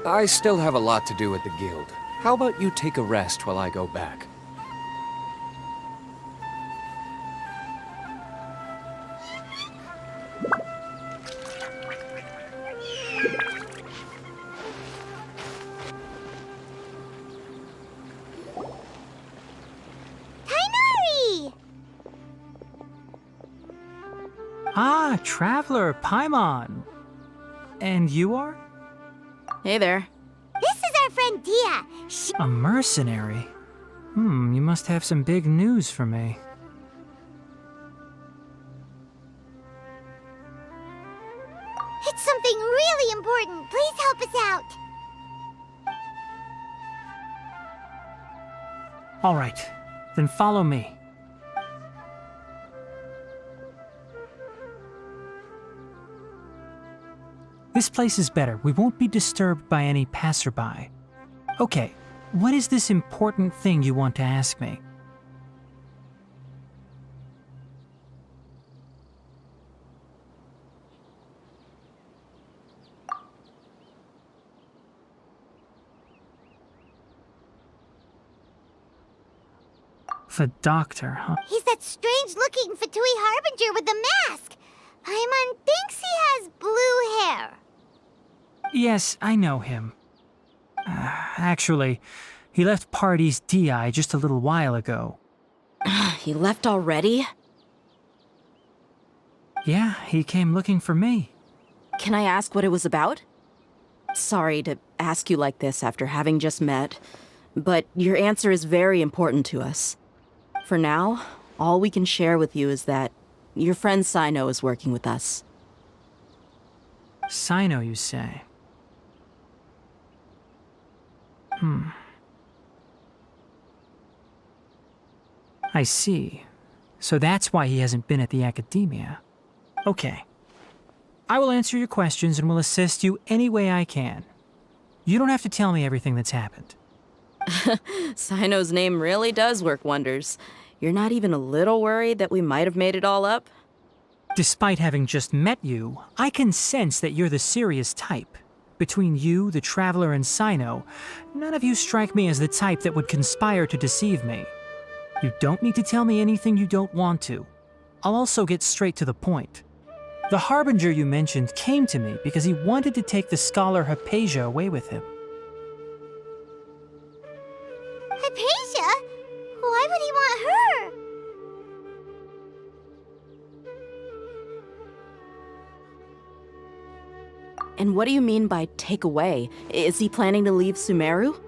I still have a lot to do at the guild. How about you take a rest while I go back? Ah, Traveler, Paimon. And you are? Hey there. This is our friend Dia. A mercenary? You must have some big news for me. It's something really important. Please help us out. All right, then follow me. This place is better. We won't be disturbed by any passerby. Okay, what is this important thing you want to ask me? The doctor, huh? He's that strange-looking Fatui Harbinger with the mask. Paimon thinks he has blue hair. Yes, I know him. Actually, he left Party's DI just a little while ago. He left already? Yeah, he came looking for me. Can I ask what it was about? Sorry to ask you like this after having just met, but your answer is very important to us. For now, all we can share with you is that your friend Sino is working with us. Sino, you say? I see. So that's why he hasn't been at the academia. Okay. I will answer your questions and will assist you any way I can. You don't have to tell me everything that's happened. Sino's name really does work wonders. You're not even a little worried that we might have made it all up? Despite having just met you, I can sense that you're the serious type. Between you, the Traveler, and Sino, none of you strike me as the type that would conspire to deceive me. You don't need to tell me anything you don't want to. I'll also get straight to the point. The Harbinger you mentioned came to me because he wanted to take the scholar Hypatia away with him. Hypatia? Why would he want her? And what do you mean by take away? Is he planning to leave Sumeru?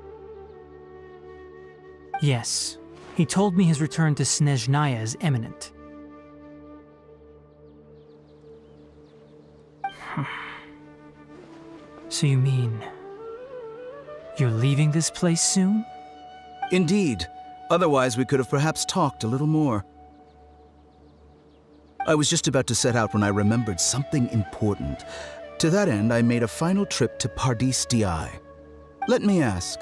Yes. He told me his return to Snezhnaya is imminent. So you mean... you're leaving this place soon? Indeed. Otherwise, we could have perhaps talked a little more. I was just about to set out when I remembered something important. To that end, I made a final trip to Pardis Di. Let me ask,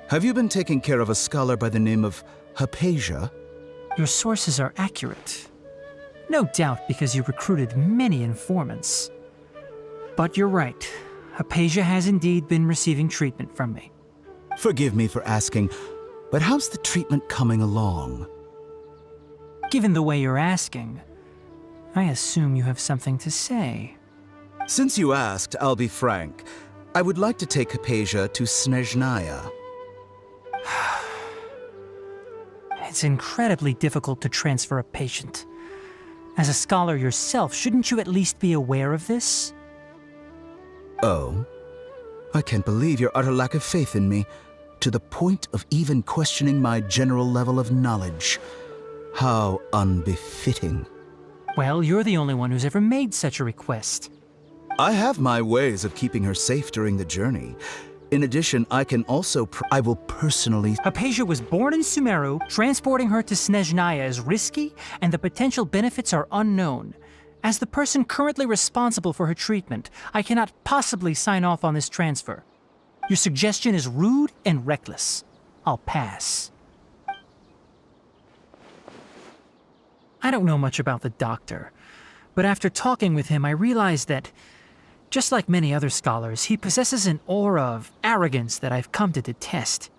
have you been taking care of a scholar by the name of Hypatia? Your sources are accurate. No doubt because you recruited many informants. But you're right. Hypatia has indeed been receiving treatment from me. Forgive me for asking, but how's the treatment coming along? Given the way you're asking, I assume you have something to say. Since you asked, I'll be frank. I would like to take Hypatia to Snezhnaya. It's incredibly difficult to transfer a patient. As a scholar yourself, shouldn't you at least be aware of this? Oh? I can't believe your utter lack of faith in me, to the point of even questioning my general level of knowledge. How unbefitting. Well, you're the only one who's ever made such a request. I have my ways of keeping her safe during the journey. In addition, I can also I will personally... Hypatia was born in Sumeru. Transporting her to Snezhnaya is risky, and the potential benefits are unknown. As the person currently responsible for her treatment, I cannot possibly sign off on this transfer. Your suggestion is rude and reckless. I'll pass. I don't know much about the doctor, but after talking with him, I realized that Just like many other scholars, he possesses an aura of arrogance that I've come to detest.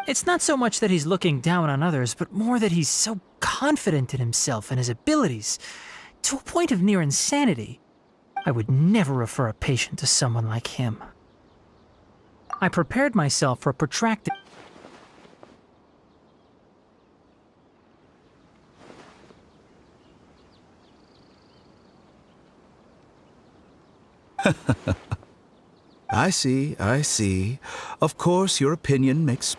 It's not so much that he's looking down on others, but more that he's so confident in himself and his abilities, to a point of near insanity. I would never refer a patient to someone like him. I prepared myself for a protracted... I see. Of course, your opinion makes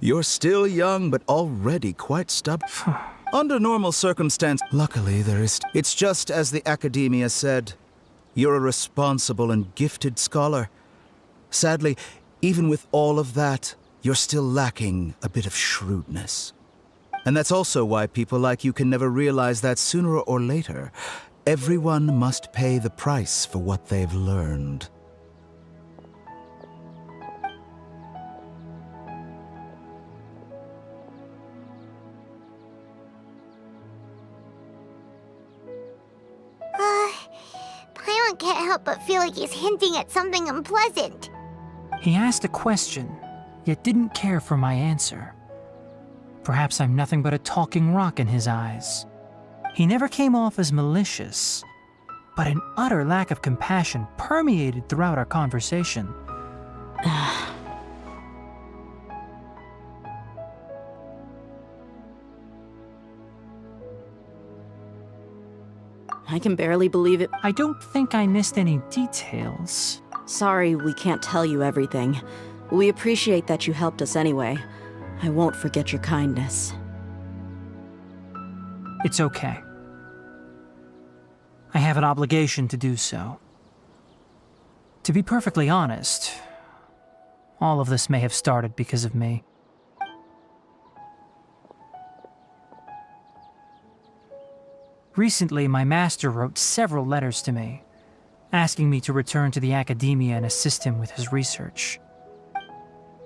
You're still young, but already quite stubborn. Under normal circumstances, luckily there is... It's just as the Academia said. You're a responsible and gifted scholar. Sadly, even with all of that, you're still lacking a bit of shrewdness. And that's also why people like you can never realize that sooner or later, everyone must pay the price for what they've learned. Paimon can't help but feel like he's hinting at something unpleasant. He asked a question, yet didn't care for my answer. Perhaps I'm nothing but a talking rock in his eyes. He never came off as malicious, but an utter lack of compassion permeated throughout our conversation. I can barely believe it. I don't think I missed any details. Sorry we can't tell you everything. We appreciate that you helped us anyway. I won't forget your kindness. It's okay. I have an obligation to do so. To be perfectly honest, all of this may have started because of me. Recently, my master wrote several letters to me, asking me to return to the Academia and assist him with his research.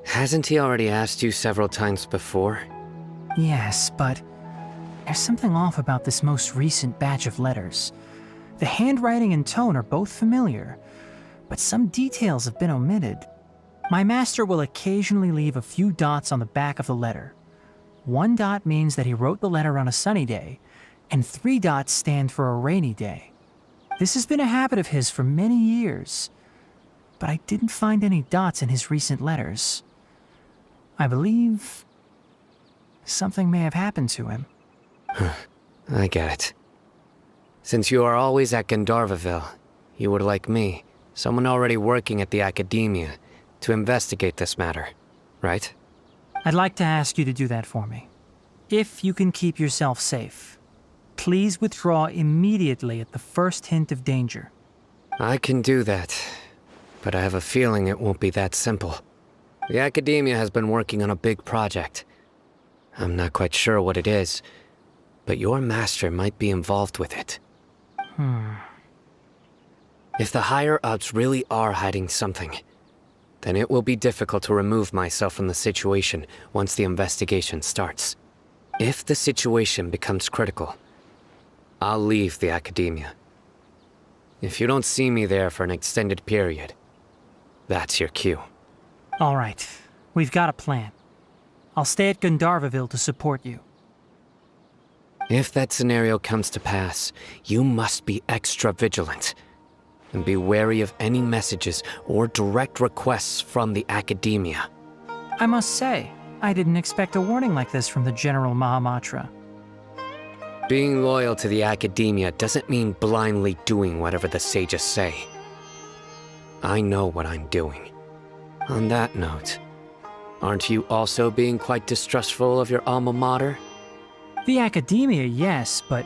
Hasn't he already asked you several times before? Yes, but there's something off about this most recent batch of letters. The handwriting and tone are both familiar, but some details have been omitted. My master will occasionally leave a few dots on the back of the letter. 1 dot means that he wrote the letter on a sunny day, and 3 dots stand for a rainy day. This has been a habit of his for many years, but I didn't find any dots in his recent letters. I believe something may have happened to him. I get it. Since you are always at Gandharvaville, you would like me, someone already working at the Academia, to investigate this matter, right? I'd like to ask you to do that for me. If you can keep yourself safe, please withdraw immediately at the first hint of danger. I can do that, but I have a feeling it won't be that simple. The Academia has been working on a big project. I'm not quite sure what it is, but your master might be involved with it. If the higher-ups really are hiding something, then it will be difficult to remove myself from the situation once the investigation starts. If the situation becomes critical, I'll leave the Academia. If you don't see me there for an extended period, that's your cue. All right, we've got a plan. I'll stay at Gandharvaville to support you. If that scenario comes to pass, you must be extra vigilant. And be wary of any messages or direct requests from the Academia. I must say, I didn't expect a warning like this from the General Mahamatra. Being loyal to the Academia doesn't mean blindly doing whatever the sages say. I know what I'm doing. On that note, aren't you also being quite distrustful of your alma mater? The Academia, yes, but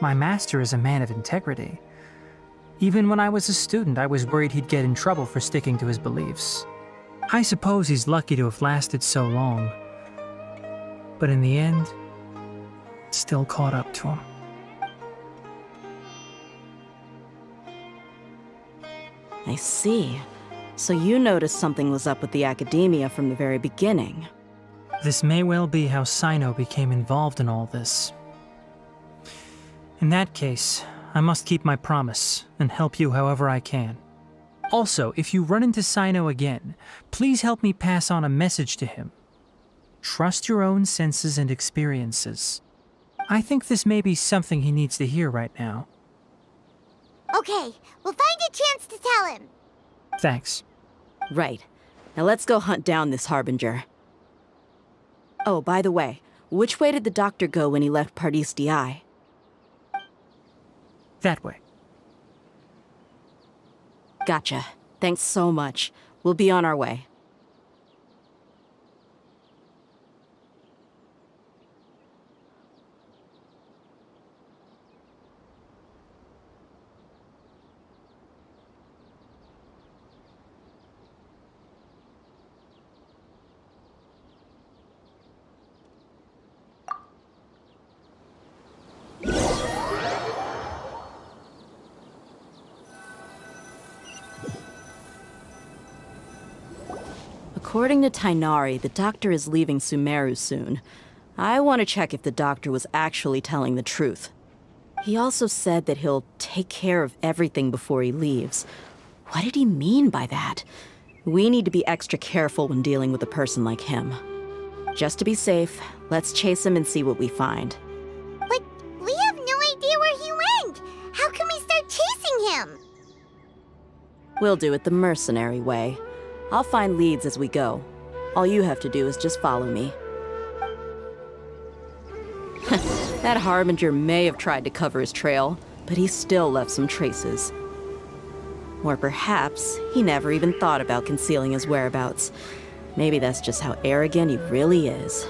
my master is a man of integrity. Even when I was a student, I was worried he'd get in trouble for sticking to his beliefs. I suppose he's lucky to have lasted so long. But in the end, it still caught up to him. I see. So you noticed something was up with the Academia from the very beginning. This may well be how Sino became involved in all this. In that case, I must keep my promise and help you however I can. Also, if you run into Sino again, please help me pass on a message to him. Trust your own senses and experiences. I think this may be something he needs to hear right now. Okay, we'll find a chance to tell him. Thanks. Right. Now let's go hunt down this Harbinger. Oh, by the way, which way did the doctor go when he left Pardis Di? That way. Gotcha. Thanks so much. We'll be on our way. According to Tainari, the doctor is leaving Sumeru soon. I want to check if the doctor was actually telling the truth. He also said that he'll take care of everything before he leaves. What did he mean by that? We need to be extra careful when dealing with a person like him. Just to be safe, let's chase him and see what we find. But we have no idea where he went. How can we start chasing him? We'll do it the mercenary way. I'll find leads as we go. All you have to do is just follow me. That Harbinger may have tried to cover his trail, but he still left some traces. Or perhaps he never even thought about concealing his whereabouts. Maybe that's just how arrogant he really is.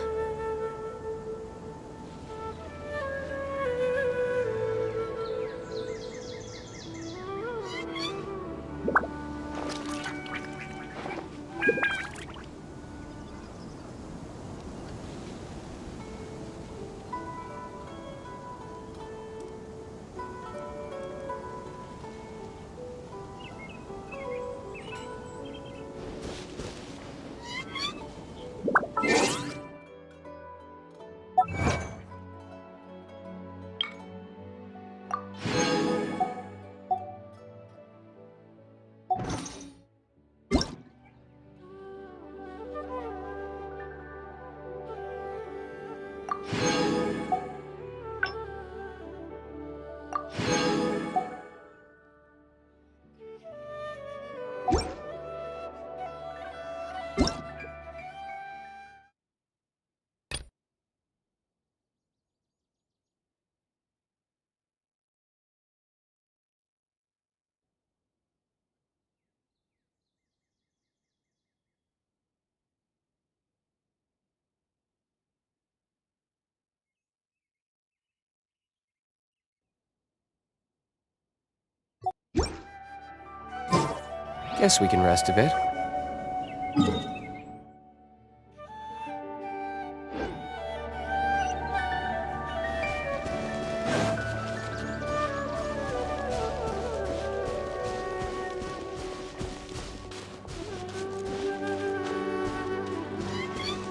Guess we can rest a bit.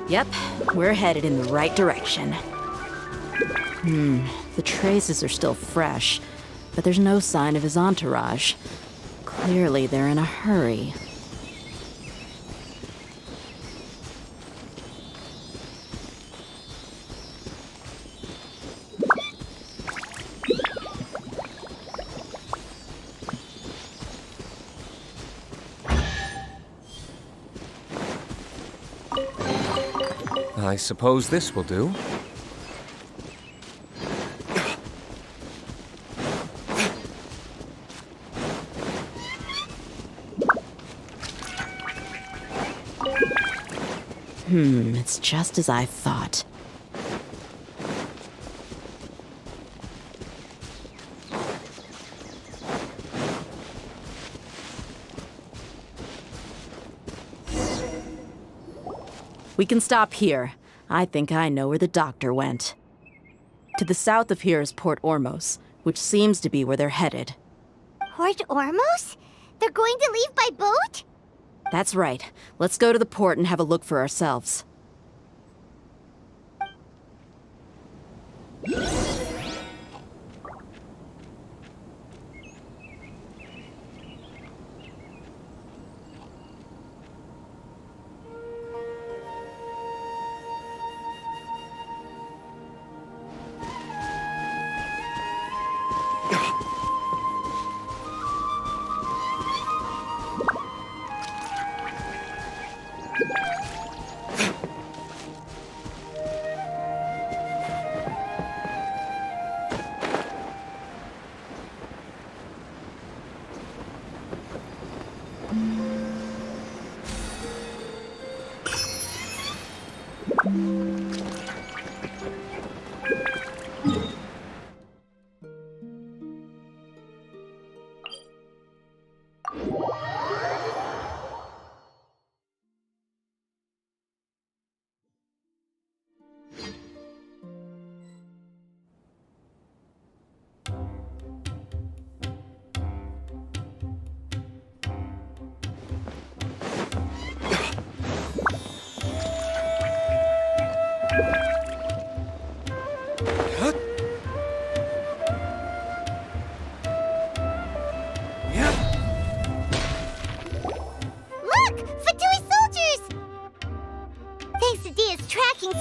Yep, we're headed in the right direction. The traces are still fresh, but there's no sign of his entourage. Clearly, they're in a hurry. I suppose this will do. It's just as I thought. We can stop here. I think I know where the doctor went. To the south of here is Port Ormos, which seems to be where they're headed. Port Ormos? They're going to leave by boat? That's right. Let's go to the port and have a look for ourselves.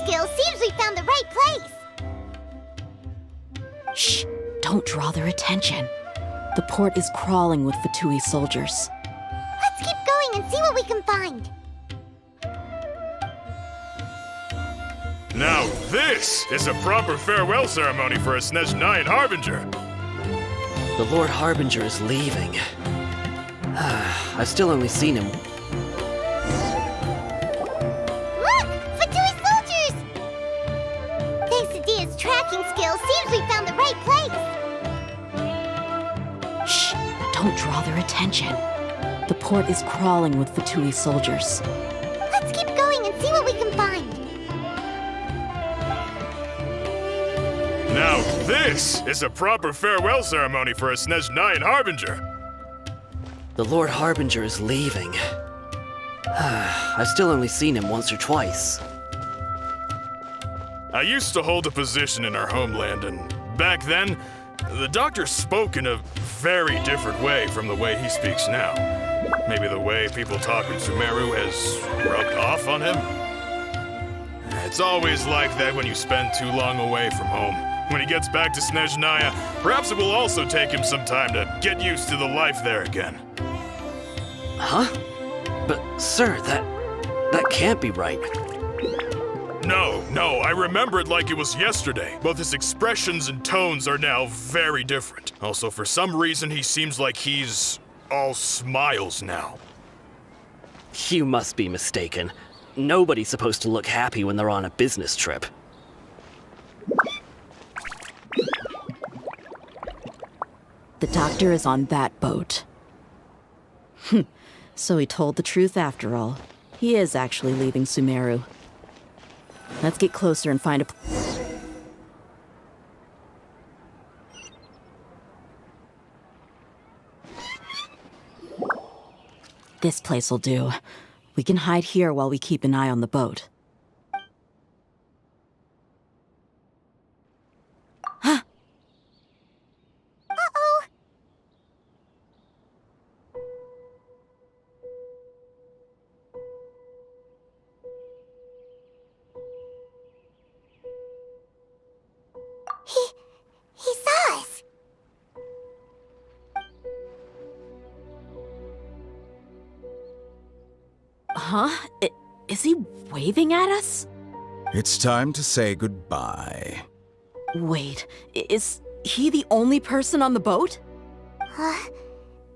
skill, seems we found the right place. Shh! Don't draw their attention. The port is crawling with Fatui soldiers. Let's keep going and see what we can find. Now this is a proper farewell ceremony for a Снежnayan Harbinger. The Lord Harbinger is leaving. I've still only seen him. Look! Fatui soldiers! Thanks to Dia's tracking skill, seems we found the right place. Shh! Don't draw their attention. The port is crawling with Fatui soldiers. Let's keep going and see what we can find. Now this is a proper farewell ceremony for a Снежnayan Harbinger. The Lord Harbinger is leaving. I've still only seen him once or twice. I used to hold a position in our homeland, and back then, the doctor spoke in a very different way from the way he speaks now. Maybe the way people talk in Sumeru has rubbed off on him? It's always like that when you spend too long away from home. When he gets back to Снежная, perhaps it will also take him some time to get used to the life there again. Huh? But, sir, that can't be right. No, I remember it like it was yesterday. Both his expressions and tones are now very different. Also, for some reason, he seems like he's all smiles now. You must be mistaken. Nobody's supposed to look happy when they're on a business trip. The doctor is on that boat. So he told the truth after all. He is actually leaving Sumeru. Let's get closer and find a... This place will do. We can hide here while we keep an eye on the boat. He saw us. Huh? Is he waving at us? It's time to say goodbye. Wait, is he the only person on the boat?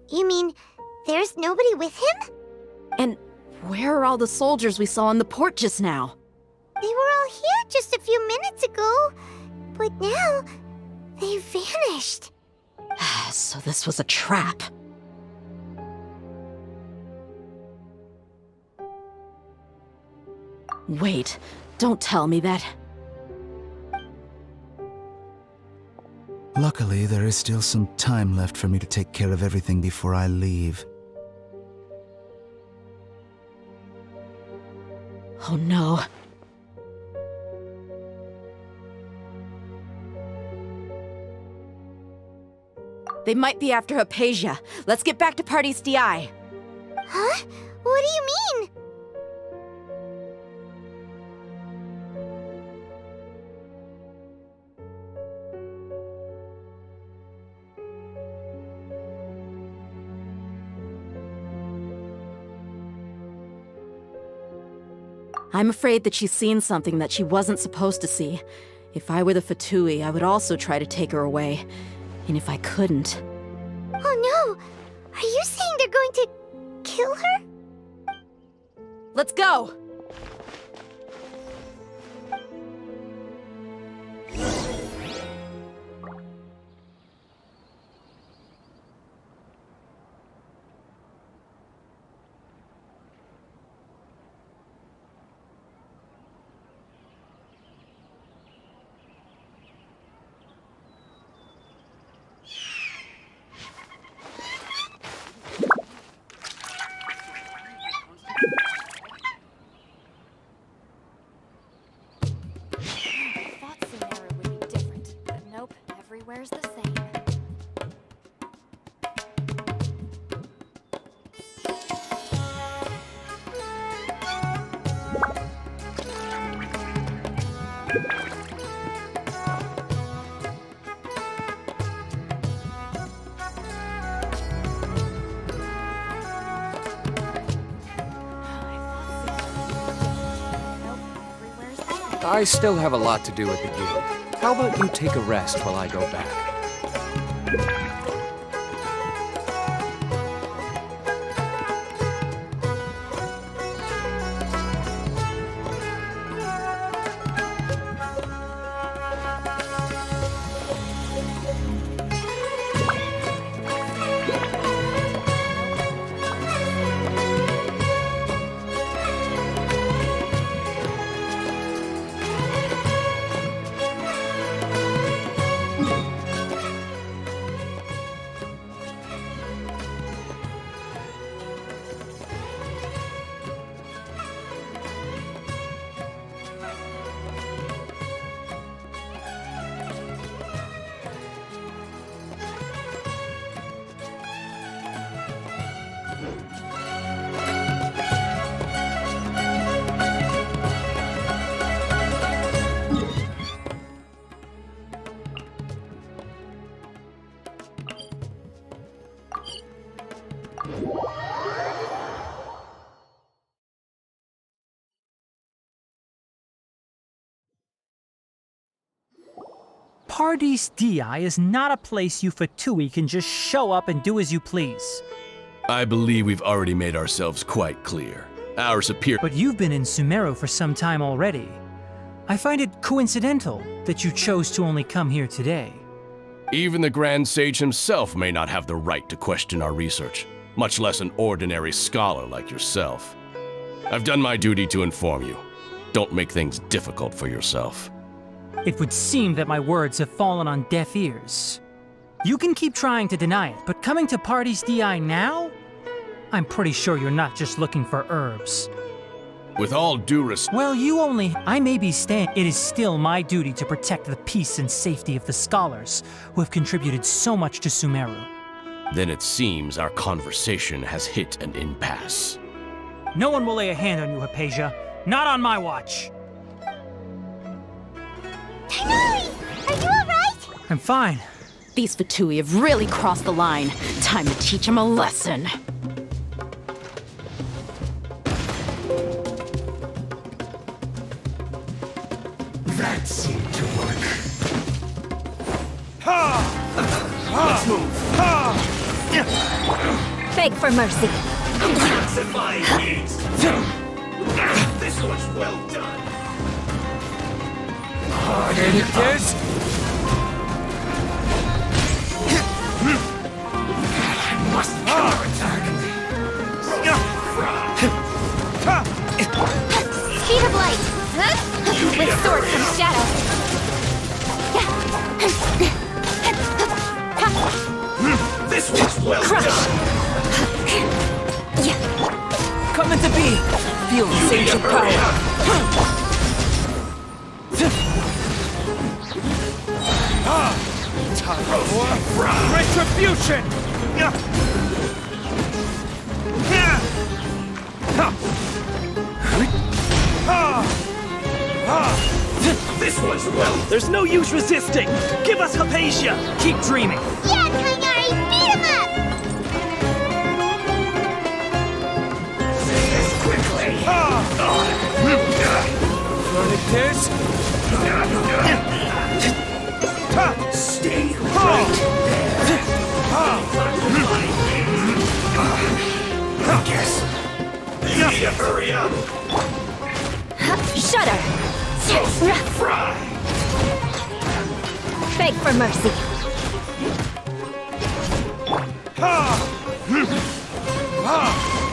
You mean there's nobody with him? And where are all the soldiers we saw in the port just now? They were all here just a few minutes ago, but now they vanished. So this was a trap. Wait, don't tell me that. Luckily, there is still some time left for me to take care of everything before I leave. Oh no. They might be after Hypatia. Let's get back to Podpisываемся. Huh? What do you mean? I'm afraid that she's seen something that she wasn't supposed to see. If I were the Fatui, I would also try to take her away. And if I couldn't... Oh no! Are you saying they're going to kill her? Let's go! I still have a lot to do at the guild. How about you take a rest while I go back? Paradis Di is not a place you Fatui can just show up and do as you please. I believe we've already made ourselves quite clear. Our superior— But you've been in Sumeru for some time already. I find it coincidental that you chose to only come here today. Even the Grand Sage himself may not have the right to question our research, much less an ordinary scholar like yourself. I've done my duty to inform you. Don't make things difficult for yourself. It would seem that my words have fallen on deaf ears. You can keep trying to deny it, but coming to Paradis Di now? I'm pretty sure you're not just looking for herbs. With all due respect— Well, I may be staying. It is still my duty to protect the peace and safety of the scholars who have contributed so much to Sumeru. Then it seems our conversation has hit an impasse. No one will lay a hand on you, Hypatia. Not on my watch. Tighnari! Are you alright? I'm fine. These Fatui have really crossed the line. Time to teach them a lesson. That seemed to work. Let's move. Beg for mercy. Intensify heat. This was well done. Here it is. I must counterattack. Speed of light. With sword comes shadow. This was well done. Coming to be. Feel this ancient power. Time for Retribution! This was well. There's no use resisting. Give us Hypatia. Keep dreaming. Yeah, Tighnari, beat him up! Say this quickly. Stay right there. I guess you need to hurry up. Shudder! Fry. Beg for mercy.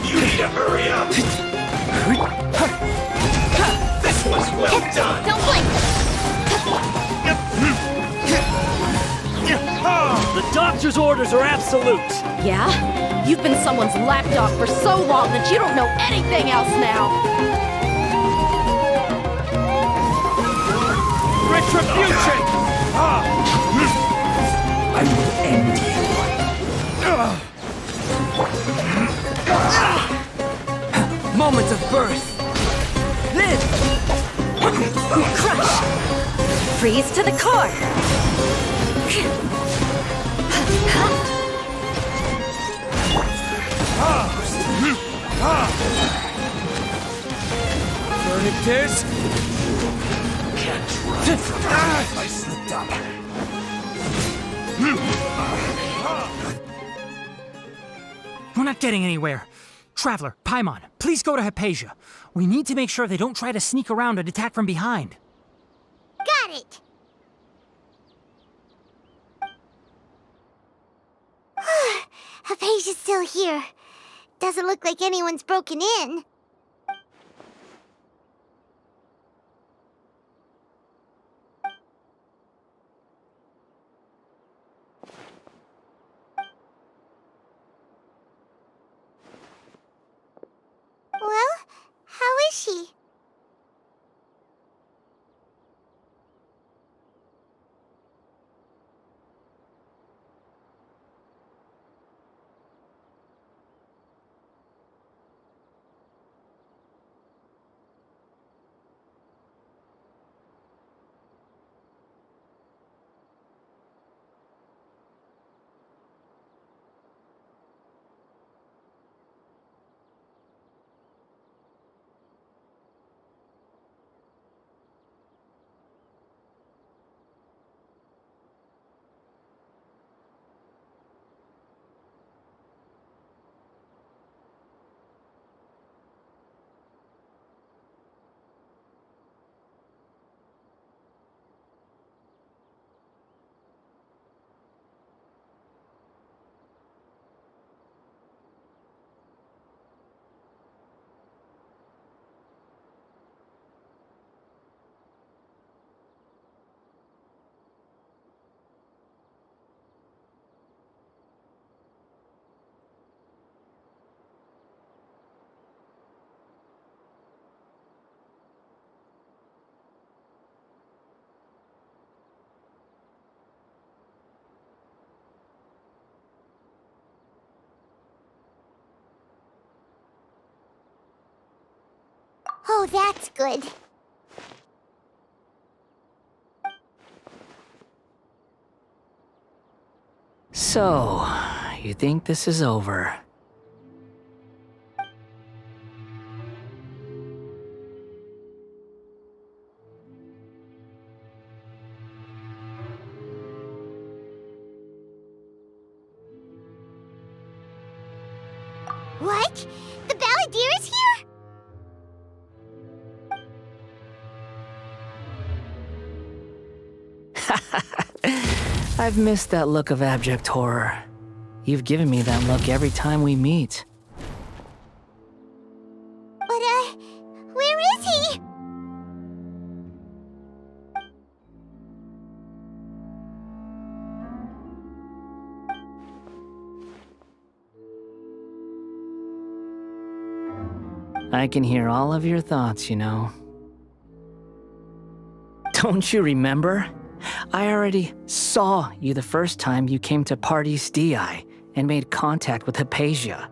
You need to hurry up. This was well done. Don't blink! The doctor's orders are absolute. Yeah? You've been someone's lapdog for so long that you don't know anything else now. Retribution! I will end you. Moment of birth. Live! Crush! Freeze to the core! Burn it is! Can't run from it. I slipped up. We're not getting anywhere. Traveler, Paimon, please go to Hypatia. We need to make sure they don't try to sneak around and attack from behind. Got it! Hypatia's still here. Doesn't look like anyone's broken in. Well, how is she? Oh, that's good. So, you think this is over? What? The Balladeer is here? I've missed that look of abject horror. You've given me that look every time we meet. But, where is he? I can hear all of your thoughts, you know. Don't you remember? I already saw you the first time you came to Podpisываемся and made contact with Hypatia.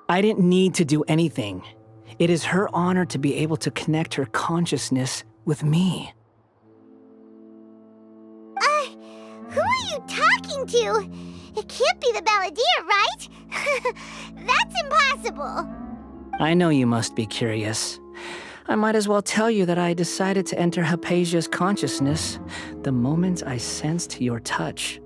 I didn't need to do anything. It is her honor to be able to connect her consciousness with me. Who are you talking to? It can't be the Balladeer, right? That's impossible. I know you must be curious. I might as well tell you that I decided to enter Hypasia's consciousness the moment I sensed your touch.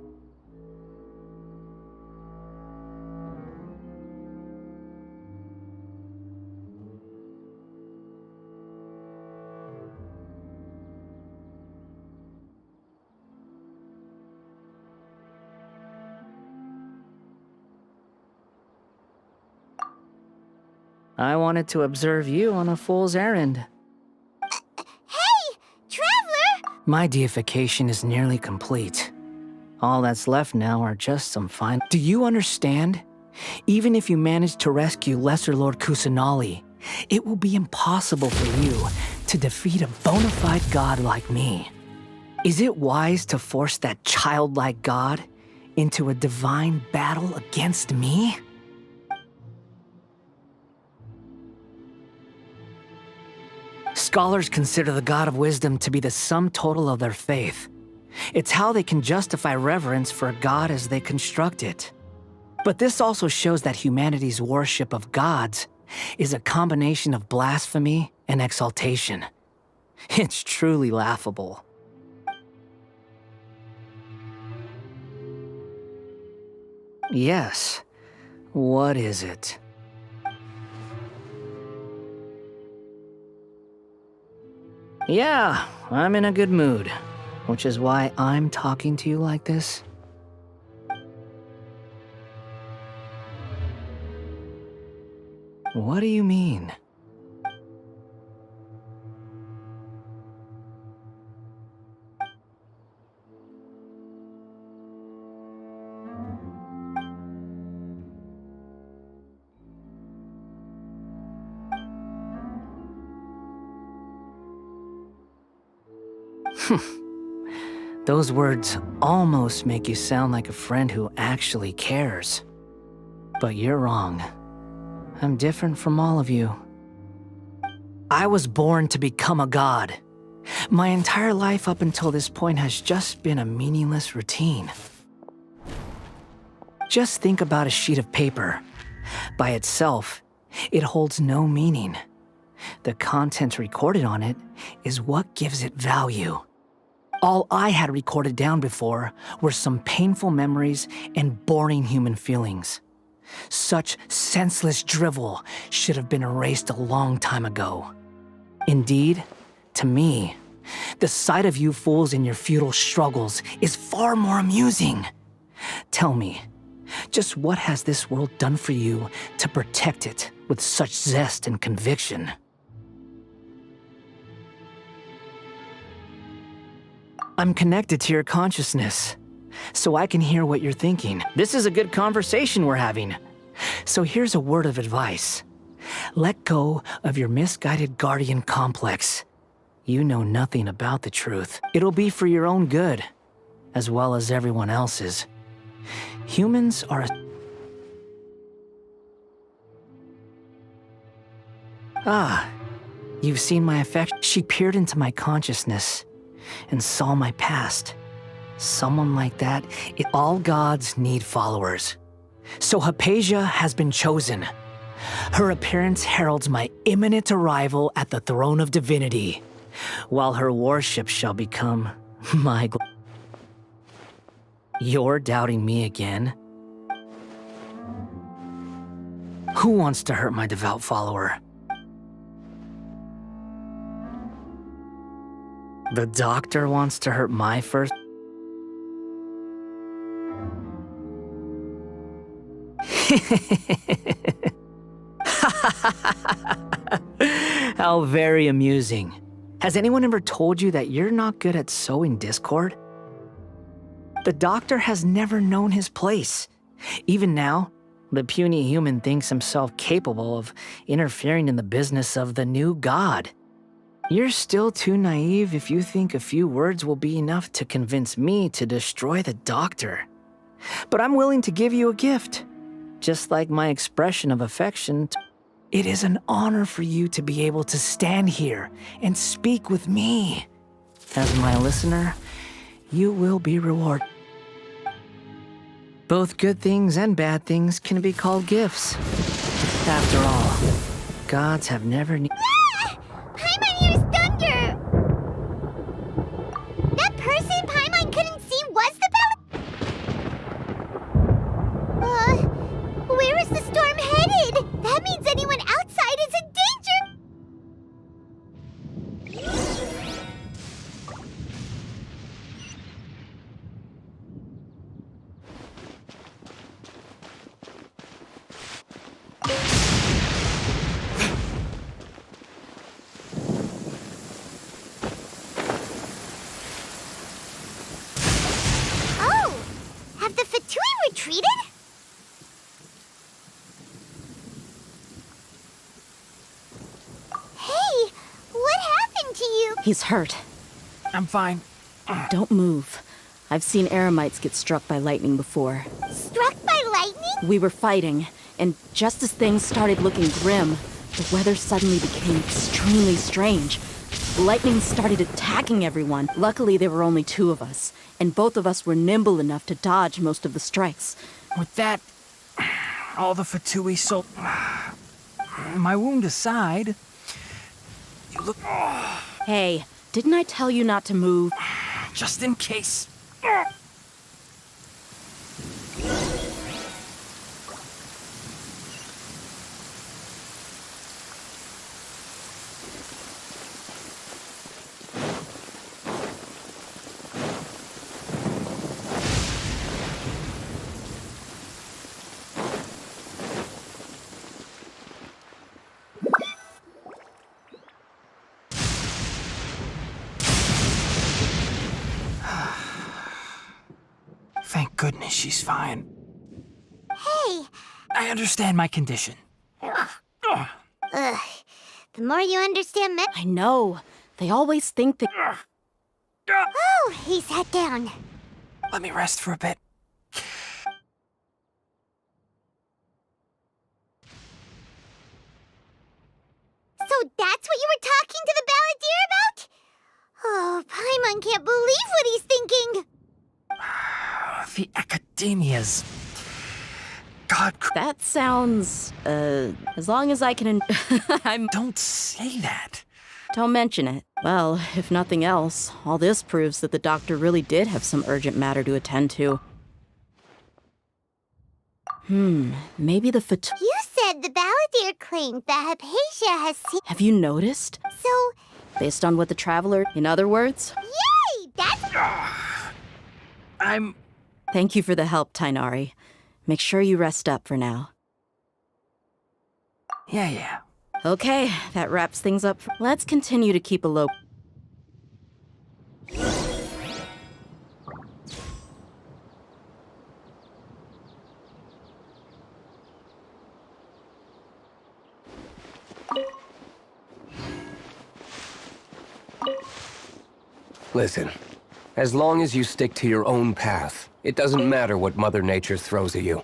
I wanted to observe you on a fool's errand. Hey, Traveler! My deification is nearly complete. All that's left now are just some fine... Do you understand? Even if you manage to rescue Lesser Lord Kusanali, it will be impossible for you to defeat a bona fide god like me. Is it wise to force that childlike god into a divine battle against me? Scholars consider the God of Wisdom to be the sum total of their faith. It's how they can justify reverence for a god as they construct it. But this also shows that humanity's worship of gods is a combination of blasphemy and exaltation. It's truly laughable. Yes. What is it? Yeah, I'm in a good mood, which is why I'm talking to you like this. What do you mean? Those words almost make you sound like a friend who actually cares. But you're wrong. I'm different from all of you. I was born to become a god. My entire life up until this point has just been a meaningless routine. Just think about a sheet of paper. By itself, it holds no meaning. The content recorded on it is what gives it value. All I had recorded down before were some painful memories and boring human feelings. Such senseless drivel should have been erased a long time ago. Indeed, to me, the sight of you fools in your futile struggles is far more amusing. Tell me, just what has this world done for you to protect it with such zest and conviction? I'm connected to your consciousness, so I can hear what you're thinking. This is a good conversation we're having. So here's a word of advice. Let go of your misguided guardian complex. You know nothing about the truth. It'll be for your own good, as well as everyone else's. Humans are you've seen my affection. She peered into my consciousness and saw my past. Someone like that, all gods need followers. So Hypatia has been chosen. Her appearance heralds my imminent arrival at the throne of divinity, while her worship shall become my You're doubting me again? Who wants to hurt my devout follower? The doctor wants to hurt my first... How very amusing. Has anyone ever told you that you're not good at sowing discord? The doctor has never known his place. Even now, the puny human thinks himself capable of interfering in the business of the new god. You're still too naive if you think a few words will be enough to convince me to destroy the doctor. But I'm willing to give you a gift. just like my expression of affection. It is an honor for you to be able to stand here and speak with me. As my listener, you will be rewarded. Both good things and bad things can be called gifts. After all, gods have never Paimon hears thunder! That person Paimon couldn't see was the where is the storm headed? That means anyone outside is in Oh! Have the Fatui retreated? Hey! What happened to you? He's hurt. I'm fine. Don't move. I've seen eremites get struck by lightning before. Struck by lightning? We were fighting, and just as things started looking grim, the weather suddenly became extremely strange. Lightning started attacking everyone. Luckily, there were only two of us, and both of us were nimble enough to dodge most of the strikes. With that, all the Fatui so... My wound aside, you look... Hey, didn't I tell you not to move? Just in case. Thank goodness she's fine. Hey! I understand my condition. Ugh. The more you understand me. I know. They always think that... Oh, he sat down. Let me rest for a bit. So that's what you were talking to the balladeer about? Oh, Paimon can't believe what he's thinking. The academias. God, That sounds, as long as I can... don't say that. Don't mention it. Well, if nothing else, all this proves that the doctor really did have some urgent matter to attend to. Maybe the You said the balladeer claimed that Hypatia has seen... Have you noticed? So, Based on what the Traveler... In other words? yay! That's... I'm... Thank you for the help, Tainari. Make sure you rest up for now. Yeah. Okay, that wraps things up. Let's continue to keep a low... Listen, as long as you stick to your own path, it doesn't matter what Mother Nature throws at you.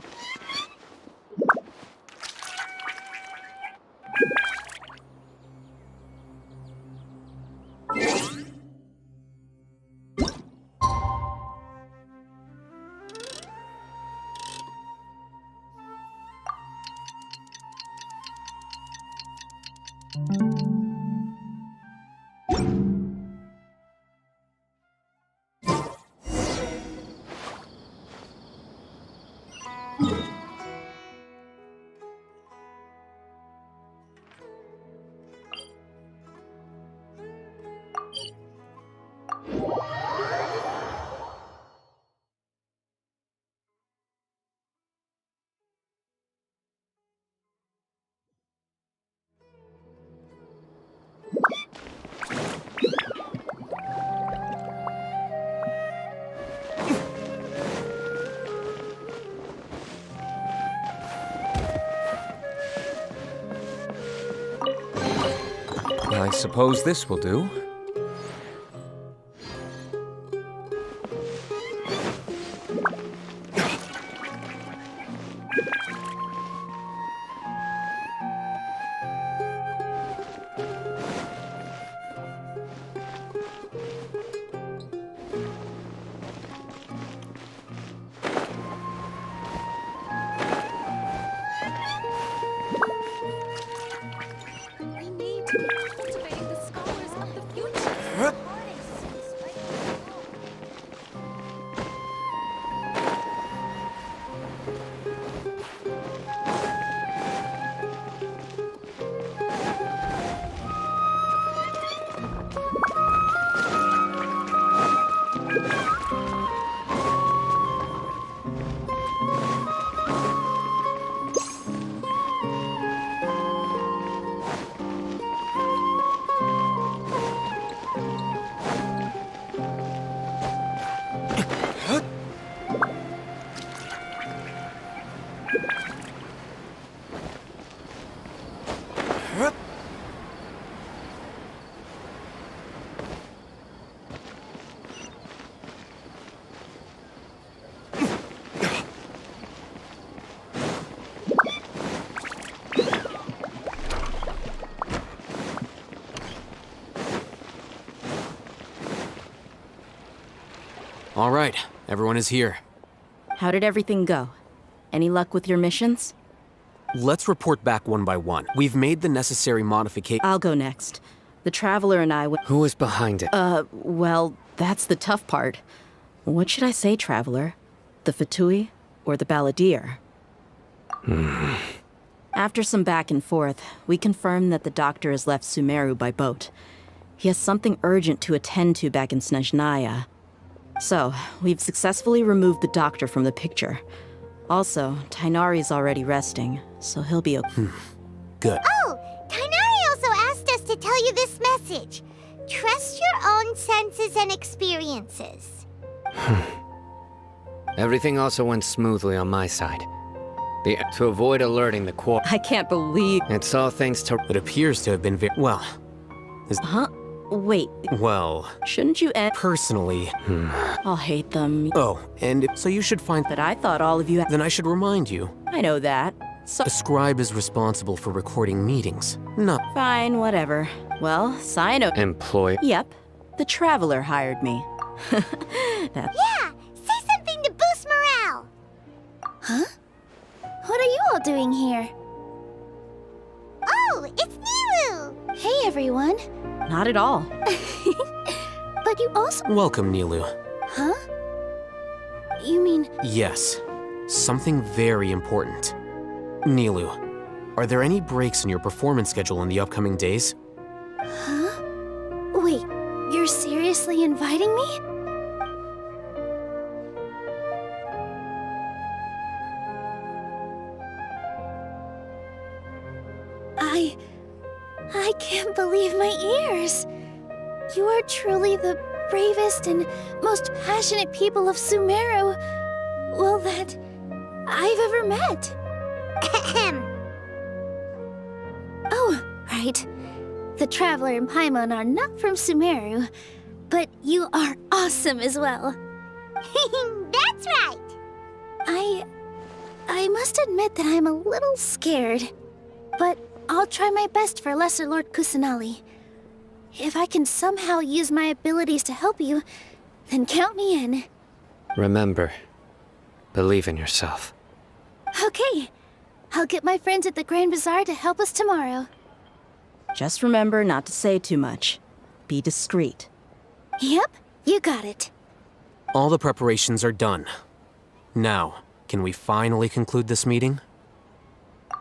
I suppose this will do. Cultivating the scholars of the future. All right, everyone is here. How did everything go? Any luck with your missions? Let's report back one by one. We've made the necessary modification. I'll go next. The Traveler and I Who is behind it? Well, that's the tough part. What should I say, Traveler? The Fatui or the Balladeer? After some back and forth, we confirmed that the Doctor has left Sumeru by boat. He has something urgent to attend to back in Snezhnaya. So, we've successfully removed the Doctor from the picture. Also, Tainari's already resting, so he'll be okay. Good. Oh, Tainari also asked us to tell you this message. Trust your own senses and experiences. Everything also went smoothly on my side. To avoid alerting the Quar... I can't believe... It's all thanks to... It appears to have been well... Huh? Wait, Well... shouldn't you end... Personally... I'll hate them. Oh, and so you should find... But I thought all of you... Then I should remind you. I know that. So... The scribe is responsible for recording meetings. No. Fine, whatever. Well, Sino... Employee... Yep. The Traveler hired me. Yeah! Say something to boost morale! Huh? What are you all doing here? Oh, it's Nilu! Hey, everyone. Not at all. But you also... Welcome, Nilu. Huh? You mean... Yes. Something very important. Nilu, are there any breaks in your performance schedule in the upcoming days? Huh? Wait, you're seriously inviting me? I can't believe my ears. You are truly the bravest and most passionate people of Sumeru, well, that I've ever met. Oh, right. The Traveler and Paimon are not from Sumeru, but you are awesome as well. That's right! I must admit that I'm a little scared, but I'll try my best for Lesser Lord Kusanali. If I can somehow use my abilities to help you, then count me in. Remember, believe in yourself. Okay. I'll get my friends at the Grand Bazaar to help us tomorrow. Just remember not to say too much. Be discreet. Yep, you got it. All the preparations are done. Now, can we finally conclude this meeting?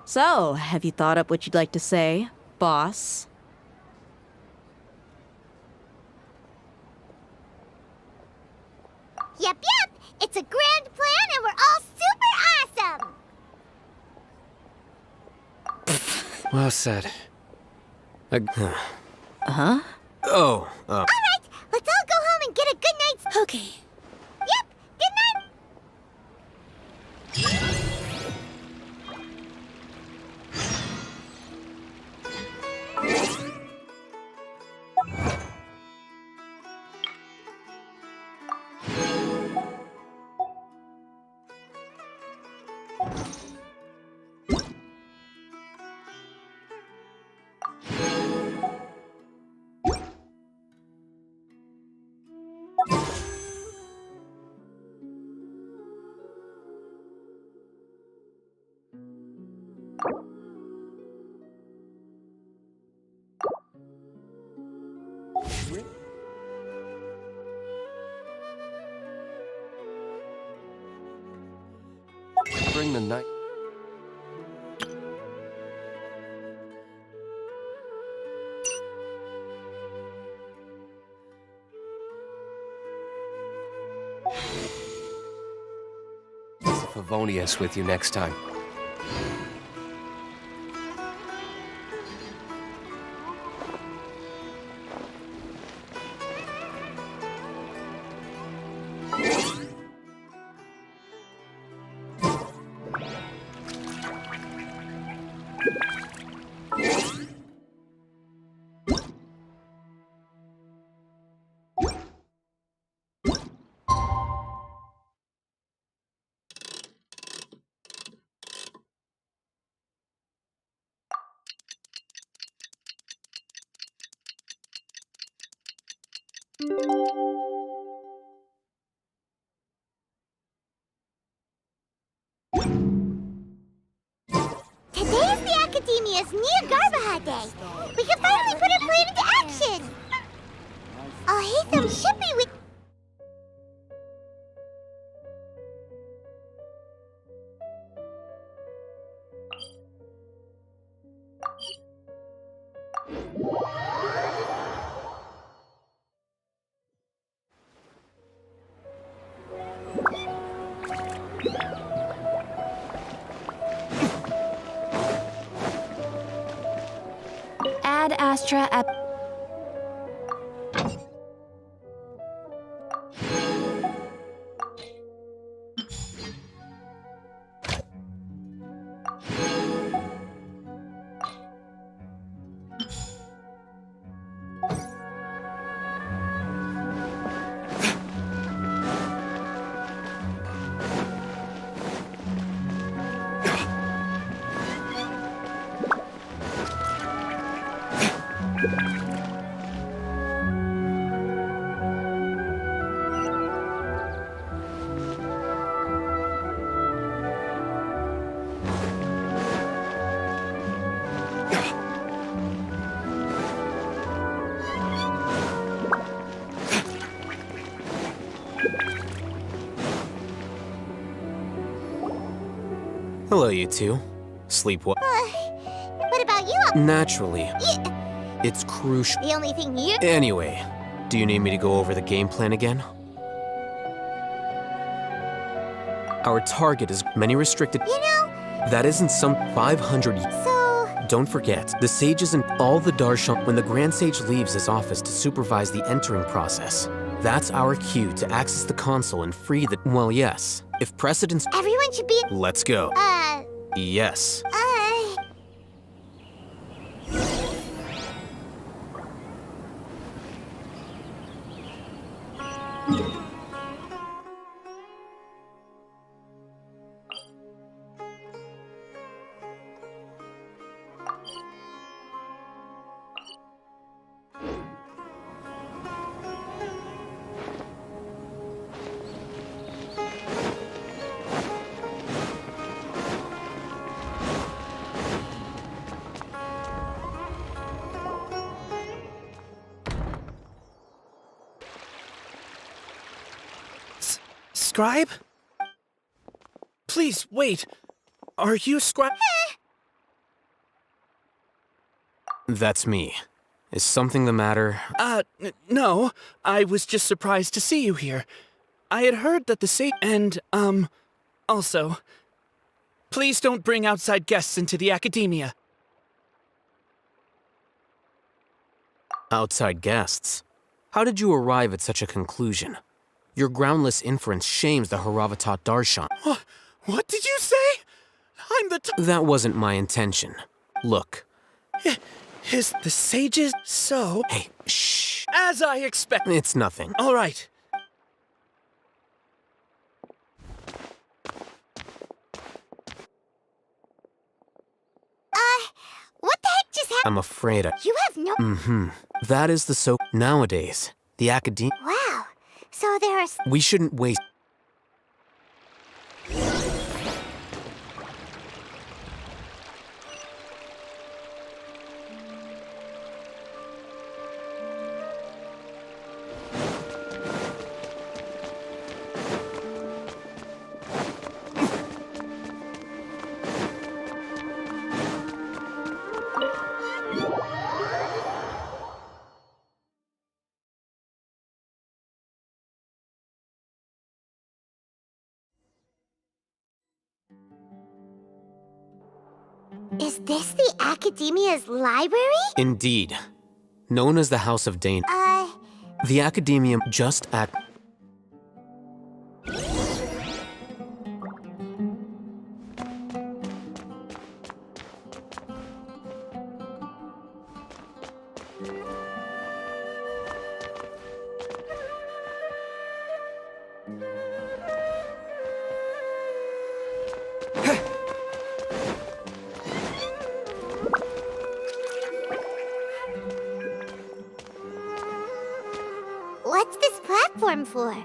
So, have you thought up what you'd like to say, boss? Yep, it's a grand plan and we're all super awesome! Well said. Huh? Oh, Alright, let's all go home and get a good night's... Okay. Yep, good night! during the night. Favonius with you next time. Today's the Academia's Near Garbaha Day. We can finally put our plan into action. Alhaitham should be with... Ad Astra Ep. Hello, you two. Sleep well? What about you? Naturally. It's crucial. The only thing you... Anyway, do you need me to go over the game plan again? Our target is many restricted... You know... That isn't some 500... So... Don't forget, the sages and all the Darshan... When the Grand Sage leaves his office to supervise the entering process, that's our cue to access the console and free the... Well, yes. If precedence... Everyone should be... Let's go. Yes. Scribe? Please, wait. Are you Scribe? That's me. Is something the matter? No. I was just surprised to see you here. I had heard that the sage... And, also... Please don't bring outside guests into the Academia. Outside guests? How did you arrive at such a conclusion? Your groundless inference shames the Haravatat Darshan. What did you say? I'm the That wasn't my intention. Look. Is the sages so... Hey, shh. As I expect... It's nothing. All right. What the heck just happened? I'm afraid You have no... That is the so... Nowadays, the Academia... Wow. So there's... We shouldn't waste... Is this the Academia's library? Indeed. Known as the House of Dane. The Academia just act. What's this platform for?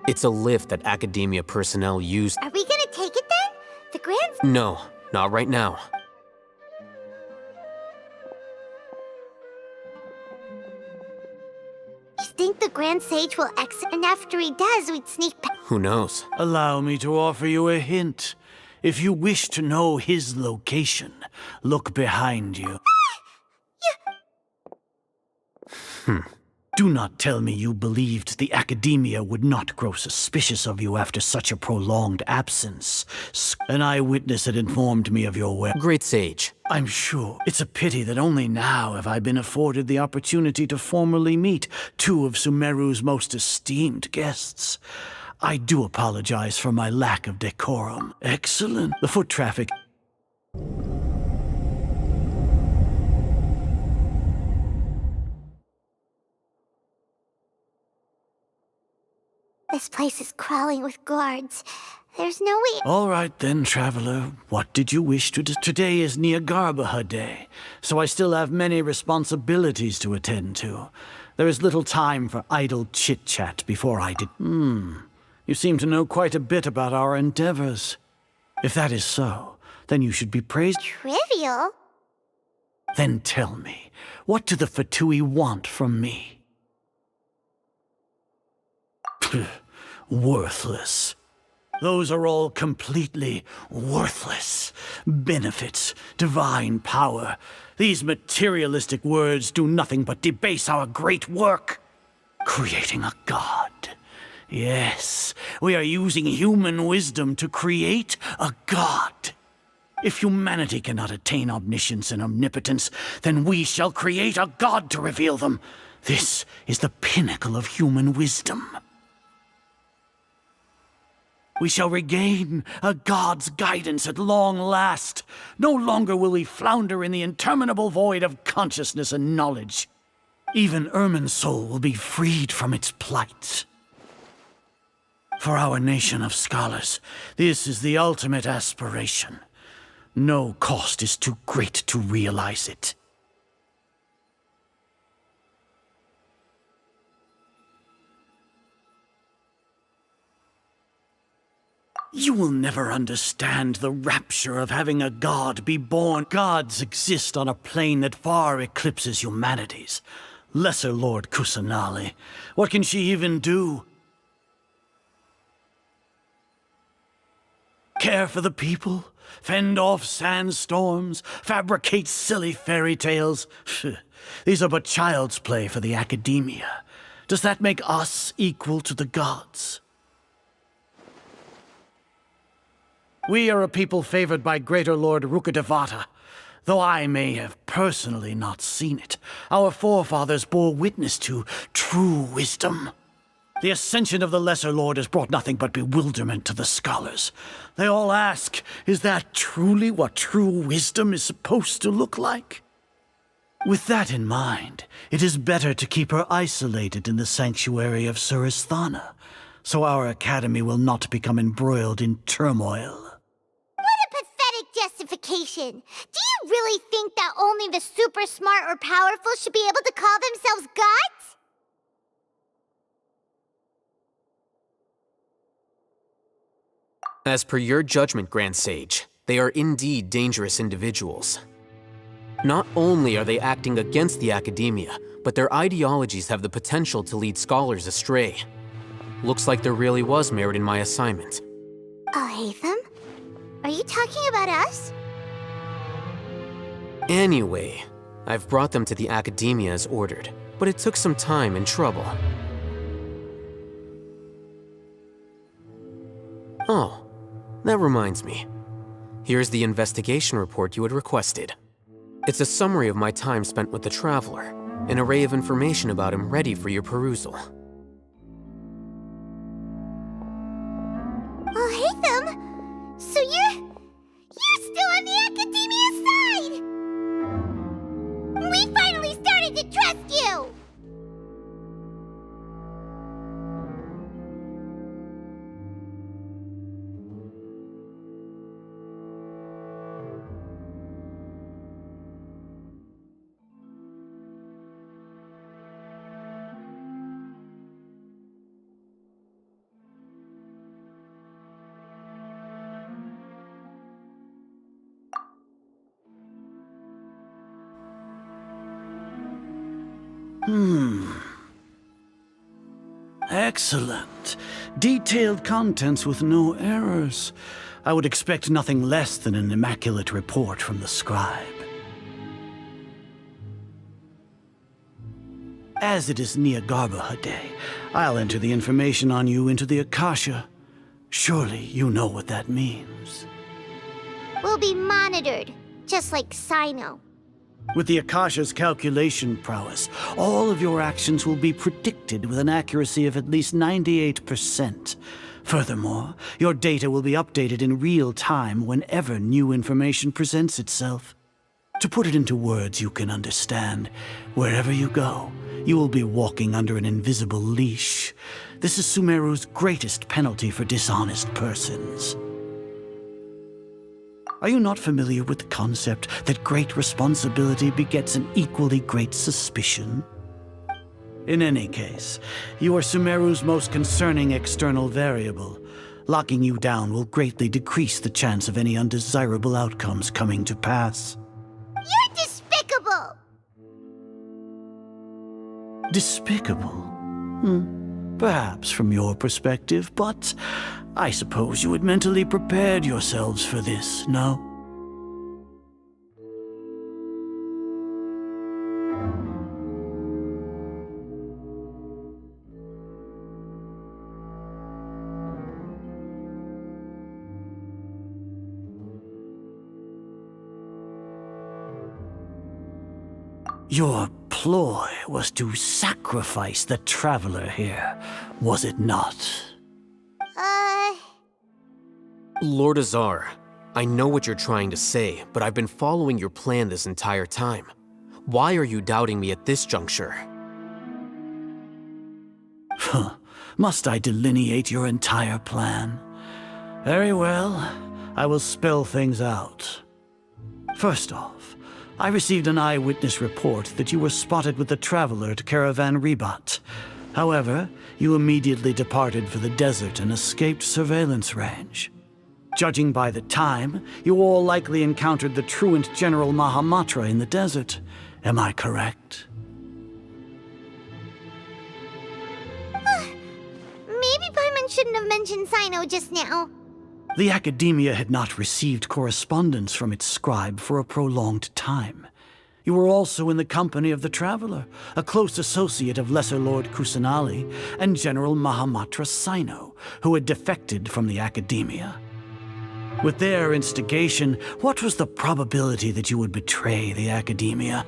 It's a lift that Academia personnel use. Are we gonna take it then? The Grand... No, not right now. You think the Grand Sage will exit, and after he does, we'd sneak past... Who knows? Allow me to offer you a hint. If you wish to know his location, look behind you. Do not tell me you believed the Academia would not grow suspicious of you after such a prolonged absence. An eyewitness had informed me of your Great Sage. I'm sure. It's a pity that only now have I been afforded the opportunity to formally meet two of Sumeru's most esteemed guests. I do apologize for my lack of decorum. Excellent. The foot traffic... This place is crawling with guards. There's no way... All right then, traveler. What did you wish to do? Today is Niagarbaha Day, so I still have many responsibilities to attend to. There is little time for idle chit-chat before I did... You seem to know quite a bit about our endeavors. If that is so, then you should be praised... Trivial? Then tell me, what do the Fatui want from me? Worthless. Those are all completely worthless. Benefits, divine power. These materialistic words do nothing but debase our great work. Creating a god. Yes, we are using human wisdom to create a god. If humanity cannot attain omniscience and omnipotence, then we shall create a god to reveal them. This is the pinnacle of human wisdom. We shall regain a god's guidance at long last. No longer will we flounder in the interminable void of consciousness and knowledge. Even Ermin's soul will be freed from its plight. For our nation of scholars, this is the ultimate aspiration. No cost is too great to realize it. You will never understand the rapture of having a god be born. Gods exist on a plane that far eclipses humanity's. Lesser Lord Kusanali, what can she even do? Care for the people? Fend off sandstorms? Fabricate silly fairy tales? These are but child's play for the Academia. Does that make us equal to the gods? We are a people favored by Greater Lord Rukadevata. Though I may have personally not seen it, our forefathers bore witness to true wisdom. The ascension of the Lesser Lord has brought nothing but bewilderment to the scholars. They all ask, is that truly what true wisdom is supposed to look like? With that in mind, it is better to keep her isolated in the sanctuary of Suristhana, so our academy will not become embroiled in turmoil. Justification. Do you really think that only the super smart or powerful should be able to call themselves gods? As per your judgment, Grand Sage, they are indeed dangerous individuals. Not only are they acting against the Academia, but their ideologies have the potential to lead scholars astray. Looks like there really was merit in my assignment. Hatham? Are you talking about us? Anyway, I've brought them to the Academia as ordered, but it took some time and trouble. Oh, that reminds me. Here's the investigation report you had requested. It's a summary of my time spent with the Traveler, an array of information about him ready for your perusal. Oh, Haytham! So you're still on the Academia's side! We finally started to trust you! Excellent. Detailed contents with no errors. I would expect nothing less than an immaculate report from the scribe. As it is Niagarbaha Day, I'll enter the information on you into the Akasha. Surely you know what that means. We'll be monitored, just like Sino. With the Akasha's calculation prowess, all of your actions will be predicted with an accuracy of at least 98%. Furthermore, your data will be updated in real time whenever new information presents itself. To put it into words you can understand, wherever you go, you will be walking under an invisible leash. This is Sumeru's greatest penalty for dishonest persons. Are you not familiar with the concept that great responsibility begets an equally great suspicion? In any case, you are Sumeru's most concerning external variable. Locking you down will greatly decrease the chance of any undesirable outcomes coming to pass. You're despicable! Despicable? Perhaps from your perspective, but I suppose you had mentally prepared yourselves for this, no? Your ploy was to sacrifice the Traveler here, was it not? Lord Azar, I know what you're trying to say, but I've been following your plan this entire time. Why are you doubting me at this juncture? Must I delineate your entire plan? Very well, I will spell things out. First off, I received an eyewitness report that you were spotted with the Traveler at Caravan Ribat. However, you immediately departed for the desert and escaped surveillance range. Judging by the time, you all likely encountered the truant General Mahamatra in the desert. Am I correct? Maybe Paimon shouldn't have mentioned Sino just now. The Academia had not received correspondence from its scribe for a prolonged time. You were also in the company of the Traveler, a close associate of Lesser Lord Kusanali and General Mahamatra Sino, who had defected from the Academia. With their instigation, what was the probability that you would betray the Academia?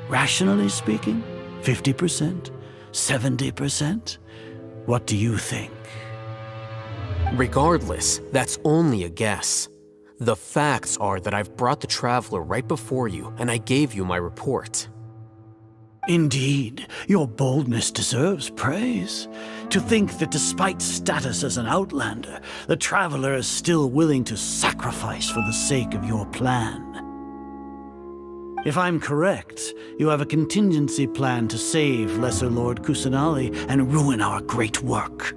Rationally speaking, 50%? 70%? What do you think? Regardless, that's only a guess. The facts are that I've brought the Traveler right before you, and I gave you my report. Indeed, your boldness deserves praise. To think that despite status as an outlander, the Traveler is still willing to sacrifice for the sake of your plan. If I'm correct, you have a contingency plan to save Lesser Lord Kusanali and ruin our great work.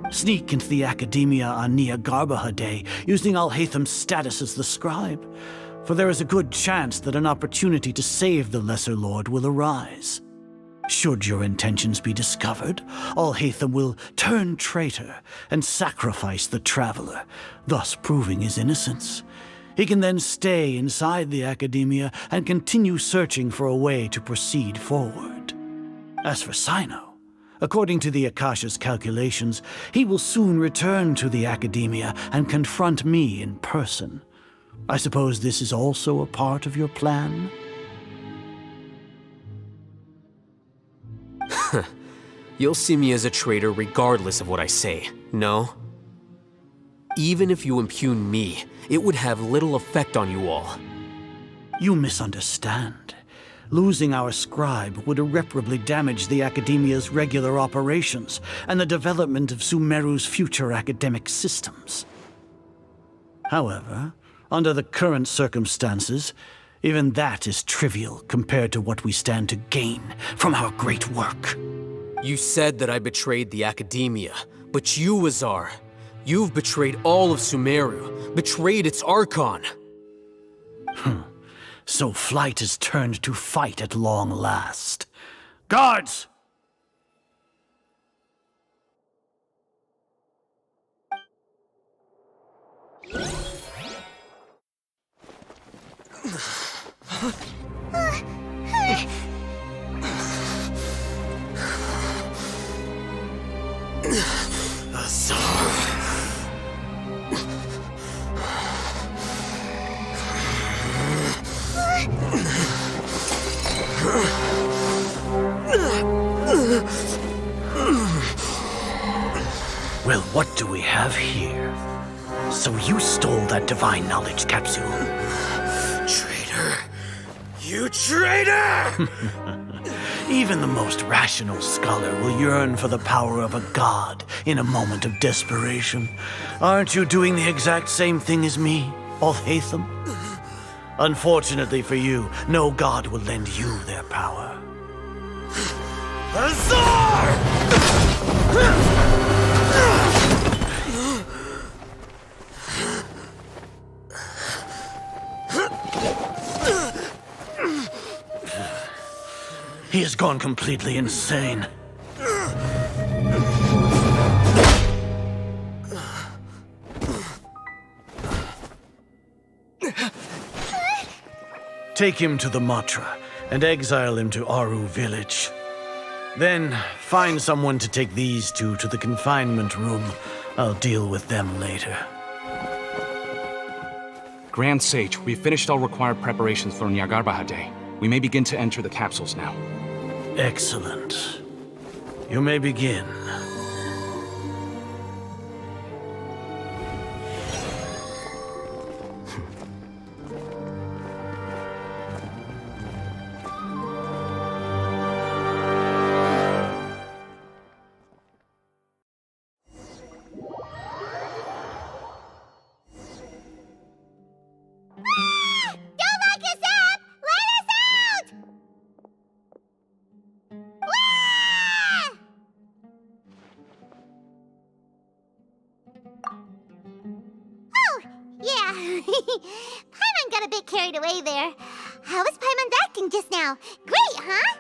Sneak into the Academia on Niagarbaha Day, using Alhaitham's status as the scribe, for there is a good chance that an opportunity to save the Lesser Lord will arise. Should your intentions be discovered, Alhaitham will turn traitor and sacrifice the Traveler, thus proving his innocence. He can then stay inside the Academia and continue searching for a way to proceed forward. As for Sino, According to the Akasha's calculations, he will soon return to the Academia and confront me in person. I suppose this is also a part of your plan? You'll see me as a traitor regardless of what I say, no? Even if you impugn me, it would have little effect on you all. You misunderstand. Losing our scribe would irreparably damage the Academia's regular operations and the development of Sumeru's future academic systems. However, under the current circumstances, even that is trivial compared to what we stand to gain from our great work. You said that I betrayed the Academia, but you, Azar, you've betrayed all of Sumeru, betrayed its Archon. So flight is turned to fight at long last. Guards! Well, what do we have here? So you stole that divine knowledge capsule? Traitor! You traitor! Even the most rational scholar will yearn for the power of a god in a moment of desperation. Aren't you doing the exact same thing as me, Alhaitham? Unfortunately for you, no god will lend you their power. Azar! He has gone completely insane. Take him to the Matra and exile him to Aru village. Then find someone to take these two to the confinement room. I'll deal with them later. Grand Sage, we've finished all required preparations for Nyagarbha Day. We may begin to enter the capsules now. Excellent. You may begin. Paimon got a bit carried away there. How was Paimon acting just now? Great, huh?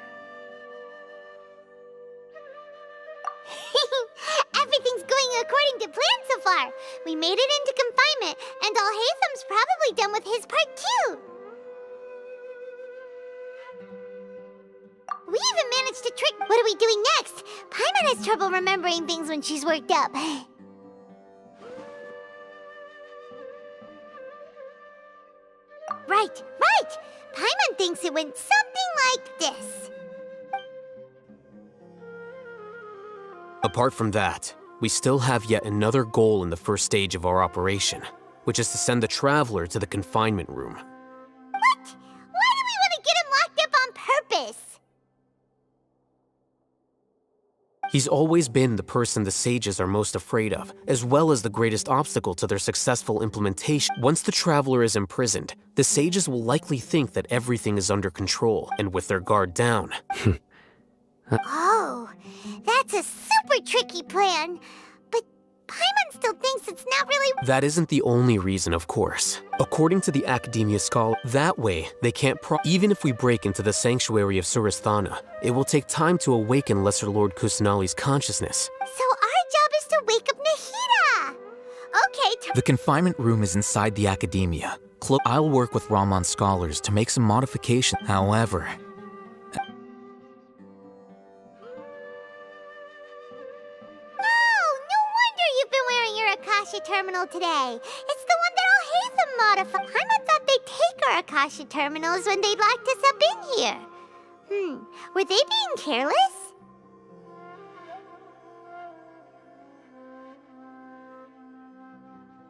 Everything's going according to plan so far. We made it into confinement, and Alhaitham's probably done with his part too. We even managed to trick... What are we doing next? Paimon has trouble remembering things when she's worked up. Right. Paimon thinks it went something like this. Apart from that, we still have yet another goal in the first stage of our operation, which is to send the Traveler to the confinement room. What? Why do we want to get him locked up on purpose? He's always been the person the sages are most afraid of, as well as the greatest obstacle to their successful implementation. Once the Traveler is imprisoned, the sages will likely think that everything is under control, and with their guard down. Oh, that's a super tricky plan. But Paimon still thinks it's not really... That isn't the only reason, of course. According to the Academia scholar, that way they can't even if we break into the sanctuary of Surasthana, it will take time to awaken Lesser Lord Kusanali's consciousness. So our job is to wake up Nahida! Okay, the confinement room is inside the Academia. I'll work with Ramon's scholars to make some modifications. However... terminal today. It's the one that Al-Haytham modified. Paimon thought they'd take our Akasha terminals when they locked us up in here. Were they being careless?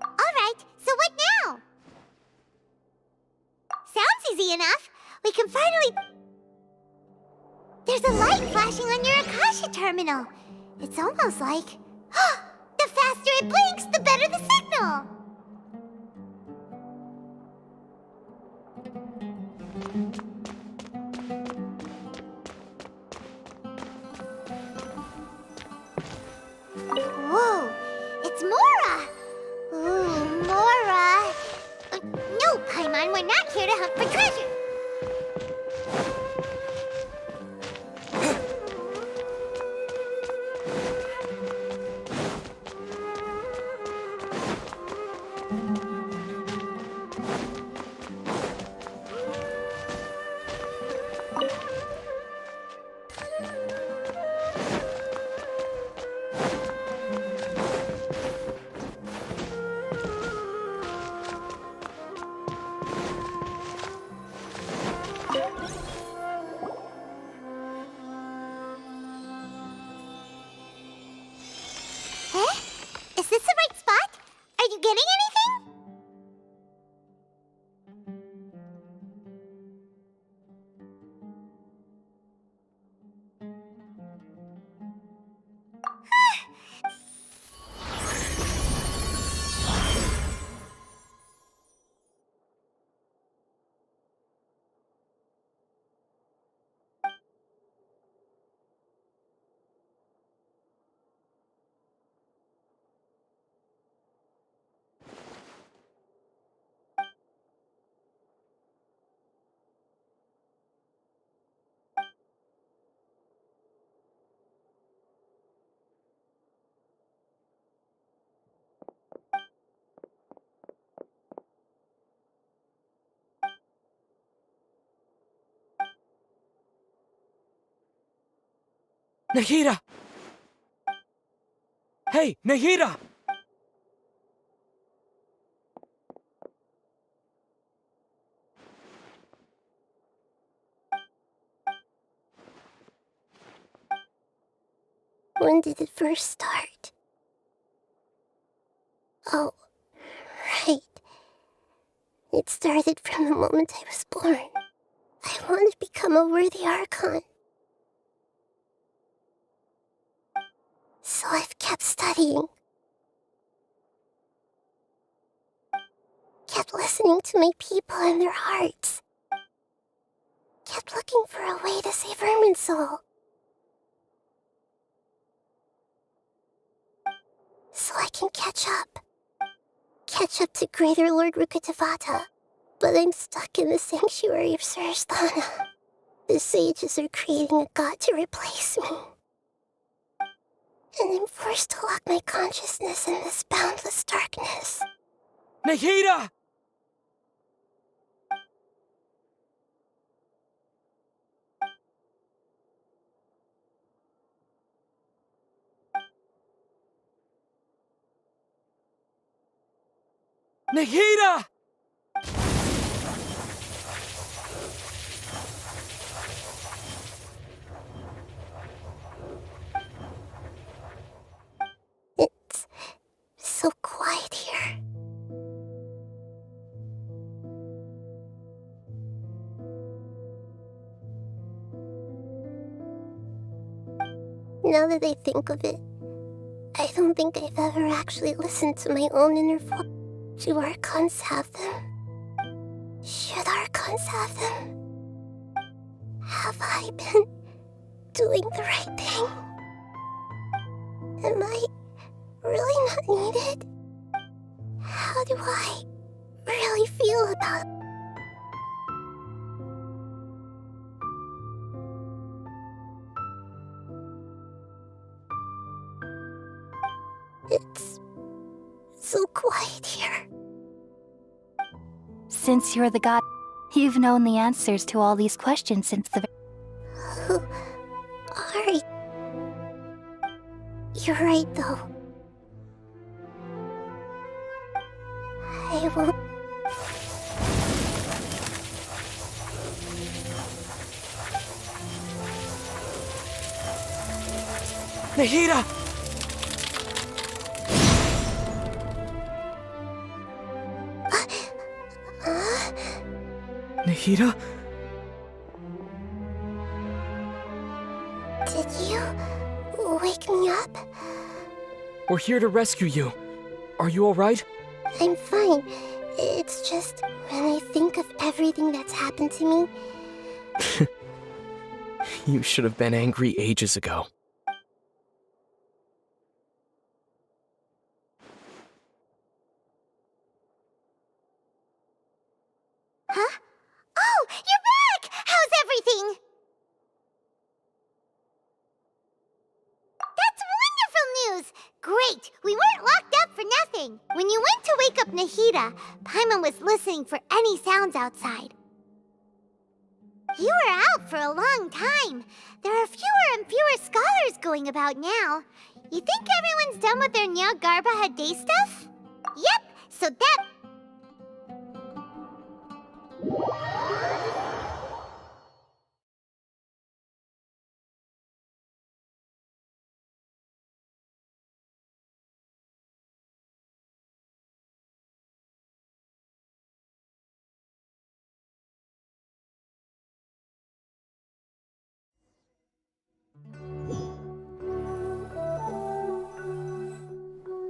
Alright, so what now? Sounds easy enough. We can finally... There's a light flashing on your Akasha terminal. It's almost like... The faster it blinks, the better the signal! Whoa! It's Mora! Ooh, Mora! No, Paimon, we're not here to hunt for treasure! Is this the right spot? Are you getting anything? Nahida! Hey, Nahida! When did it first start? Oh, right. It started from the moment I was born. I wanted to become a worthy Archon. So I've kept studying. Kept listening to my people and their hearts. Kept looking for a way to save Irminsul. So I can catch up. Catch up to Greater Lord Rukkhadevata. But I'm stuck in the sanctuary of Sarasthana. The sages are creating a god to replace me. And I'm forced to lock my consciousness in this boundless darkness. Nahida! Nahida! It's so quiet here. Now that I think of it, I don't think I've ever actually listened to my own inner voice. Do Archons have them? Should Archons have them? Have I been doing the right thing? Am I really not needed? How do I really feel about it? It's so quiet here. Since you're the god, you've known the answers to all these questions since the... Ari. You're right, though. Nahida! Nahida? Did you wake me up? We're here to rescue you. Are you alright? I'm fine. It's just when I think of everything that's happened to me. You should have been angry ages ago. Huh? Oh, you're back! How's everything? That's wonderful news! Great! We weren't locked up for nothing. When you went to wake up Nahida, Paimon was listening for any sounds outside. You were out for a long time. There are fewer and fewer scholars going about now. You think everyone's done with their Nyagarba Day stuff? Yep, so that...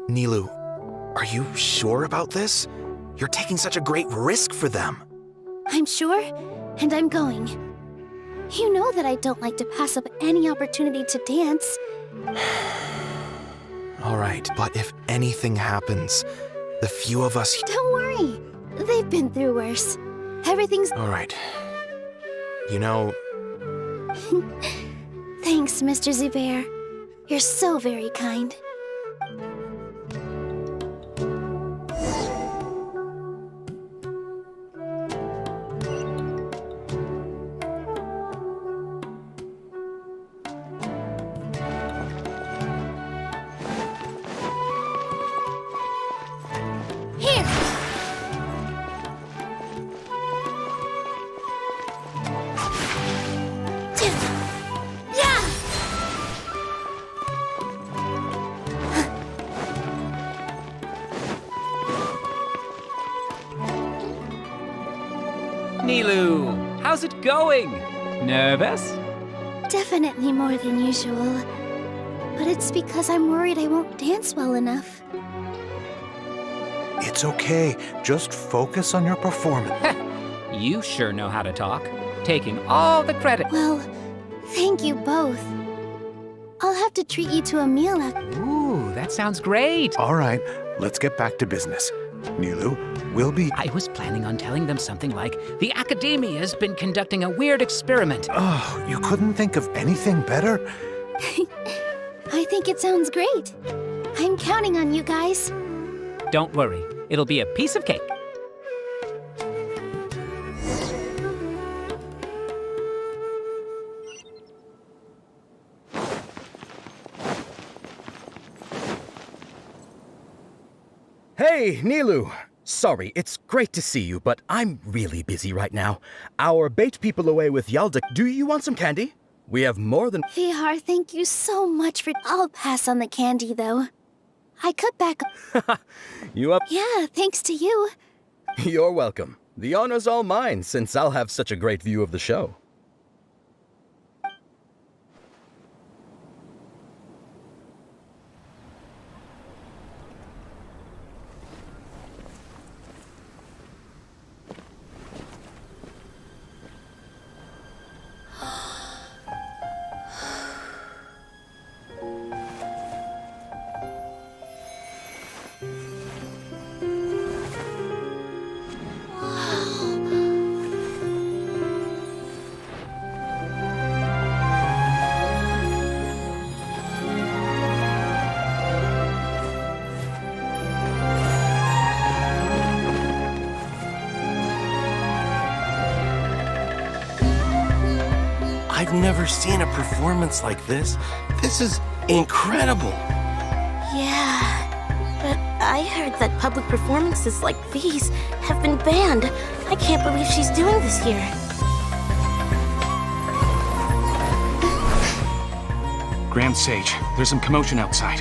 Nilou, are you sure about this? You're taking such a great risk for them. I'm sure, and I'm going. You know that I don't like to pass up any opportunity to dance. All right, but if anything happens, the few of us... Don't worry. They've been through worse. Everything's... All right. You know... Thanks, Mr. Zubair. You're so very kind. Nilou, how's it going? Nervous? Definitely more than usual. But it's because I'm worried I won't dance well enough. It's okay. Just focus on your performance. You sure know how to talk. Taking all the credit. Well, thank you both. I'll have to treat you to a meal after. Ooh, that sounds great. All right, let's get back to business. Nilou, we'll be... I was planning on telling them something like, the Academia's been conducting a weird experiment. Oh, you couldn't think of anything better? I think it sounds great. I'm counting on you guys. Don't worry, it'll be a piece of cake. Hey, Nilou! Sorry, it's great to see you, but I'm really busy right now. Our bait people away with Yalda. Do you want some candy? We have more than... Vihar, thank you so much for... I'll pass on the candy, though. I cut back... You up? Yeah, thanks to you. You're welcome. The honor's all mine, since I'll have such a great view of the show. I've never seen a performance like this. This is incredible. Yeah, but I heard that public performances like these have been banned. I can't believe she's doing this here. Grand Sage, there's some commotion outside.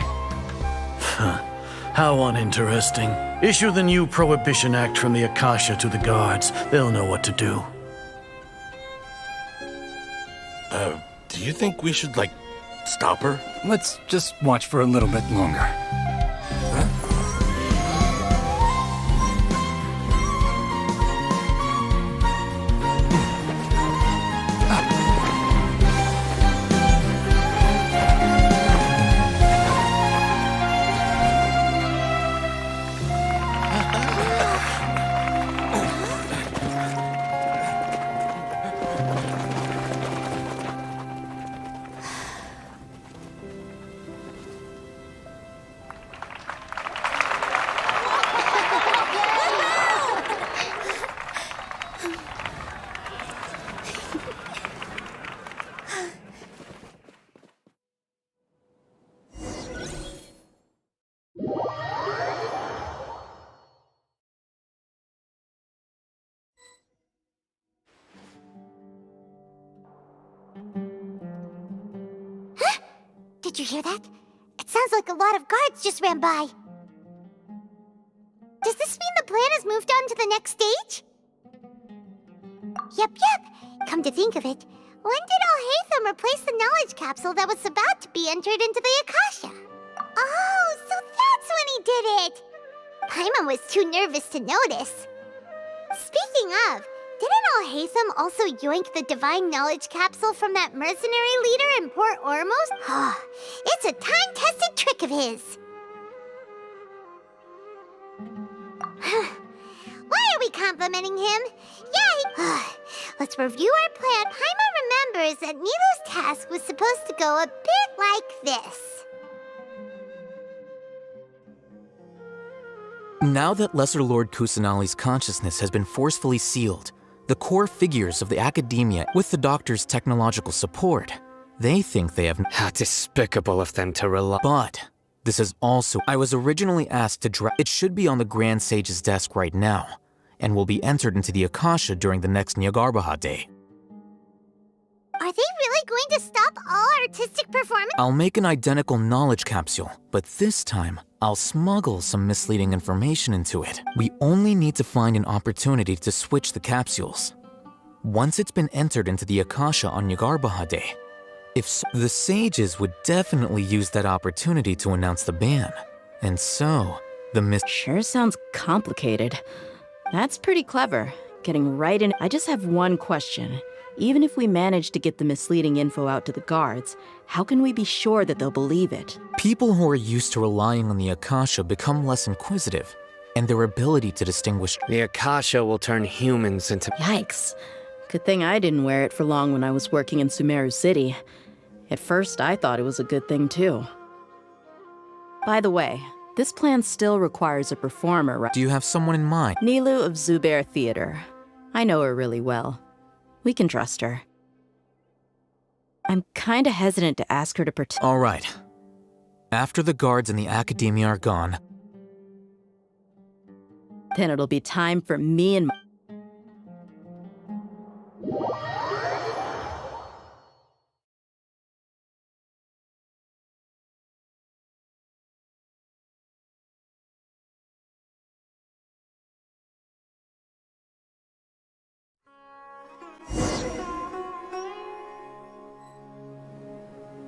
How uninteresting. Issue the new Prohibition Act from the Akasha to the guards. They'll know what to do. Do you think we should, like, stop her? Let's just watch for a little bit longer. Did you hear that? It sounds like a lot of guards just ran by. Does this mean the plan has moved on to the next stage? Yep. Come to think of it, when did Alhaitham replace the knowledge capsule that was about to be entered into the Akasha? Oh, so that's when he did it! Paimon was too nervous to notice. Speaking of, didn't Alhaitham also yoink the divine knowledge capsule from that mercenary leader in Port Ormuz? It's a time-tested trick of his. Why are we complimenting him? Yay! Let's review our plan. Paimon remembers that Nilu's task was supposed to go a bit like this. Now that Lesser Lord Kusanali's consciousness has been forcefully sealed, the core figures of the academia, with the Doctor's technological support, they think they have— How despicable of them to rely— But this is also— I was originally asked to it should be on the Grand Sage's desk right now, and will be entered into the Akasha during the next Nyagarbha Day. Are they really going to stop all artistic performance? I'll make an identical knowledge capsule, but this time, I'll smuggle some misleading information into it. We only need to find an opportunity to switch the capsules. Once it's been entered into the Akasha on Nyagarbha Day, the sages would definitely use that opportunity to announce the ban. And so, Sure sounds complicated. That's pretty clever. Getting right in— I just have one question. Even if we manage to get the misleading info out to the guards, how can we be sure that they'll believe it? People who are used to relying on the Akasha become less inquisitive, and their ability to distinguish— The Akasha will turn humans into— Yikes. Good thing I didn't wear it for long when I was working in Sumeru City. At first, I thought it was a good thing too. By the way, this plan still requires a performer, right? Do you have someone in mind? Nilu of Zubair Theater. I know her really well. We can trust her. I'm kinda hesitant to ask her to pretend. All right. After the guards and the academia are gone, then it'll be time for me and—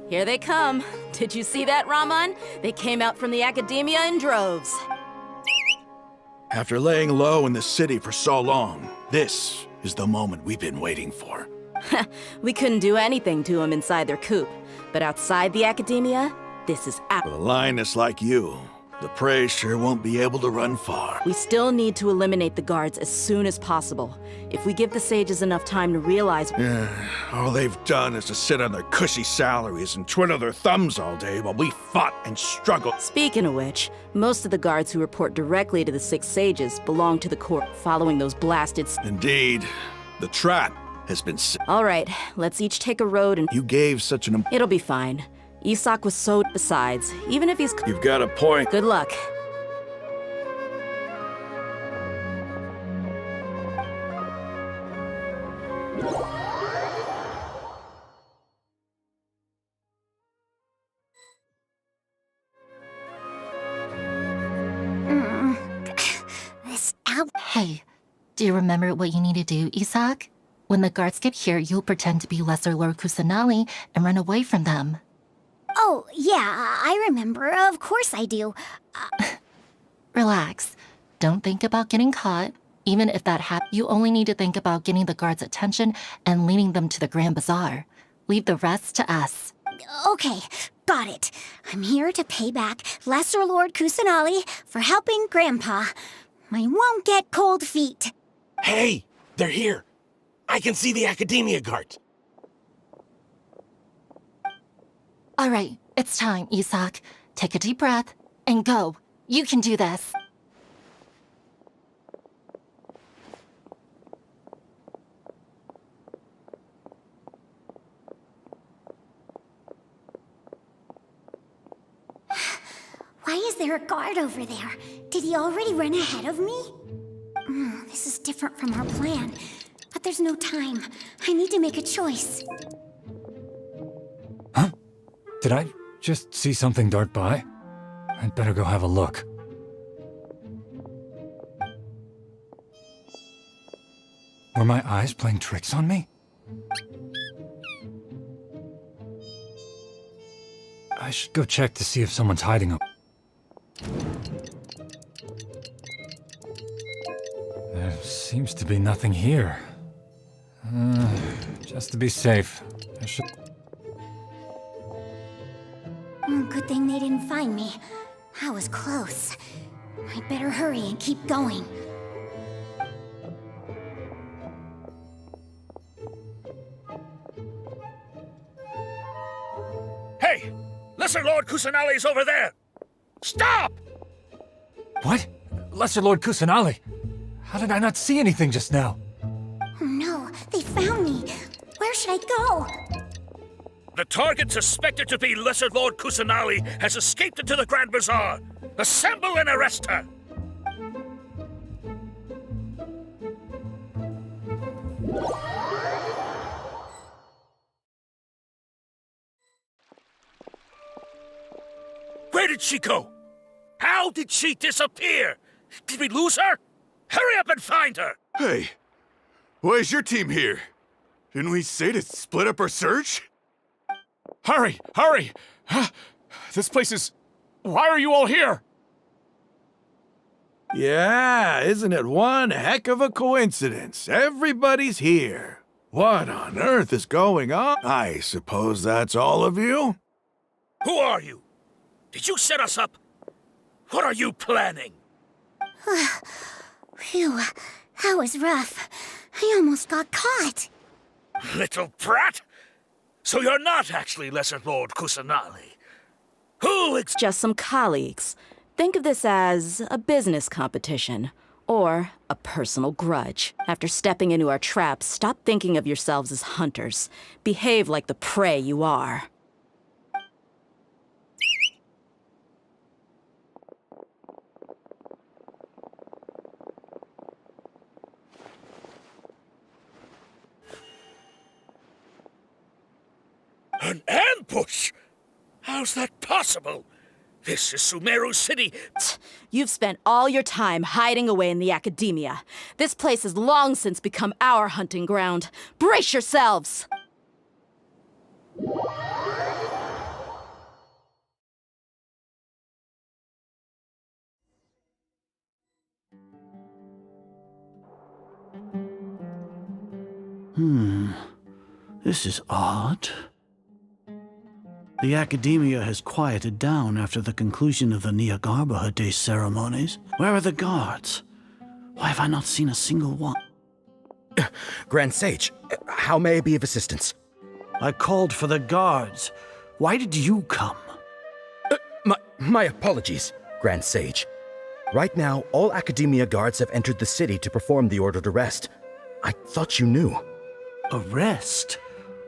Here they come. Did you see that, Raman? They came out from the academia in droves. After laying low in the city for so long, this is the moment we've been waiting for. We couldn't do anything to them inside their coop, but outside the academia, this is With a lioness like you, the prey sure won't be able to run far. We still need to eliminate the guards as soon as possible. If we give the sages enough time to realize— All they've done is to sit on their cushy salaries and twiddle their thumbs all day while we fought and struggled. Speaking of which, most of the guards who report directly to the 6 sages belong to the court, following those blasted— Indeed, the trap has been set. All right, let's each take a road and— You gave such an— It'll be fine. Isak was so— Besides, even if he's— You've got a point. Good luck. Hey, do you remember what you need to do, Isaac? When the guards get here, you'll pretend to be Lesser Lord Kusanali and run away from them. Oh, yeah, I remember. Of course I do. Relax. Don't think about getting caught. Even if that happens, you only need to think about getting the guards' attention and leading them to the Grand Bazaar. Leave the rest to us. Okay, got it. I'm here to pay back Lesser Lord Kusanali for helping Grandpa. I won't get cold feet. Hey, they're here. I can see the Academia guards. All right, it's time, Isaac. Take a deep breath and go. You can do this. Why is there a guard over there? Did he already run ahead of me? This is different from our plan. But there's no time. I need to make a choice. Huh? Did I just see something dart by? I'd better go have a look. Were my eyes playing tricks on me? I should go check to see if someone's hiding up. There seems to be nothing here. Just to be safe, I should... Good thing they didn't find me. I was close. I better hurry and keep going. Hey! Lesser Lord Kusanali's over there! Stop! What? Lesser Lord Kusanali? How did I not see anything just now? Oh no, they found me. Where should I go? The target suspected to be Lesser Lord Kusanali has escaped into the Grand Bazaar. Assemble and arrest her! Where did she go? How did she disappear? Did we lose her? Hurry up and find her! Hey, why is your team here? Didn't we say to split up our search? Hurry! Hurry! This place is... Why are you all here? Yeah, isn't it one heck of a coincidence? Everybody's here. What on earth is going on? I suppose that's all of you? Who are you? Did you set us up? What are you planning? Phew, that was rough. I almost got caught. Little brat! So you're not actually Lesser Lord Kusanali. Who Just some colleagues. Think of this as a business competition. Or a personal grudge. After stepping into our traps, stop thinking of yourselves as hunters. Behave like the prey you are. An ambush? How's that possible? This is Sumeru City. You've spent all your time hiding away in the academia. This place has long since become our hunting ground. Brace yourselves! This is odd. The academia has quieted down after the conclusion of the Niagarbaha Day ceremonies. Where are the guards? Why have I not seen a single one? Grand Sage, how may I be of assistance? I called for the guards. Why did you come? My apologies, Grand Sage. Right now, all Academia guards have entered the city to perform the ordered arrest. I thought you knew. Arrest?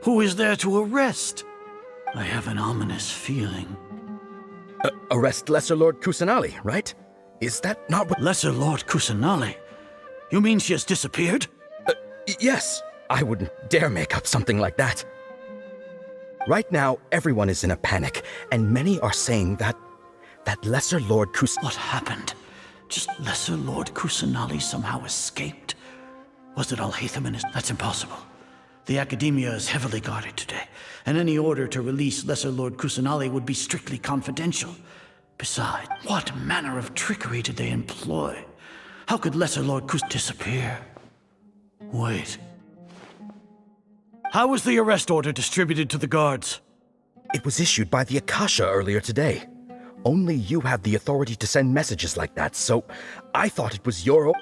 Who is there to arrest? I have an ominous feeling. Arrest Lesser Lord Kusanali, right? Is that not what... Lesser Lord Kusanali? You mean she has disappeared? Yes. I wouldn't dare make up something like that. Right now, everyone is in a panic, and many are saying that Lesser Lord What happened? Just Lesser Lord Kusanali somehow escaped? Was it Alhaitham and his... That's impossible. The Academia is heavily guarded today, and any order to release Lesser Lord Kusanali would be strictly confidential. Besides, what manner of trickery did they employ? How could Lesser Lord Kus disappear? Wait. How was the arrest order distributed to the guards? It was issued by the Akasha earlier today. Only you have the authority to send messages like that, so I thought it was your...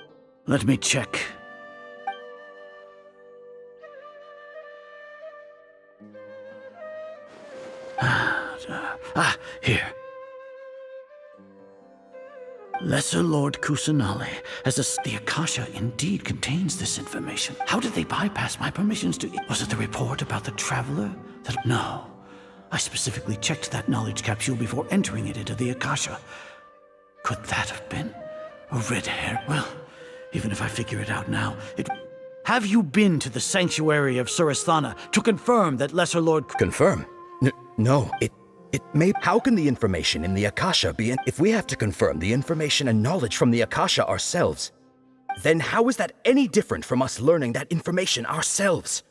Let me check. Here. Lesser Lord Kusanali the Akasha indeed contains this information. How did they bypass my permissions to... Was it the report about the Traveler? No. I specifically checked that knowledge capsule before entering it into the Akasha. Could that have been a red hair? Well, even if I figure it out now, Have you been to the sanctuary of Surasthana to confirm that Lesser Lord... Confirm? No, it may... How can the information in the Akasha be... If we have to confirm the information and knowledge from the Akasha ourselves, then how is that any different from us learning that information ourselves?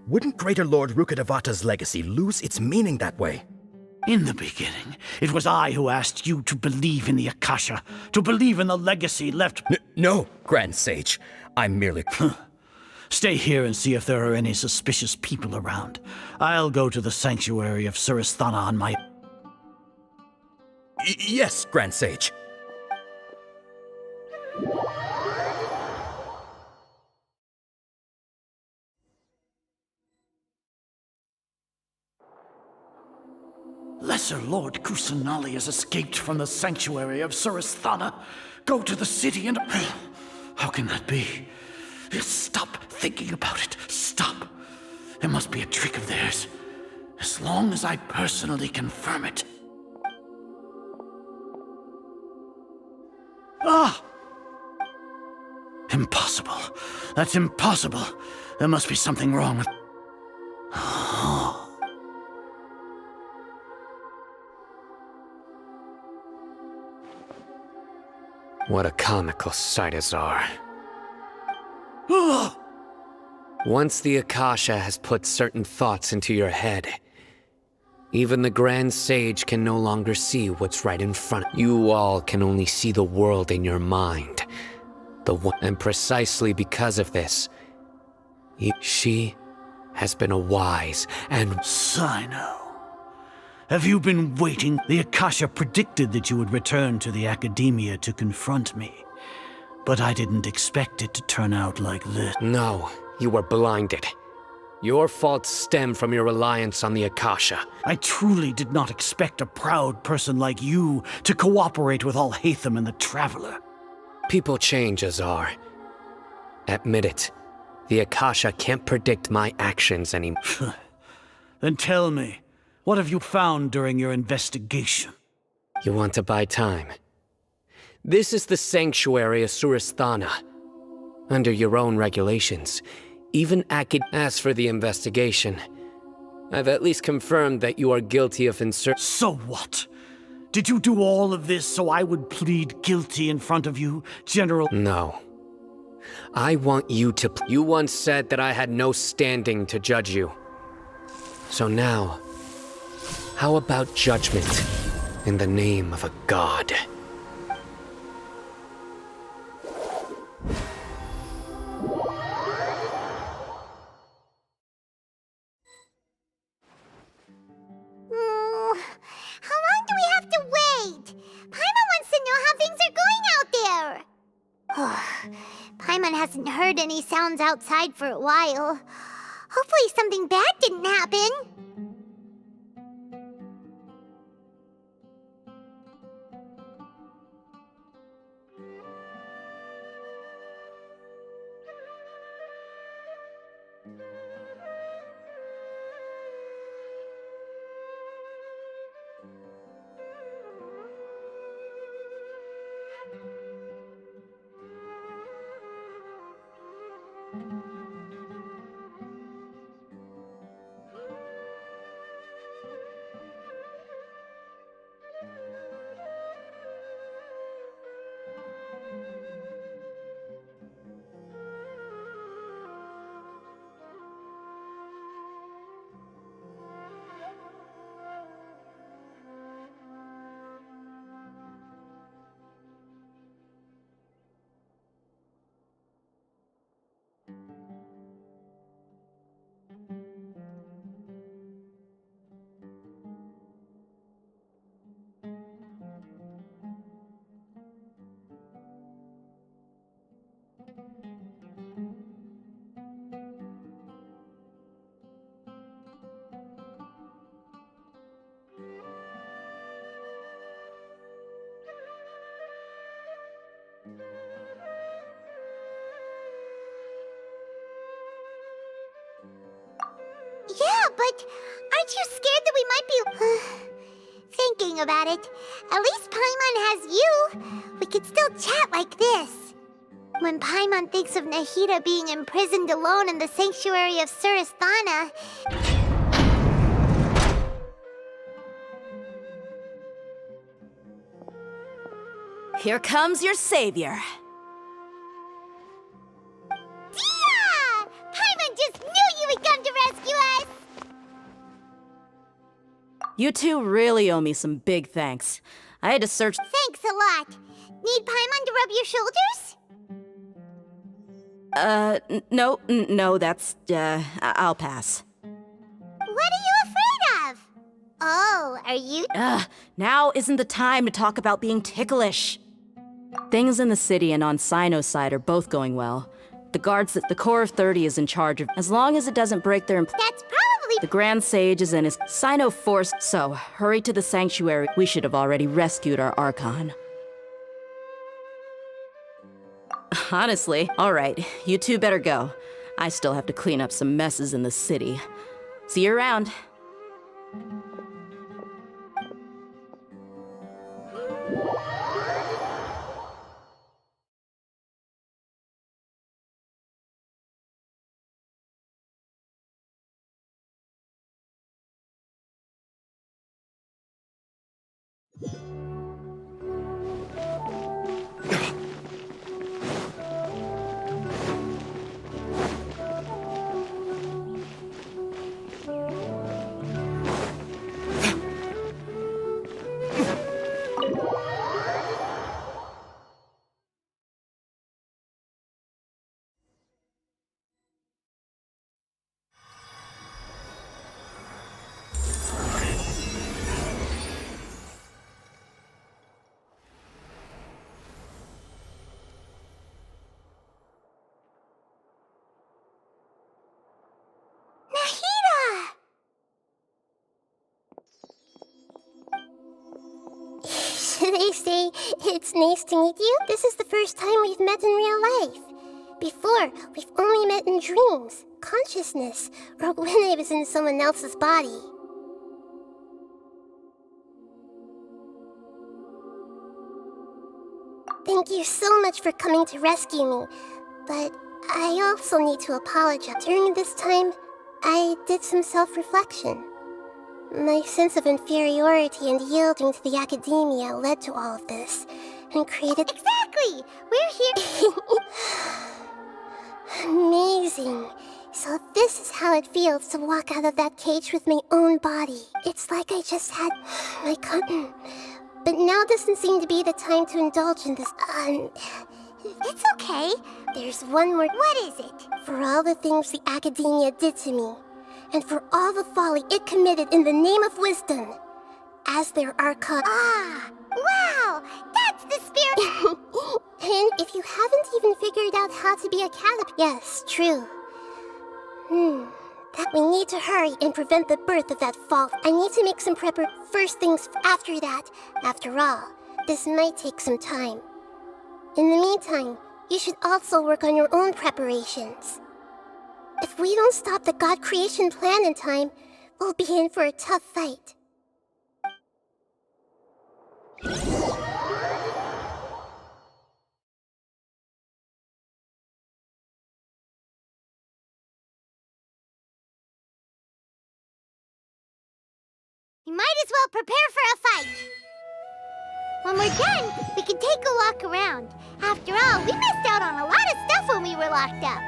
Wouldn't Greater Lord Rukkhadevata's legacy lose its meaning that way? In the beginning, it was I who asked you to believe in the Akasha, to believe in the legacy left... No, Grand Sage. I'm merely... Stay here and see if there are any suspicious people around. I'll go to the sanctuary of Surasthana on my... Yes, Grand Sage. Lesser Lord Kusanali has escaped from the sanctuary of Surasthana. Go to the city and... How can that be? Stop thinking about it. Stop. It must be a trick of theirs. As long as I personally confirm it. Ah! Impossible. That's impossible. There must be something wrong with... What a comical sight is our. Once the Akasha has put certain thoughts into your head, even the Grand Sage can no longer see what's right in front. You all can only see the world in your mind. And precisely because of this, she has been a wise and... Sino. Have you been waiting? The Akasha predicted that you would return to the Academia to confront me. But I didn't expect it to turn out like this. No, you were blinded. Your faults stem from your reliance on the Akasha. I truly did not expect a proud person like you to cooperate with Alhaitham and the Traveler. People change, Azar. Admit it. The Akasha can't predict my actions anymore. Then tell me, what have you found during your investigation? You want to buy time? This is the sanctuary of Surasthana. Under your own regulations, even as for the investigation, I've at least confirmed that you are guilty of So what? Did you do all of this so I would plead guilty in front of you, General? No. I want you to... You once said that I had no standing to judge you. So now, how about judgment in the name of a god? How long do we have to wait? Paimon wants to know how things are going out there. Paimon hasn't heard any sounds outside for a while. Hopefully something bad didn't happen. but aren't you scared that we might be thinking about it? At least Paimon has you. We could still chat like this. When Paimon thinks of Nahida being imprisoned alone in the sanctuary of Surasthana... Here comes your savior. Tia! Paimon just knew you would come to rescue us! You two really owe me some big thanks. I had to search. Thanks a lot. Need Paimon to rub your shoulders? No, that's, I'll pass. What are you afraid of? Oh, are you? Now isn't the time to talk about being ticklish. Things in the city and on Sino's side are both going well. The guards that the Core of 30 is in charge of, as long as it doesn't break their... That's probably... The Grand Sage is in his Sino force, so hurry to the sanctuary. We should have already rescued our Archon. Honestly, alright, you two better go. I still have to clean up some messes in the city. See you around. They say it's nice to meet you. This is the first time we've met in real life. Before, we've only met in dreams, consciousness, or when I was in someone else's body. Thank you so much for coming to rescue me, but I also need to apologize. During this time, I did some self-reflection. My sense of inferiority and yielding to the academia led to all of this, and created... Exactly! We're here... Amazing. So this is how it feels to walk out of that cage with my own body. It's like I just had my But now doesn't seem to be the time to indulge in this. It's okay. There's one more. What is it? For all the things the academia did to me, and for all the folly it committed in the name of wisdom, as their Archon. Ah! Wow! That's the spirit! And if you haven't even figured out how to be a caterpillar... Yes, true. That we need to hurry and prevent the birth of that fault. I need to make some first things after that. After all, this might take some time. In the meantime, you should also work on your own preparations. If we don't stop the God creation plan in time, we'll be in for a tough fight. We might as well prepare for a fight. When we're done, we can take a walk around. After all, we missed out on a lot of stuff when we were locked up.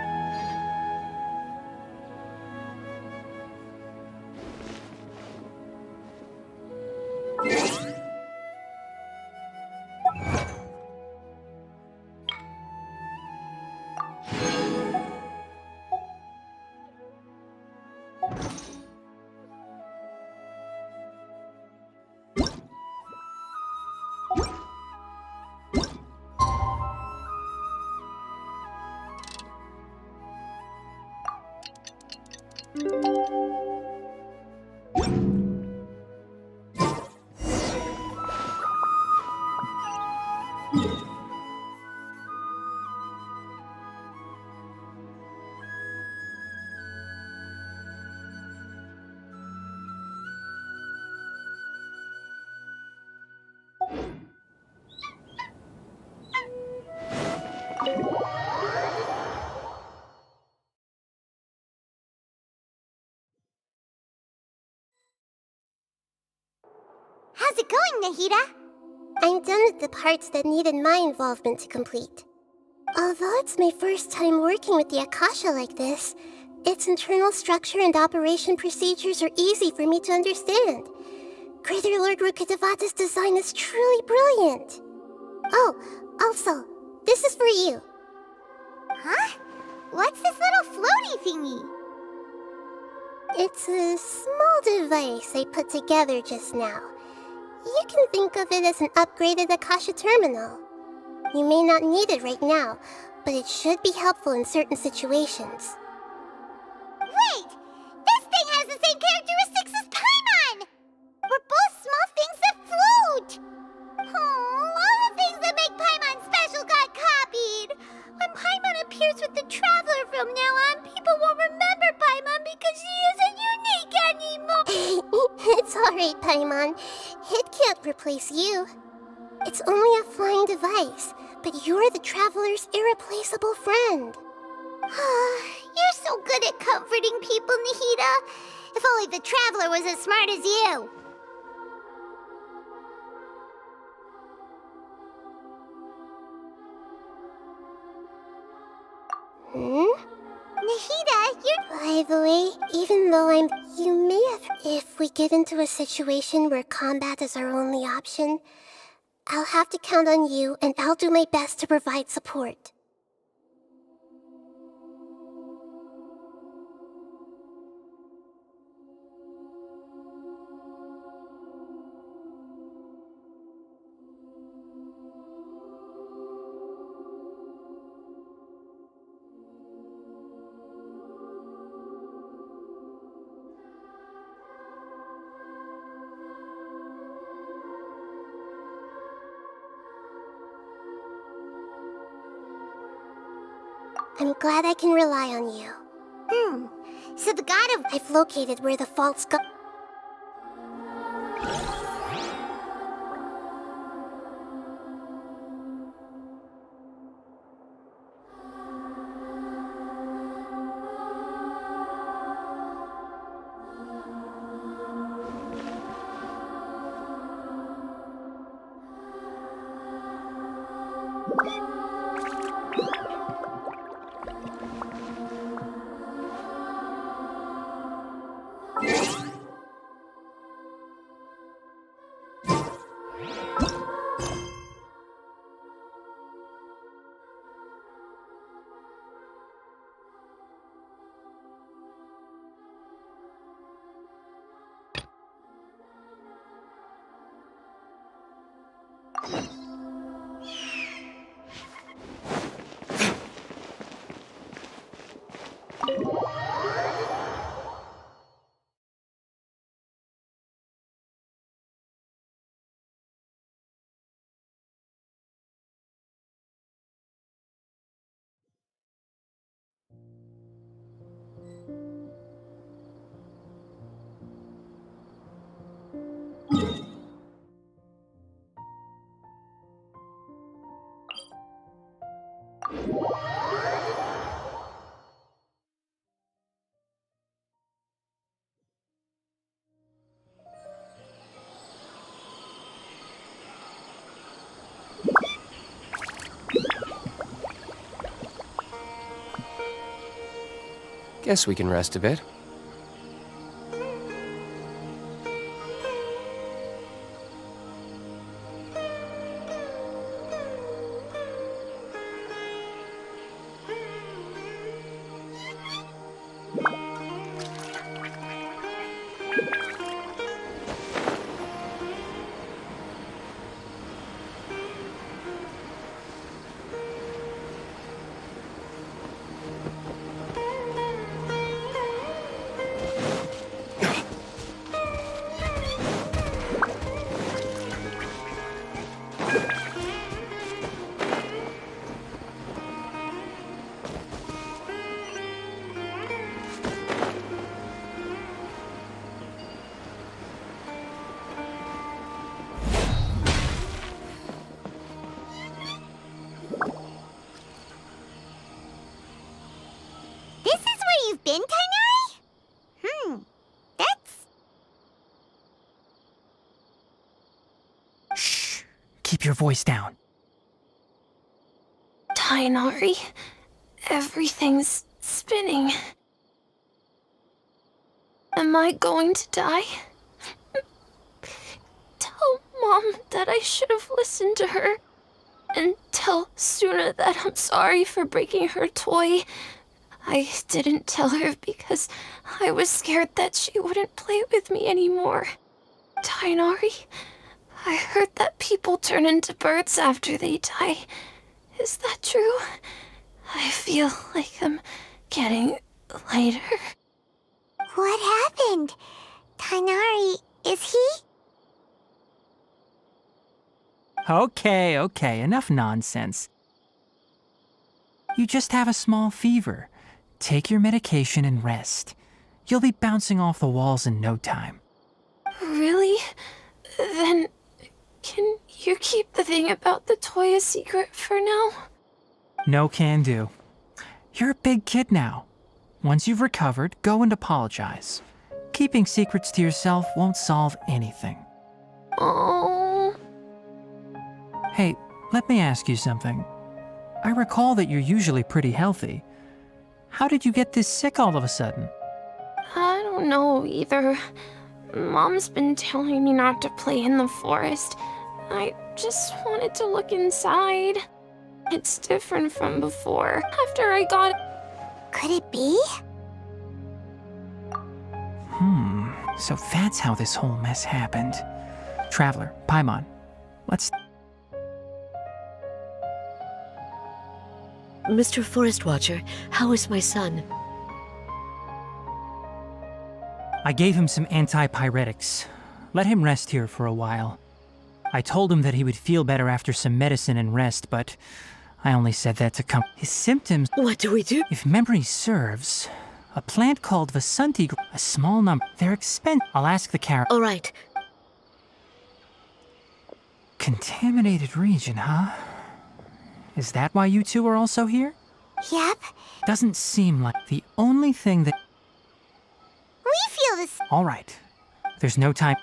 How's it going, Nahida? I'm done with the parts that needed my involvement to complete. Although it's my first time working with the Akasha like this, its internal structure and operation procedures are easy for me to understand. Greater Lord Rukkhadevata's design is truly brilliant. Oh, also, this is for you. Huh? What's this little floaty thingy? It's a small device I put together just now. You can think of it as an upgraded Akasha terminal. You may not need it right now, but it should be helpful in certain situations. Wait! This thing has the same characteristics as Paimon! We're both small things that float! Oh, all the things that make Paimon special got copied! When Paimon appears with the Traveler from now on, people won't remember Paimon because she isn't unique anymore! It's alright, Paimon. It can't replace you. It's only a flying device, but you're the Traveler's irreplaceable friend. You're so good at comforting people, Nahida. If only the Traveler was as smart as you. Nahida, you're... By the way, even though you may have... If we get into a situation where combat is our only option, I'll have to count on you, and I'll do my best to provide support. I'm glad I can rely on you. So the god of... I've located where the false god... Guess we can rest a bit. Been, Kainari? That's... keep your voice down. Tainari, everything's spinning. Am I going to die? Tell Mom that I should have listened to her. And tell Suna that I'm sorry for breaking her toy. I didn't tell her because I was scared that she wouldn't play with me anymore. Tainari, I heard that people turn into birds after they die. Is that true? I feel like I'm getting lighter. What happened? Tainari, is he? Okay, enough nonsense. You just have a small fever. Take your medication and rest. You'll be bouncing off the walls in no time. Really? Then, can you keep the thing about the toy a secret for now? No can do. You're a big kid now. Once you've recovered, go and apologize. Keeping secrets to yourself won't solve anything. Oh. Hey, let me ask you something. I recall that you're usually pretty healthy. How did you get this sick all of a sudden? I don't know either. Mom's been telling me not to play in the forest. I just wanted to look inside. It's different from before. After I got... Could it be? So that's how this whole mess happened. Traveler, Paimon, let's... Mr. Forest Watcher, how is my son? I gave him some antipyretics. Let him rest here for a while. I told him that he would feel better after some medicine and rest, but I only said that to come. His symptoms... What do we do? If memory serves, a plant called Vasanti, a small number, they're expensive. I'll ask the character. All right. Contaminated region, huh? Is that why you two are also here? Yep. Doesn't seem like the only thing that... We feel this... All right. There's no time...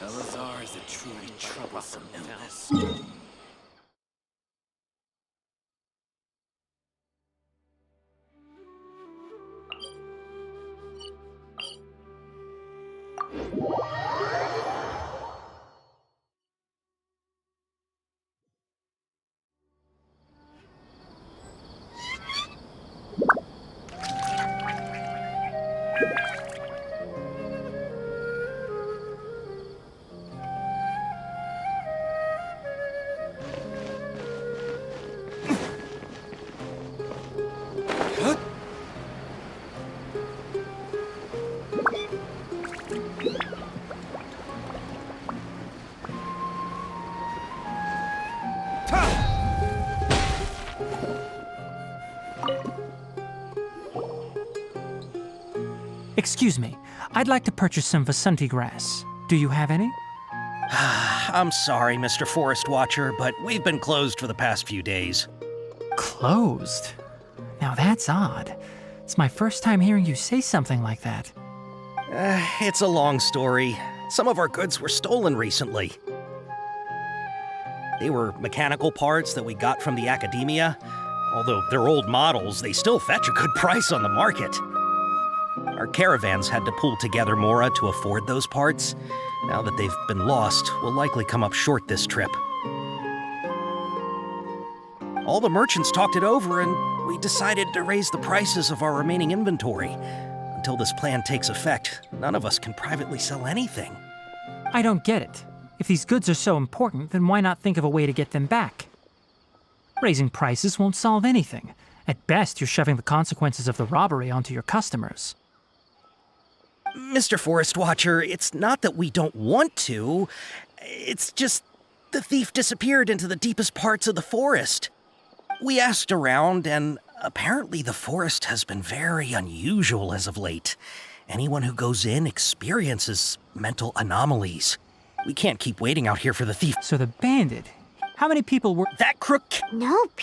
Elazar is a truly troublesome illness. Excuse me, I'd like to purchase some Vasanti grass. Do you have any? I'm sorry, Mr. Forest Watcher, but we've been closed for the past few days. Closed? Now that's odd. It's my first time hearing you say something like that. It's a long story. Some of our goods were stolen recently. They were mechanical parts that we got from the Academia. Although they're old models, they still fetch a good price on the market. Our caravans had to pull together Mora to afford those parts. Now that they've been lost, we'll likely come up short this trip. All the merchants talked it over, and we decided to raise the prices of our remaining inventory. Until this plan takes effect, none of us can privately sell anything. I don't get it. If these goods are so important, then why not think of a way to get them back? Raising prices won't solve anything. At best, you're shoving the consequences of the robbery onto your customers. Mr. Forest Watcher, it's not that we don't want to. It's just the thief disappeared into the deepest parts of the forest. We asked around, and apparently the forest has been very unusual as of late. Anyone who goes in experiences mental anomalies. We can't keep waiting out here for the thief. So the bandit... How many people were... That crook... Nope.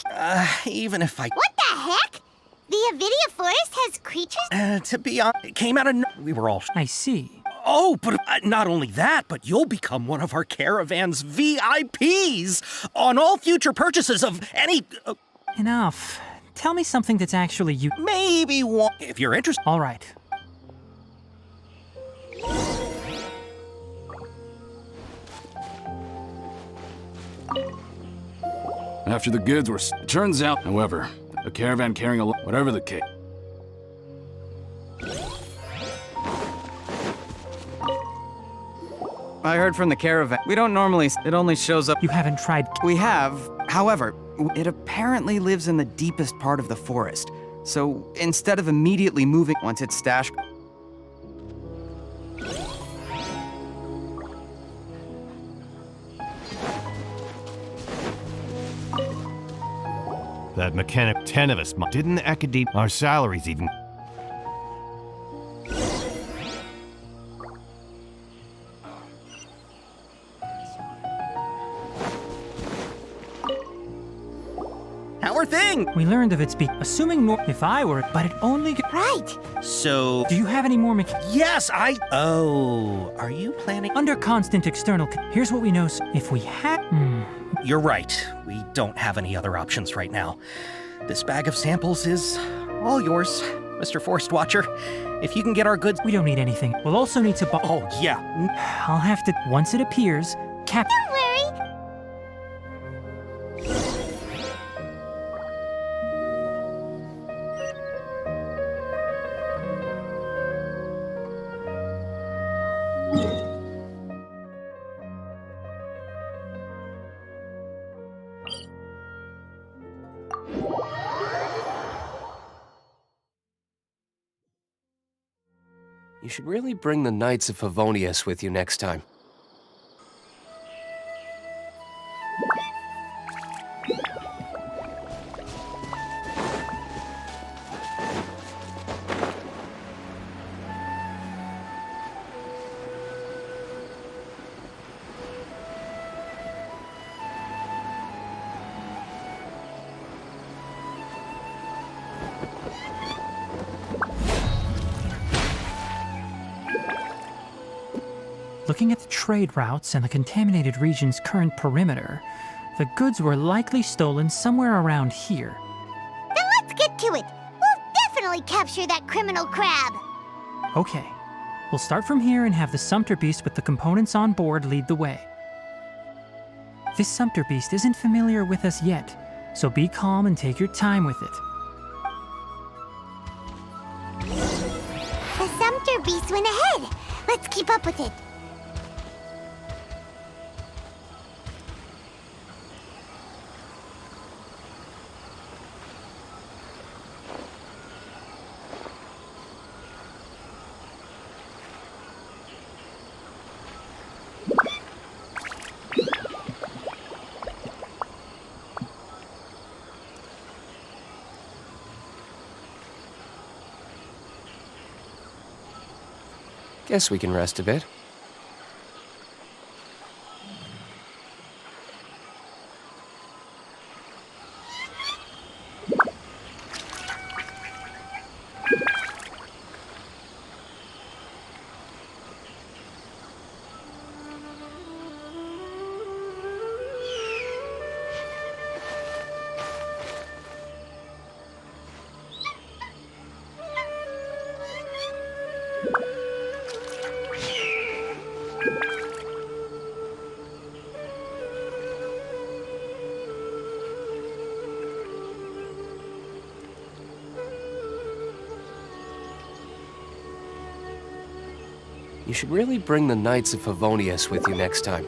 Even if I... What the heck? The Avidia Forest has creatures? To be honest, it came out of... We were all... I see. Oh, but not only that, but you'll become one of our caravan's VIPs on all future purchases of any... Enough. Tell me something that's actually you... Maybe one... If you're interested... All right. After the goods were... It turns out, however, a caravan carrying a... Whatever the case... I heard from the caravan. We don't normally... It only shows up... You haven't tried... We have. However, it apparently lives in the deepest part of the forest. So instead of immediately moving once it's stashed... That mechanic, 10 of us, didn't the academy, our salaries even... How are things? We learned of its assuming if I were, but it only... Right. So... Do you have any more Yes, Oh, are you planning... Under constant external... Here's what we know. If we had... You're right. We don't have any other options right now. This bag of samples is all yours, Mr. Forest Watcher. If you can get our goods... We don't need anything. We'll also need to buy... Oh, yeah. I'll have to... Once it appears, Don't worry. You should really bring the Knights of Favonius with you next time. Looking at the trade routes and the contaminated region's current perimeter, the goods were likely stolen somewhere around here. Then let's get to it. We'll definitely capture that criminal crab. Okay. We'll start from here and have the Sumpter Beast with the components on board lead the way. This Sumpter Beast isn't familiar with us yet, so be calm and take your time with it. The Sumpter Beast went ahead. Let's keep up with it. Guess we can rest a bit. You should really bring the Knights of Favonius with you next time.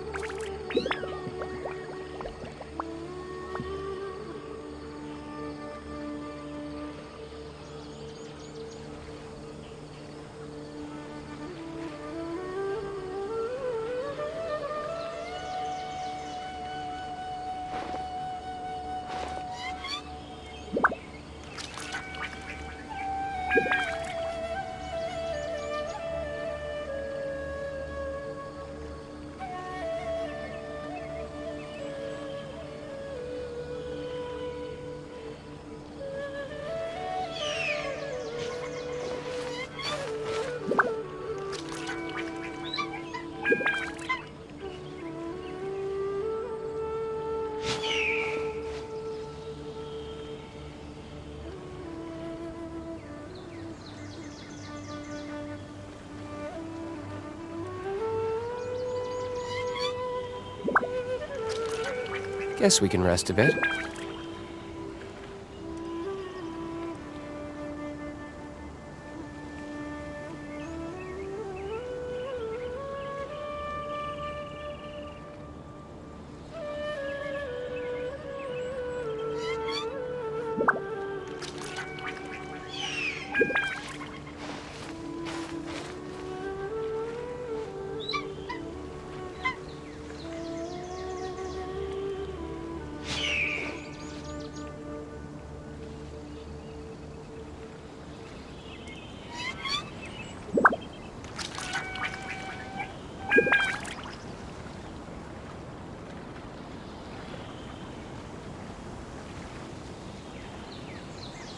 Guess we can rest a bit.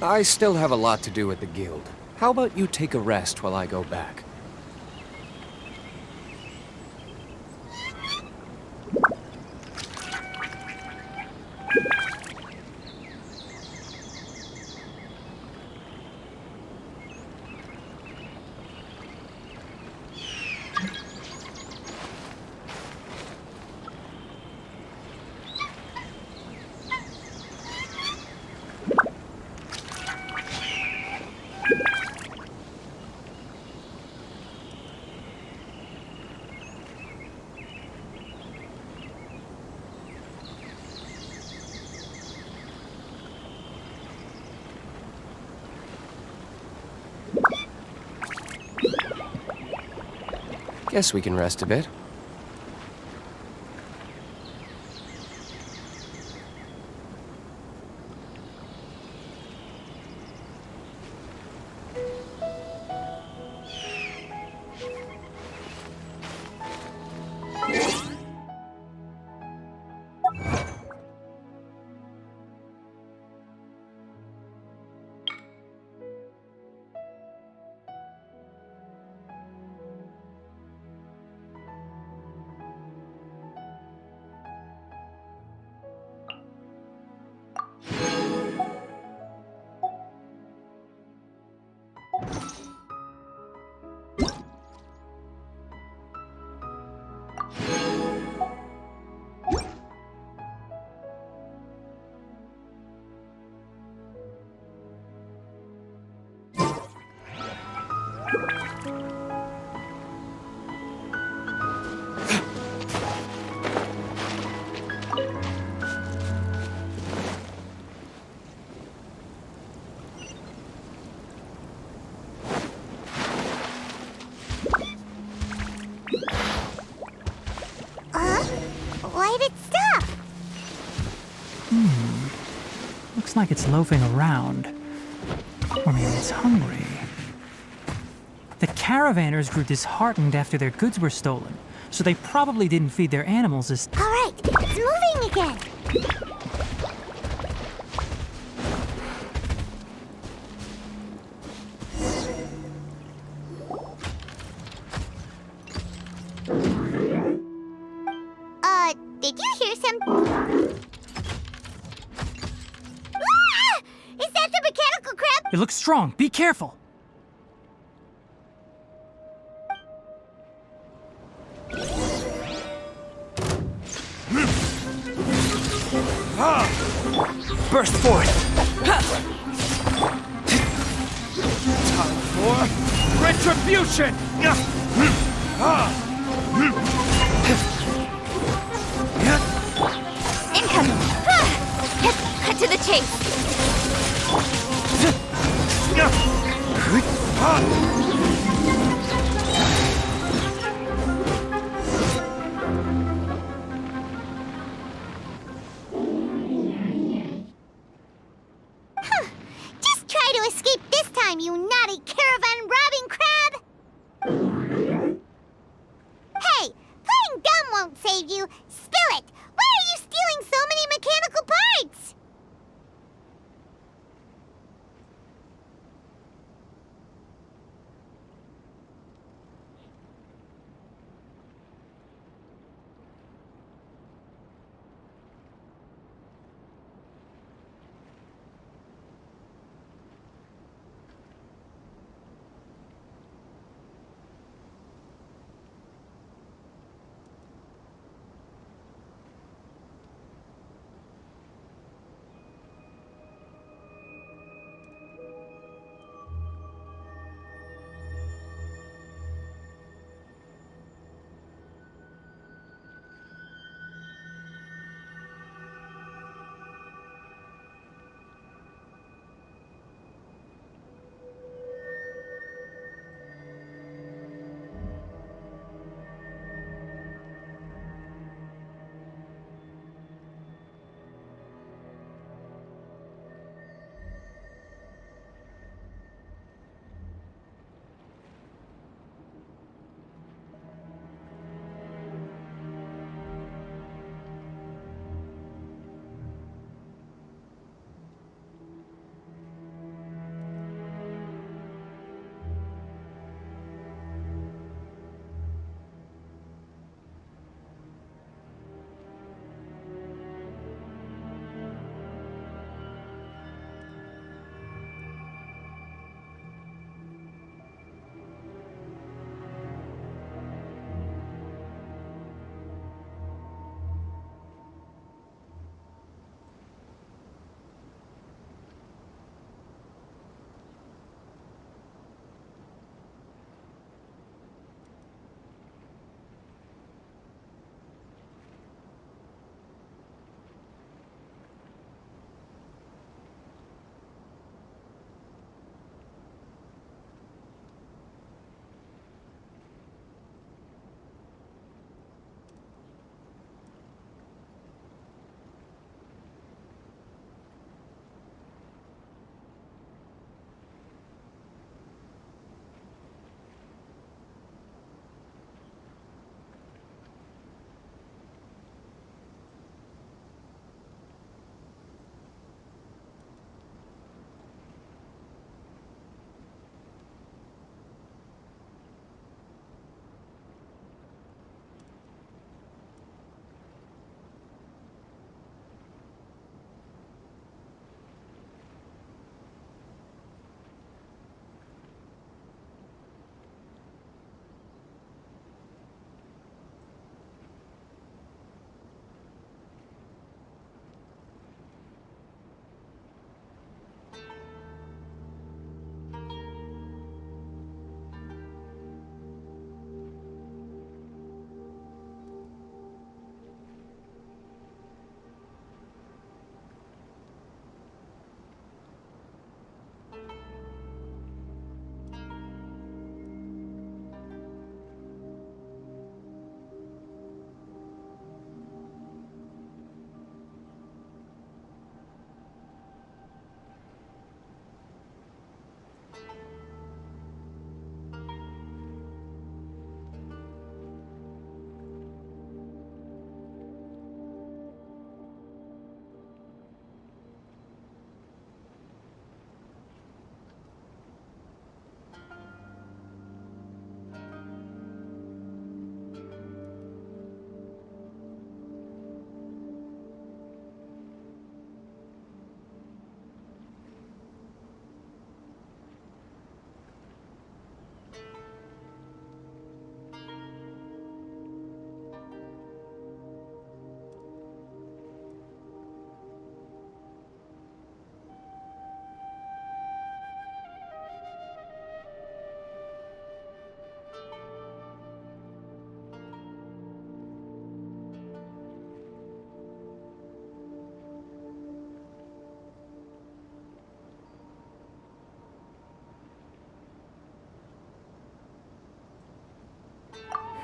I still have a lot to do at the guild. How about you take a rest while I go back? Guess we can rest a bit. Why'd it stop? Looks like it's loafing around. Or maybe it's hungry. The caravanners grew disheartened after their goods were stolen, so they probably didn't feed their animals as— All right, it's moving again. Did you hear some— Ah! Is that the mechanical crab? It looks strong. Be careful. Burst forth! Time for retribution! Incoming! Cut to the chase! Just try to escape this time, you naughty caravan-robbing crab! Hey, playing dumb won't save you. Spill it! Why are you stealing so many mechanical parts?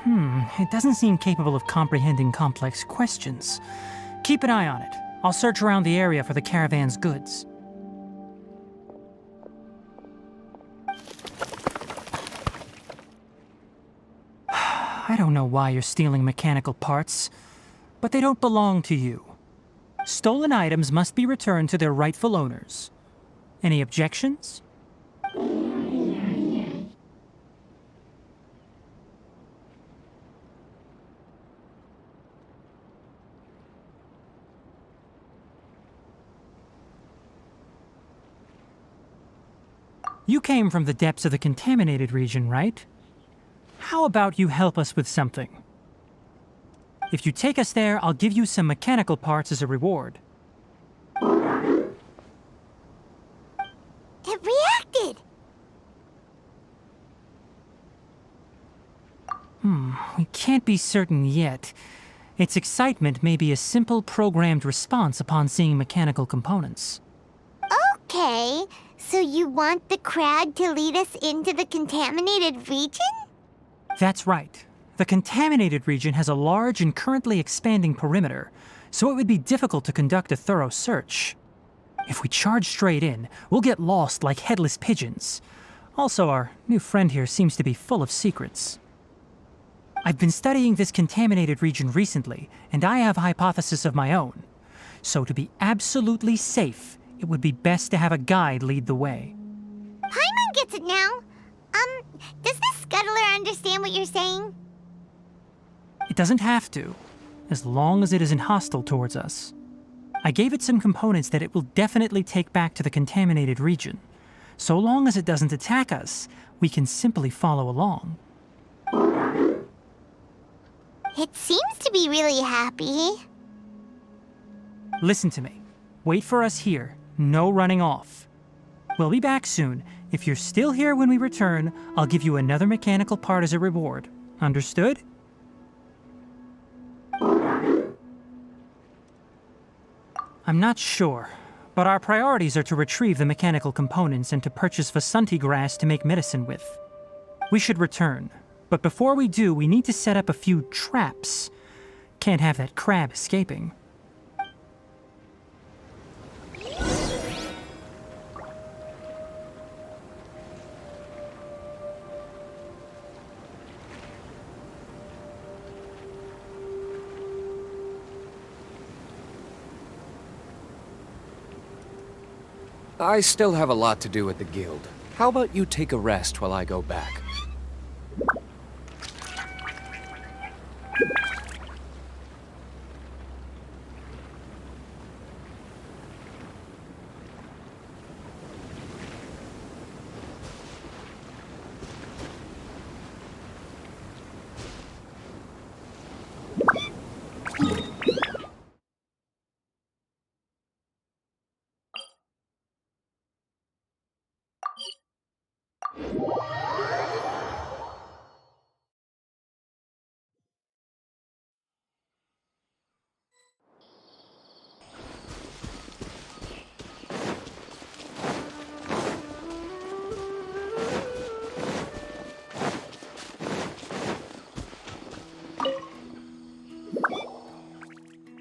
It doesn't seem capable of comprehending complex questions. Keep an eye on it. I'll search around the area for the caravan's goods. I don't know why you're stealing mechanical parts, but they don't belong to you. Stolen items must be returned to their rightful owners. Any objections? You came from the depths of the contaminated region, right? How about you help us with something? If you take us there, I'll give you some mechanical parts as a reward. It reacted! We can't be certain yet. Its excitement may be a simple programmed response upon seeing mechanical components. Okay, so you want the crag to lead us into the contaminated region? That's right. The contaminated region has a large and currently expanding perimeter, so it would be difficult to conduct a thorough search. If we charge straight in, we'll get lost like headless pigeons. Also, our new friend here seems to be full of secrets. I've been studying this contaminated region recently, and I have a hypothesis of my own. So to be absolutely safe, it would be best to have a guide lead the way. Paimon gets it now. Does the scuttler understand what you're saying? It doesn't have to, as long as it isn't hostile towards us. I gave it some components that it will definitely take back to the contaminated region. So long as it doesn't attack us, we can simply follow along. It seems to be really happy. Listen to me. Wait for us here. No running off. We'll be back soon. If you're still here when we return, I'll give you another mechanical part as a reward. Understood? I'm not sure, but our priorities are to retrieve the mechanical components and to purchase Vasanti grass to make medicine with. We should return, but before we do, we need to set up a few traps. Can't have that crab escaping. I still have a lot to do at the guild. How about you take a rest while I go back?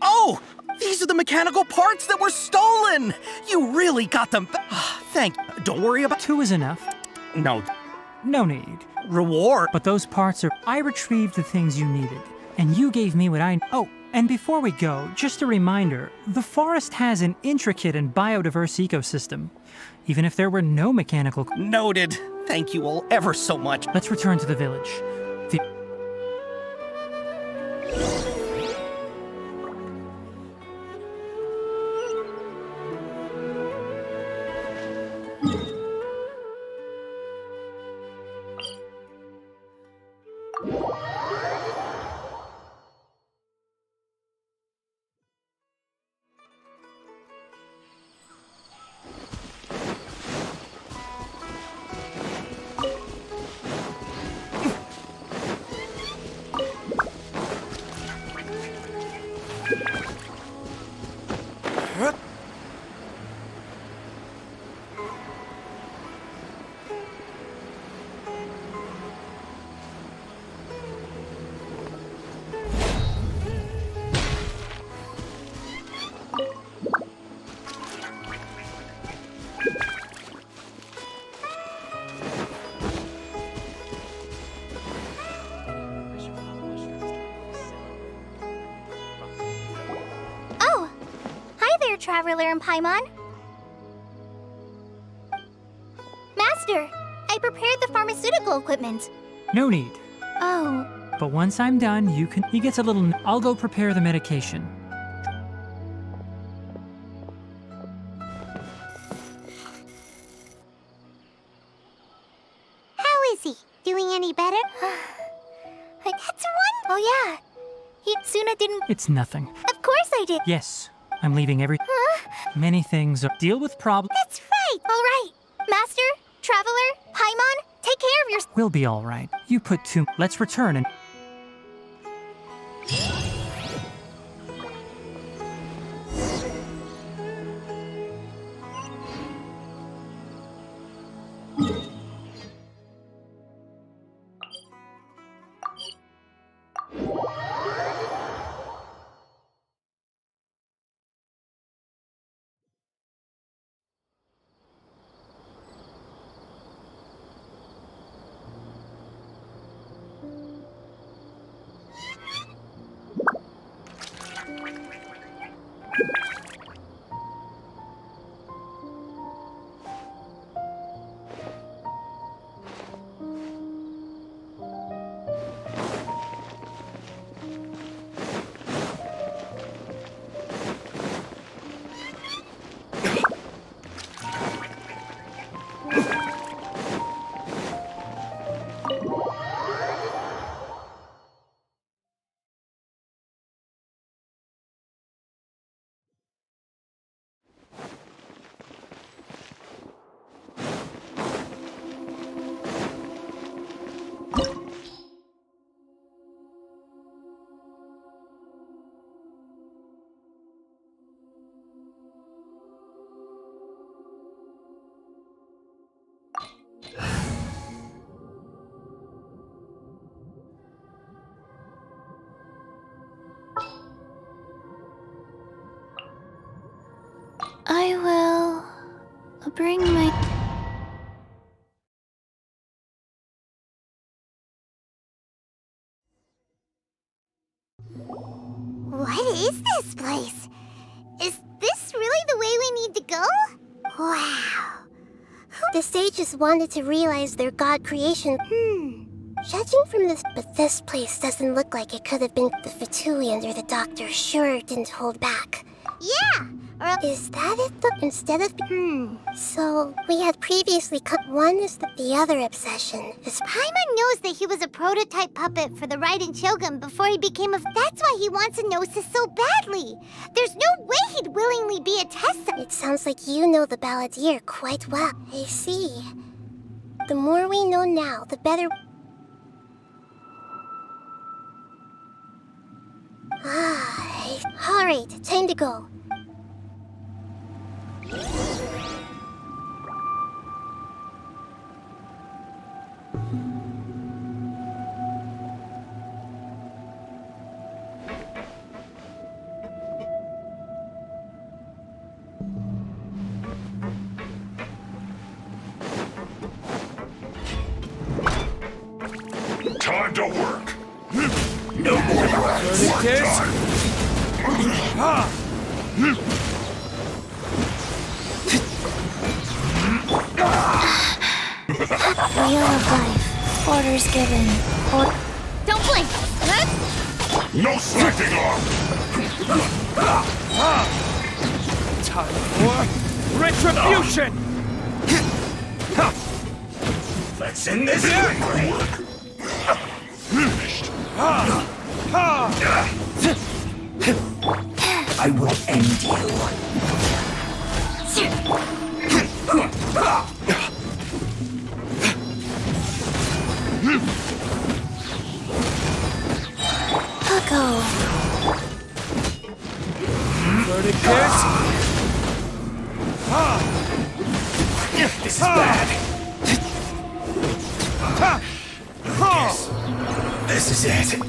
Oh! These are the mechanical parts that were stolen! You really got them. Thank. Don't worry about. 2 is enough. No. No need. Reward. But those parts are. I retrieved the things you needed, and you gave me what I. Oh, and before we go, just a reminder: the forest has an intricate and biodiverse ecosystem. Even if there were no mechanical. Noted. Thank you all ever so much. Let's return to the village. Traveler and Paimon. Master, I prepared the pharmaceutical equipment. No need. Oh. But once I'm done, you can. He gets a little. I'll go prepare the medication. How is he? Doing any better? That's one. Oh yeah. Suna didn't. It's nothing. Of course I did. Yes, I'm leaving every. Many things. Deal with problems. That's right. All right. Master, Traveler, Paimon, take care of yourself. We'll be all right. You put two. Let's return and. I will bring my... What is this place? Is this really the way we need to go? Wow. The sages wanted to realize their god creation. Judging from this, but this place doesn't look like it could have been the Fatui under the doctor sure didn't hold back. Yeah! Is that it though? Instead of... So, we had previously cut one is the other obsession. Paimon knows that he was a prototype puppet for the Raiden Shogun before he became a... That's why he wants a Gnosis so badly! There's no way he'd willingly be a test... It sounds like you know the Balladeer quite well. I see. The more we know now, the better... Alright, time to go. Time to work. No more words. Wheel of life. Orders given. Don't blink! No slacking off! Time for retribution! Let's end this work. Finished. I will end you. Go. This is bad. Yes. This is it.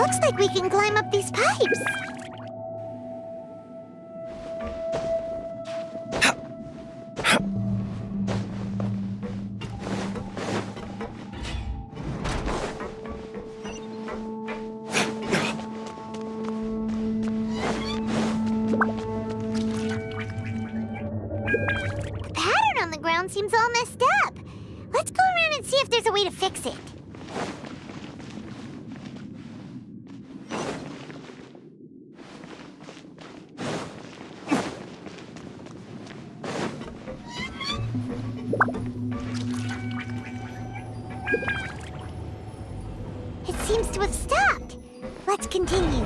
Looks like we can climb up these pipes. The pattern on the ground seems all messed up. Let's go around and see if there's a way to fix it. It seems to have stopped. Let's continue.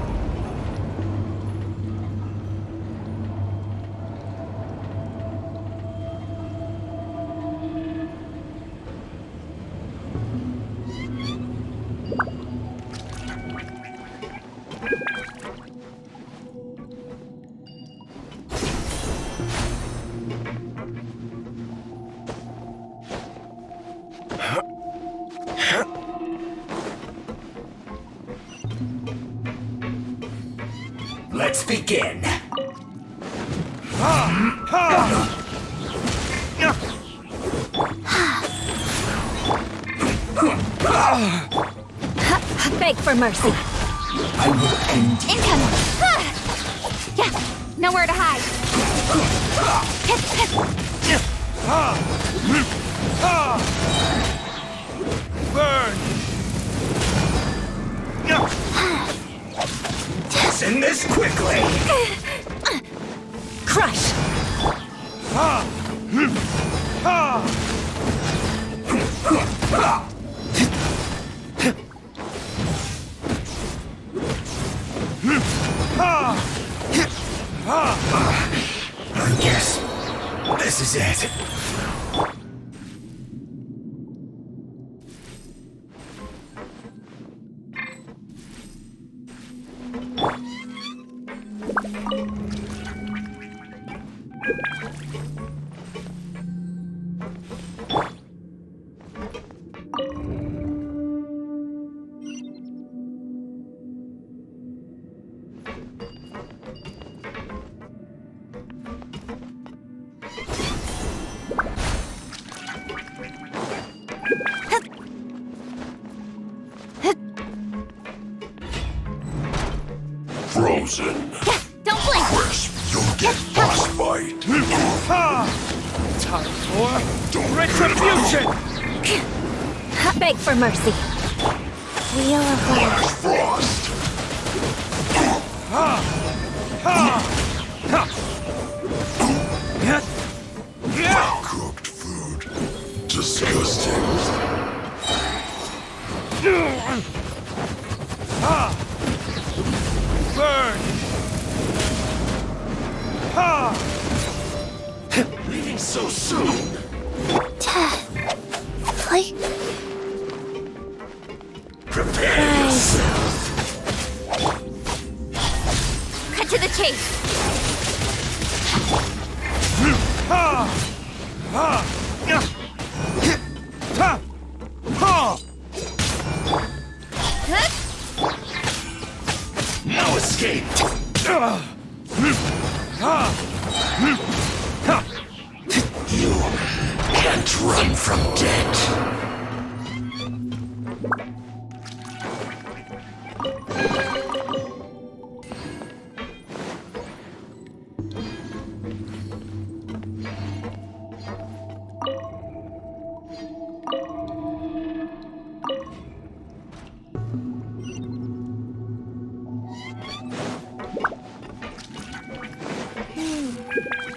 Let's begin. Beg for mercy. I will end you. Incoming. Yeah, nowhere to hide. Burn! Send this quickly. Crush. Yes, this is it. Frozen. Yeah, don't blink. Crisp, you'll get frostbite. Time for retribution. Beg for mercy. Wheel of Flash frost. Well-cooked food. Disgusting. Burn! Leaving so soon. Like. Prepare yourself. Cut to the chase. No escape. You can't run from death.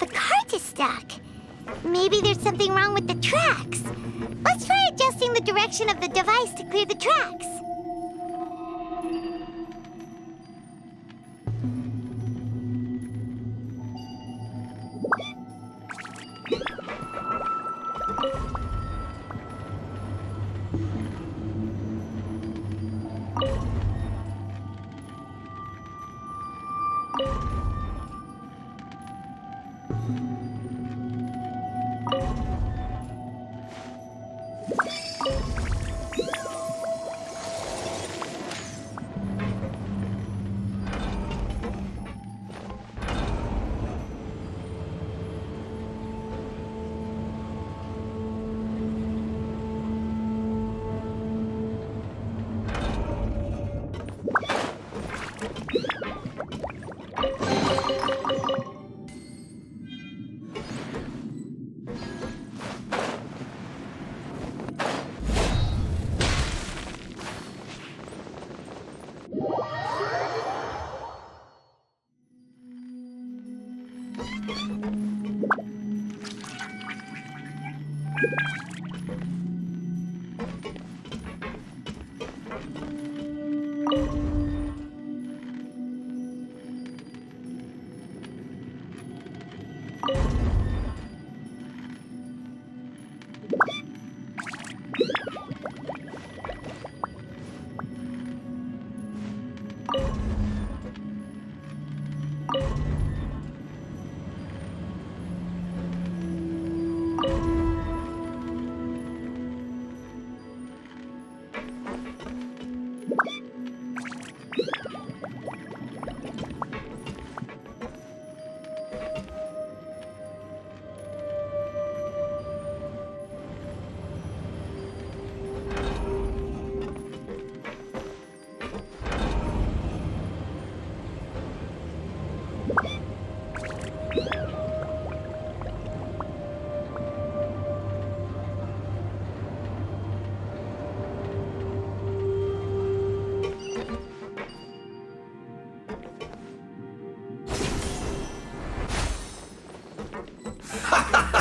The cart is stuck. Maybe there's something wrong with the tracks. Let's try adjusting the direction of the device to clear the tracks.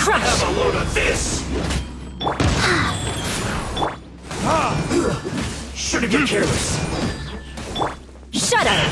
Have a load of this! Shouldn't get careless. Shut up!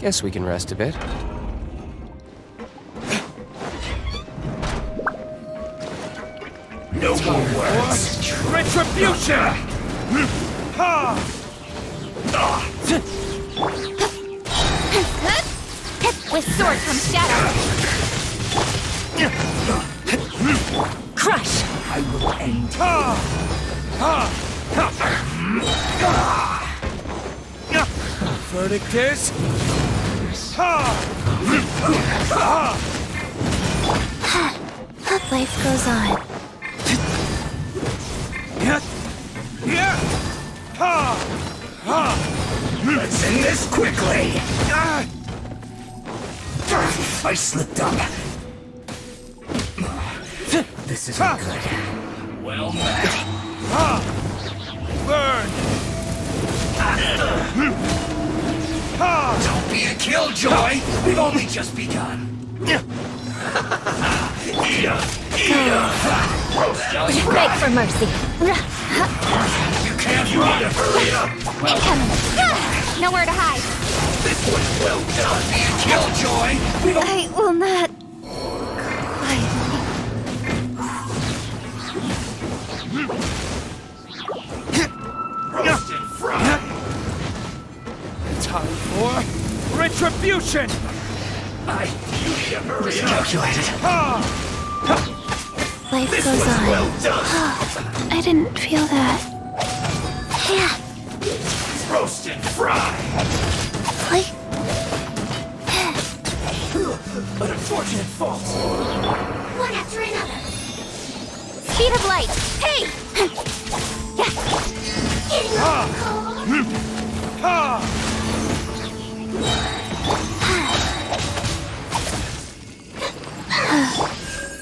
Guess we can rest a bit. No more words. Retribution! With sword from shadow. Crush! I will end. Verdict is... But life goes on. Let's end this quickly! I slipped up. This isn't good. Well met. Burn! Don't be a killjoy! We've only just begun. Beg for mercy. You can't run to hurry up! Incoming! Nowhere to hide. This one's well done. Be a killjoy! I will not. Roast and fried. Time for retribution! You need to hurry up. Calculated. Life This goes one's on. well done. I didn't feel that. Roast and fried. An unfortunate fault. One after another. Speed of light. Hey!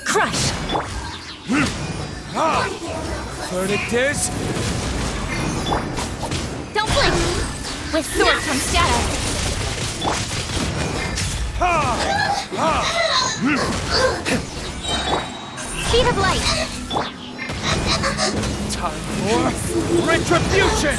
Crush! Verdict is... Don't blink! With sword comes shadow. Speed of light. Time for retribution!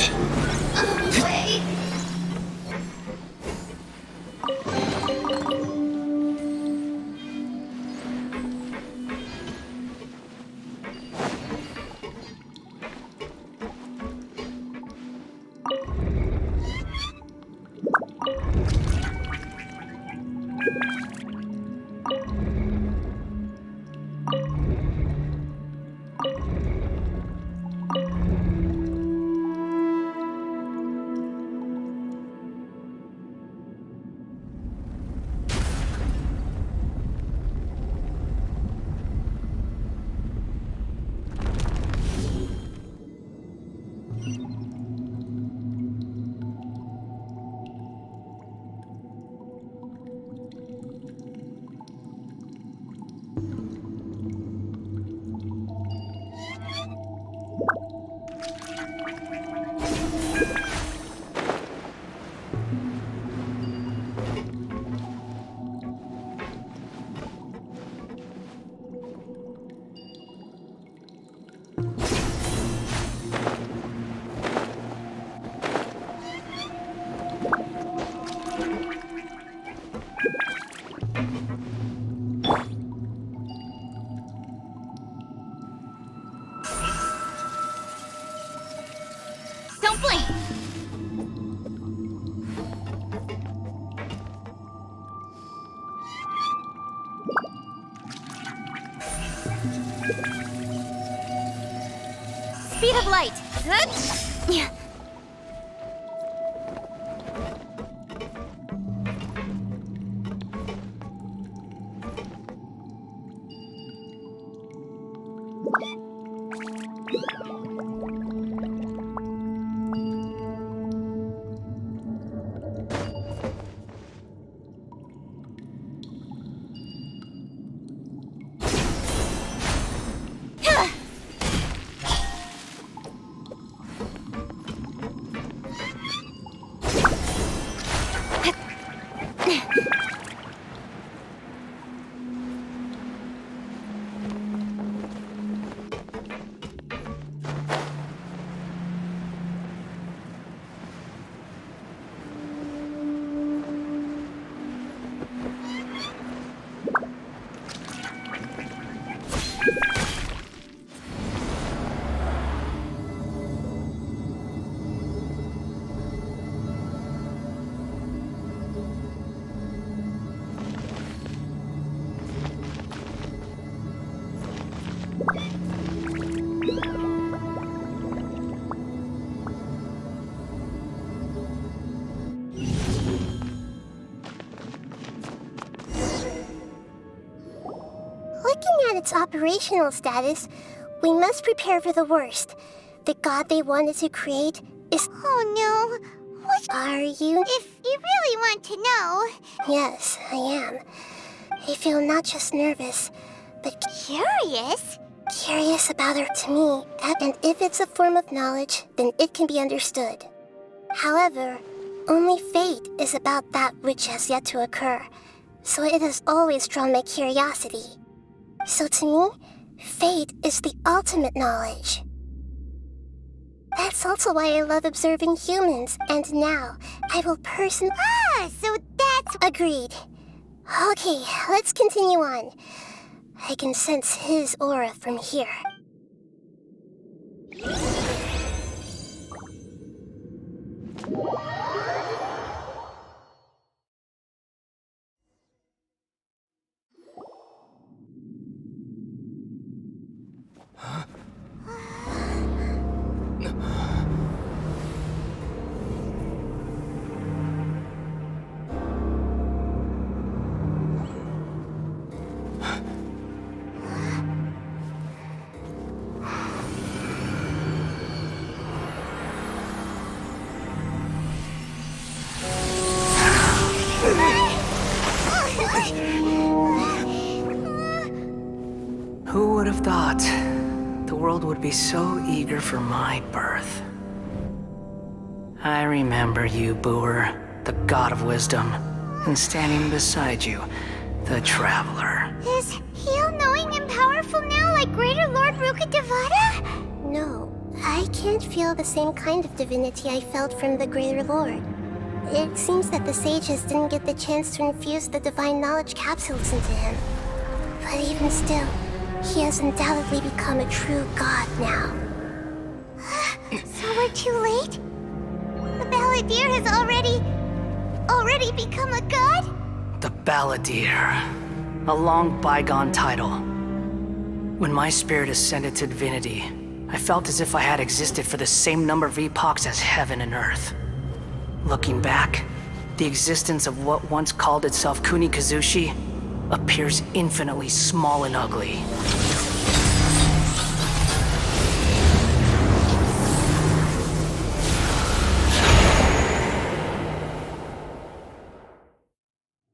Don't blink! Speed of light. Yeah. Looking at its operational status, we must prepare for the worst. The god they wanted to create is... Oh no! What are you? If you really want to know... Yes, I am. I feel not just nervous, but... Curious? curious about her to me, and if it's a form of knowledge, then it can be understood. However, only fate is about that which has yet to occur, so it has always drawn my curiosity. So to me, fate is the ultimate knowledge. That's also why I love observing humans, and now I will so that's... Agreed. Okay, let's continue on. I can sense his aura from here. Who would have thought the world would be so eager for my birth? I remember you, Booer, the god of wisdom, and standing beside you, the traveler. Is he all-knowing and powerful now like Greater Lord Rukkhadevata? No, I can't feel the same kind of divinity I felt from the Greater Lord. It seems that the sages didn't get the chance to infuse the divine knowledge capsules into him. But even still, he has undoubtedly become a true god now. So we're too late? The Balladeer has already become a god? The Balladeer. A long bygone title. When my spirit ascended to divinity, I felt as if I had existed for the same number of epochs as heaven and earth. Looking back, the existence of what once called itself Kunikazushi appears infinitely small and ugly.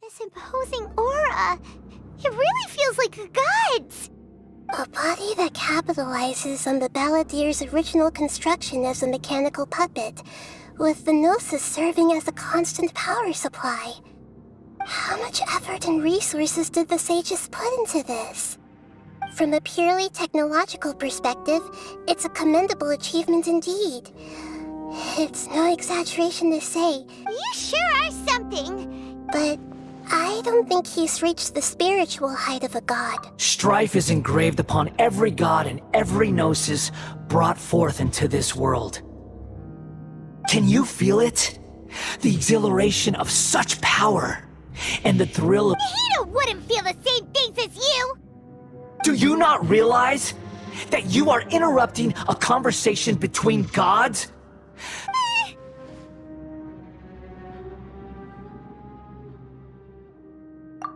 This imposing aura, it really feels like a god's. A body that capitalizes on the Balladeer's original construction as a mechanical puppet, with the Gnosis serving as a constant power supply. How much effort and resources did the sages put into this? From a purely technological perspective, it's a commendable achievement indeed. It's no exaggeration to say. You sure are something! But I don't think he's reached the spiritual height of a god. Strife is engraved upon every god and every gnosis brought forth into this world. Can you feel it? The exhilaration of such power, and the thrill of— Nahida wouldn't feel the same things as you! Do you not realize that you are interrupting a conversation between gods?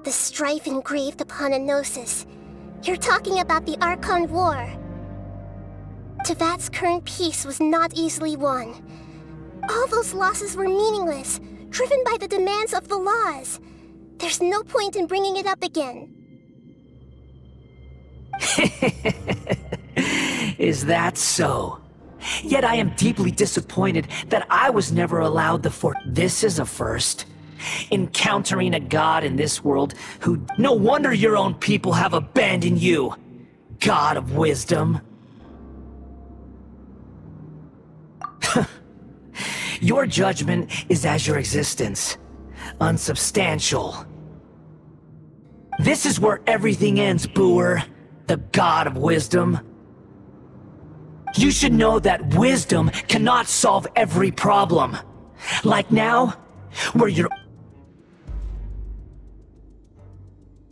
The strife engraved upon a gnosis. You're talking about the Archon War. Tevat's current peace was not easily won. All those losses were meaningless, driven by the demands of the laws. There's no point in bringing it up again. Is that so? Yet I am deeply disappointed that I was never allowed the This is a first. Encountering a god in this world who— No wonder your own people have abandoned you, god of wisdom. Your judgment is as your existence, unsubstantial. This is where everything ends, Booer, the god of wisdom. You should know that wisdom cannot solve every problem. Like now, where you're—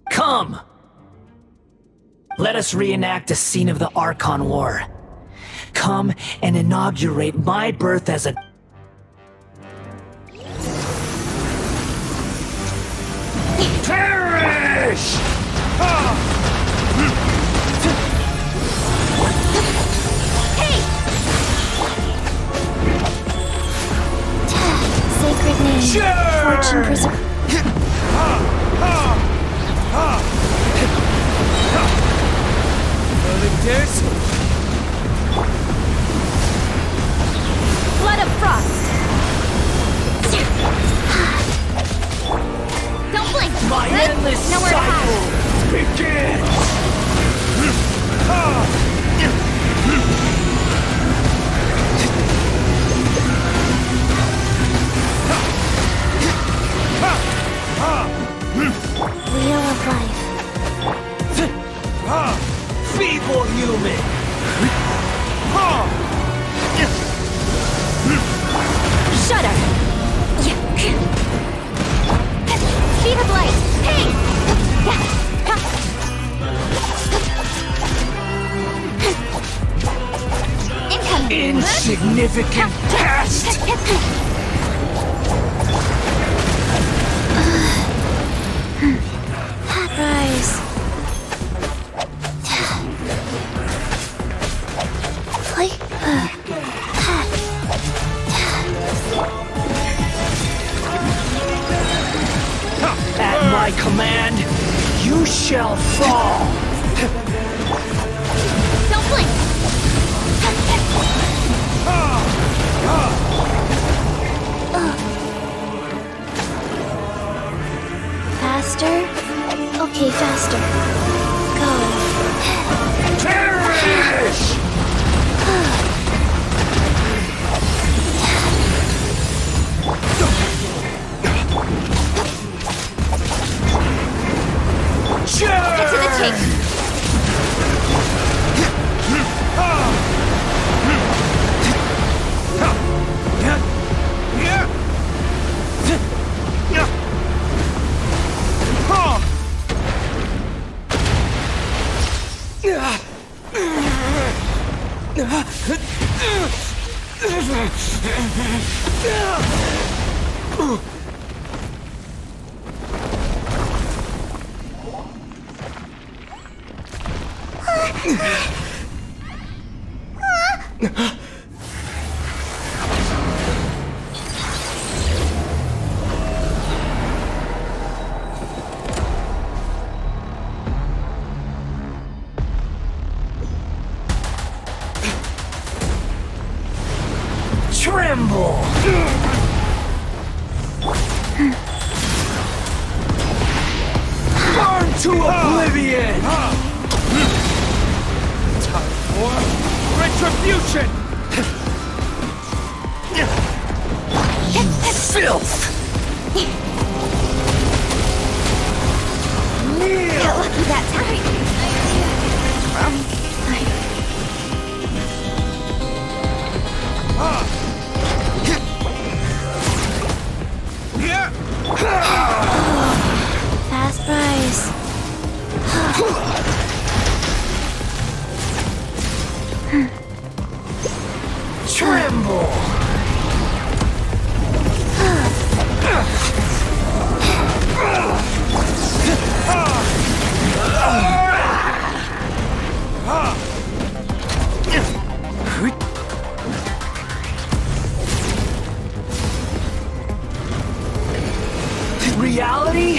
Come! Let us reenact a scene of the Archon War. Come and inaugurate my birth as a— Perish! Sacred name. Sure! Fortune preserve. Victors! Flood of frost! Don't blink! My endless Nowhere to hide! cycle begins! Wheel of life. Feeble human! Shudder! Speed of light! Hey! Incoming! Insignificant pest! Rise. Play. At my command, you shall fall! Don't blink! Faster? Okay, faster. Go. Perish! Get to the chase! Tremble! Burn to oblivion! Time for retribution! Filth! Got lucky that time. Fast price. Tremble! Reality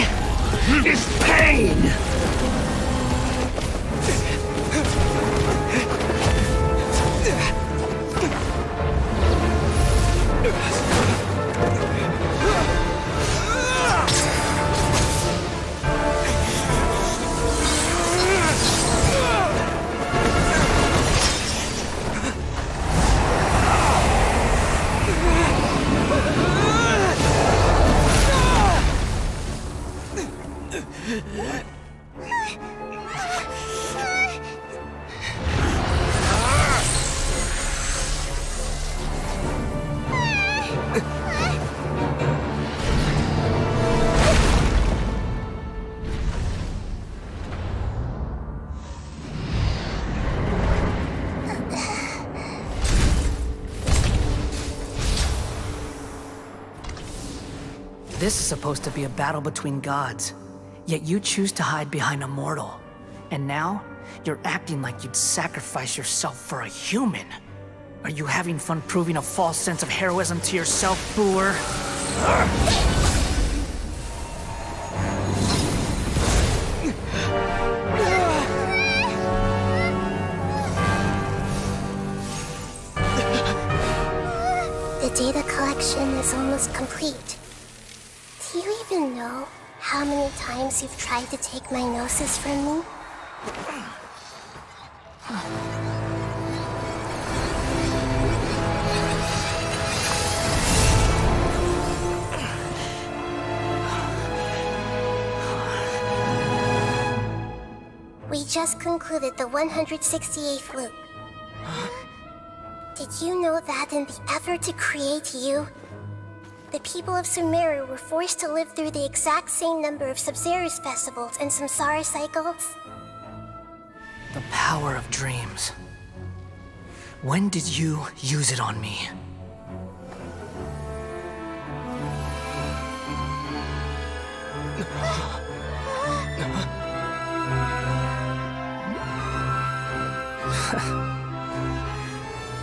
is pain! This is supposed to be a battle between gods, yet you choose to hide behind a mortal. And now, you're acting like you'd sacrifice yourself for a human. Are you having fun proving a false sense of heroism to yourself, Boor? data collection is almost complete. Do you even know how many times you've tried to take my gnosis from me? We just concluded the 168th loop. Did you know that in the effort to create you, the people of Sumeru were forced to live through the exact same number of Sub-Zerus festivals and Samsara cycles? The power of dreams. When did you use it on me?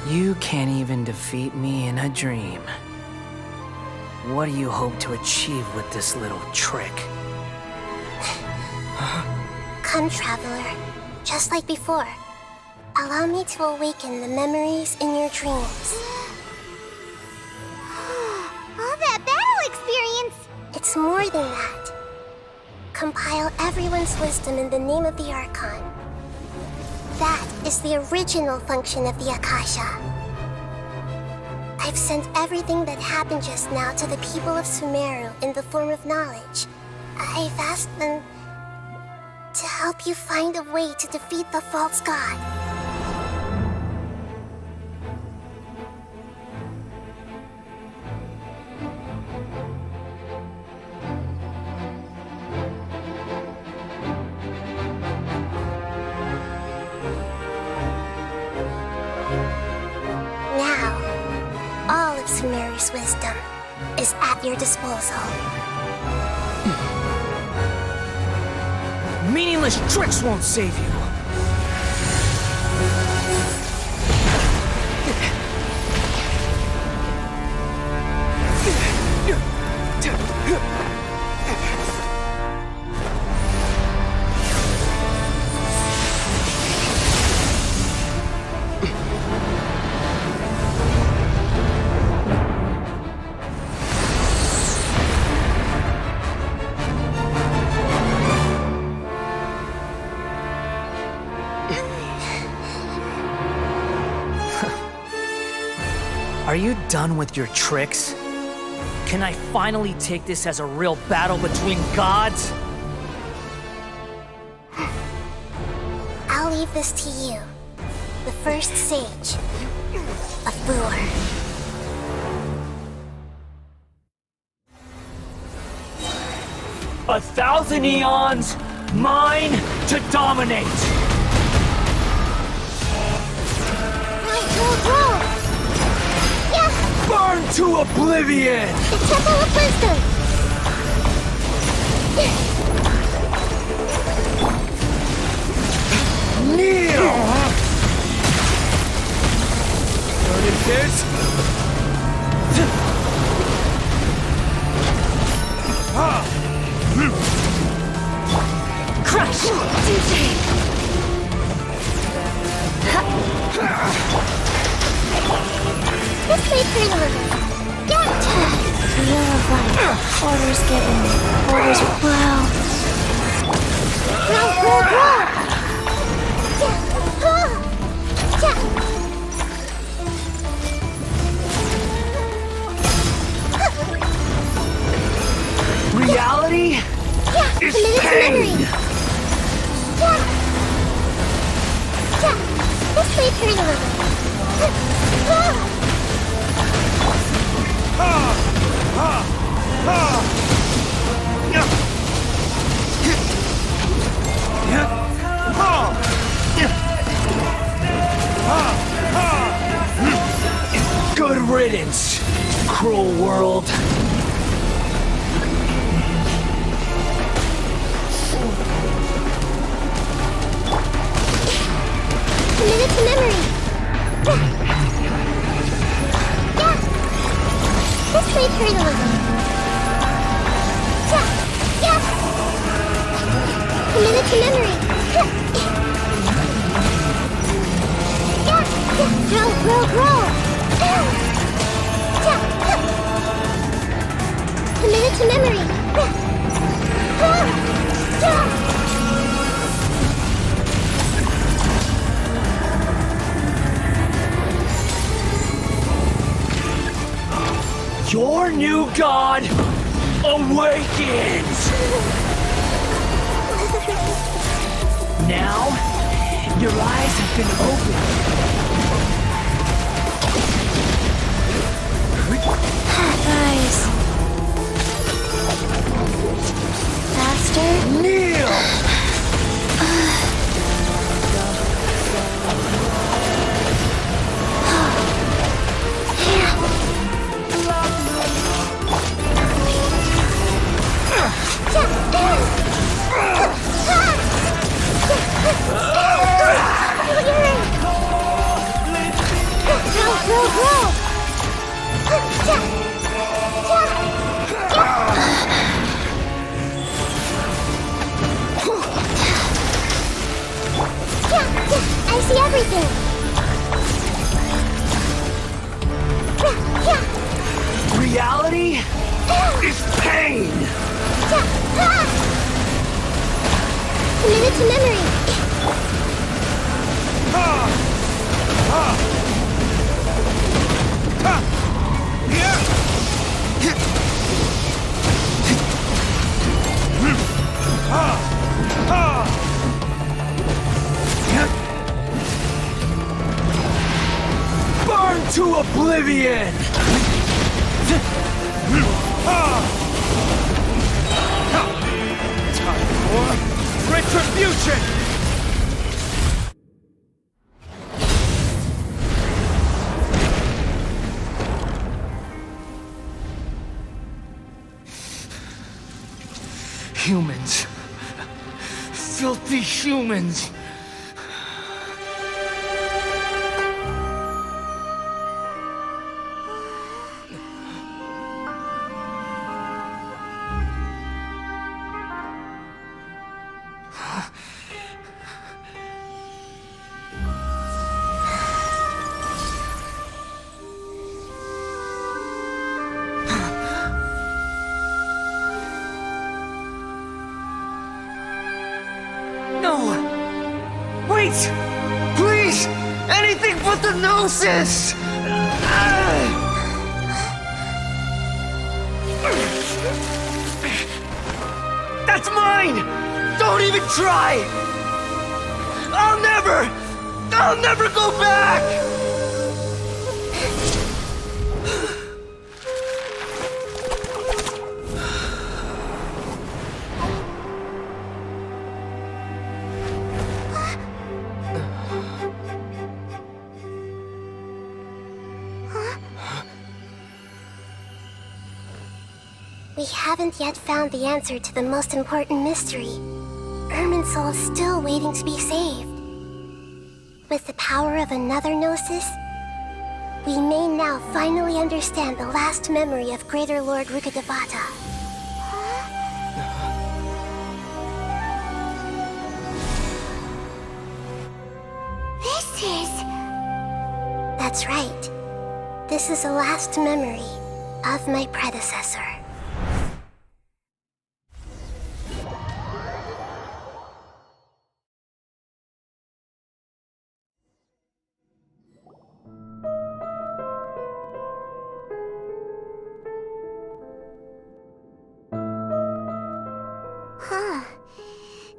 You can't even defeat me in a dream. What do you hope to achieve with this little trick? Come, Traveler. Just like before. Allow me to awaken the memories in your dreams. All that battle experience! It's more than that. Compile everyone's wisdom in the name of the Archon. That is the original function of the Akasha. I've sent everything that happened just now to the people of Sumeru in the form of knowledge. I've asked them to help you find a way to defeat the false god. Sumeru's wisdom is at your disposal. Meaningless tricks won't save you. Are you done with your tricks? Can I finally take this as a real battle between gods? I'll leave this to you, the first sage of Booer. A thousand eons, mine to dominate! Burn to oblivion! The Temple of Wisdom! Kneel! Burning this? Crush! DJ! This way pretty little. Get Wheel of life. Orders given. Orders wow. Grow. Reality is pain. This way pretty little. Good riddance, cruel world. Committed to memory. This way, Turtleism. Committed to memory. Grow. Your new god awakens! Now, your eyes have been opened. Eyes. Faster. Kneel! I see everything. Reality is pain. Committed to memory. Burn to oblivion! Time for retribution! Humans. Filthy humans. Please! Anything but the gnosis! That's mine! Don't even try! I'll never go back! We haven't yet found the answer to the most important mystery. Irminsul is still waiting to be saved. With the power of another gnosis, we may now finally understand the last memory of Greater Lord Rukkhadevata. This is... That's right. This is the last memory of my predecessor.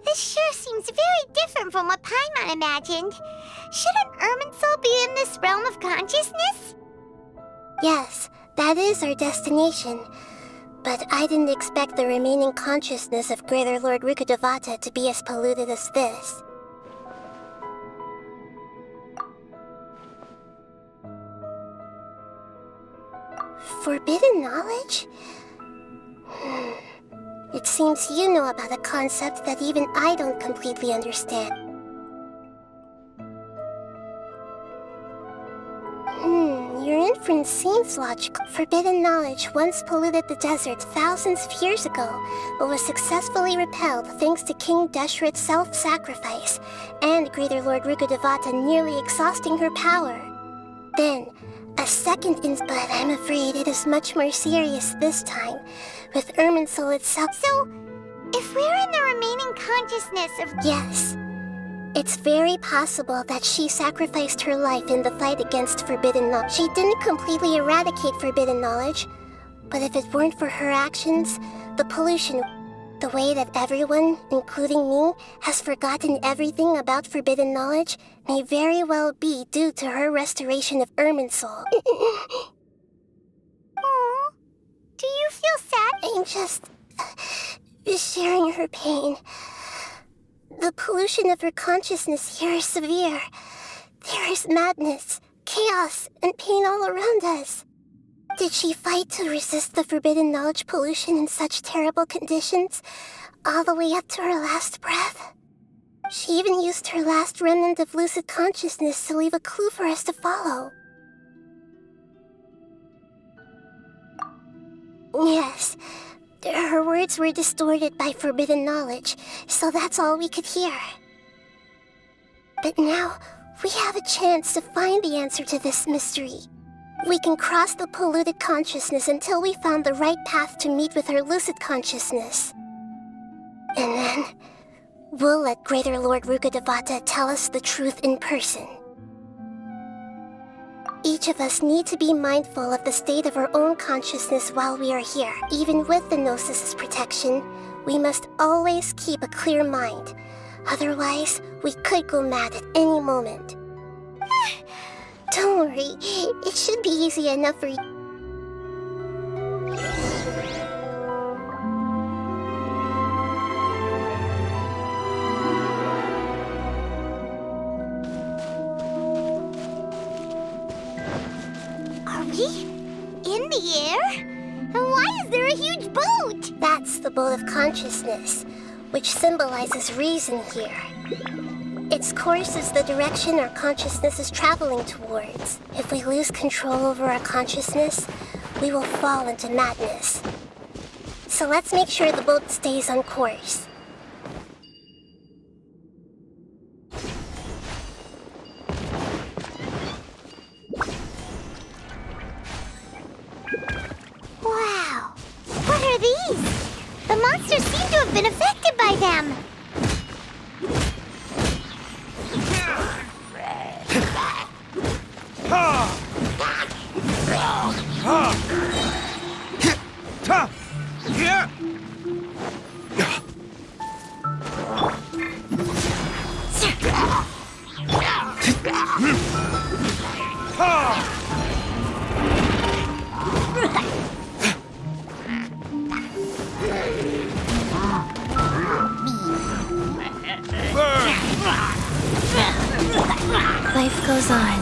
This sure seems very different from what Paimon imagined. Shouldn't Irminsul be in this realm of consciousness? Yes, that is our destination. But I didn't expect the remaining consciousness of Greater Lord Rukkhadevata to be as polluted as this. Forbidden knowledge? It seems you know about a concept that even I don't completely understand. Your inference seems logical. Forbidden knowledge once polluted the desert thousands of years ago, but was successfully repelled thanks to King Deshret's self-sacrifice, and Greater Lord Rukkhadevata nearly exhausting her power. Then, a second but I'm afraid it is much more serious this time, with Irminsul itself. So, if we're in the remaining consciousness of... Yes. It's very possible that she sacrificed her life in the fight against forbidden knowledge. She didn't completely eradicate forbidden knowledge, But if it weren't for her actions, the pollution, the way that everyone, including me, has forgotten everything about forbidden knowledge, may very well be due to her restoration of Irminsul. Aww. Do you feel sad? I'm just sharing her pain. The pollution of her consciousness here is severe. There is madness, chaos, and pain all around us. Did she fight to resist the forbidden knowledge pollution in such terrible conditions, all the way up to her last breath? She even used her last remnant of lucid consciousness to leave a clue for us to follow. Yes, her words were distorted by forbidden knowledge, so that's all we could hear. But now, we have a chance to find the answer to this mystery. We can cross the polluted consciousness until we found the right path to meet with her lucid consciousness. And then, we'll let Greater Lord Rukkhadevata tell us the truth in person. Each of us need to be mindful of the state of our own consciousness while we are here. Even with the Gnosis' protection, we must always keep a clear mind. Otherwise, we could go mad at any moment. Don't worry, it should be easy enough for you. Are we in the air? And why is there a huge boat? That's the boat of consciousness, which symbolizes reason here. Its course is the direction our consciousness is traveling towards. If we lose control over our consciousness, we will fall into madness. So let's make sure the boat stays on course. Wow! What are these? The monsters seem to have been affected by them. Life goes on.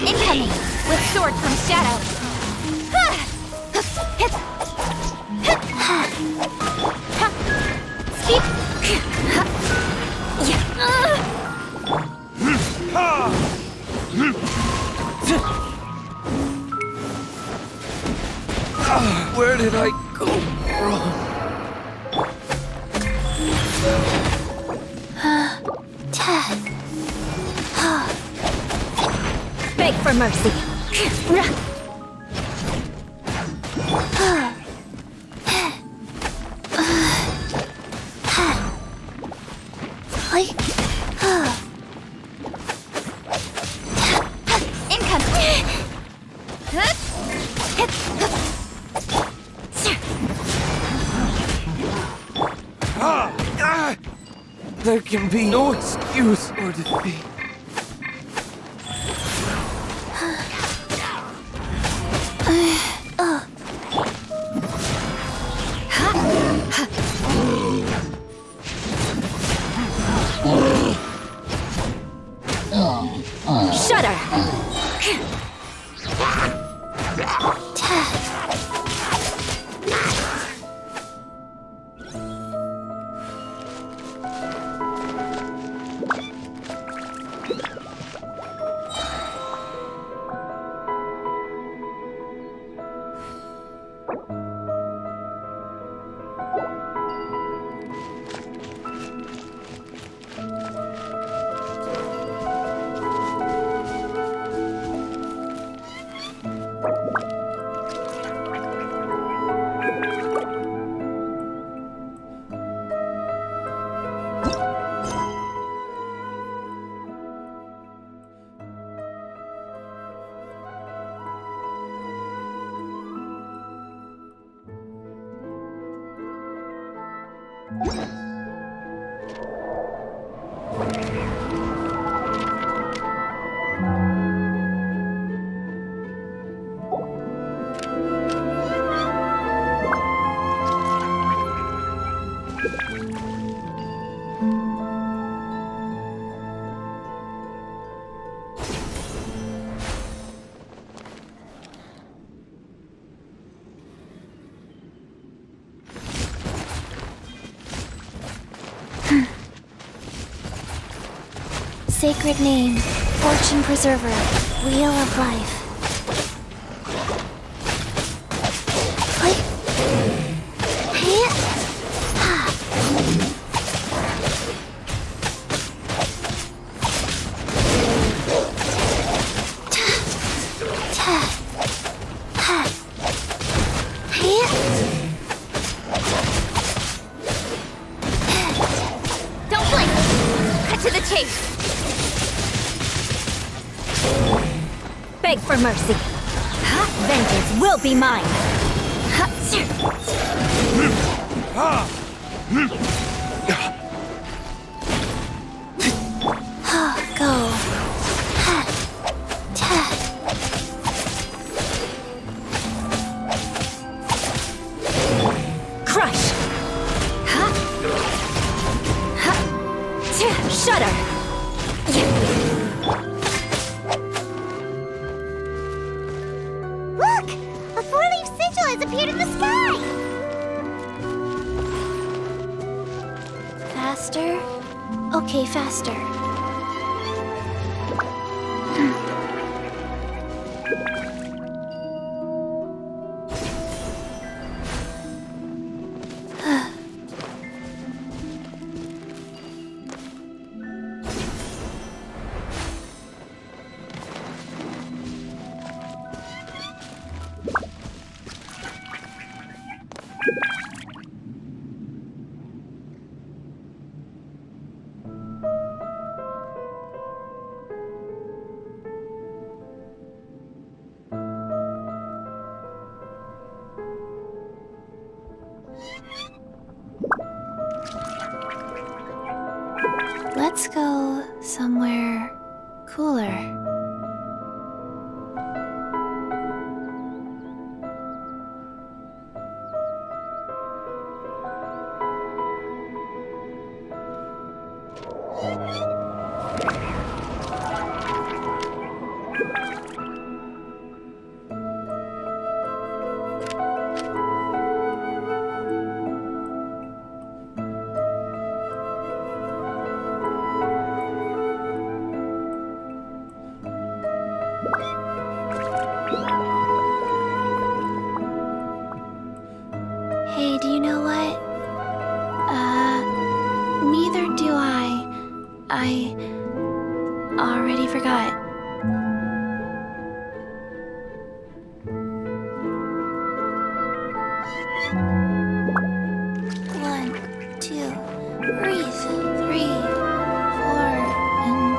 Incoming! With sword from shadow! Where did I go wrong? Beg for mercy. There can be no excuse for defeat. Shudder! Sacred name, fortune preserver, wheel of life. Don't blink! Cut to the chase! Beg for mercy. Vengeance will be mine. Go. Crush. Shudder. Look! A four-leaf sigil has appeared in the sky! Faster? Okay, faster. Let's go somewhere cooler. Hey, do you know what? Neither do I. I already forgot. One, two, breathe. 3, 4, and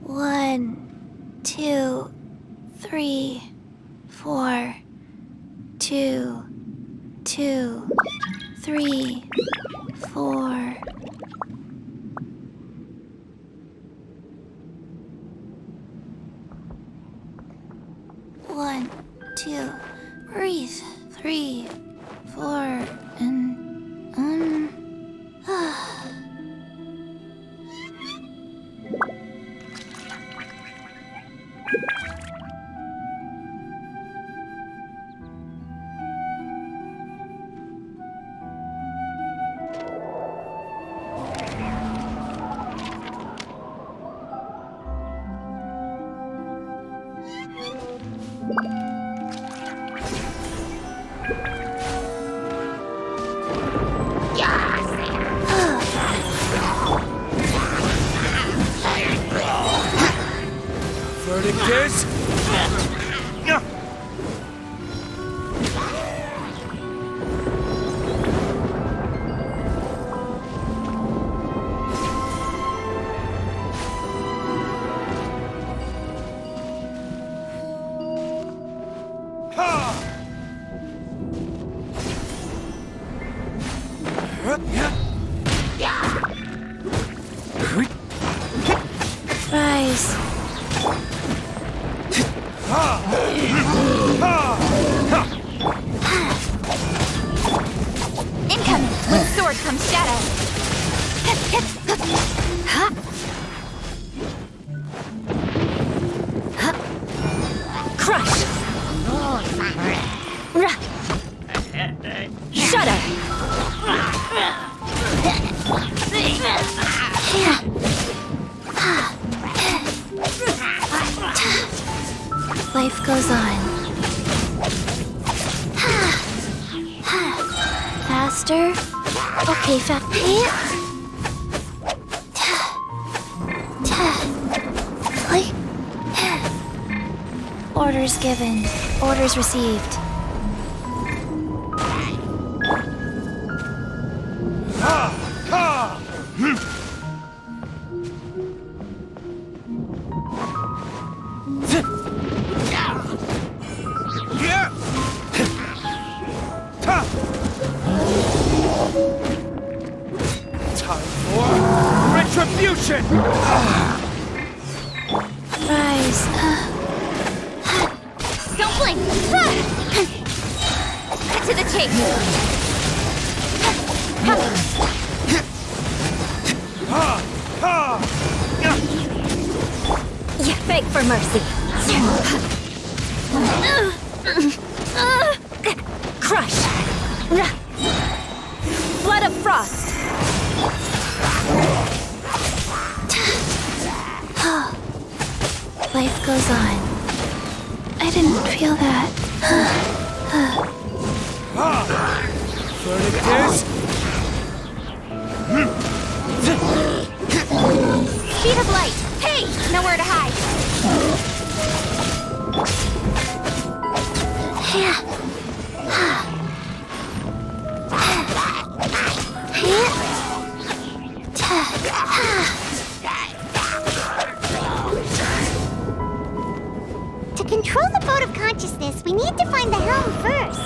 One, 2, 3, 4, 2, 2, 3, 4. One, 2, breathe. 3, 4, and Verdict is Rise. Incoming! With sword comes shadow. Crush! Shudder! Life goes on. Faster? Okay, Orders given. Orders received. Retribution! Rise. Don't blink! Cut to the chase! You beg for mercy! Crush! Blood of frost! Life goes on. I didn't feel that. Verdict is... Speed of light! Hey! Nowhere to hide! To control the boat of consciousness, we need to find the helm first.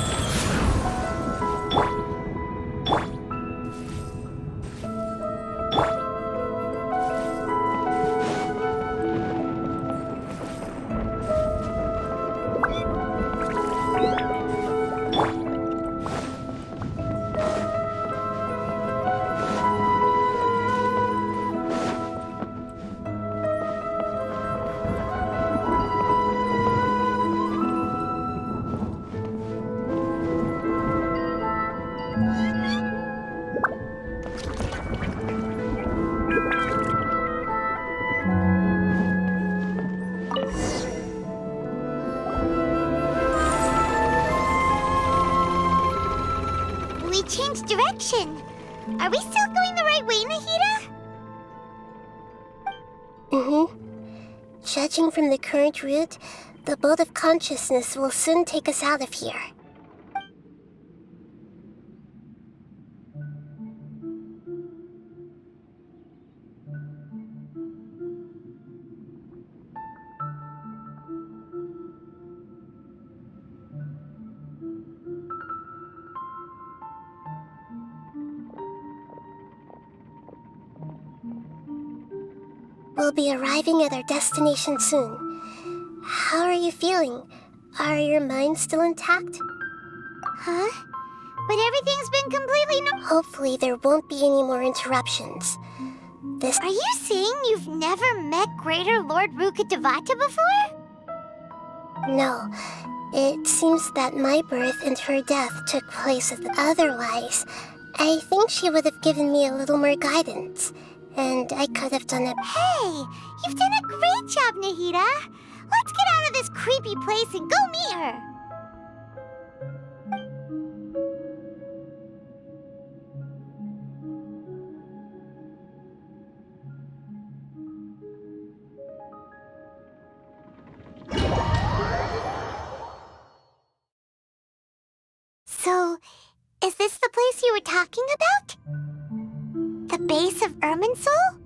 Changed direction. Are we still going the right way, Nahida? Judging from the current route, the boat of consciousness will soon take us out of here. We'll be arriving at our destination soon. How are you feeling? Are your minds still intact? Huh? But everything's been completely Hopefully there won't be any more interruptions. Are you saying you've never met Greater Lord Rukkhadevata before? No. It seems that my birth and her death took place otherwise. I think she would have given me a little more guidance. And I could have done it. Hey, you've done a great job, Nahida. Let's get out of this creepy place and go meet her. So, is this the place you were talking about? The base of Irminsul?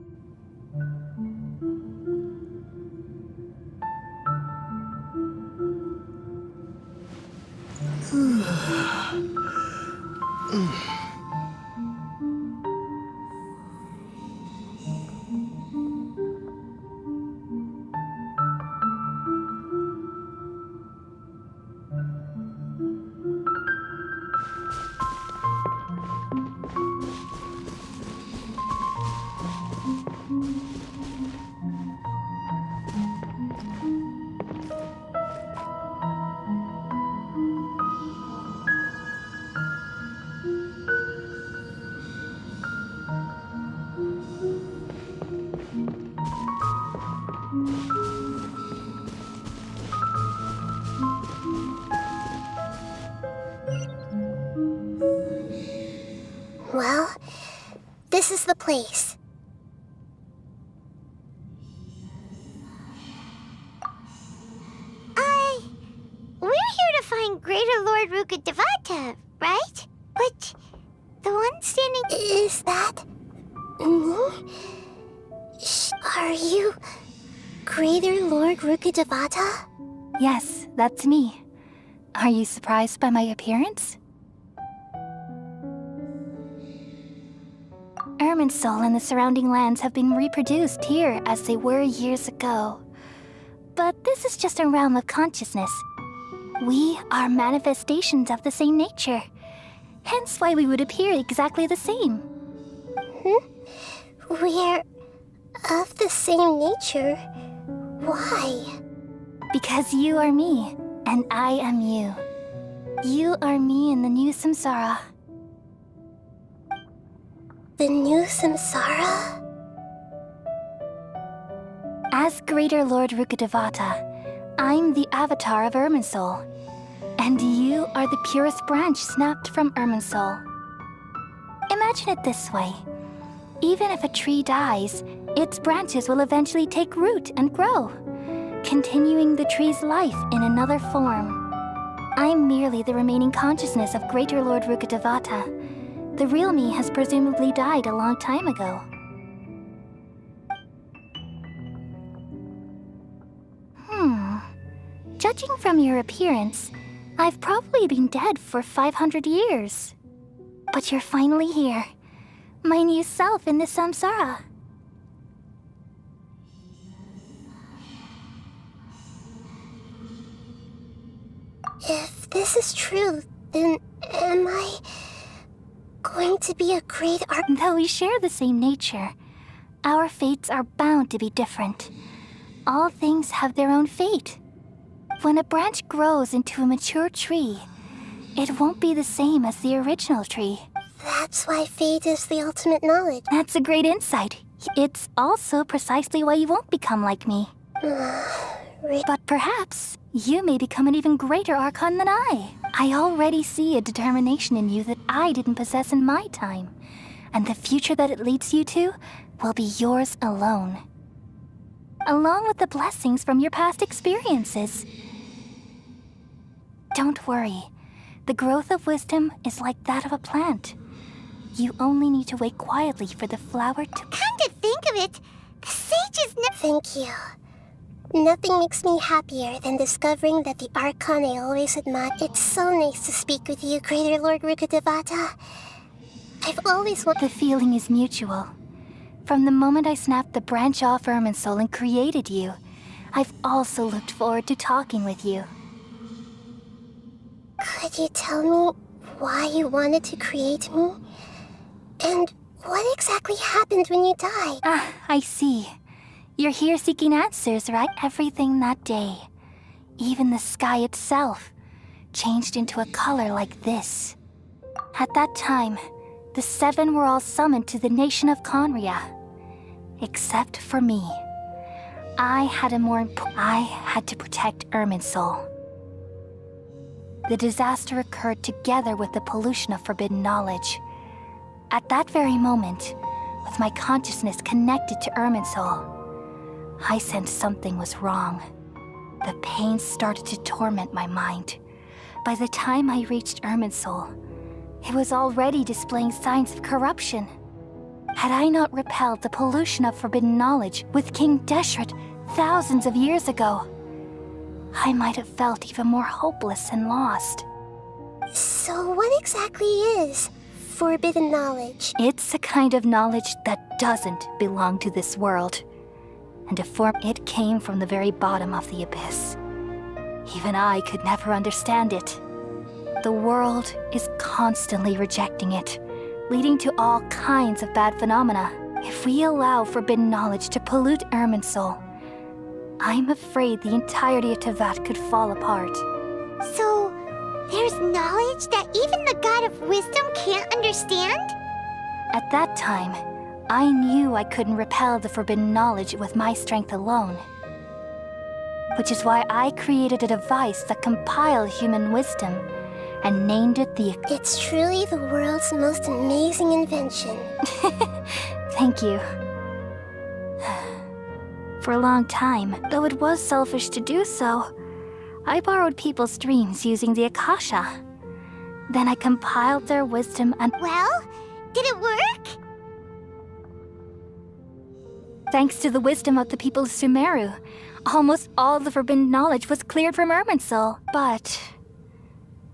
Well, this is the place. We're here to find Greater Lord Rukkhadevata, right? But the one standing... Is that... me? Are you... Greater Lord Rukkhadevata? Yes, that's me. Are you surprised by my appearance? Irminsul and the surrounding lands have been reproduced here as they were years ago. But this is just a realm of consciousness. We are manifestations of the same nature. Hence why we would appear exactly the same. We're of the same nature? Why? Because you are me, and I am you. You are me in the new samsara. The new samsara? As Greater Lord Rukkhadevata, I'm the avatar of Irminsul, and you are the purest branch snapped from Irminsul. Imagine it this way. Even if a tree dies, its branches will eventually take root and grow, continuing the tree's life in another form. I'm merely the remaining consciousness of Greater Lord Rukkhadevata. The real me has presumably died a long time ago. Judging from your appearance, I've probably been dead for 500 years. But you're finally here. My new self in the samsara. If this is true, then am I going to be a great Though we share the same nature, our fates are bound to be different. All things have their own fate. When a branch grows into a mature tree, it won't be the same as the original tree. That's why fate is the ultimate knowledge. That's a great insight. It's also precisely why you won't become like me. But perhaps you may become an even greater Archon than I. I already see a determination in you that I didn't possess in my time. And the future that it leads you to will be yours alone. Along with the blessings from your past experiences. Don't worry. The growth of wisdom is like that of a plant. You only need to wait quietly for the flower to... Come to think of it, the sage is Thank you. Nothing makes me happier than discovering that the Archon I always admired. It's so nice to speak with you, Greater Lord Rukkhadevata. I've always wanted... The feeling is mutual. From the moment I snapped the branch off Irminsul and created you, I've also looked forward to talking with you. Could you tell me why you wanted to create me? And what exactly happened when you died? Ah, I see. You're here seeking answers, right? Everything that day, even the sky itself, changed into a color like this. At that time, the seven were all summoned to the nation of Conria. Except for me. I had to protect Irminsul. The disaster occurred together with the pollution of forbidden knowledge. At that very moment, with my consciousness connected to Irminsul, I sensed something was wrong. The pain started to torment my mind. By the time I reached Irminsul, it was already displaying signs of corruption. Had I not repelled the pollution of forbidden knowledge with King Deshret thousands of years ago, I might have felt even more hopeless and lost. So what exactly is forbidden knowledge? It's a kind of knowledge that doesn't belong to this world. And it came from the very bottom of the abyss. Even I could never understand it. The world is constantly rejecting it, leading to all kinds of bad phenomena. If we allow forbidden knowledge to pollute Irminsul, I'm afraid the entirety of Teyvat could fall apart. So, there's knowledge that even the God of Wisdom can't understand? At that time, I knew I couldn't repel the forbidden knowledge with my strength alone. Which is why I created a device that compiled human wisdom, and named it the... It's truly the world's most amazing invention. Thank you. For a long time, though it was selfish to do so, I borrowed people's dreams using the Akasha. Then I compiled their wisdom and... Well, did it work? Thanks to the wisdom of the people of Sumeru, almost all the forbidden knowledge was cleared from Irminsul. But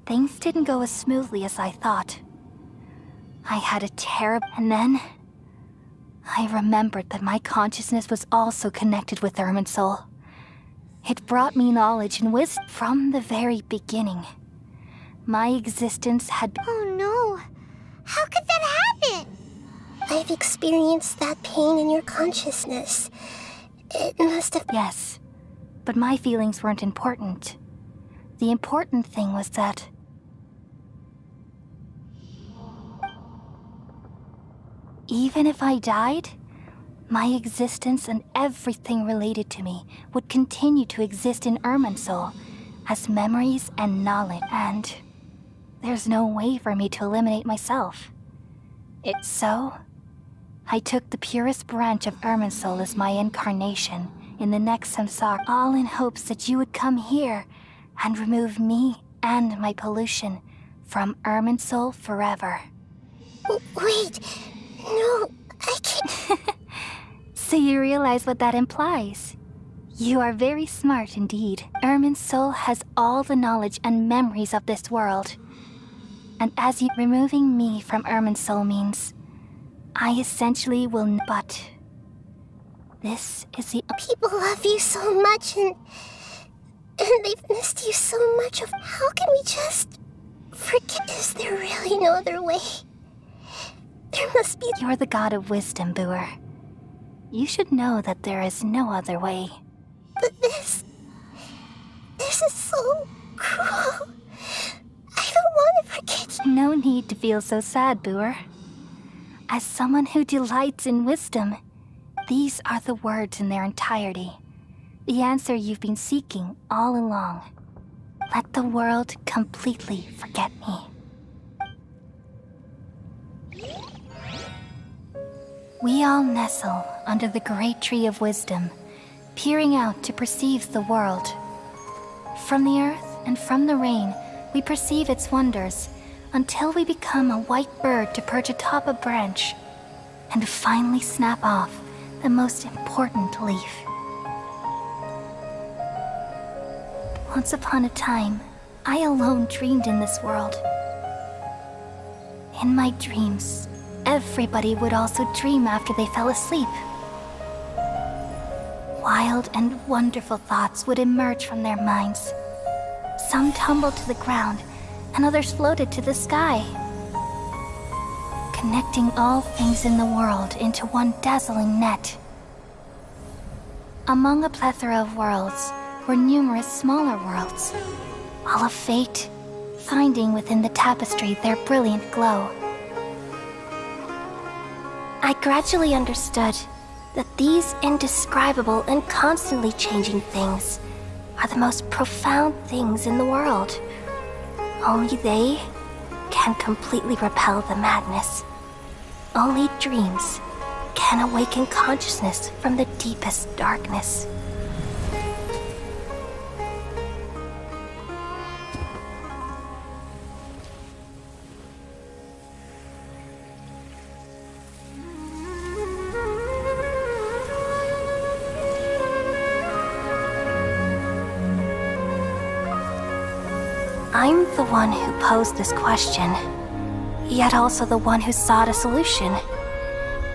things didn't go as smoothly as I thought. I had a terrible... And then I remembered that my consciousness was also connected with Irminsul. It brought me knowledge and wisdom from the very beginning. My existence had... Oh no! How could that happen? I've experienced that pain in your consciousness. It must have... Yes, but my feelings weren't important. The important thing was that... even if I died, my existence and everything related to me would continue to exist in Irminsul as memories and knowledge, and there's no way for me to eliminate myself. So, I took the purest branch of Irminsul as my incarnation in the next samsara, all in hopes that you would come here and remove me and my pollution from Irminsul forever. Wait, no, I can't... So you realize what that implies? You are very smart indeed. Irminsul has all the knowledge and memories of this world. And as you removing me from Irminsul means, I essentially will but this is the... People love you so much and they've missed you so much. How can we just forget? Is there really no other way? There must be... You're the god of wisdom, Boer. You should know that there is no other way. But this is so cruel. I don't want to forget you. No need to feel so sad, Boer. As someone who delights in wisdom, these are the words in their entirety. The answer you've been seeking all along. Let the world completely forget me. We all nestle under the great tree of wisdom, peering out to perceive the world. From the earth and from the rain, we perceive its wonders, until we become a white bird to perch atop a branch, and finally snap off the most important leaf. Once upon a time, I alone dreamed in this world. In my dreams, everybody would also dream after they fell asleep. Wild and wonderful thoughts would emerge from their minds. Some tumbled to the ground, and others floated to the sky, connecting all things in the world into one dazzling net. Among a plethora of worlds were numerous smaller worlds, all of fate, finding within the tapestry their brilliant glow. I gradually understood that these indescribable and constantly changing things are the most profound things in the world. Only they can completely repel the madness. Only dreams can awaken consciousness from the deepest darkness. I'm the one who posed this question, yet also the one who sought a solution.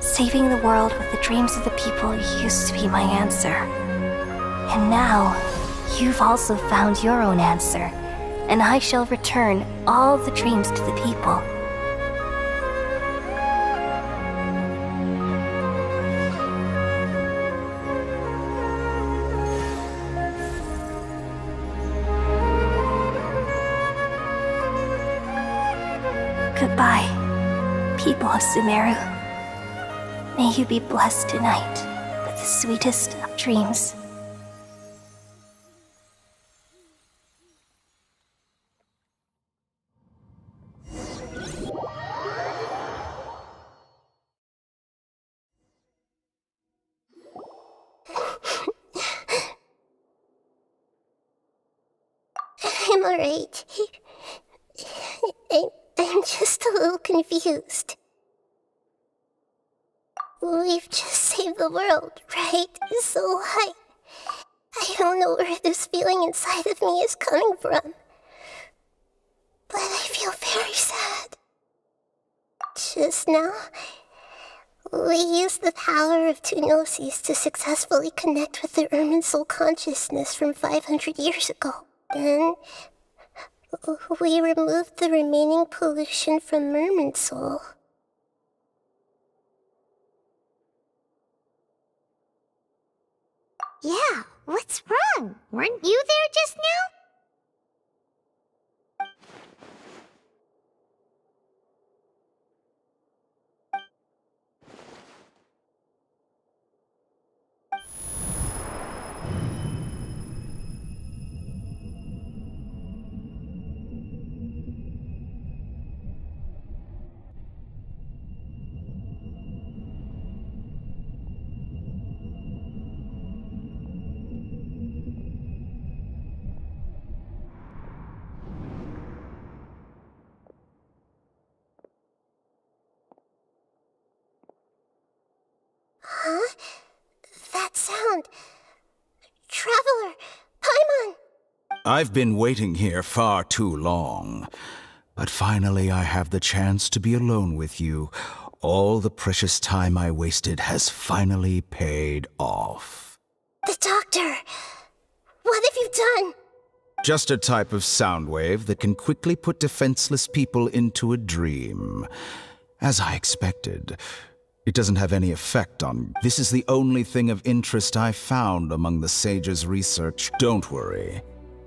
Saving the world with the dreams of the people used to be my answer. And now, you've also found your own answer, and I shall return all the dreams to the people. Goodbye, people of Sumeru. May you be blessed tonight with the sweetest of dreams. alright. I'm just a little confused. We've just saved the world, right? So I don't know where this feeling inside of me is coming from. But I feel very sad. Just now, we used the power of two gnosis to successfully connect with the Ermin soul consciousness from 500 years ago. Then, we removed the remaining pollution from Ermin soul. Yeah, what's wrong? Weren't you there just now? Huh? That sound. Traveler! Paimon! I've been waiting here far too long. But finally I have the chance to be alone with you. All the precious time I wasted has finally paid off. The doctor! What have you done? Just a type of sound wave that can quickly put defenseless people into a dream. As I expected. It doesn't have any effect on... This is the only thing of interest I found among the sage's research. Don't worry.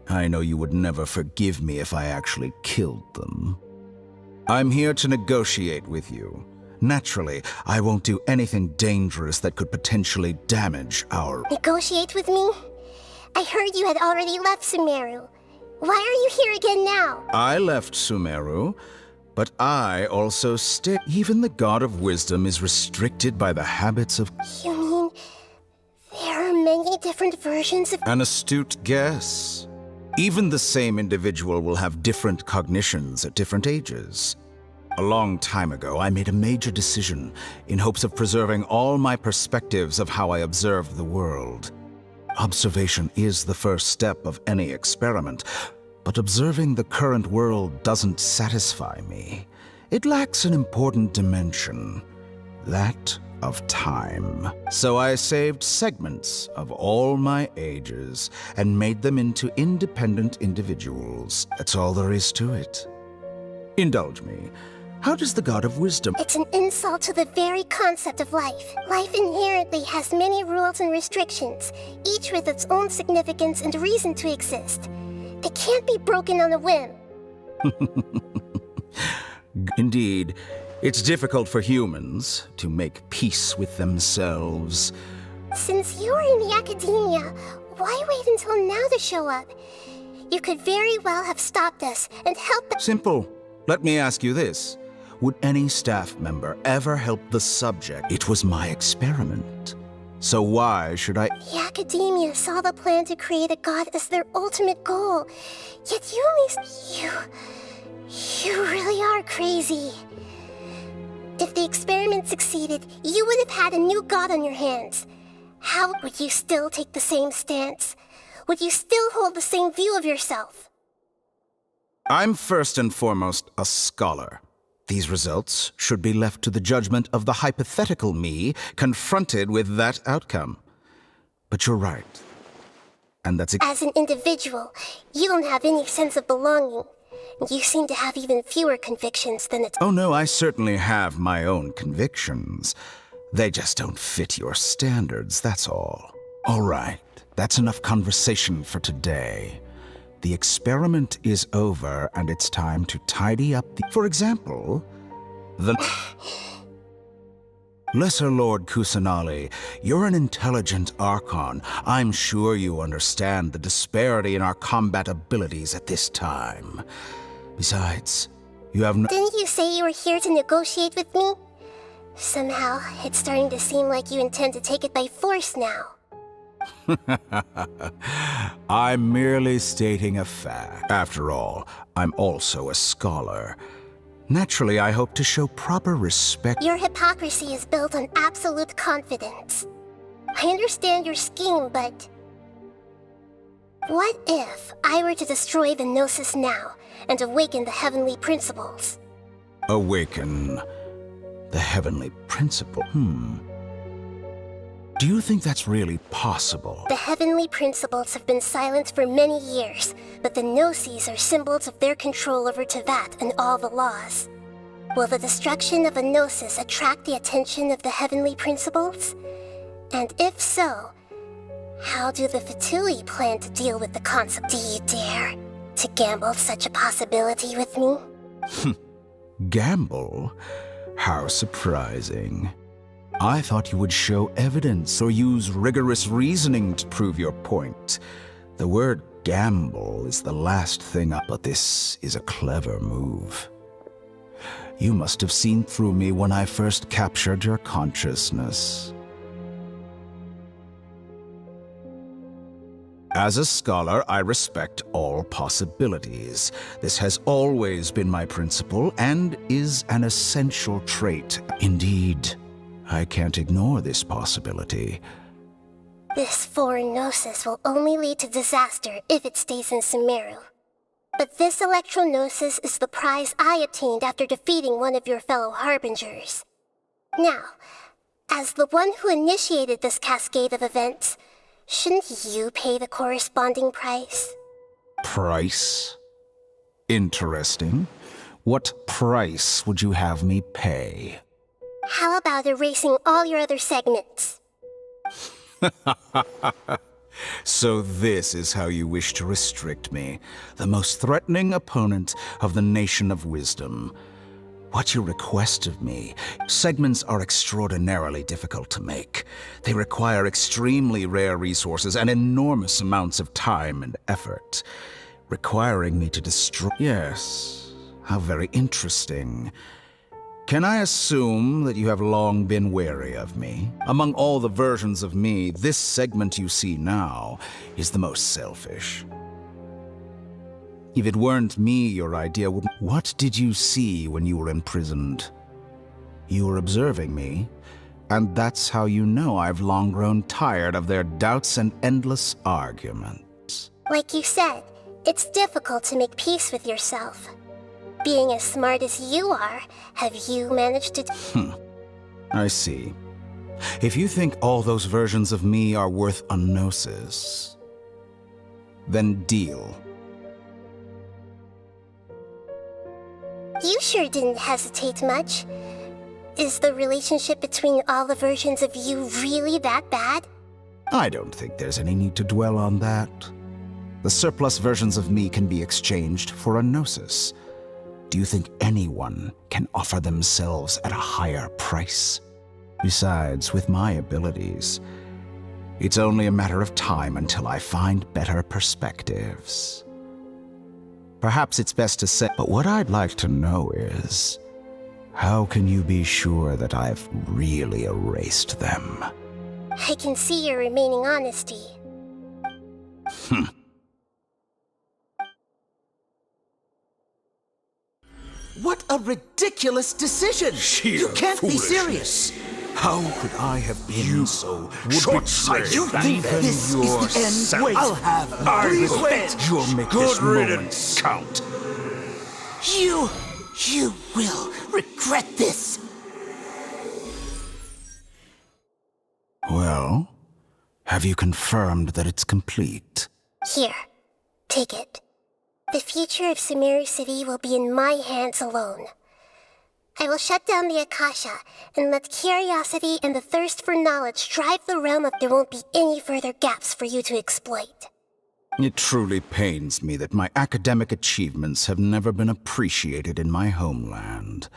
I know you would never forgive me if I actually killed them. I'm here to negotiate with you. Naturally, I won't do anything dangerous that could potentially damage our... Negotiate with me? I heard you had already left Sumeru. Why are you here again now? I left Sumeru, but I also stay. Even the God of Wisdom is restricted by the habits of... You mean there are many different versions of... An astute guess. Even the same individual will have different cognitions at different ages. A long time ago, I made a major decision in hopes of preserving all my perspectives of how I observed the world. Observation is the first step of any experiment, but observing the current world doesn't satisfy me. It lacks an important dimension, that of time. So I saved segments of all my ages and made them into independent individuals. That's all there is to it. Indulge me. How does the God of Wisdom... It's an insult to the very concept of life. Life inherently has many rules and restrictions, each with its own significance and reason to exist. They can't be broken on a whim. Indeed, it's difficult for humans to make peace with themselves. Since you were in the academia, why wait until now to show up? You could very well have stopped us and helped... Simple. Let me ask you this. Would any staff member ever help the subject? It was my experiment. So why should I... The academia saw the plan to create a god as their ultimate goal. Yet you only... You really are crazy. If the experiment succeeded, you would have had a new god on your hands. How would you still take the same stance? Would you still hold the same view of yourself? I'm first and foremost a scholar. These results should be left to the judgment of the hypothetical me confronted with that outcome. But you're right. And that's... As an individual, you don't have any sense of belonging. You seem to have even fewer convictions than it's... Oh no, I certainly have my own convictions. They just don't fit your standards, that's all. All right, that's enough conversation for today. The experiment is over, and it's time to tidy up the... For example, the... Lesser Lord Kusanali, you're an intelligent Archon. I'm sure you understand the disparity in our combat abilities at this time. Besides, you have no... Didn't you say you were here to negotiate with me? Somehow, it's starting to seem like you intend to take it by force now. I'm merely stating a fact. After all, I'm also a scholar. Naturally, I hope to show proper respect. Your hypocrisy is built on absolute confidence. I understand your scheme, but... what if I were to destroy the Gnosis now and awaken the heavenly principles? Awaken the heavenly principle? Do you think that's really possible? The heavenly principles have been silent for many years, but the Gnosis are symbols of their control over Teyvat and all the laws. Will the destruction of a Gnosis attract the attention of the heavenly principles? And if so, how do the Fatui plan to deal with the concept? Do you dare to gamble such a possibility with me? Gamble? How surprising. I thought you would show evidence or use rigorous reasoning to prove your point. The word gamble is the last thing up, but this is a clever move. You must have seen through me when I first captured your consciousness. As a scholar, I respect all possibilities. This has always been my principle and is an essential trait. Indeed, I can't ignore this possibility. This foreign Gnosis will only lead to disaster if it stays in Sumeru. But this Electro-Gnosis is the prize I obtained after defeating one of your fellow Harbingers. Now, as the one who initiated this cascade of events, shouldn't you pay the corresponding price? Price? Interesting. What price would you have me pay? How about erasing all your other segments? So this is how you wish to restrict me, the most threatening opponent of the Nation of Wisdom. What you request of me, segments are extraordinarily difficult to make. They require extremely rare resources and enormous amounts of time and effort, requiring me to destroy... Yes, how very interesting. Can I assume that you have long been wary of me? Among all the versions of me, this segment you see now is the most selfish. If it weren't me, your idea would... What did you see when you were imprisoned? You were observing me, and that's how you know I've long grown tired of their doubts and endless arguments. Like you said, it's difficult to make peace with yourself. Being as smart as you are, have you managed to... I see. If you think all those versions of me are worth a gnosis, then deal. You sure didn't hesitate much. Is the relationship between all the versions of you really that bad? I don't think there's any need to dwell on that. The surplus versions of me can be exchanged for a gnosis. Do you think anyone can offer themselves at a higher price? Besides, with my abilities, it's only a matter of time until I find better perspectives. Perhaps it's best to say, but what I'd like to know is, how can you be sure that I've really erased them? I can see your remaining honesty. What a ridiculous decision! You can't be serious! How could I have been so short-sighted? You think this is the end? Wait, I'll have... Please wait! You'll make this moment count. You will regret this! Well, have you confirmed that it's complete? Here, take it. The future of Sumeru City will be in my hands alone. I will shut down the Akasha and let curiosity and the thirst for knowledge drive the realm up. There won't be any further gaps for you to exploit. It truly pains me that my academic achievements have never been appreciated in my homeland.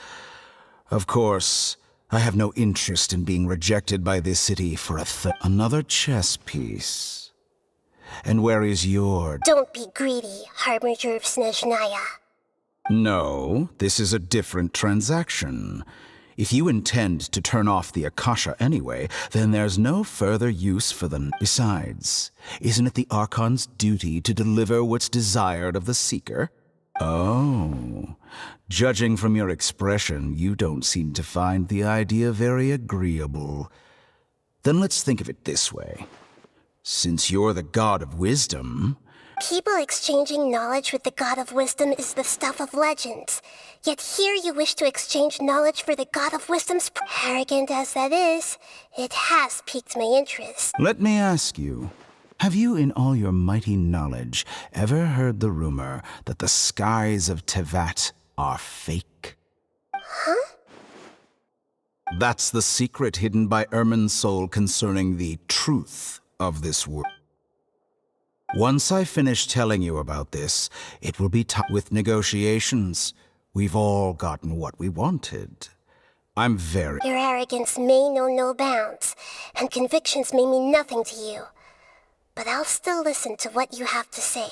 Of course, I have no interest in being rejected by this city for another chess piece. And where is your... Don't be greedy, Harbinger of Snezhnaya. No, this is a different transaction. If you intend to turn off the Akasha anyway, then there's no further use for them. Besides, isn't it the Archon's duty to deliver what's desired of the Seeker? Oh, judging from your expression, you don't seem to find the idea very agreeable. Then let's think of it this way. Since you're the God of Wisdom... People exchanging knowledge with the God of Wisdom is the stuff of legends. Yet here you wish to exchange knowledge for the God of Wisdom's... Arrogant as that is, it has piqued my interest. Let me ask you, have you in all your mighty knowledge ever heard the rumor that the skies of Tevat are fake? Huh? That's the secret hidden by Ermin's soul concerning the truth of this world. Once I finish telling you about this, it will be with negotiations. We've all gotten what we wanted. I'm very... Your arrogance may know no bounds, and convictions may mean nothing to you. But I'll still listen to what you have to say.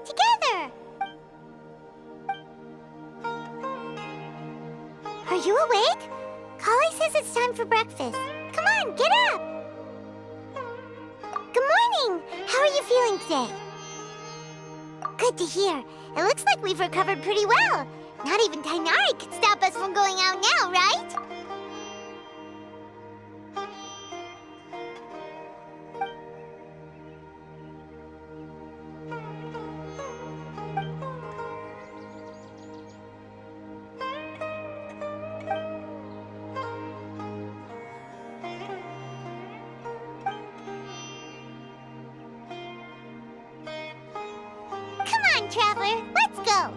Together! Are you awake? Kali says it's time for breakfast. Come on, get up! Good morning! How are you feeling today? Good to hear. It looks like we've recovered pretty well. Not even Tainari could stop us from going out now, right? Traveler, let's go!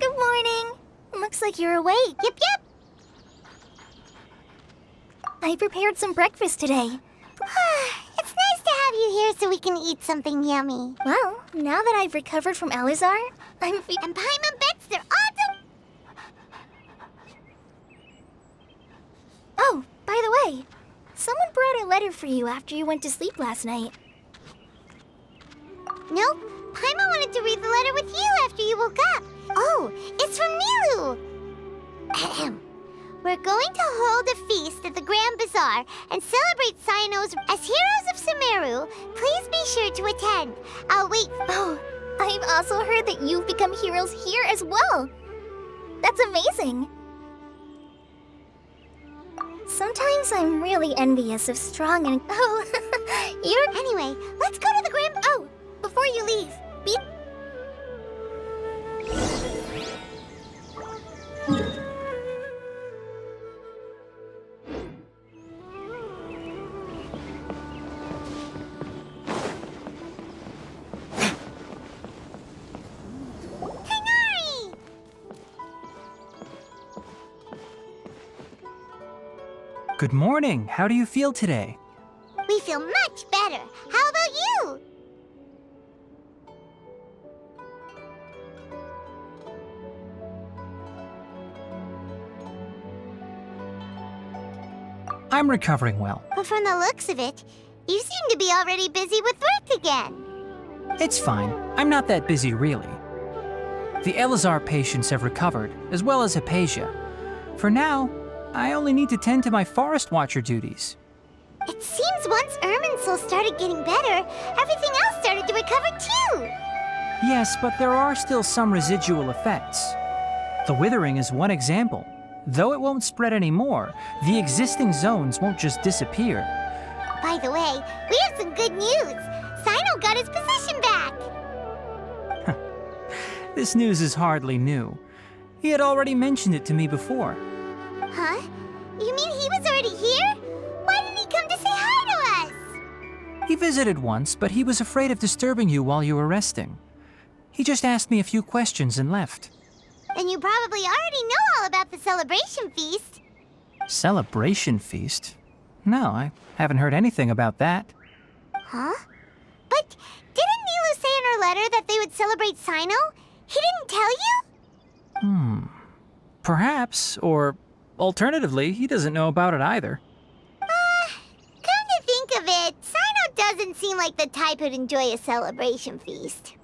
Good morning. Looks like you're awake. Yep, yep. I prepared some breakfast today. It's nice to have you here so we can eat something yummy. Well, now that I've recovered from Alizar, I'm And Paimon bets they're awesome! Oh, by the way, someone brought a letter for you after you went to sleep last night. Nope. Paimon wanted to read the letter with you after you woke up. Oh, it's from Nilu! Ahem. We're going to hold a feast at the Grand Bazaar and celebrate Cynos as heroes of Sumeru. Please be sure to attend. I'll wait. Oh, I've also heard that you've become heroes here as well. That's amazing. Sometimes I'm really envious of strong and... Oh, you're... Anyway, let's go to the Grand... Oh, before you leave, be... Good morning. How do you feel today? We feel much better. How about you? I'm recovering well. But from the looks of it, you seem to be already busy with work again. It's fine. I'm not that busy, really. The Elazar patients have recovered, as well as Hypatia. For now, I only need to tend to my Forest Watcher duties. It seems once Irminsul started getting better, everything else started to recover too. Yes, but there are still some residual effects. The Withering is one example. Though it won't spread anymore, the existing zones won't just disappear. By the way, we have some good news. Sino got his position back. This news is hardly new. He had already mentioned it to me before. Huh? You mean he was already here? Why didn't he come to say hi to us? He visited once, but he was afraid of disturbing you while you were resting. He just asked me a few questions and left. Then you probably already know all about the celebration feast. Celebration feast? No, I haven't heard anything about that. Huh? But didn't Nilu say in her letter that they would celebrate Sino? He didn't tell you? Perhaps, or alternatively, he doesn't know about it either. Come to think of it, Sino doesn't seem like the type who'd enjoy a celebration feast.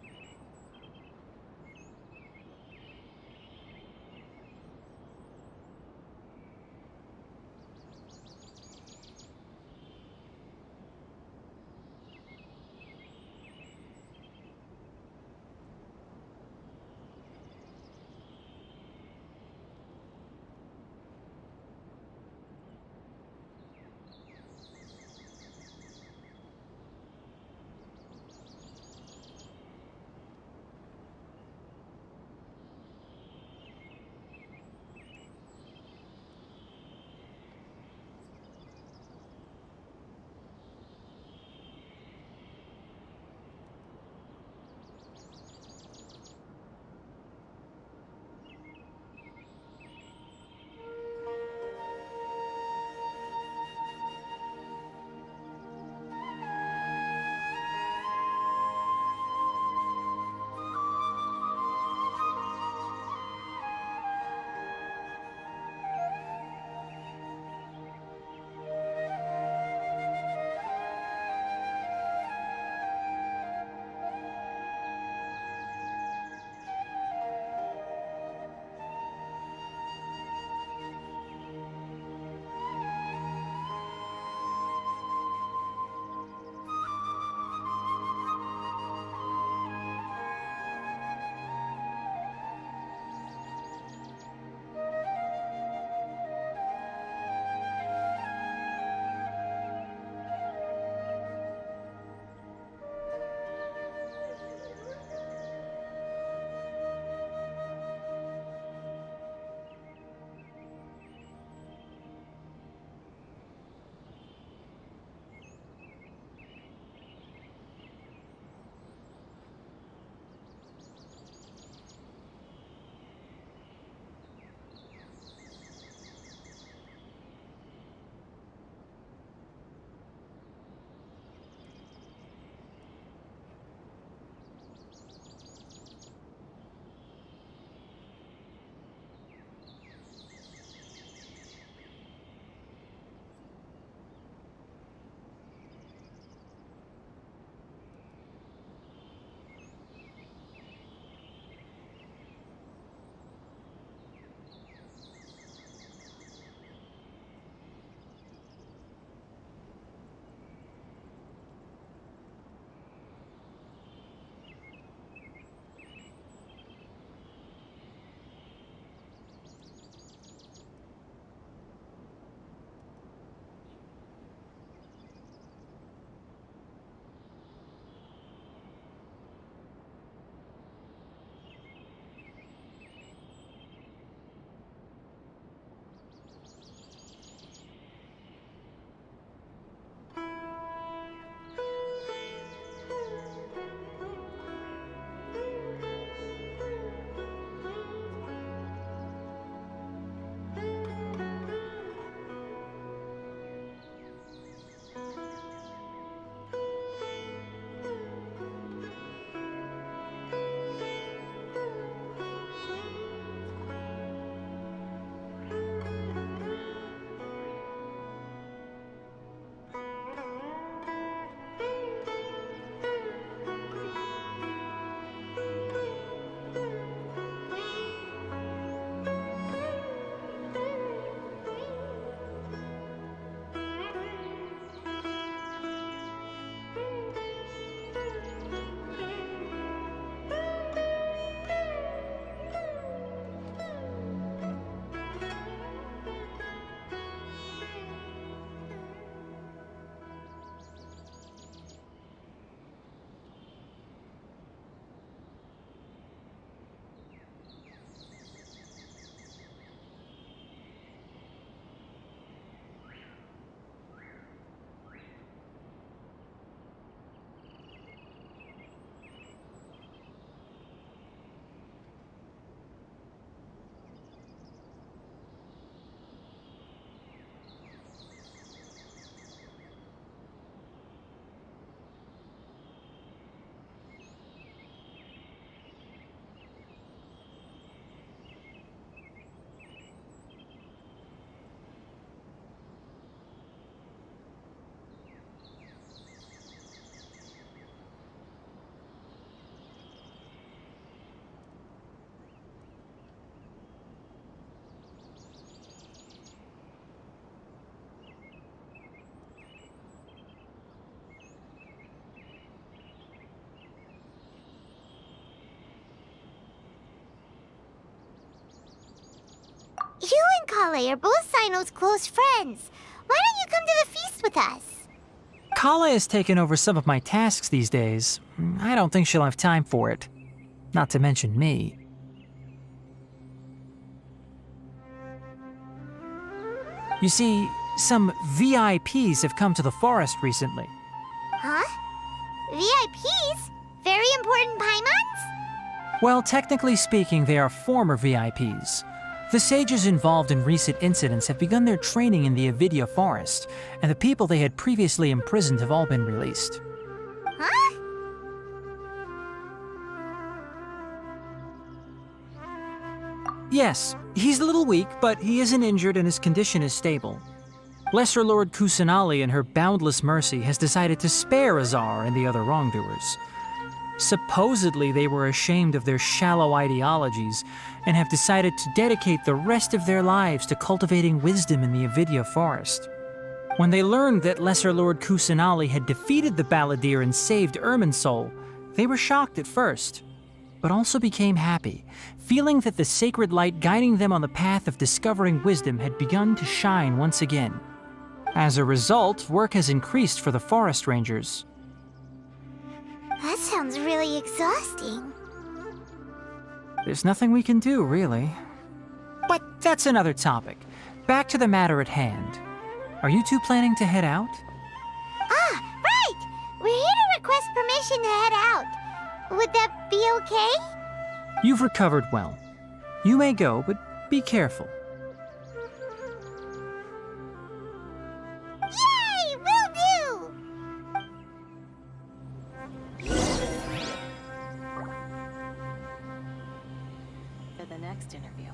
Kale are both Sino's close friends. Why don't you come to the feast with us? Kala has taken over some of my tasks these days. I don't think she'll have time for it. Not to mention me. You see, some VIPs have come to the forest recently. Huh? VIPs? Very important Paimons? Well, technically speaking, they are former VIPs. The sages involved in recent incidents have begun their training in the Avidya forest, and the people they had previously imprisoned have all been released. Huh? Yes, he's a little weak, but he isn't injured and his condition is stable. Lesser Lord Kusanali in her boundless mercy has decided to spare Azar and the other wrongdoers. Supposedly they were ashamed of their shallow ideologies and have decided to dedicate the rest of their lives to cultivating wisdom in the Avidya forest. When they learned that Lesser Lord Kusanali had defeated the Balladeer and saved Irminsul, they were shocked at first, but also became happy, feeling that the sacred light guiding them on the path of discovering wisdom had begun to shine once again. As a result, work has increased for the forest rangers. That sounds really exhausting. There's nothing we can do, really. But that's another topic. Back to the matter at hand. Are you two planning to head out? Ah, right! We're here to request permission to head out. Would that be okay? You've recovered well. You may go, but be careful. Yay! Will do! For the next interview,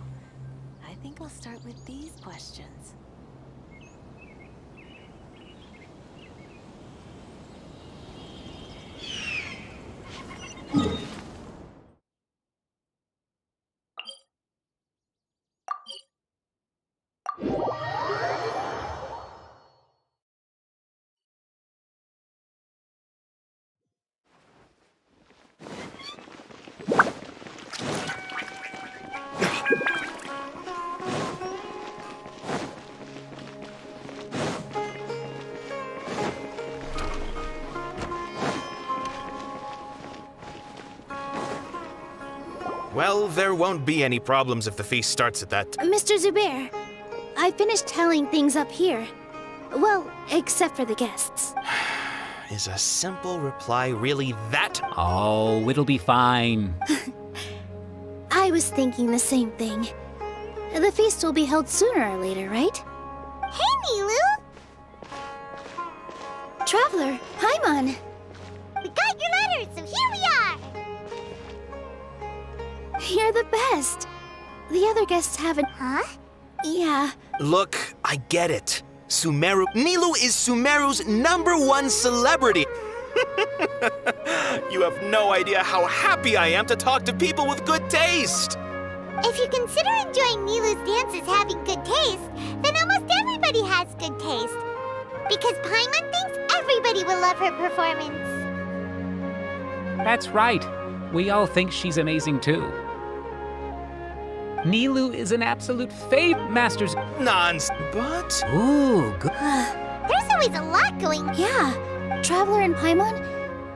I think I'll start with these questions. Well, there won't be any problems if the feast starts at that. Mr. Zubair, I finished tallying things up here. Well, except for the guests. Is a simple reply really that? Oh, it'll be fine. I was thinking the same thing. The feast will be held sooner or later, right? Hey, Nilu! Traveler, Paimon! We got your letters, so here we are! You're the best. The other guests haven't... Huh? Yeah. Look, I get it. Sumeru... Nilu is Sumeru's #1 celebrity! You have no idea how happy I am to talk to people with good taste! If you consider enjoying Nilu's dances having good taste, then almost everybody has good taste. Because Paimon thinks everybody will love her performance. That's right. We all think she's amazing too. Nilu is an absolute fave, Masters. Nonsense. But... Ooh, good. There's always a lot going... Yeah. Traveler and Paimon,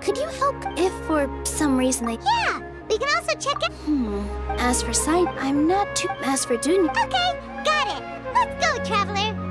could you help if for some reason they... Yeah, we can also check it... As for sight, I'm not too... As for Dunya... Okay, got it. Let's go, Traveler.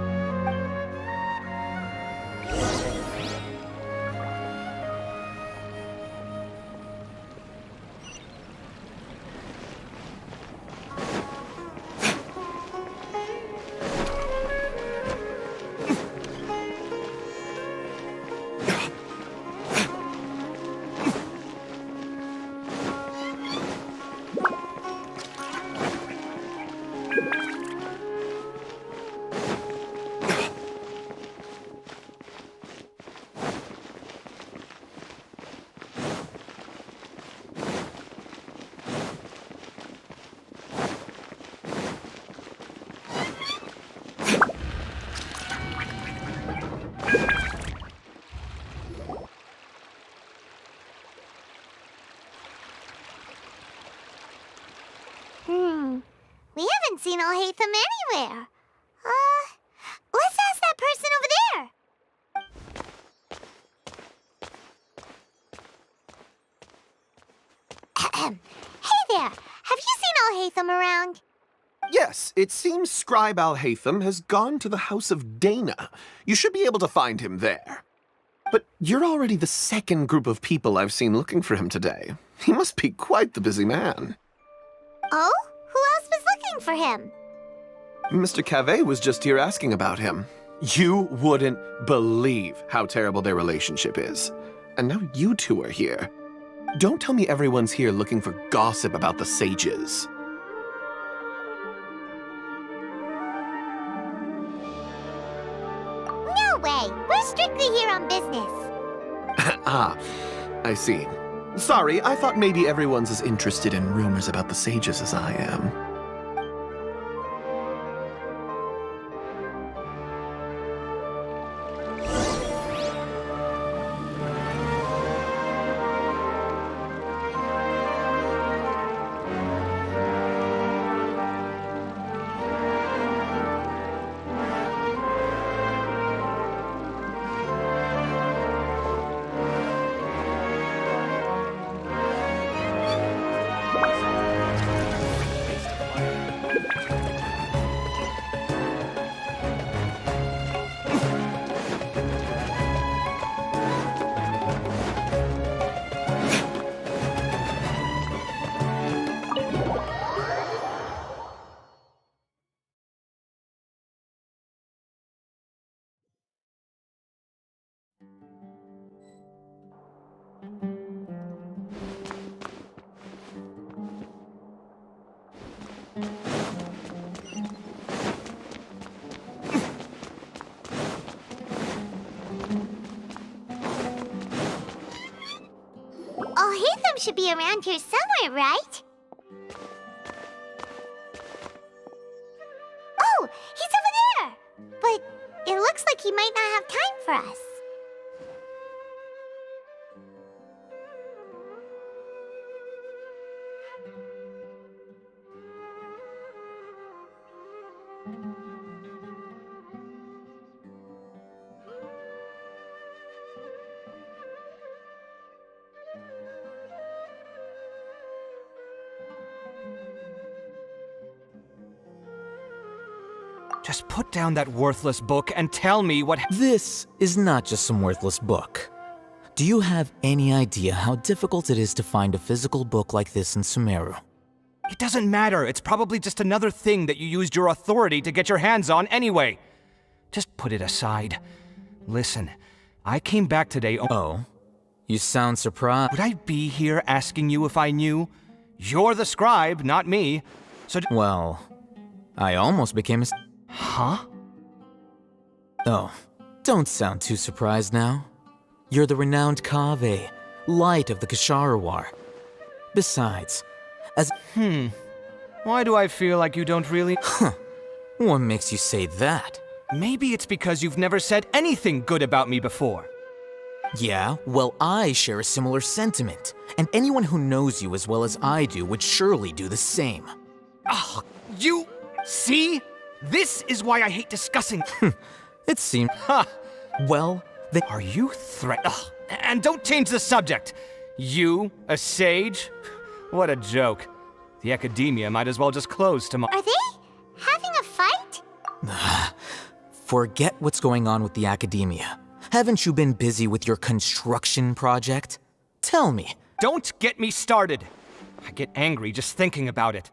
We haven't seen Alhaitham anywhere. Hey there! Have you seen Al-Haytham around? Yes, it seems Scribe Al-Haytham has gone to the House of Dana. You should be able to find him there. But you're already the second group of people I've seen looking for him today. He must be quite the busy man. Oh? Who else was looking for him? Mr. Cave was just here asking about him. You wouldn't believe how terrible their relationship is. And now you two are here. Don't tell me everyone's here looking for gossip about the sages. No way! We're strictly here on business. Ah, I see. Sorry, I thought maybe everyone's as interested in rumors about the sages as I am. Al-Haytham should be around here somewhere, right? Oh, he's over there! But it looks like he might not have time for us. Just put down that worthless book and tell me what— This is not just some worthless book. Do you have any idea how difficult it is to find a physical book like this in Sumeru? It doesn't matter. It's probably just another thing that you used your authority to get your hands on anyway. Just put it aside. Listen, I came back today— Oh? You sound surprised. Would I be here asking you if I knew? You're the scribe, not me. So— Well, I almost became a— Huh? Oh, don't sound too surprised now. You're the renowned Kaveh, light of the Kasharawar. Besides, as— Why do I feel like you don't really— Huh. What makes you say that? Maybe it's because you've never said anything good about me before. Yeah, well, I share a similar sentiment. And anyone who knows you as well as I do would surely do the same. Oh, you— See? This is why I hate discussing— It seems— Ha! Well, Are you And don't change the subject! You, a sage? What a joke. The academia might as well just close tomorrow. Are they having a fight? Forget what's going on with the academia. Haven't you been busy with your construction project? Tell me. Don't get me started. I get angry just thinking about it.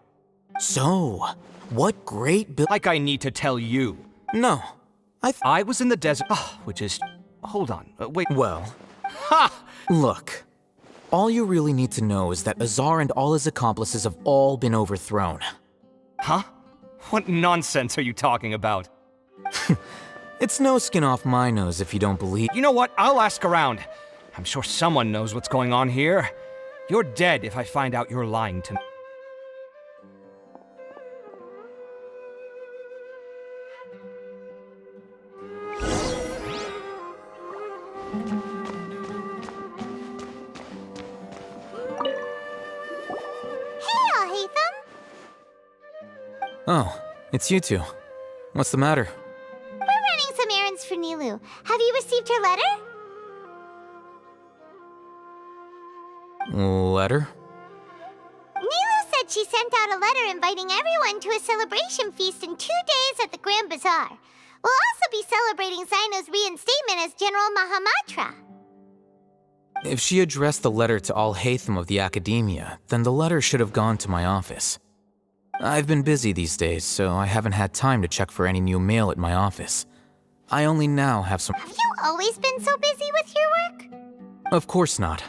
So, what great Like I need to tell you. No. I was in the desert, which is— Hold on, wait. Well. Ha! Look. All you really need to know is that Azar and all his accomplices have all been overthrown. Huh? What nonsense are you talking about? It's no skin off my nose if you don't believe— You know what? I'll ask around. I'm sure someone knows what's going on here. You're dead if I find out you're lying to me. Oh, it's you two. What's the matter? We're running some errands for Nilou. Have you received her letter? Letter? said she sent out a letter inviting everyone to a celebration feast in 2 days at the Grand Bazaar. We'll also be celebrating Sino's reinstatement as General Mahamatra. If she addressed the letter to all Hatham of the Academia, then the letter should have gone to my office. I've been busy these days, so I haven't had time to check for any new mail at my office. I only now have some— Have you always been so busy with your work? Of course not.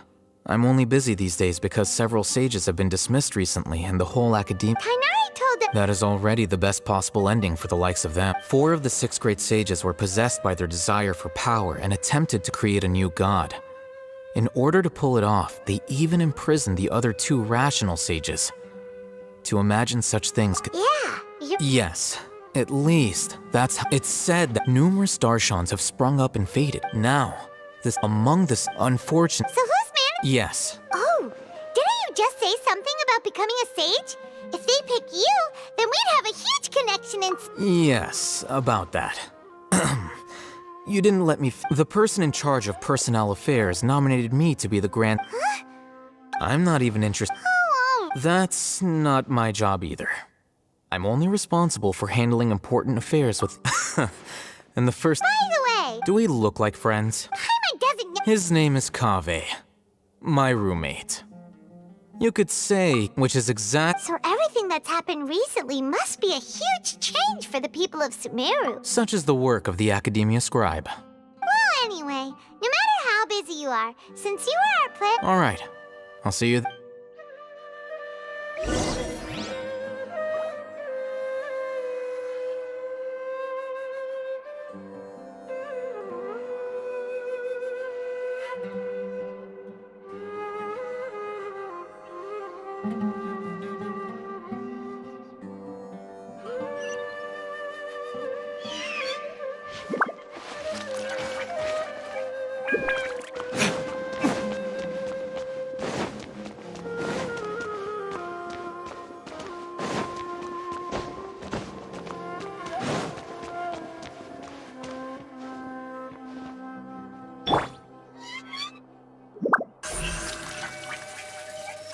I'm only busy these days because several sages have been dismissed recently and the whole academia— Kainari told them— That is already the best possible ending for the likes of them. 4 of the 6 great sages were possessed by their desire for power and attempted to create a new god. In order to pull it off, they even imprisoned the other 2 rational sages. To imagine such things could— Yeah, Yes, at least that's how— It's said that numerous Darshans have sprung up and faded. Now, among this unfortunate— So who's managing— Yes. Oh, didn't you just say something about becoming a sage? If they pick you, then we'd have a huge connection in— Yes, about that. You didn't let me— The person in charge of personnel affairs nominated me to be the grand— Huh? I'm not even interested— Oh. That's not my job either. I'm only responsible for handling important affairs with— And the first— By the way— Do we look like friends? Paimon doesn't know— His name is Kaveh, my roommate. You could say, which is exact— So everything that's happened recently must be a huge change for the people of Sumeru. Such is the work of the Academia Scribe. Well, anyway, no matter how busy you are, since you are our plan— Alright, I'll see you—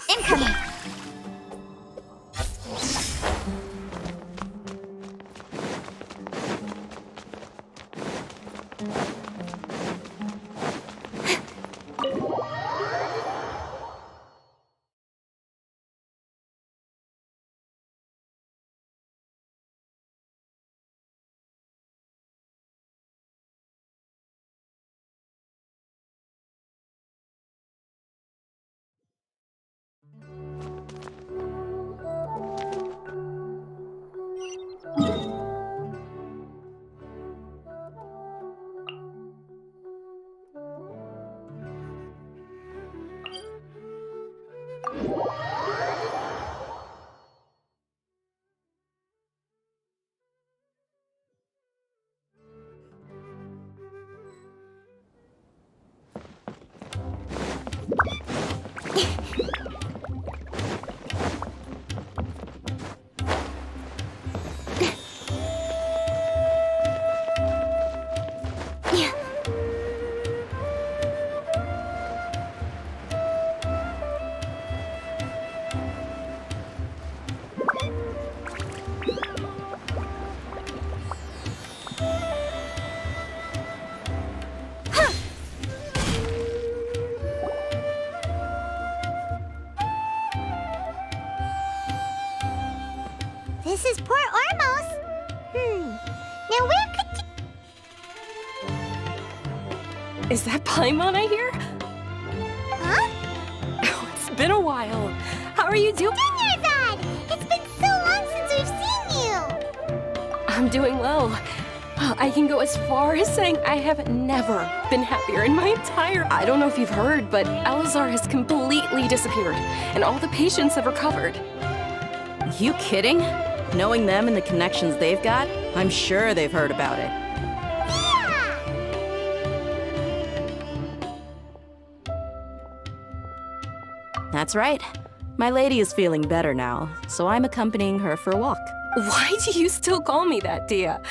Incoming! This is Port Ormos. Now where could— Is that Paimon I hear? Huh? Oh, it's been a while. How are you doing? Dinnerzad! It's been so long since we've seen you! I'm doing well. I can go as far as saying I have never been happier in my entire— I don't know if you've heard, but Elazar has completely disappeared, and all the patients have recovered. You kidding? Knowing them and the connections they've got, I'm sure they've heard about it. That's right. My lady is feeling better now, so I'm accompanying her for a walk. Why do you still call me that, Dia?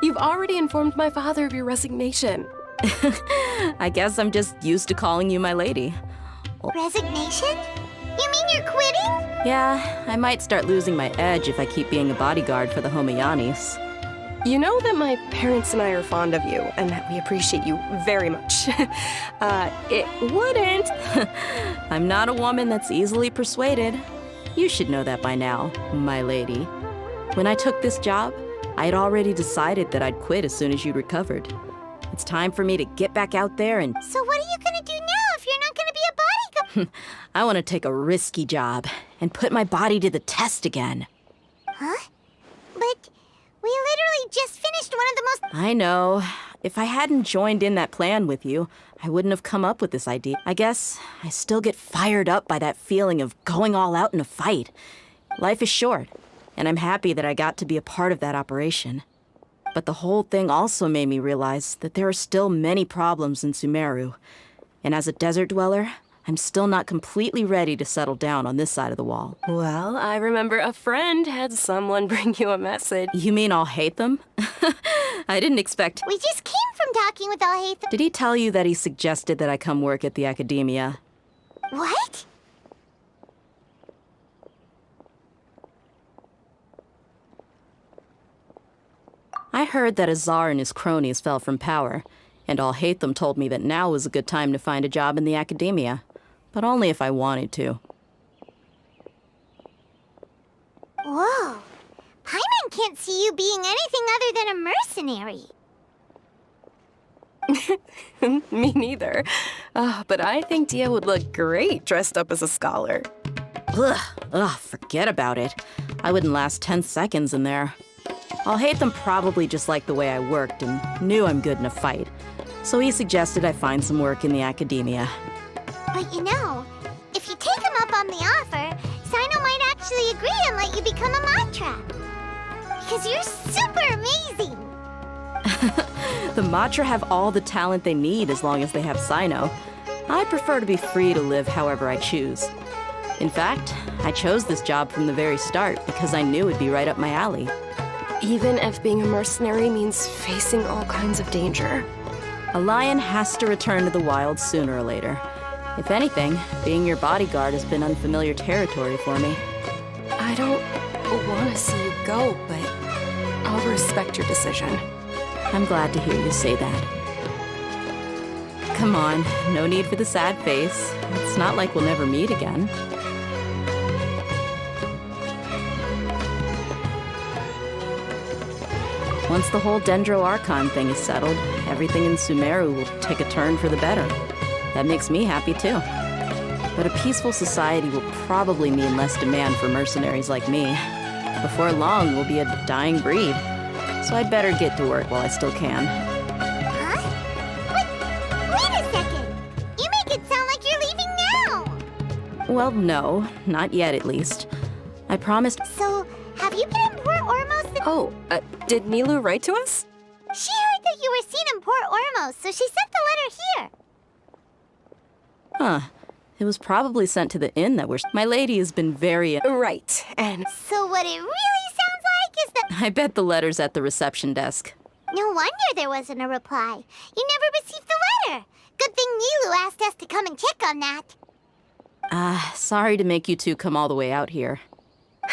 You've already informed my father of your resignation. I guess I'm just used to calling you my lady. Resignation? You mean you're quitting? Yeah, I might start losing my edge if I keep being a bodyguard for the Homeyanis. You know that my parents and I are fond of you, and that we appreciate you very much. It wouldn't. I'm not a woman that's easily persuaded. You should know that by now, my lady. When I took this job, I had already decided that I'd quit as soon as you recovered. It's time for me to get back out there and... So what are you gonna do now if you're not gonna be a bodyguard? I want to take a risky job and put my body to the test again. Huh? But we literally just finished one of the most... I know. If I hadn't joined in that plan with you, I wouldn't have come up with this idea. I guess I still get fired up by that feeling of going all out in a fight. Life is short, and I'm happy that I got to be a part of that operation. But the whole thing also made me realize that there are still many problems in Sumeru. And as a desert dweller, I'm still not completely ready to settle down on this side of the wall. Well, I remember a friend had someone bring you a message. You mean I'll hate them? I didn't expect... We just came from talking with Alhaitham. Did he tell you that he suggested that I come work at the academia? What? I heard that Azar and his cronies fell from power, and Alhaitham told me that now was a good time to find a job in the academia, but only if I wanted to. Whoa. Paimon can't see you being anything other than a mercenary. Me neither. But I think Dia would look great dressed up as a scholar. Ugh, forget about it. I wouldn't last 10 seconds in there. Alhaitham probably just liked the way I worked and knew I'm good in a fight. So he suggested I find some work in the academia. But you know, if you take him up on the offer, Sino might actually agree and let you become a Matra. Because you're super amazing! The Matra have all the talent they need as long as they have Sino. I prefer to be free to live however I choose. In fact, I chose this job from the very start because I knew it'd be right up my alley. Even if being a mercenary means facing all kinds of danger. A lion has to return to the wild sooner or later. If anything, being your bodyguard has been unfamiliar territory for me. I don't want to see you go, but I'll respect your decision. I'm glad to hear you say that. Come on, no need for the sad face. It's not like we'll never meet again. Once the whole Dendro Archon thing is settled, everything in Sumeru will take a turn for the better. That makes me happy too. But a peaceful society will probably mean less demand for mercenaries like me. Before long, we'll be a dying breed. So I'd better get to work while I still can. Huh? Wait a second! You make it sound like you're leaving now! Well, no. Not yet, at least. I promised... So, have you been in Port Ormos? Did Nilou write to us? She heard that you were seen in Port Ormos, so she sent the letter here. Huh. It was probably sent to the inn that we're... My lady has been very... Right, and... So what it really sounds like is that... I bet the letter's at the reception desk. No wonder there wasn't a reply. You never received the letter. Good thing Nilou asked us to come and check on that. Sorry to make you two come all the way out here.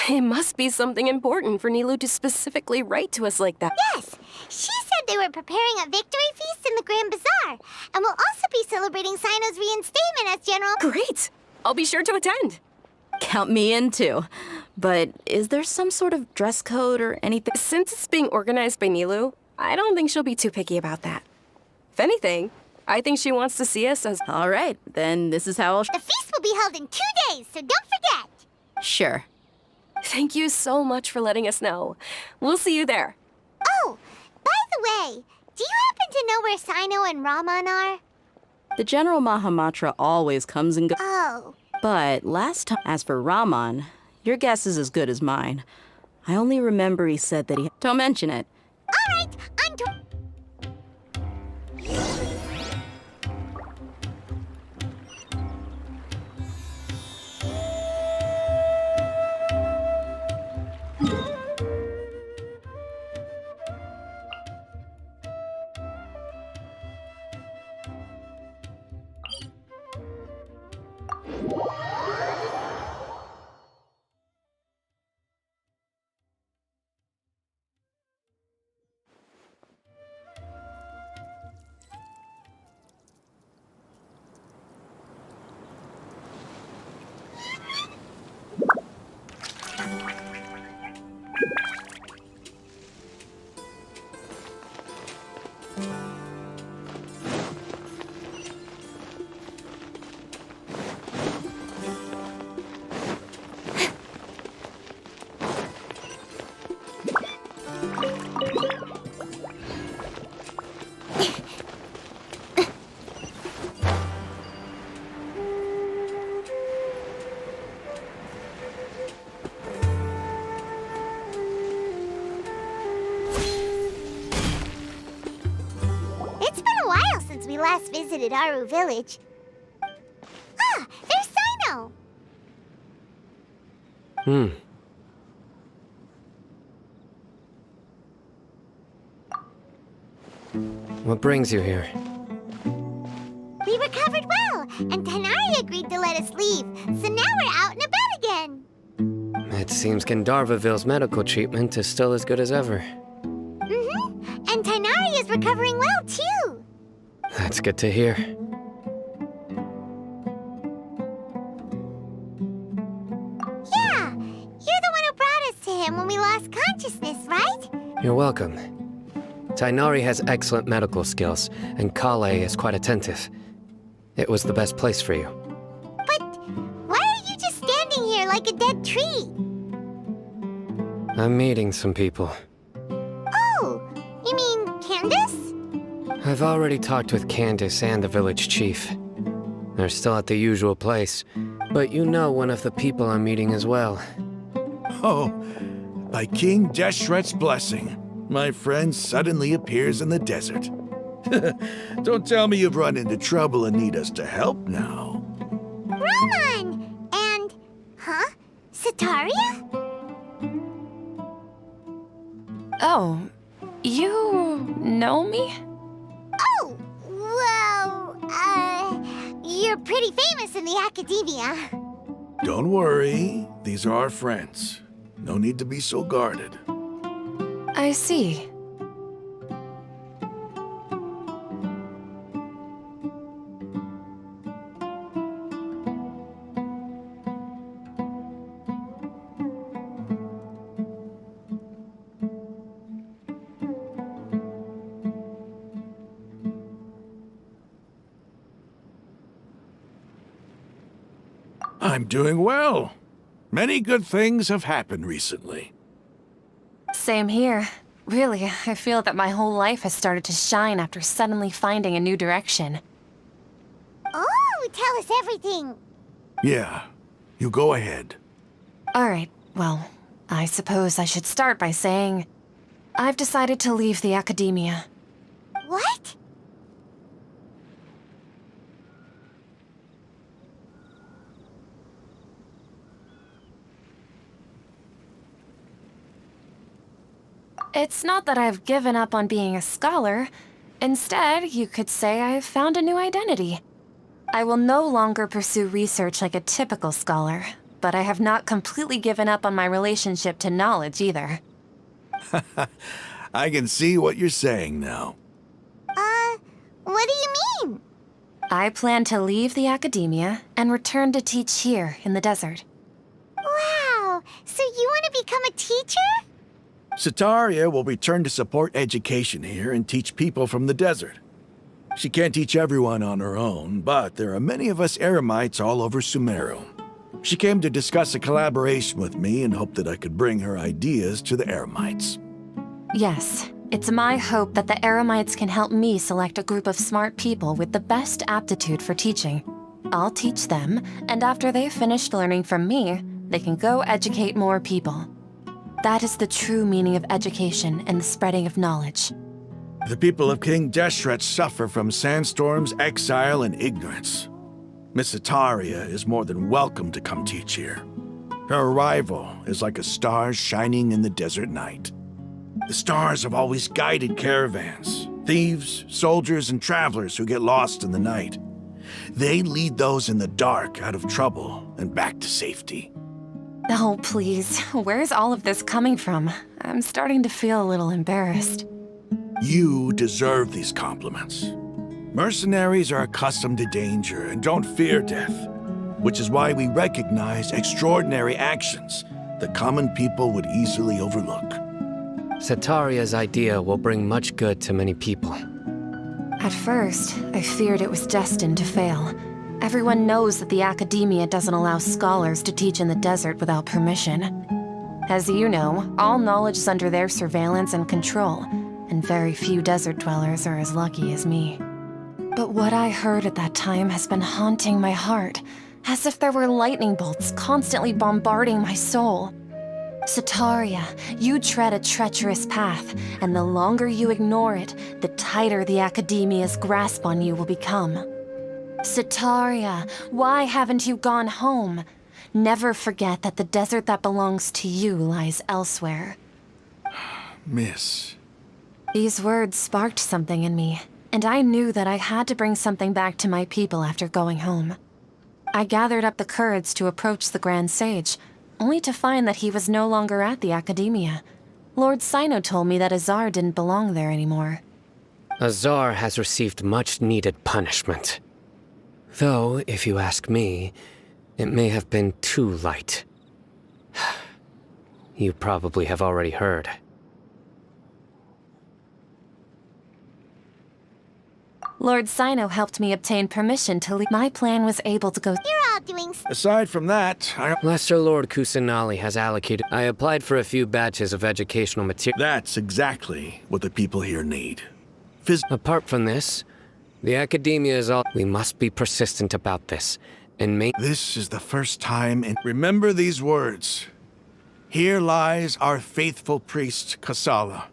It must be something important for Nilou to specifically write to us like that. Yes! She said they were preparing a victory feast in the Grand Bazaar, and will also be celebrating Sino's reinstatement as General... Great! I'll be sure to attend. Count me in, too. But is there some sort of dress code or anything? Since it's being organized by Nilou, I don't think she'll be too picky about that. If anything, I think she wants to see us as... All right, then this is how I'll... The feast will be held in 2 days, so don't forget! Sure. Thank you so much for letting us know. We'll see you there. Oh, by the way, do you happen to know where Sino and Raman are? The General Mahamatra always comes and goes. Oh. But last time... As for Raman, your guess is as good as mine. I only remember he said that he... Don't mention it. All right, It's been a while since we last visited Aru Village. Ah, there's Sino! What brings you here? We recovered well, and Tighnari agreed to let us leave, so now we're out and about again. It seems Gandharvaville's medical treatment is still as good as ever. And Tighnari is recovering well, too. That's good to hear. Yeah, you're the one who brought us to him when we lost consciousness, right? You're welcome. Tighnari has excellent medical skills, and Kale is quite attentive. It was the best place for you. But why are you just standing here like a dead tree? I'm meeting some people. Oh, you mean Candace? I've already talked with Candace and the village chief. They're still at the usual place, but you know one of the people I'm meeting as well. Oh, by King Deshret's blessing, my friend suddenly appears in the desert. Don't tell me you've run into trouble and need us to help now. Roman! And... huh? Sataria? Oh, you know me? Oh, well, you're pretty famous in the academia. Don't worry, these are our friends. No need to be so guarded. I see. I'm doing well. Many good things have happened recently. Same here. Really, I feel that my whole life has started to shine after suddenly finding a new direction. Oh, tell us everything. Yeah, you go ahead. Alright, well, I suppose I should start by saying I've decided to leave the academia. What? It's not that I've given up on being a scholar. Instead, you could say I've found a new identity. I will no longer pursue research like a typical scholar, but I have not completely given up on my relationship to knowledge either. I can see what you're saying now. What do you mean? I plan to leave the academia and return to teach here in the desert. Wow, so you want to become a teacher? Sataria will return to support education here and teach people from the desert. She can't teach everyone on her own, but there are many of us Eremites all over Sumeru. She came to discuss a collaboration with me and hoped that I could bring her ideas to the Eremites. Yes, it's my hope that the Eremites can help me select a group of smart people with the best aptitude for teaching. I'll teach them, and after they've finished learning from me, they can go educate more people. That is the true meaning of education and the spreading of knowledge. The people of King Deshret suffer from sandstorms, exile, and ignorance. Miss Sataria is more than welcome to come teach here. Her arrival is like a star shining in the desert night. The stars have always guided caravans, thieves, soldiers, and travelers who get lost in the night. They lead those in the dark out of trouble and back to safety. Oh, please. Where's all of this coming from? I'm starting to feel a little embarrassed. You deserve these compliments. Mercenaries are accustomed to danger and don't fear death, which is why we recognize extraordinary actions that common people would easily overlook. Sataria's idea will bring much good to many people. At first, I feared it was destined to fail. Everyone knows that the academia doesn't allow scholars to teach in the desert without permission. As you know, all knowledge is under their surveillance and control, and very few desert dwellers are as lucky as me. But what I heard at that time has been haunting my heart, as if there were lightning bolts constantly bombarding my soul. Sataria, you tread a treacherous path, and the longer you ignore it, the tighter the Academia's grasp on you will become. Sataria, why haven't you gone home? Never forget that the desert that belongs to you lies elsewhere. Miss. These words sparked something in me, and I knew that I had to bring something back to my people after going home. I gathered up the courage to approach the Grand Sage, only to find that he was no longer at the Academia. Lord Sino told me that Azar didn't belong there anymore. Azar has received much-needed punishment. Though, if you ask me, it may have been too light. You probably have already heard. Lord Sino helped me obtain permission to leave. My plan was able to go. You're all doing. Aside from that, Lesser Lord Kusanali has allocated. I applied for a few batches of educational material. That's exactly what the people here need. Apart from this, the Academia is all. We must be persistent about this, and make. This is the first time in. Remember these words. Here lies our faithful priest, Kasala.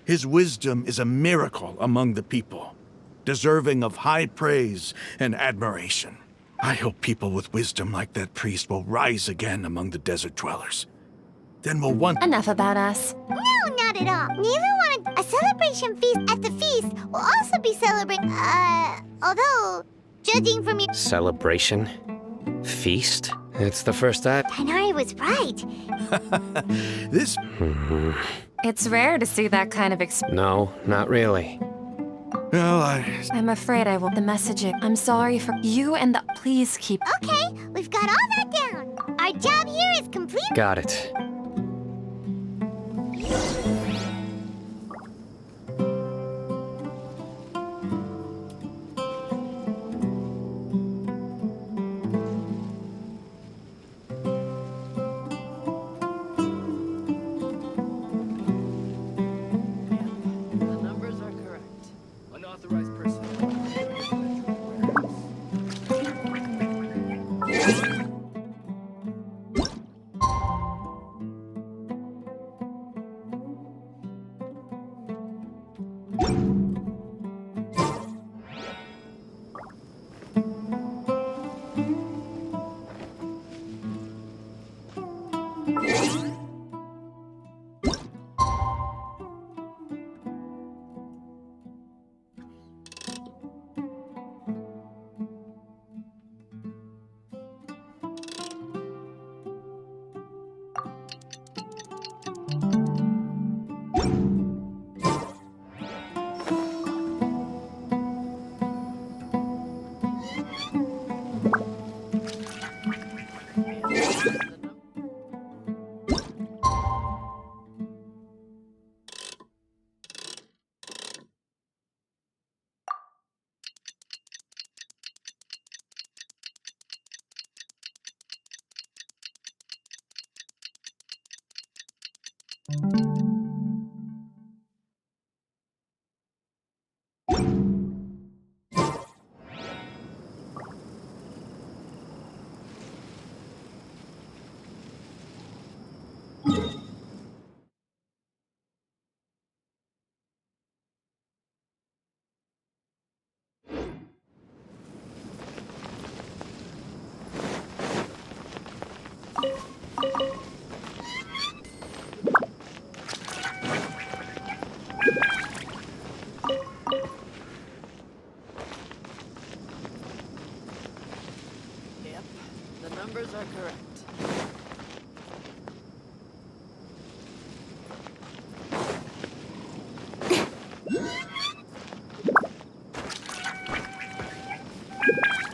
His wisdom is a miracle among the people, deserving of high praise and admiration. I hope people with wisdom like that priest will rise again among the desert dwellers. Then we'll want— Enough about us. No, not at all. Neither wanted a celebration feast. At the feast, we'll also be celebrating, although, judging from your— Celebration? Feast? It's the first time. Tanari was right. This— It's rare to see that kind of No, not really. Well, I'm afraid I will. The messaging. I'm sorry for you and the. Please keep. Okay, we've got all that down. Our job here is complete. Got it.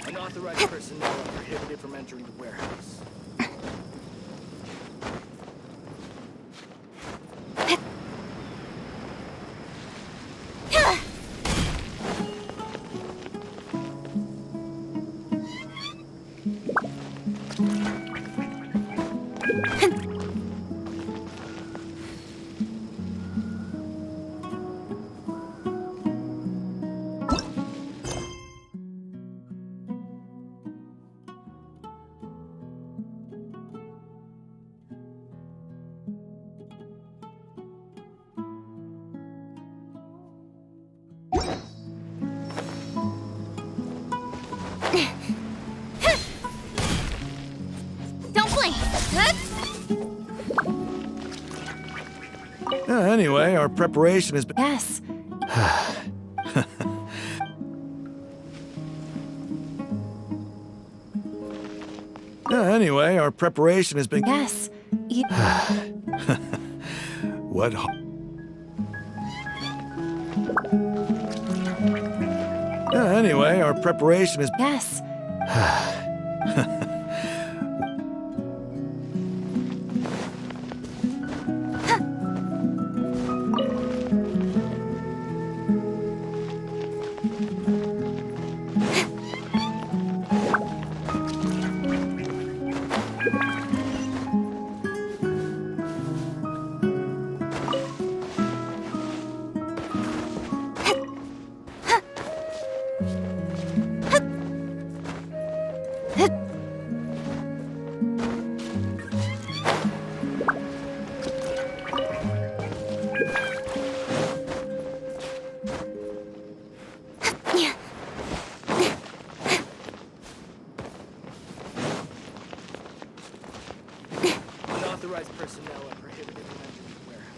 Unauthorized personnel are prohibited from entering the warehouse. Don't blink. Anyway, our preparation has been... Yes. Anyway, our preparation has been... Yes. What... Anyway, our preparation is... Yes. Unauthorized personnel are prohibited from entering the warehouse.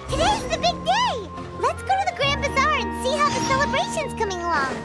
Today's the big day! Let's go to the Grand Bazaar and see how the celebration's coming along.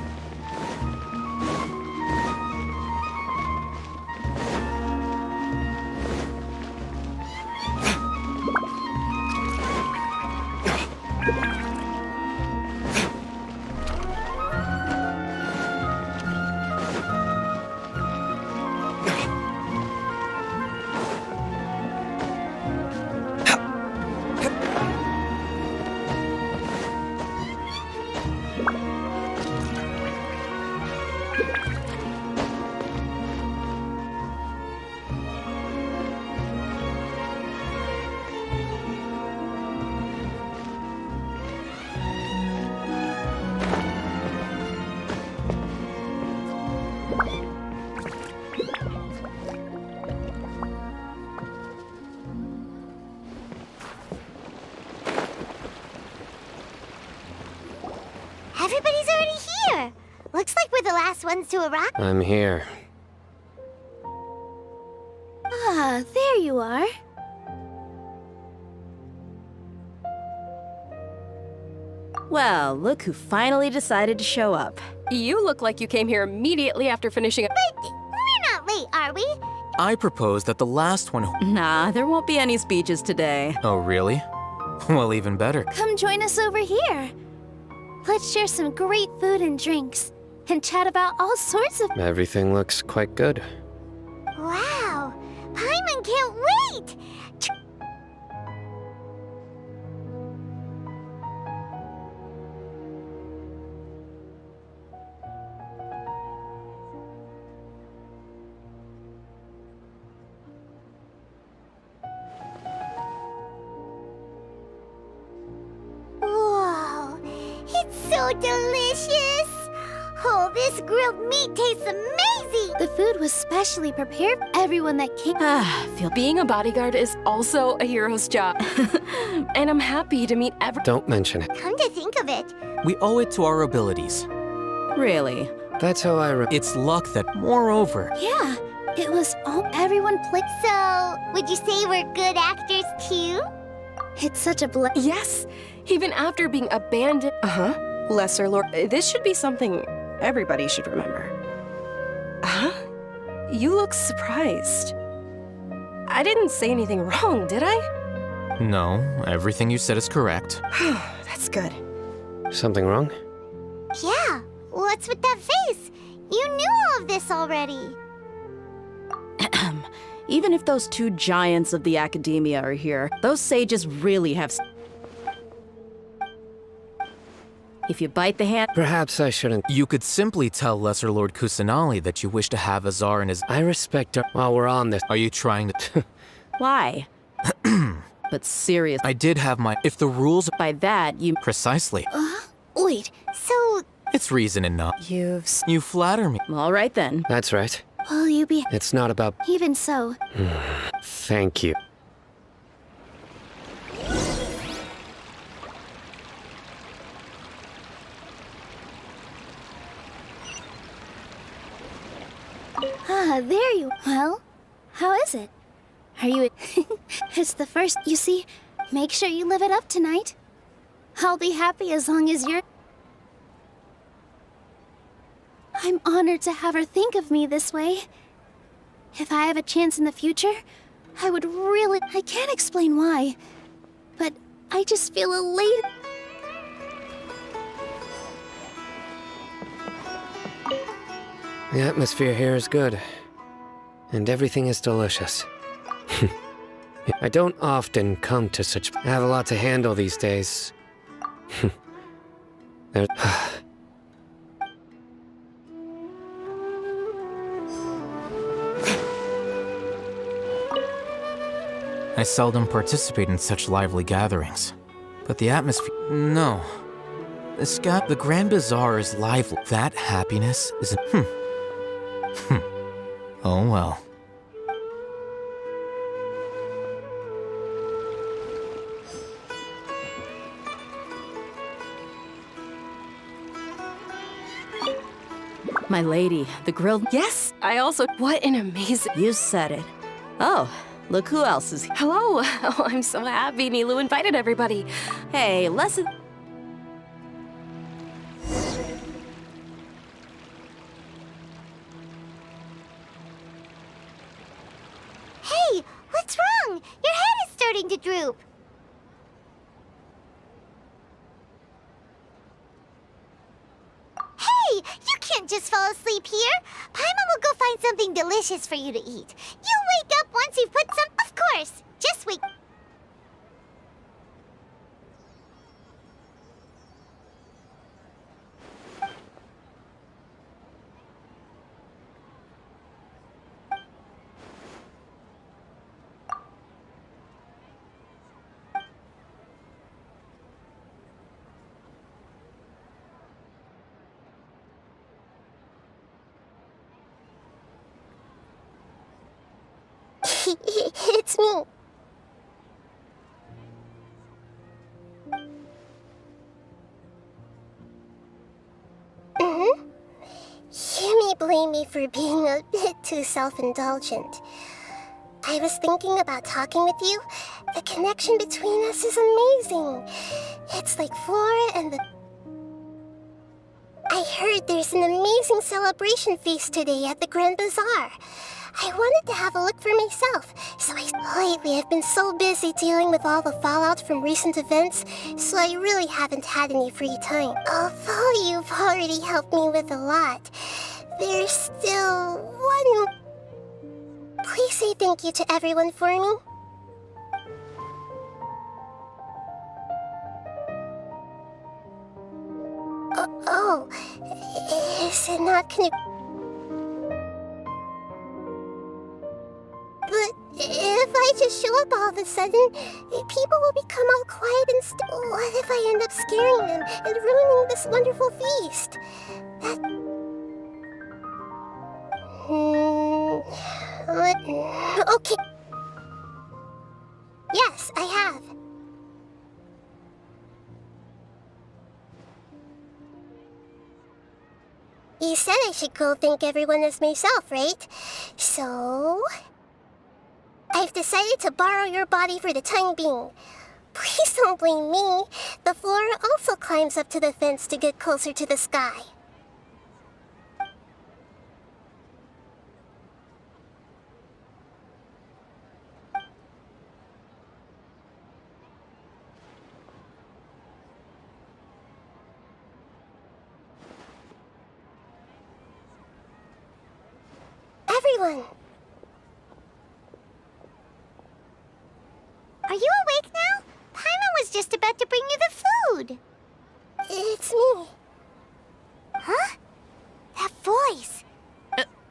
Everybody's already here! Looks like we're the last ones to arrive. I'm here. Ah, there you are. Well, look who finally decided to show up. You look like you came here immediately after finishing. But we're not late, are we? I propose that the last one. Nah, there won't be any speeches today. Oh, really? Well, even better. Come join us over here. Let's share some great food and drinks, and chat about all sorts of— Everything looks quite good. Wow! Paimon can't wait! Whoa! It's so delicious! Oh, this grilled meat tastes amazing! The food was specially prepared for everyone that came. Being a bodyguard is also a hero's job. And I'm happy to meet Don't mention it. Come to think of it, We owe it to our abilities. Really? That's how It's luck that, moreover. Yeah, it was all everyone played. So, would you say we're good actors too? It's such a blessing. Yes, even after being abandoned. Lesser Lord. This should be something everybody should remember. Huh? You look surprised. I didn't say anything wrong, did I? No, everything you said is correct. That's good. Something wrong? Yeah, what's with that face? You knew all of this already. Even if those two giants of the academia are here, those sages really have... If you bite the hand... Perhaps I shouldn't. You could simply tell Lesser Lord Kusanali that you wish to have Azar and his... I respect her. While we're on this... Are you trying to... Why? But serious. I did have my... If the rules... By that, you... Precisely. Wait, so... It's reason enough. You flatter me. All right then. That's right. will you be... It's not about... Even so... Thank you. Ah, there you... Well, how is it? Are you... It's the first... You see, make sure you live it up tonight. I'll be happy as long as you're... I'm honored to have her think of me this way. If I have a chance in the future, I would really... I can't explain why, but I just feel elated. The atmosphere here is good, and everything is delicious. I don't often come to such... I have a lot to handle these days. I seldom participate in such lively gatherings. But the atmosphere... No. The Grand Bazaar is lively. That happiness is... Oh well. My lady, the grilled... Yes, I also... What an amazing... You said it. Oh, look who else is here. Hello. Oh, I'm so happy Nilu invited everybody. Hey, lesson... Hey, what's wrong? Your head is starting to droop. Hey, you can't just fall asleep here. Paimon will go find something delicious for you to eat. You'll wake up once you've put some... Of course, just wake... It's me. You may blame me for being a bit too self-indulgent. I was thinking about talking with you. The connection between us is amazing. It's like Flora and the... I heard there's an amazing celebration feast today at the Grand Bazaar. I wanted to have a look for myself, Lately, I've been so busy dealing with all the fallout from recent events, so I really haven't had any free time. Although you've already helped me with a lot, there's still one... Please say thank you to everyone for me. Oh, is it not gonna... But if I just show up all of a sudden, people will become all quiet and what if I end up scaring them and ruining this wonderful feast? Okay. Yes, I have. You said I should go thank everyone as myself, right? So... I've decided to borrow your body for the time being. Please don't blame me. The Flora also climbs up to the fence to get closer to the sky. everyone! Are you awake now? Paimon was just about to bring you the food. It's me. Huh? That voice.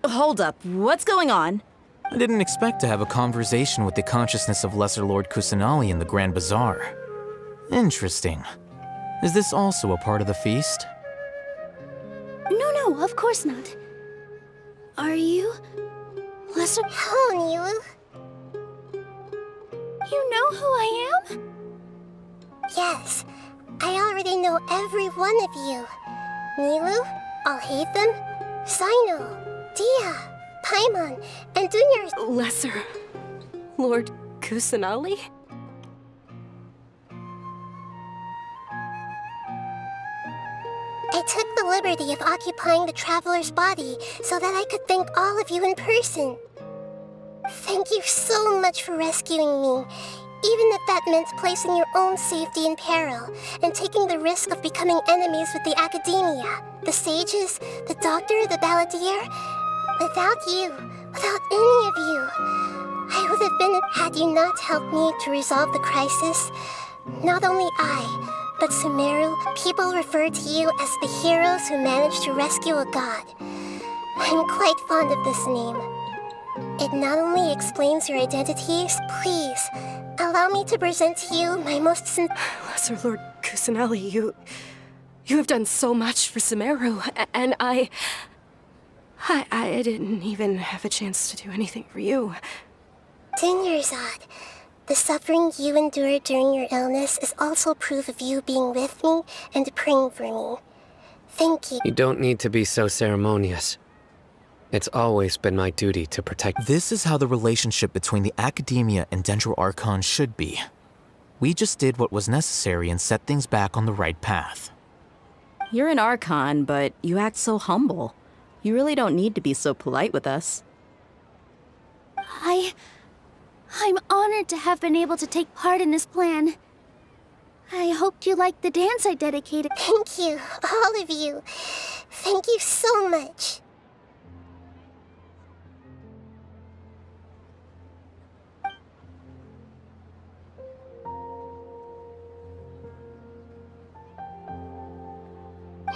Hold up, what's going on? I didn't expect to have a conversation with the consciousness of Lesser Lord Kusanali in the Grand Bazaar. Interesting. Is this also a part of the feast? No, of course not. Are you... Lesser... Oh, Nilu. You know who I am? Yes, I already know every one of you. Nilu, Alhaitham, Sino, Dia, Paimon, and Dunya's... Lesser Lord Kusanali? I took the liberty of occupying the Traveler's body so that I could thank all of you in person. Thank you so much for rescuing me, even if that meant placing your own safety in peril and taking the risk of becoming enemies with the Academia, the sages, the doctor, the balladeer. Without you, without any of you, I would have been had you not helped me to resolve the crisis. Not only I, but Sumeru, people refer to you as the heroes who managed to rescue a god. I'm quite fond of this name. It not only explains your identities, please, allow me to present to you my most Lesser Lord Kusanali, you have done so much for Sumeru, and I didn't even have a chance to do anything for you. Dinyarzad, the suffering you endured during your illness is also proof of you being with me and praying for me. Thank you. You don't need to be so ceremonious. It's always been my duty to protect... This is how the relationship between the Academia and Dendro Archon should be. We just did what was necessary and set things back on the right path. You're an Archon, but you act so humble. You really don't need to be so polite with us. I'm honored to have been able to take part in this plan. I hoped you liked the dance I dedicated. Thank you, all of you. Thank you so much.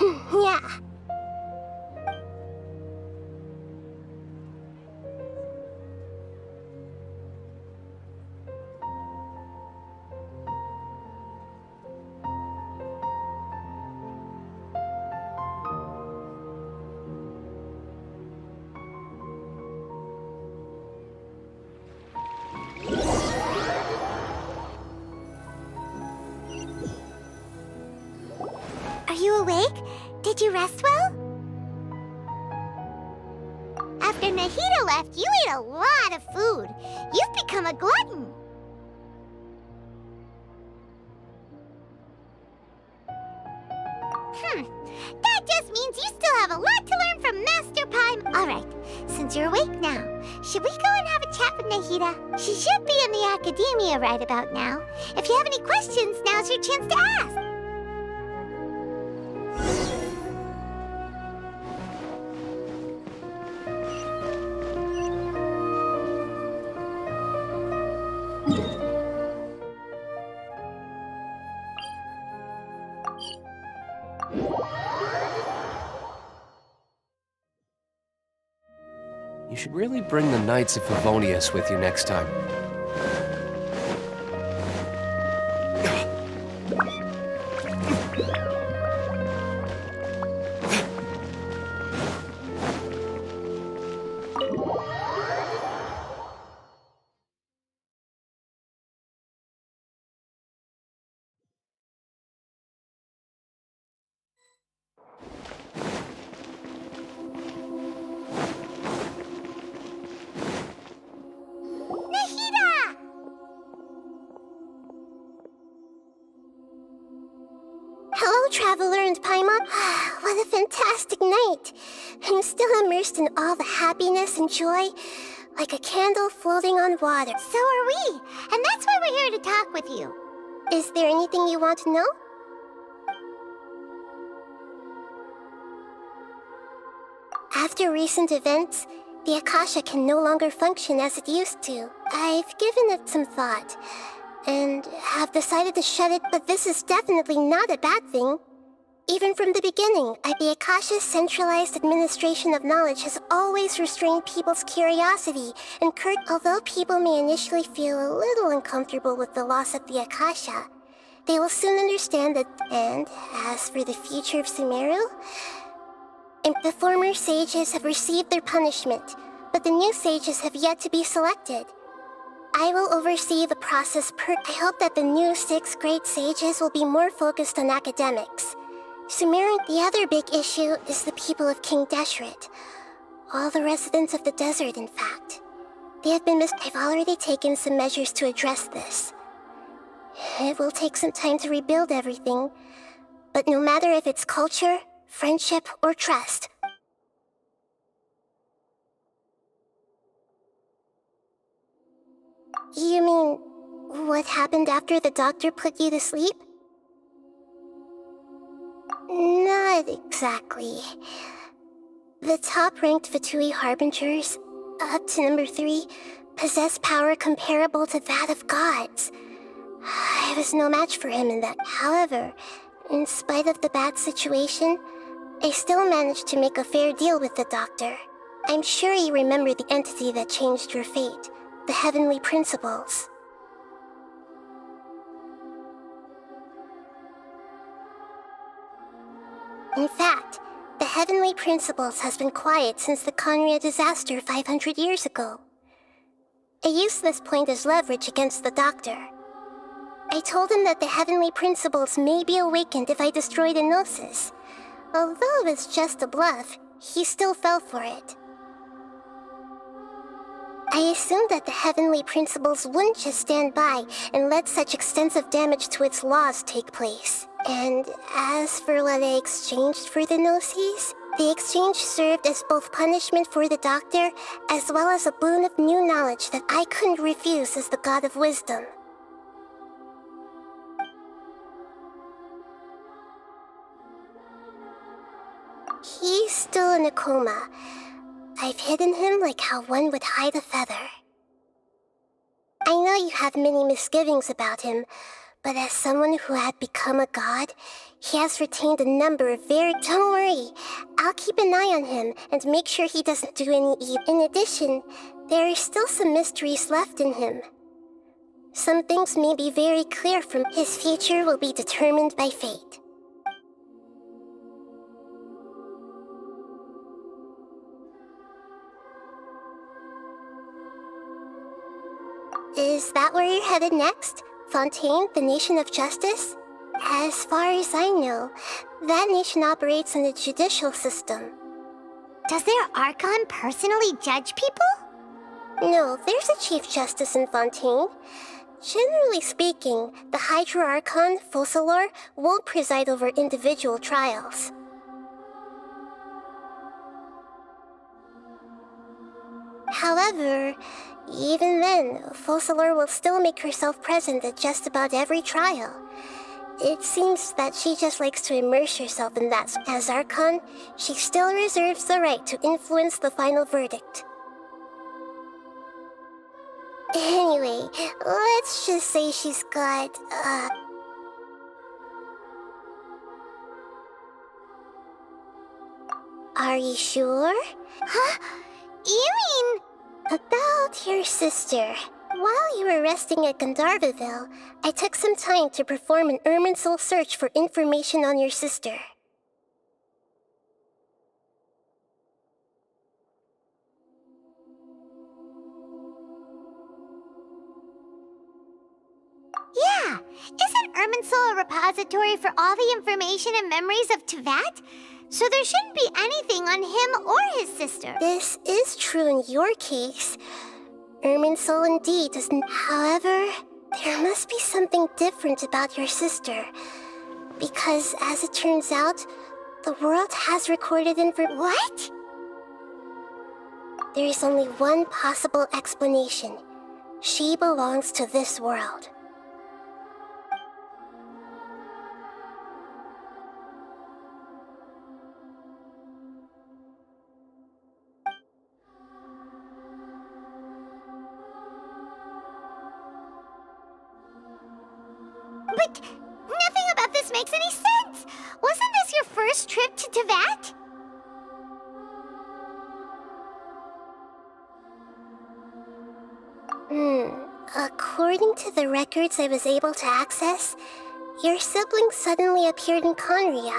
Yeah. Are you awake? Did you rest well? After Nahida left, you ate a lot of food. You've become a glutton. That just means you still have a lot to learn from Master Paimon. Alright, since you're awake now, should we go and have a chat with Nahida? She should be in the Academia right about now. If you have any questions, now's your chance to ask. You should really bring the Knights of Favonius with you next time. Hello, Traveler and Paimon. What a fantastic night. I'm still immersed in all the happiness and joy, like a candle floating on water. So are we, and that's why we're here to talk with you. Is there anything you want to know? After recent events, The Akasha can no longer function as it used to. I've given it some thought, and have decided to shut it, but this is definitely not a bad thing. Even from the beginning, the Akasha's centralized administration of knowledge has always restrained people's curiosity, and although people may initially feel a little uncomfortable with the loss of the Akasha, they will soon understand that. And as for the future of Sumeru, the former sages have received their punishment, but the new sages have yet to be selected. I will oversee the process I hope that the new 6th grade sages will be more focused on academics. Sumeru, the other big issue is the people of King Deshret. All the residents of the desert, in fact. They have been I've already taken some measures to address this. It will take some time to rebuild everything, but no matter if it's culture, friendship, or trust. You mean, what happened after the doctor put you to sleep? Not exactly. The top-ranked Fatui Harbingers, up to number 3, possess power comparable to that of gods. I was no match for him in that. However, in spite of the bad situation, I still managed to make a fair deal with the doctor. I'm sure you remember the entity that changed your fate, the Heavenly Principles. In fact, the Heavenly Principles has been quiet since the Conria disaster 500 years ago. I used this point as leverage against the doctor. I told him that the Heavenly Principles may be awakened if I destroyed Enosis. Although it was just a bluff, he still fell for it. I assumed that the Heavenly Principles wouldn't just stand by and let such extensive damage to its laws take place. And as for what I exchanged for the Gnosis, the exchange served as both punishment for the doctor, as well as a boon of new knowledge that I couldn't refuse as the God of Wisdom. He's still in a coma. I've hidden him like how one would hide a feather. I know you have many misgivings about him, but as someone who had become a god, he has retained a number of Don't worry, I'll keep an eye on him and make sure he doesn't do any evil. In addition, there are still some mysteries left in him. Some things may be very clear from his future will be determined by fate. Is that where you're headed next? Fontaine, the Nation of Justice? As far as I know, that nation operates in a judicial system. Does their Archon personally judge people? No, there's a Chief Justice in Fontaine. Generally speaking, the Hydra Archon, Focalor, won't preside over individual trials. However, even then, Focalor will still make herself present at just about every trial. It seems that she just likes to immerse herself in that. As Archon, she still reserves the right to influence the final verdict. Anyway, let's just say she's got, Are you sure? Huh? You mean... About your sister. While you were resting at Gandharvaville, I took some time to perform an Irminsul search for information on your sister. Yeah! Isn't Irminsul a repository for all the information and memories of Teyvat? So there shouldn't be anything on him or his sister. This is true in your case. Irminsul indeed doesn't. However, there must be something different about your sister. Because, as it turns out, the world has recorded What? There is only one possible explanation. She belongs to this world. But nothing about this makes any sense. Wasn't this your first trip to Teyvat? According to the records I was able to access, your sibling suddenly appeared in Conria.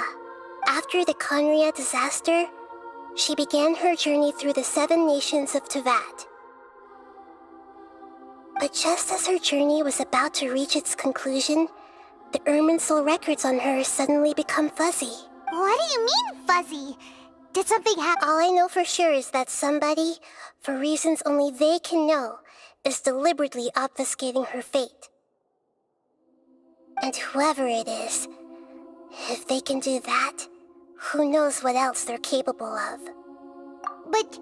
After the Conria disaster, she began her journey through the 7 nations of Teyvat. But just as her journey was about to reach its conclusion, the Irminsul records on her suddenly become fuzzy. What do you mean, fuzzy? Did something happen? All I know for sure is that somebody, for reasons only they can know, is deliberately obfuscating her fate. And whoever it is, if they can do that, who knows what else they're capable of. But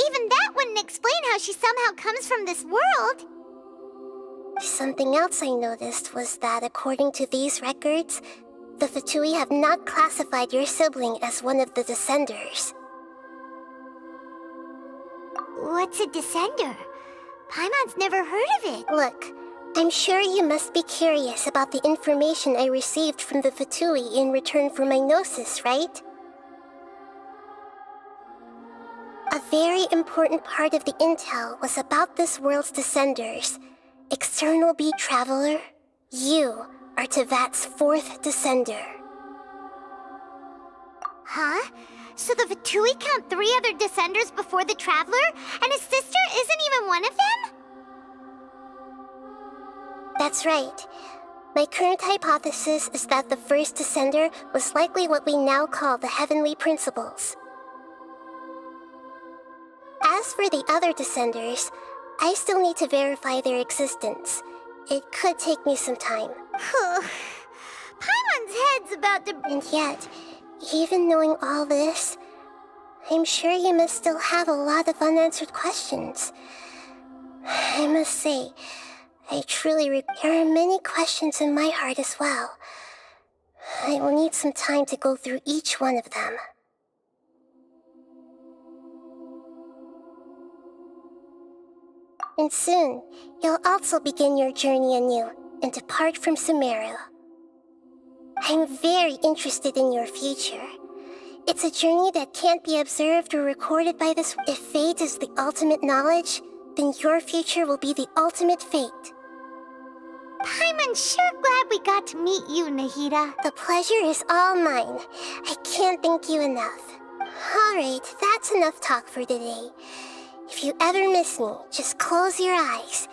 even that wouldn't explain how she somehow comes from this world. Something else I noticed was that according to these records, the Fatui have not classified your sibling as one of the Descenders. What's a Descender? Paimon's never heard of it. Look, I'm sure you must be curious about the information I received from the Fatui in return for my gnosis, right? A very important part of the intel was about this world's Descenders. External Beat Traveler, you are Teyvat's 4th Descender. Huh? So the Fatui count 3 other Descenders before the Traveler, and his sister isn't even one of them? That's right. My current hypothesis is that the first Descender was likely what we now call the Heavenly Principles. As for the other Descenders, I still need to verify their existence. It could take me some time. Paimon's head's about to... And yet, even knowing all this, I'm sure you must still have a lot of unanswered questions. I must say, I truly there are many questions in my heart as well. I will need some time to go through each one of them. And soon, you'll also begin your journey anew and depart from Sumeru. I'm very interested in your future. It's a journey that can't be observed or recorded by this. If fate is the ultimate knowledge, then your future will be the ultimate fate. Paimon's sure glad we got to meet you, Nahida. The pleasure is all mine. I can't thank you enough. Alright, that's enough talk for today. If you ever miss me, just close your eyes.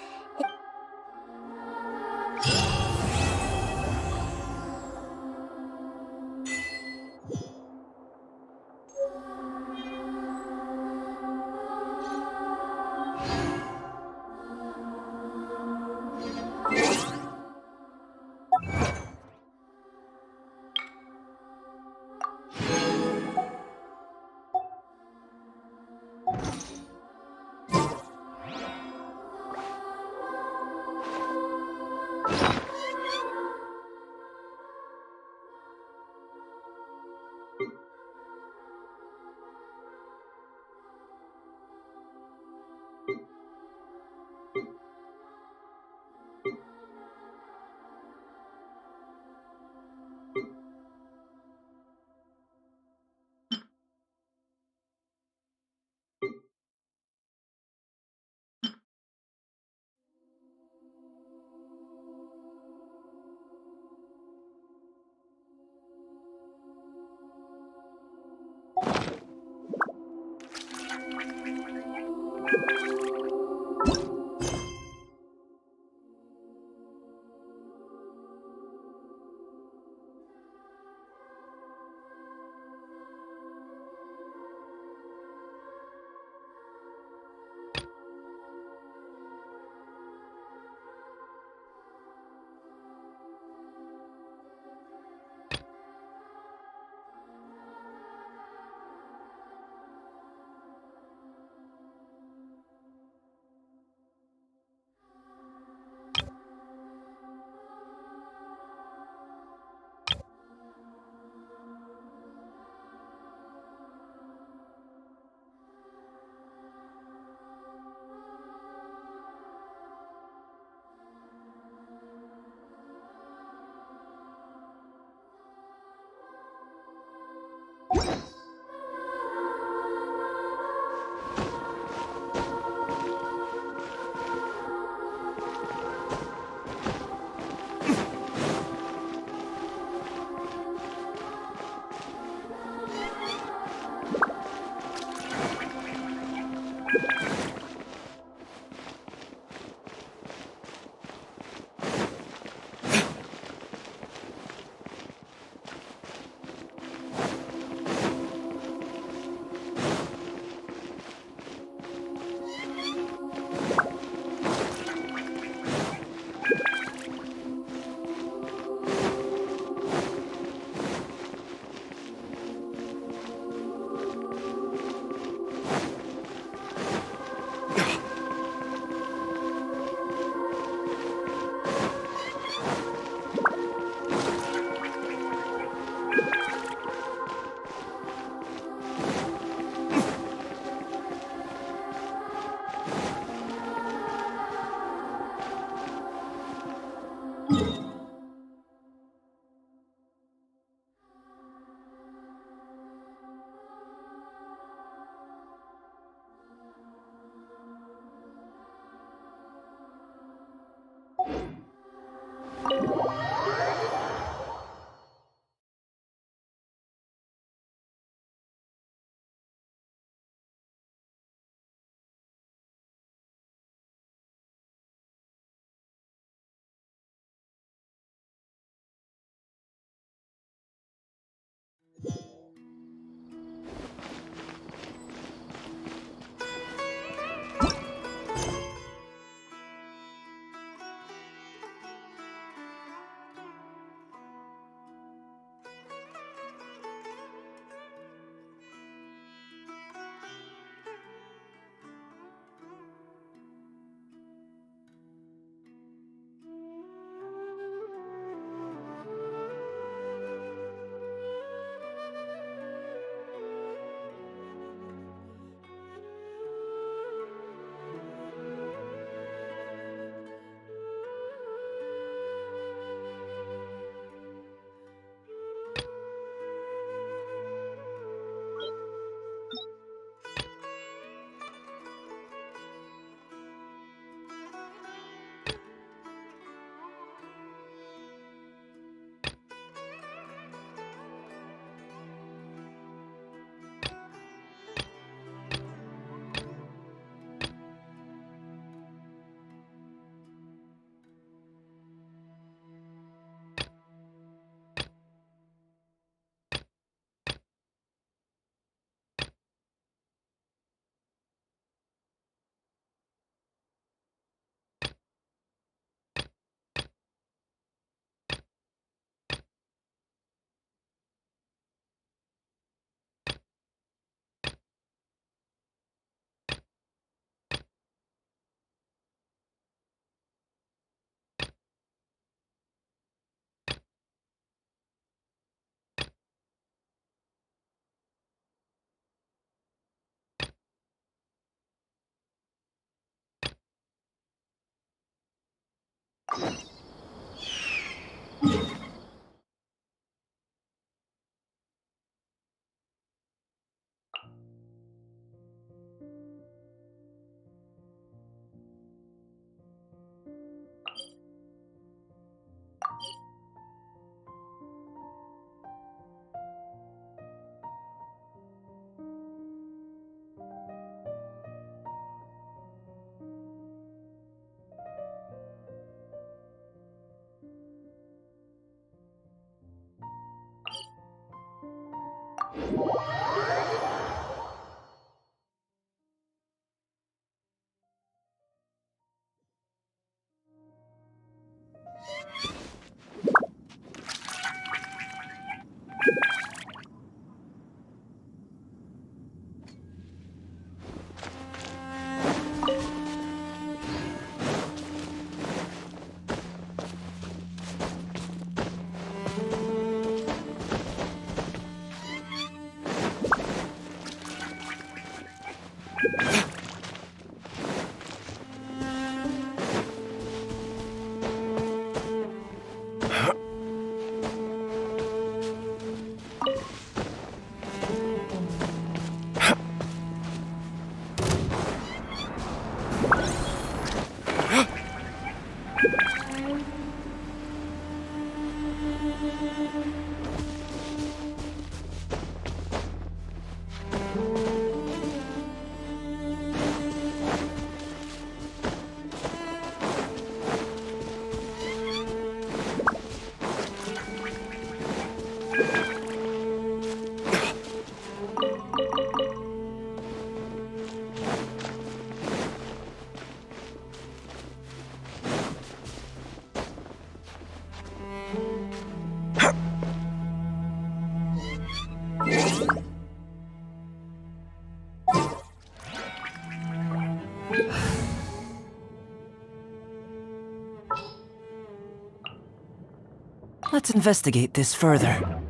Let's investigate this further.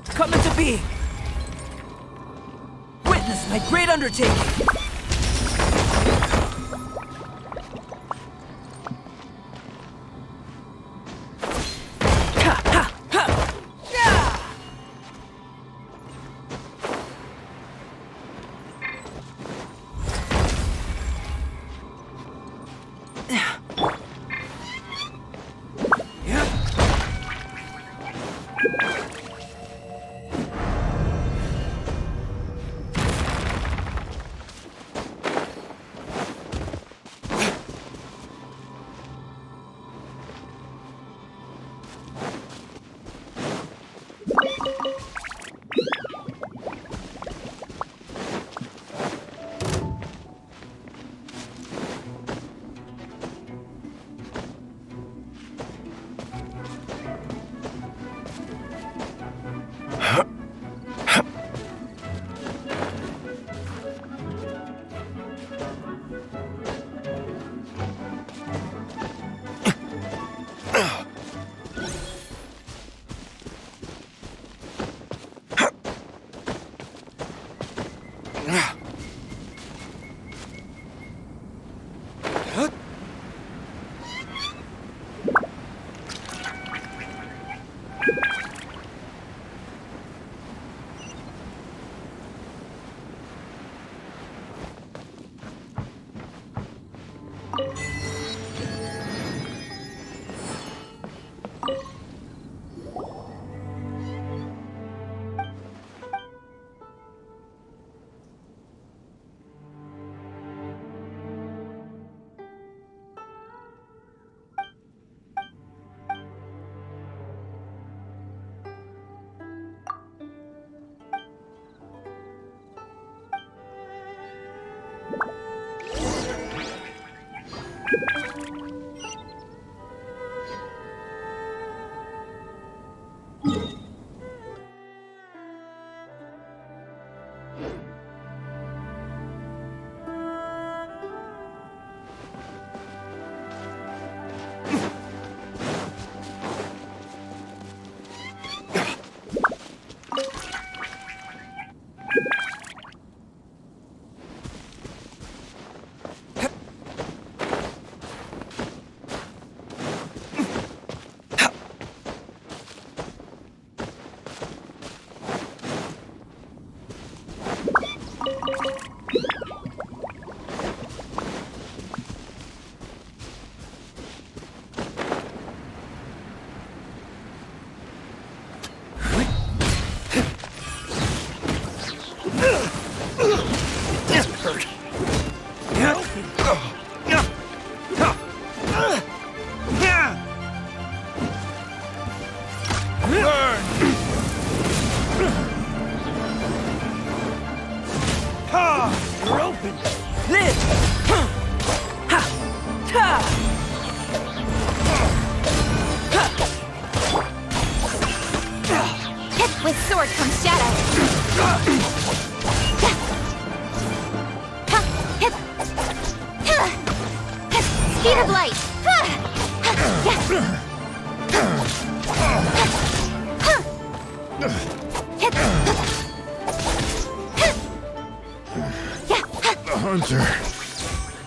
Come into being! Witness my great undertaking!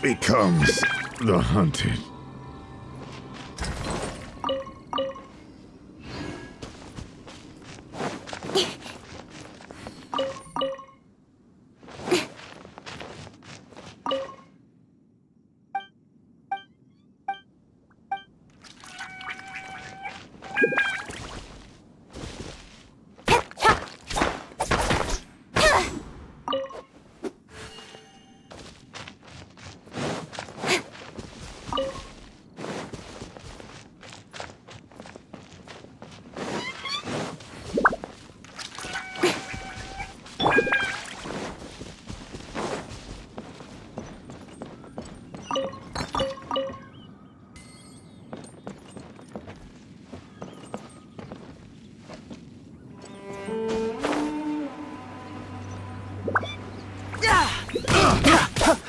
Becomes the hunted.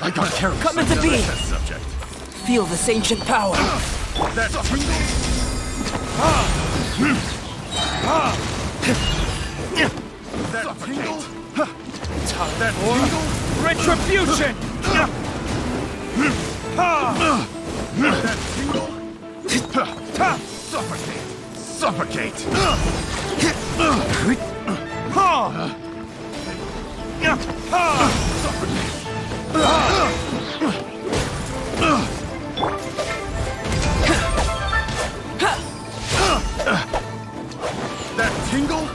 I got carried. Coming to be. Feel this ancient power. That tingle. That tingle. That tingle. Retribution. That tingle. Suffocate. Suffocate. That tingle?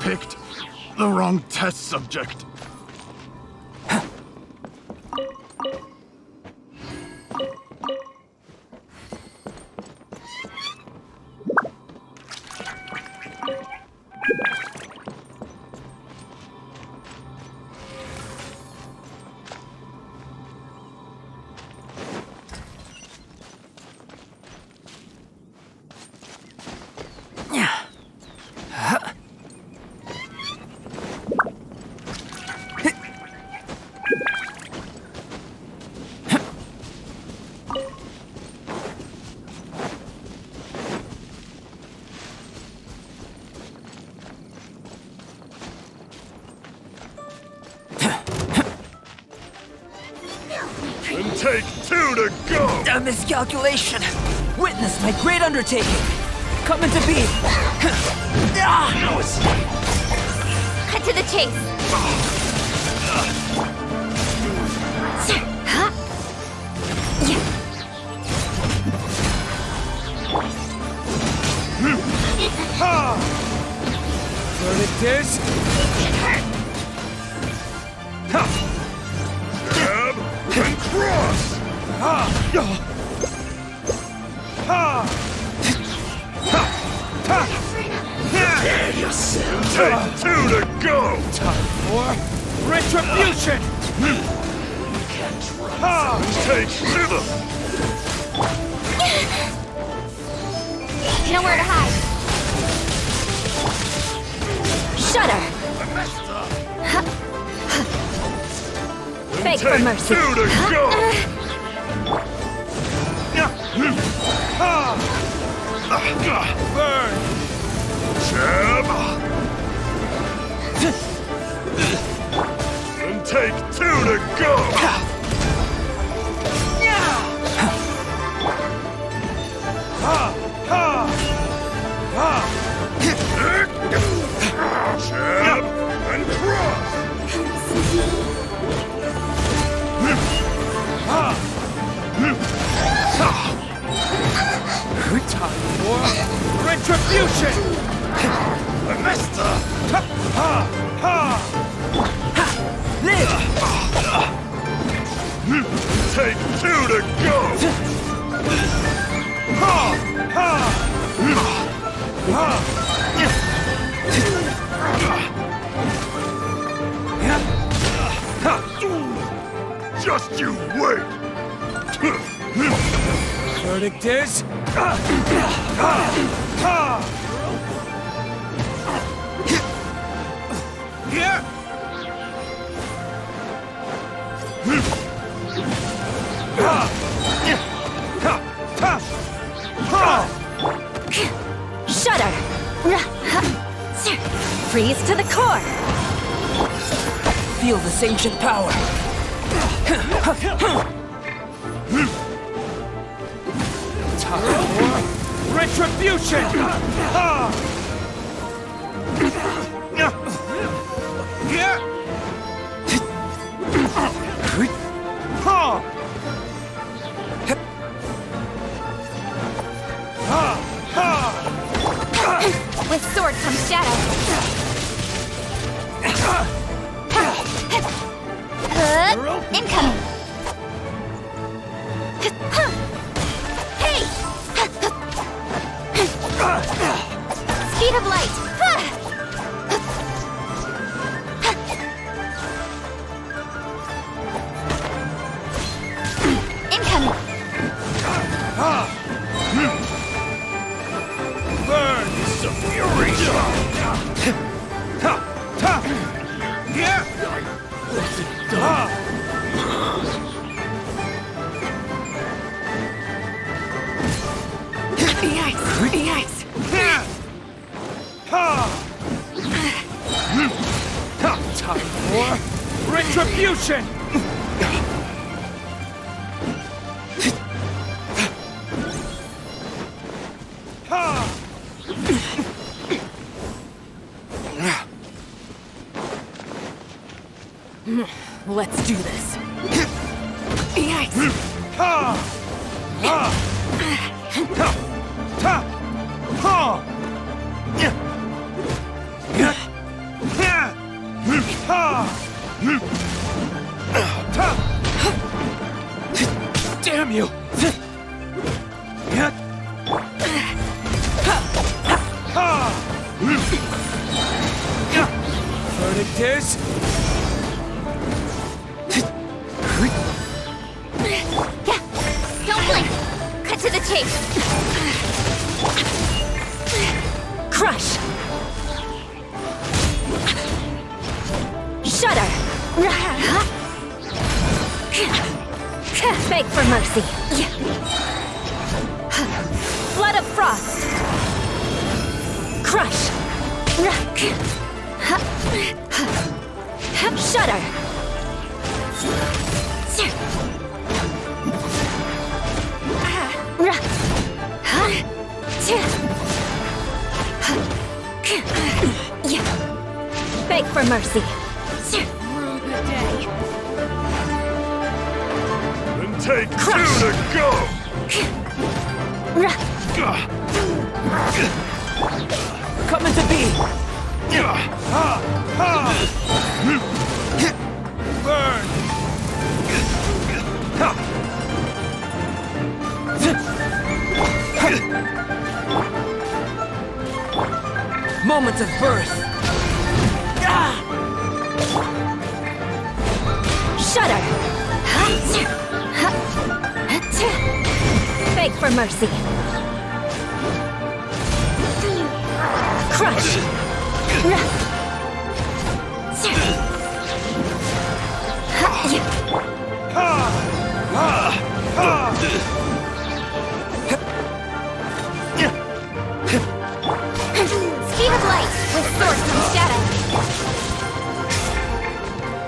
Picked the wrong test subject. Take 2 to go! A miscalculation! Witness my great undertaking! Coming to be! No escape! Cut to the chase! Verdict is... And cross! Prepare yourself! Take 2 to go! Time for retribution! Take 2! Nowhere to hide! Shudder! Fake for mercy! 2 to go! Burn! Jab! And take 2 to go! Jab and cross! Time for retribution! Master! Live! Take 2 to go! Just you wait! Verdict is... Shudder! Freeze to the core! Feel this ancient power! Time for retribution! With sword comes shadow. Incoming. Hey! Speed of light. Incoming. Burn! of fury! What's it done? Yikes! Time for retribution! Let's do this. Yikes! Damn you! Verdict is... Don't blink! Cut to the chase! Crush! Shudder! Beg for mercy! Flood of frost! Crush! Shudder! Beg for mercy! Rue the day! And take two to go! Coming to be! Burn! Moment of birth! Shudder! Beg for mercy! Crush! Speed of light with sword from shadow!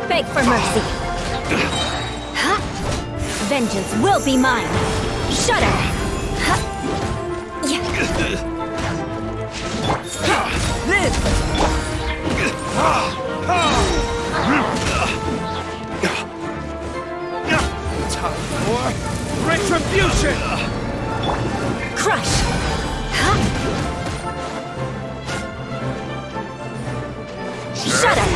Beg for mercy! Vengeance will be mine! Shudder! Live! Time for retribution! Crush! Shudder!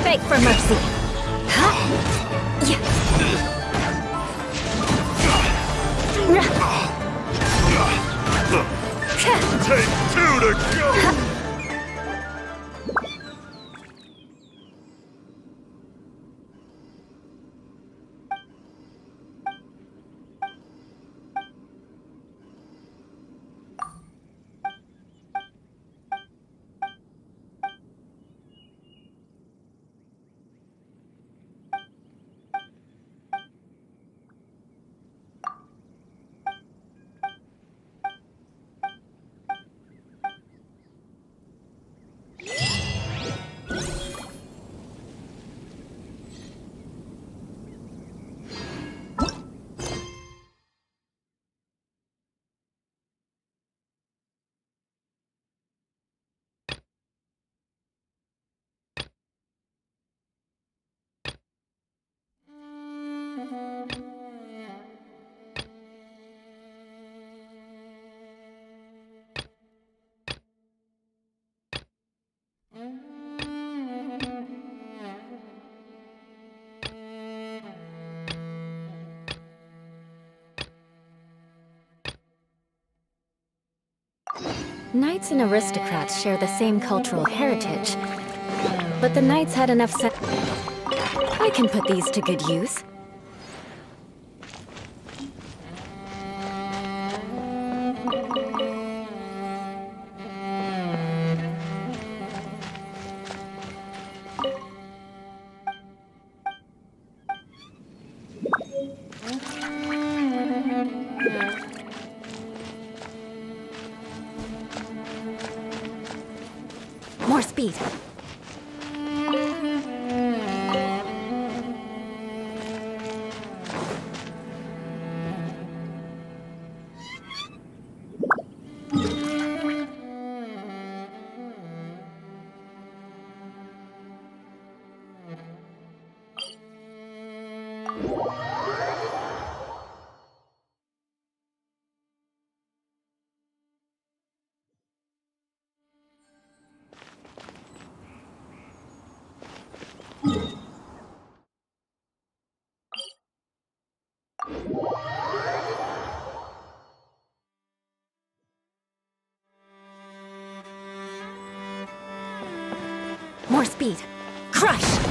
Beg for mercy! Take two to go! Knights and aristocrats share the same cultural heritage, but the knights had enough sense. I can put these to good use. speed. More speed. Crush!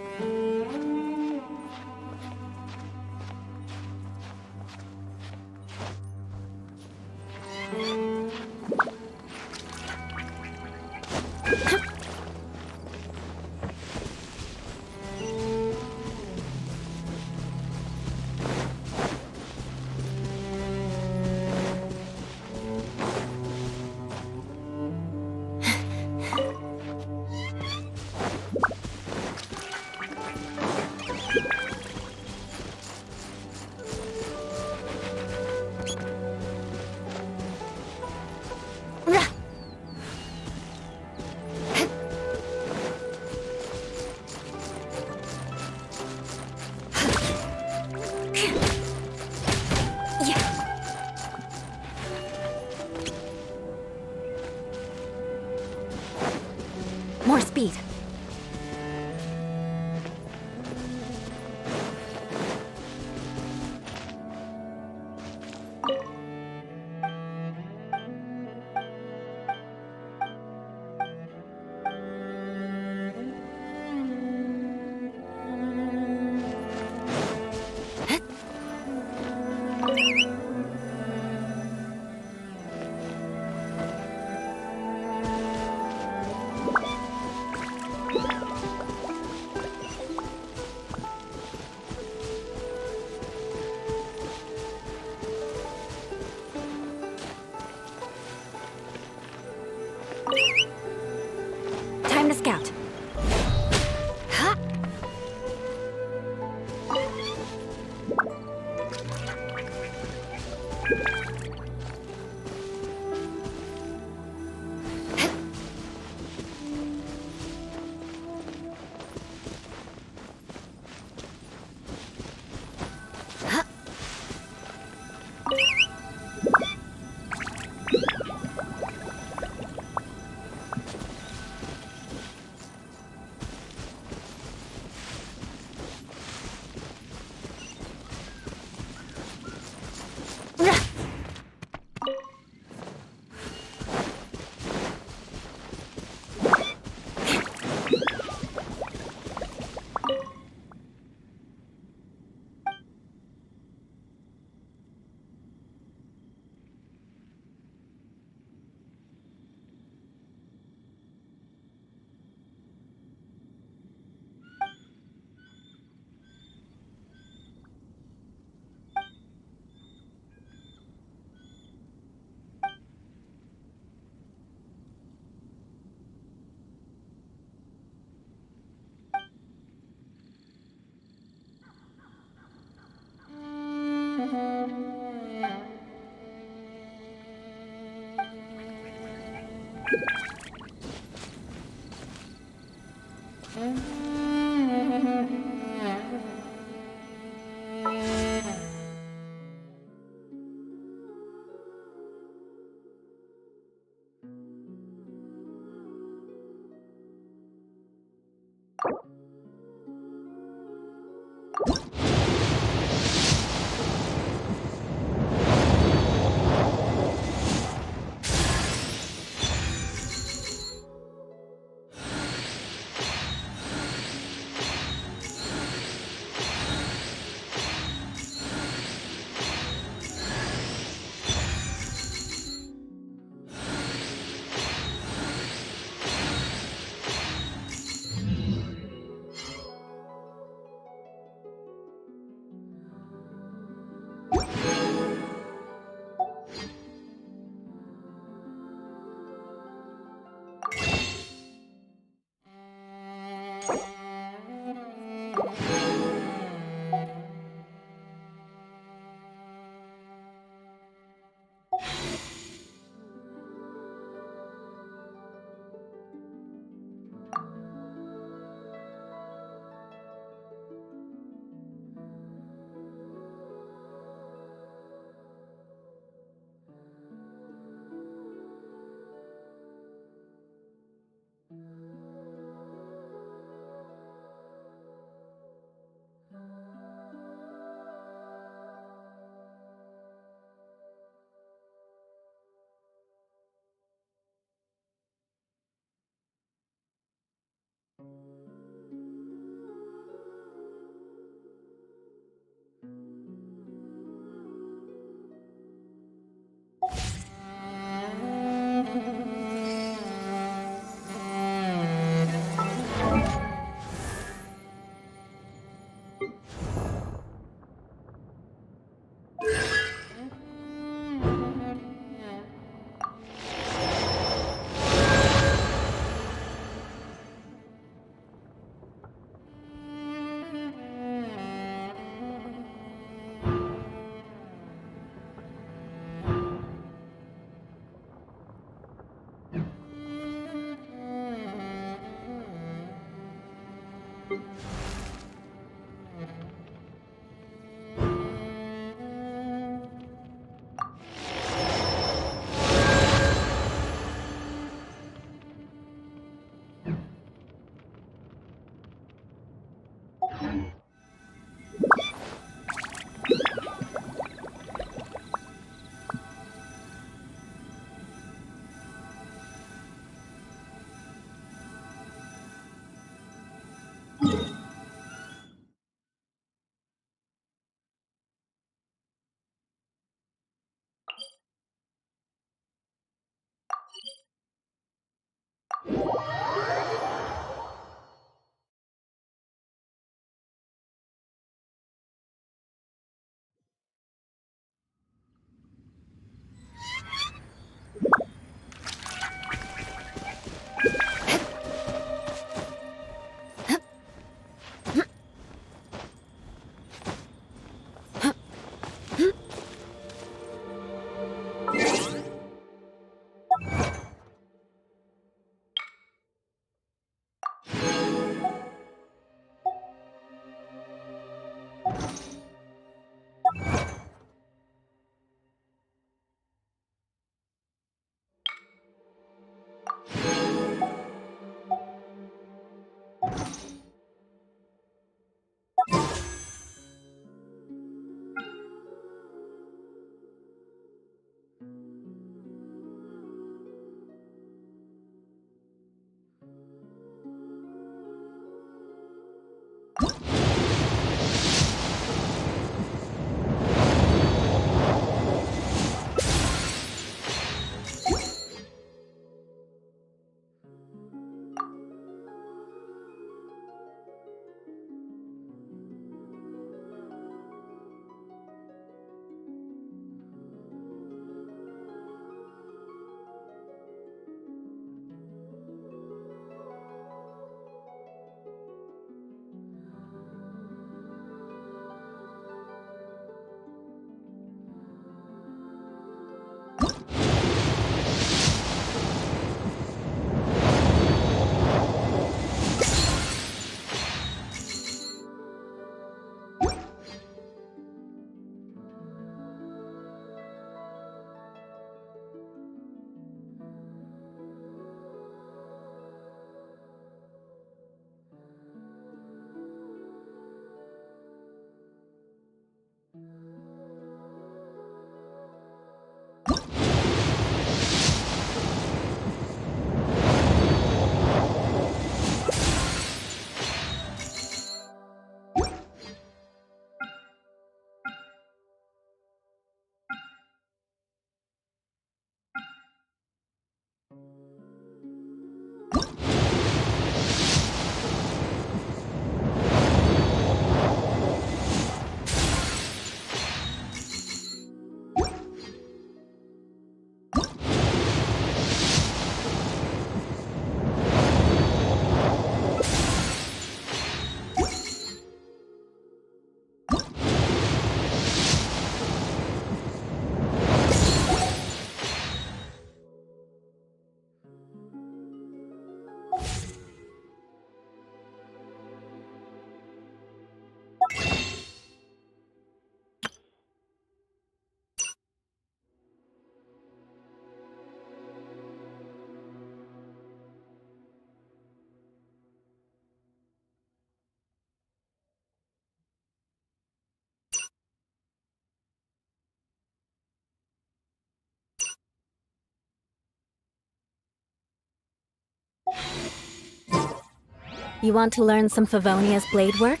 You want to learn some Favonia's blade work?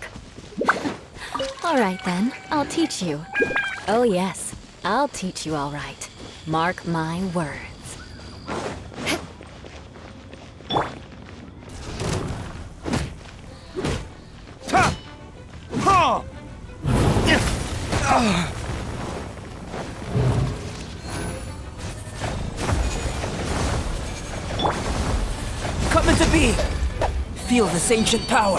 All right then, I'll teach you. Oh yes, I'll teach you all right. Mark my words. Coming to be! Feel this ancient power.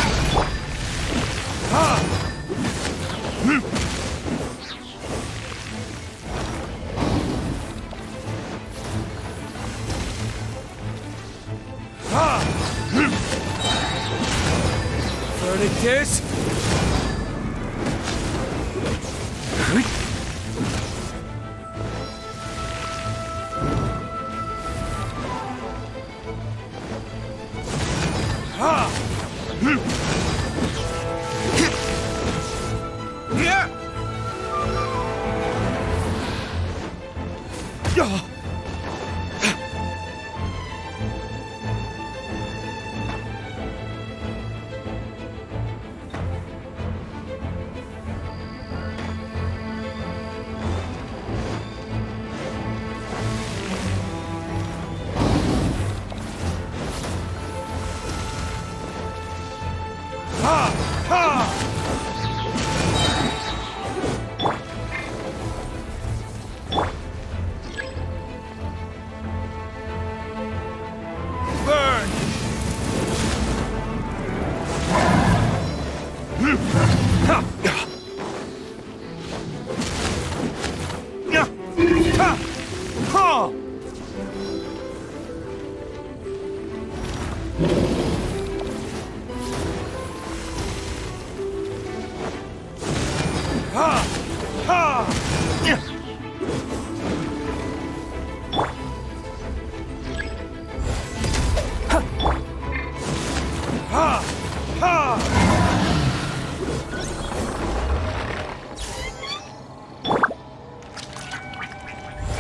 Verdict is...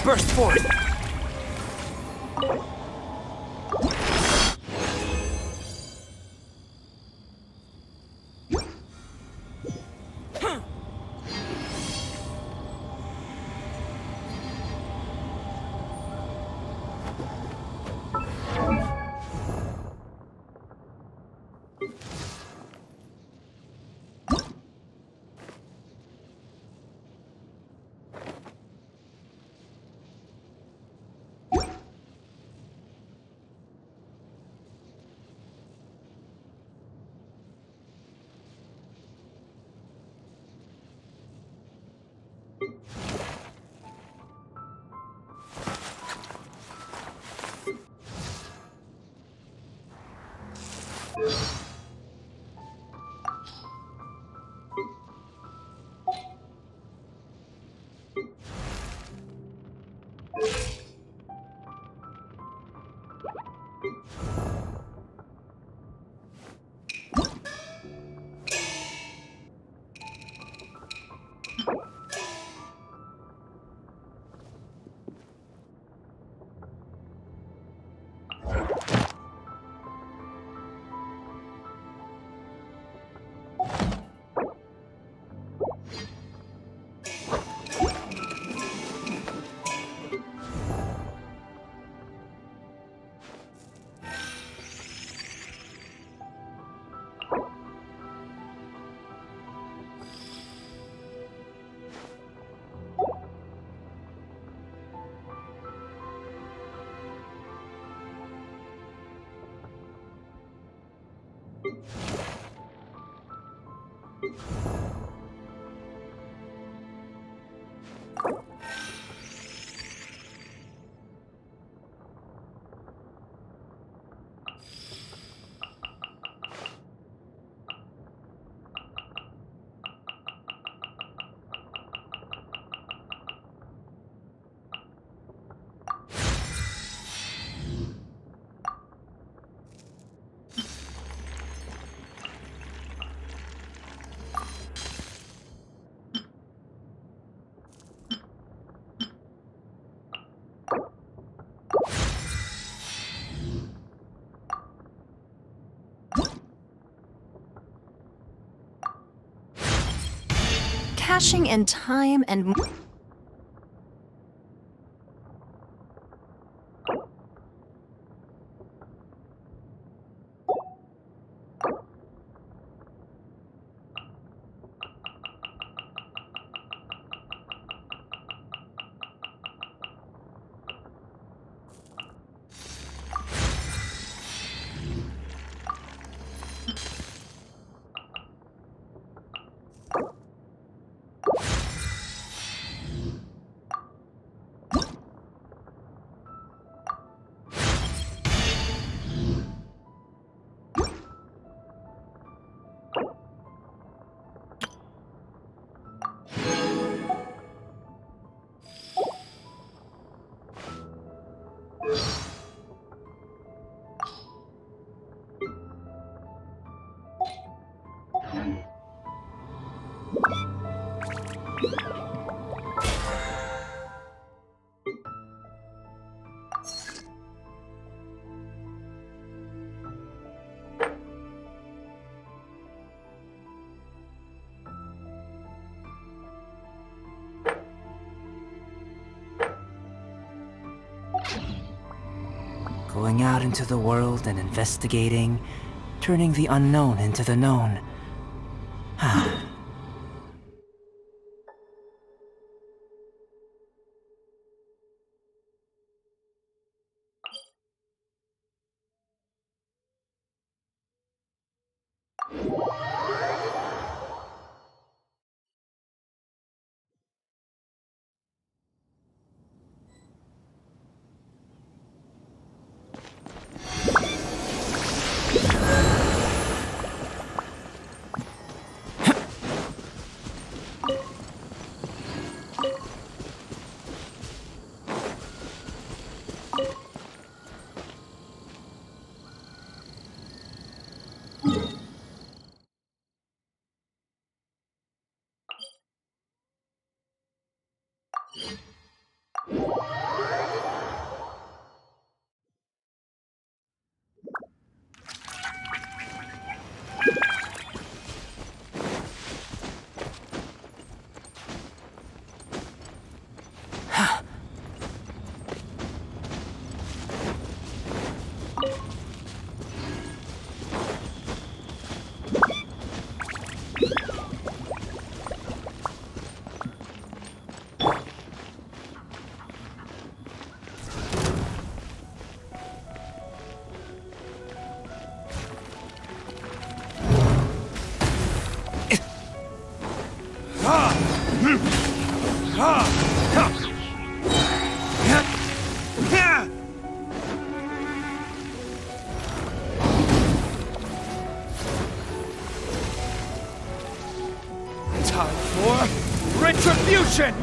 Burst forth! caching in time and... Going out into the world and investigating, turning the unknown into the known. Time for retribution!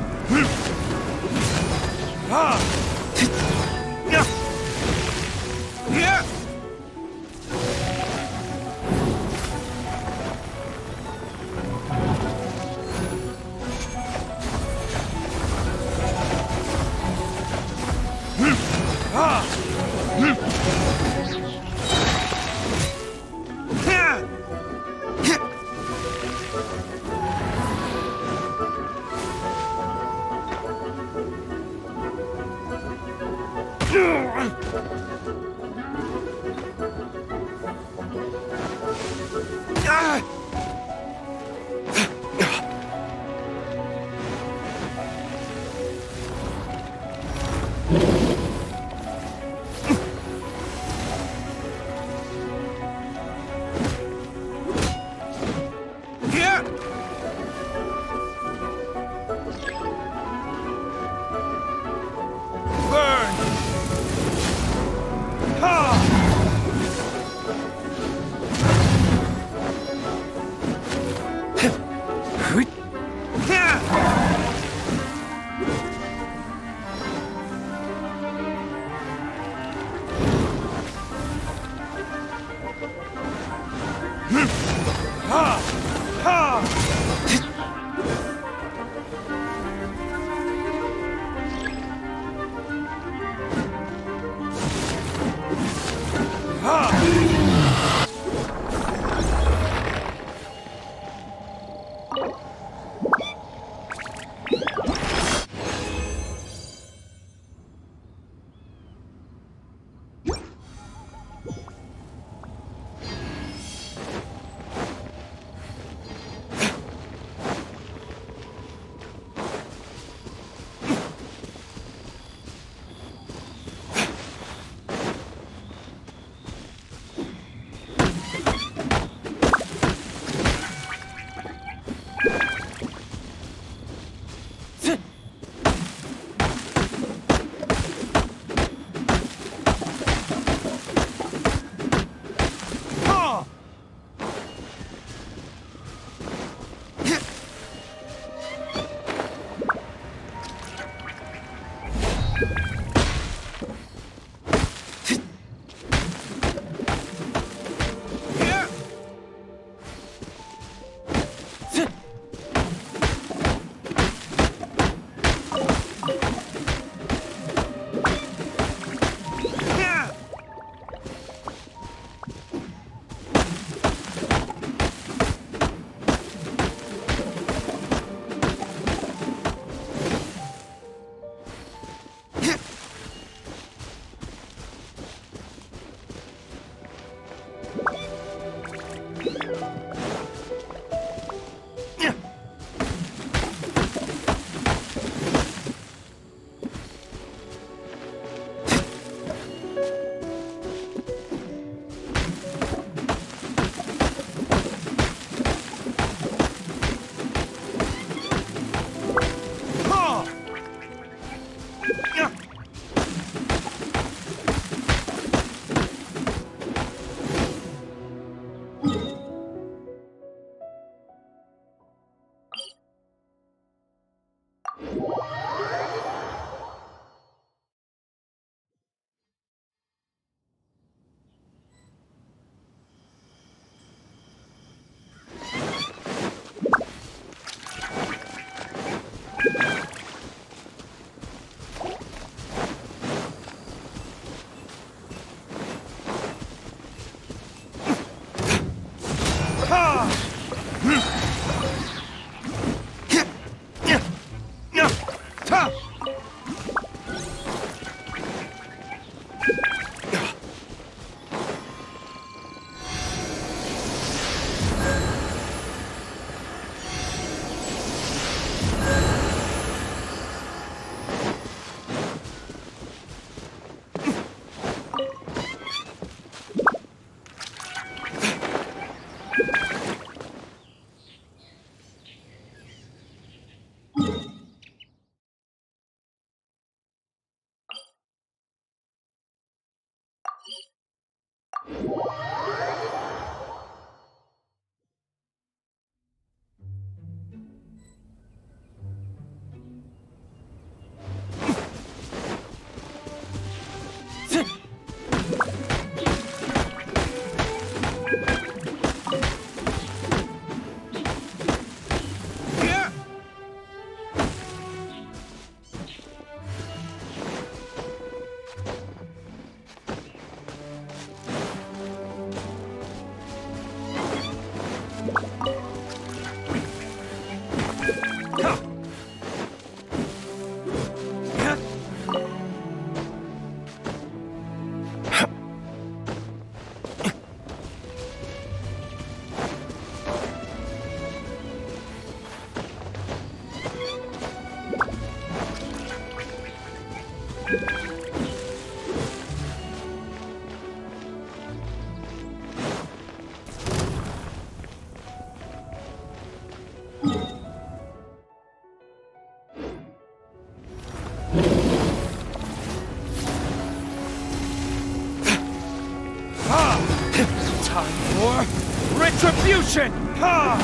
Time for retribution! Ha!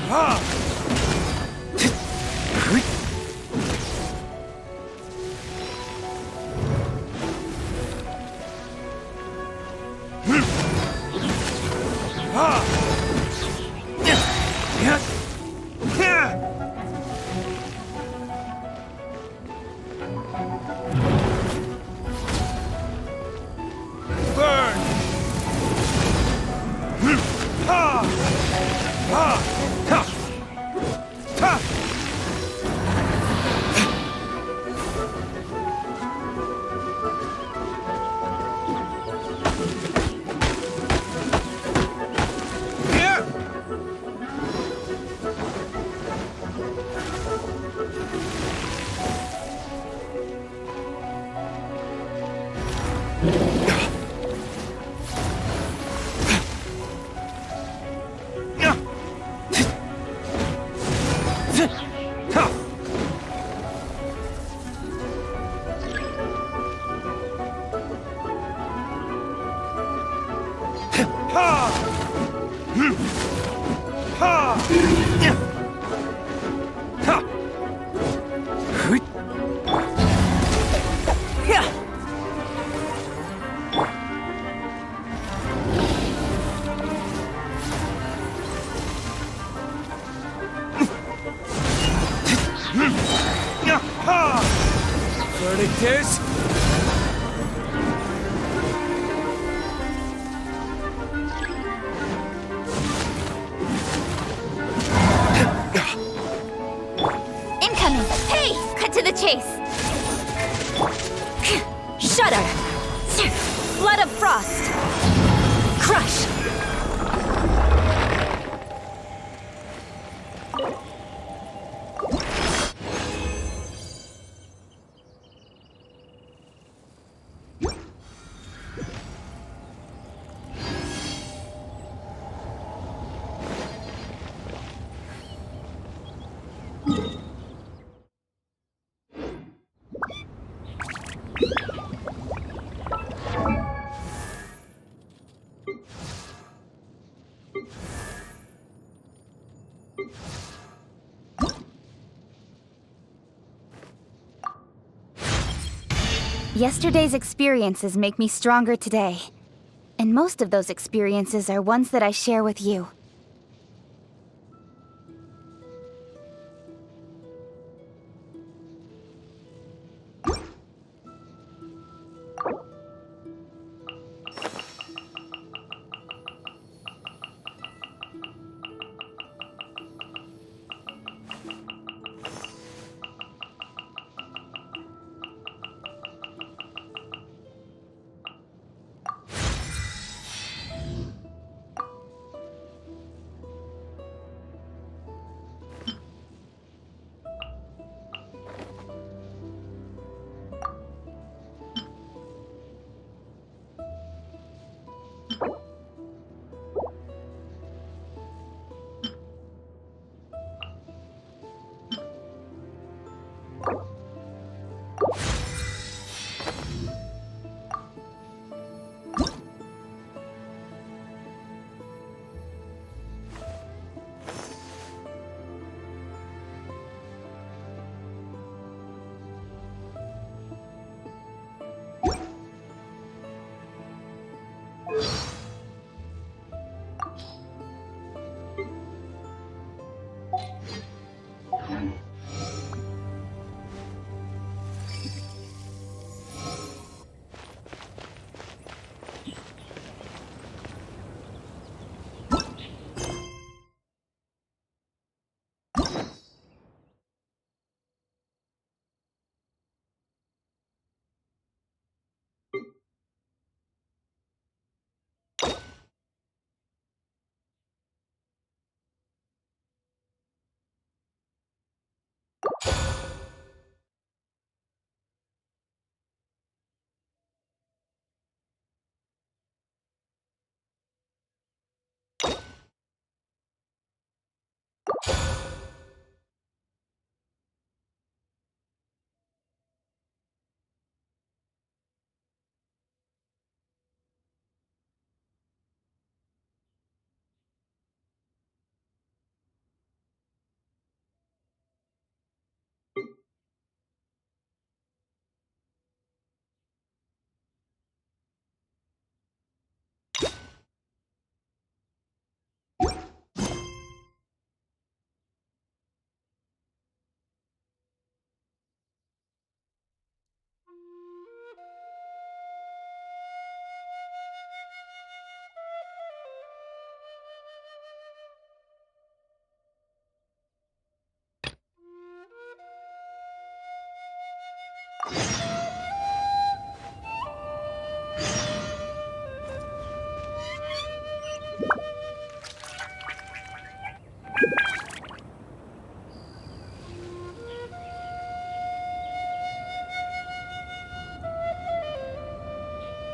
Ha! Verdict is... Incoming! Hey! Cut to the chase! Shudder! Flood of frost! Crush! Yesterday's experiences make me stronger today. And most of those experiences are ones that I share with you.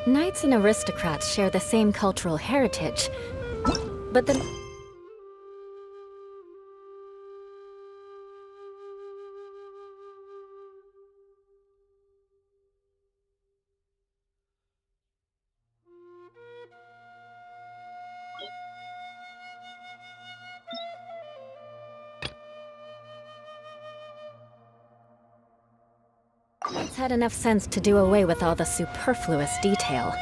Knights and aristocrats share the same cultural heritage, but the... Knights had enough sense to do away with all the superfluous detail.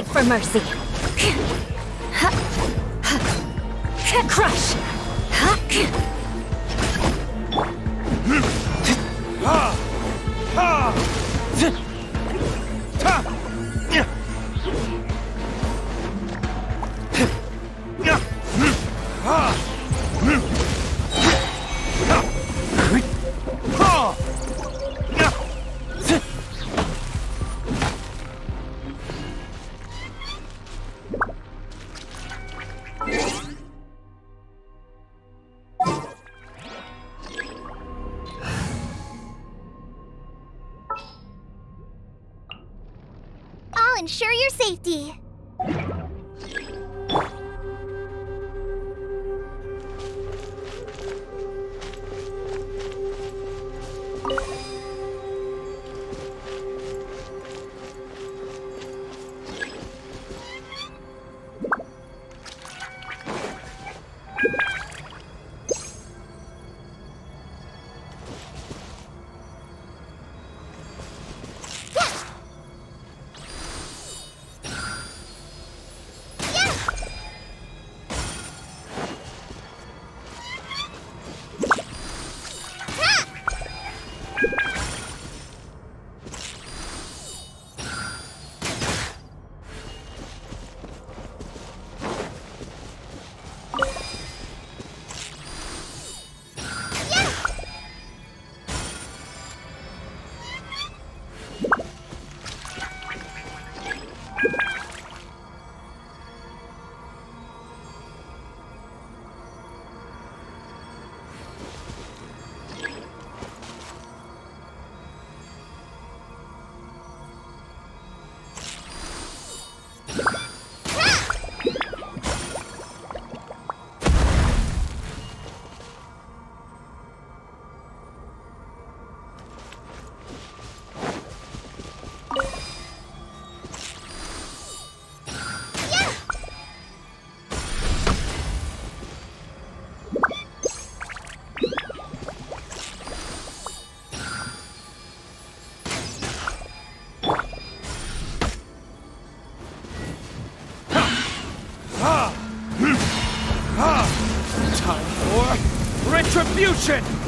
Beg for mercy. Crush. I'll ensure your safety. Retribution!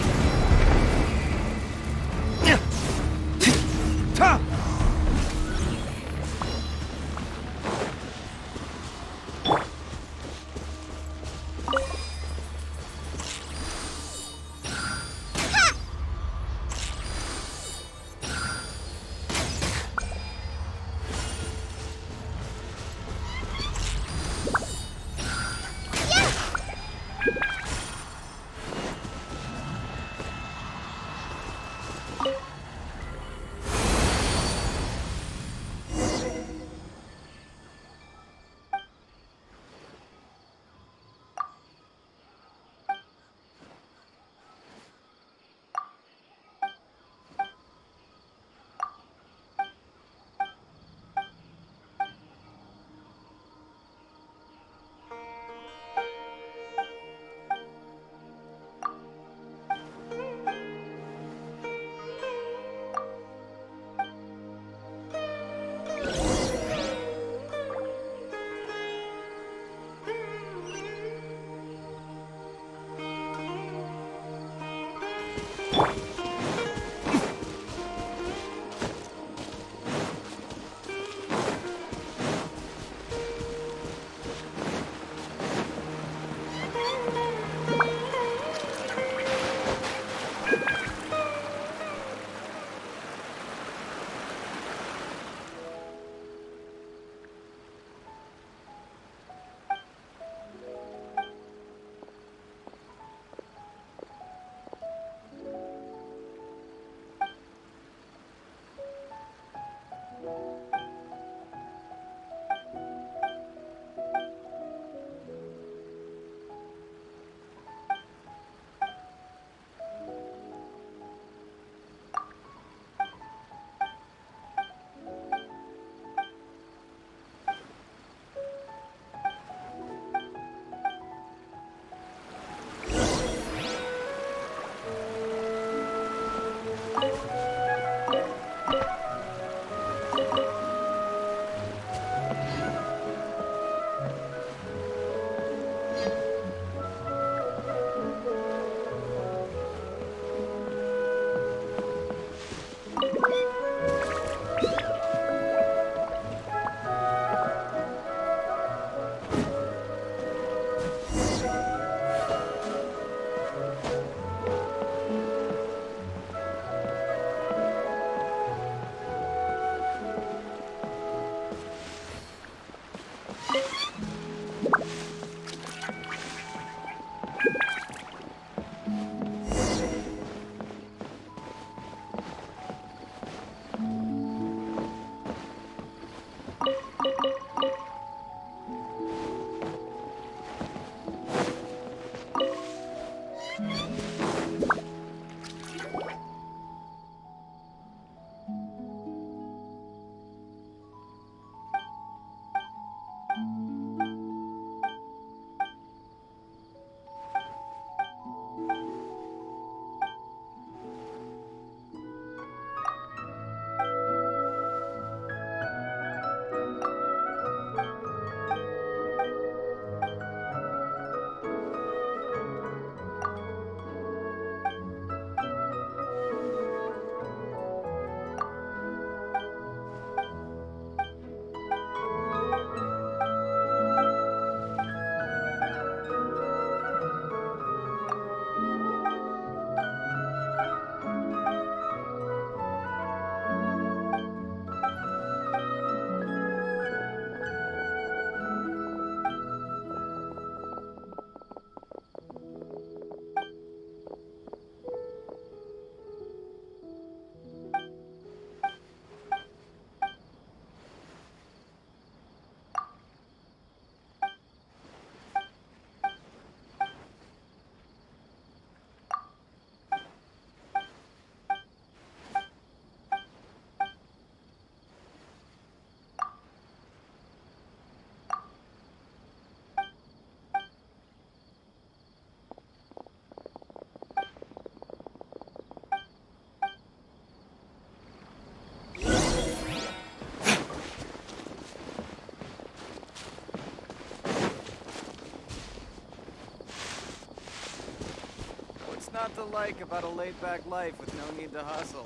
not to like about a laid-back life with no need to hustle?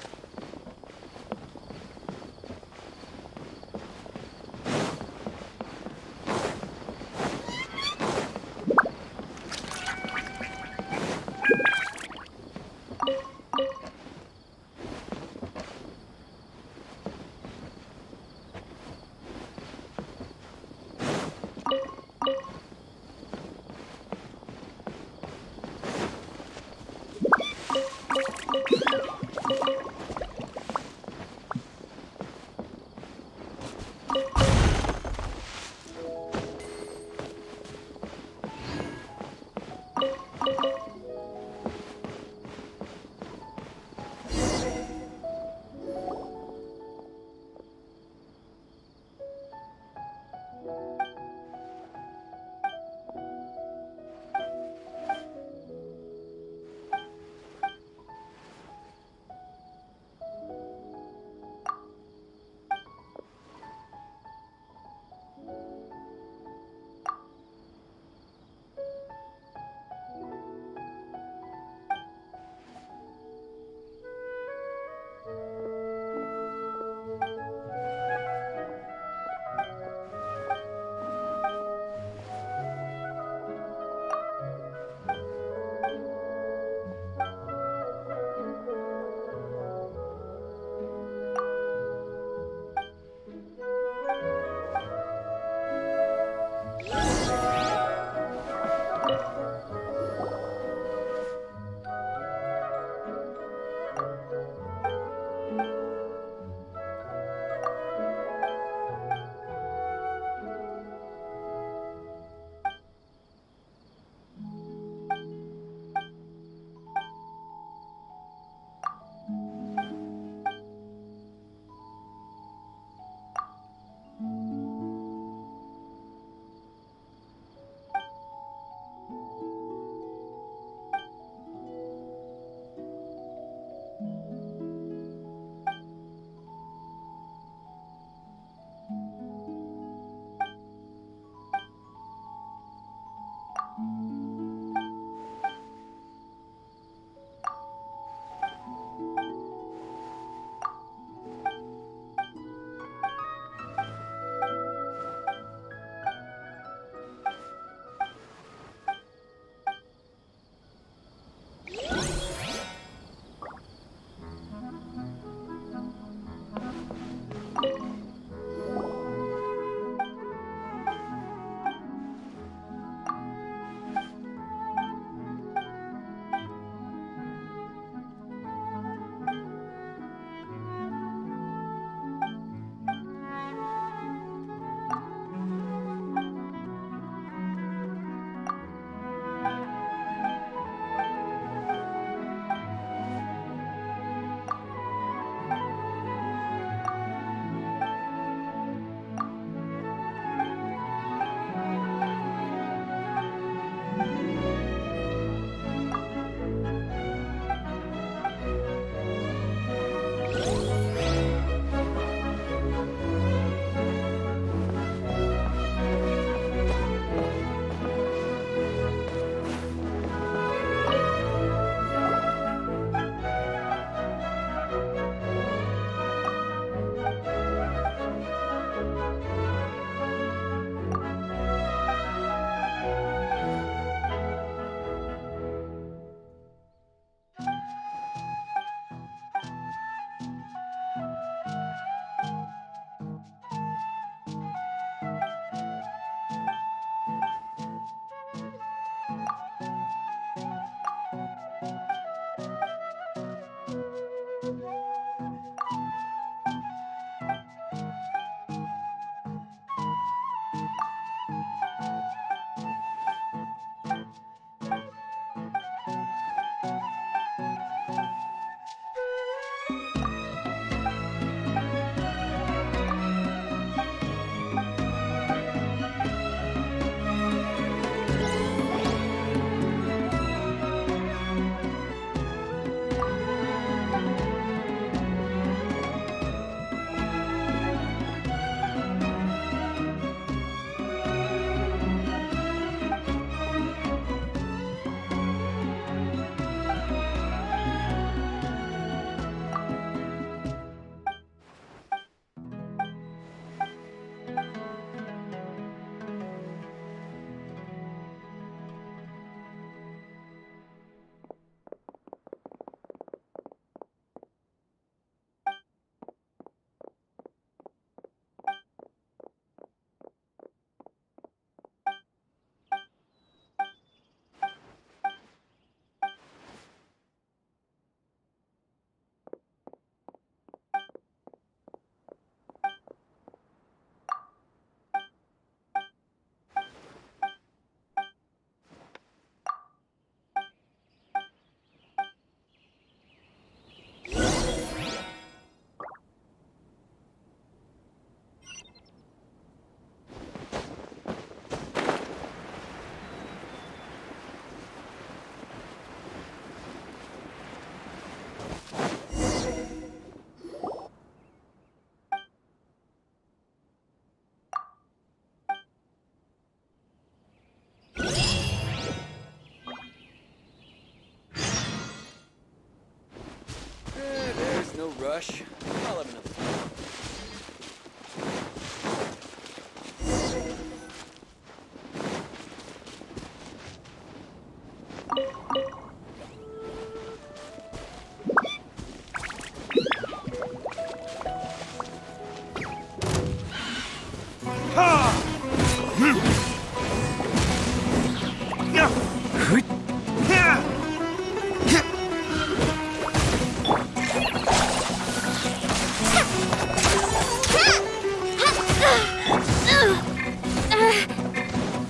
rush. I'll have another time.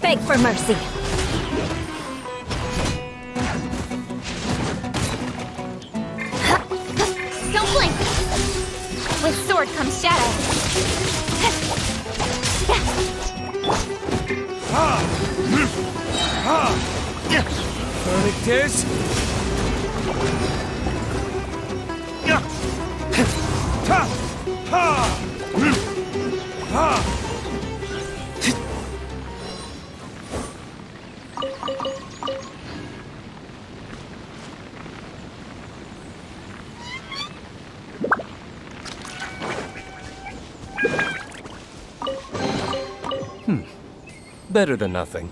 Beg for mercy. Don't blink! With sword comes shadow. Verdict is... Better than nothing.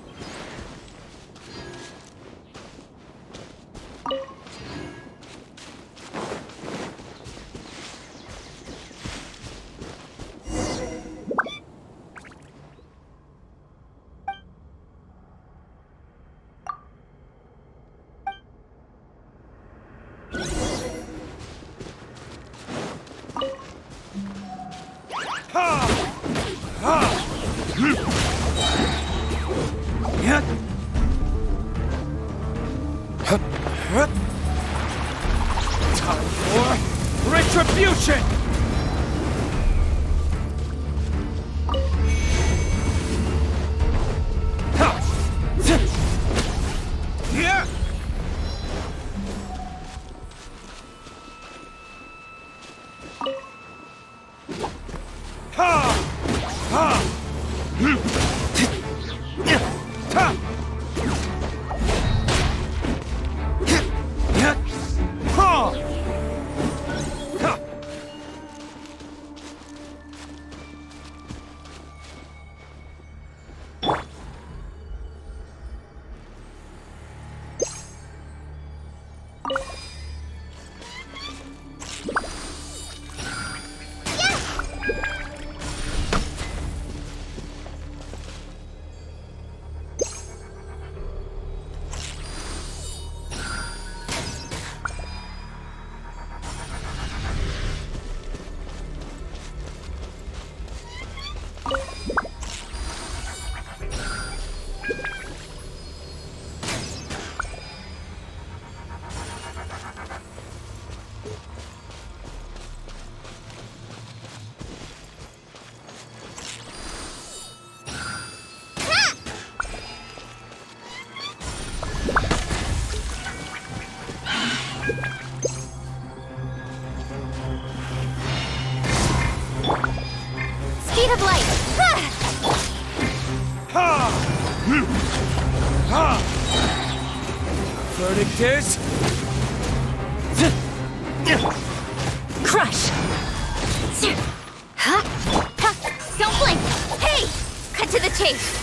Time for retribution! Speed of light! Verdict is... Crush! Don't blink! Hey! Cut to the chase!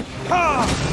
Burn!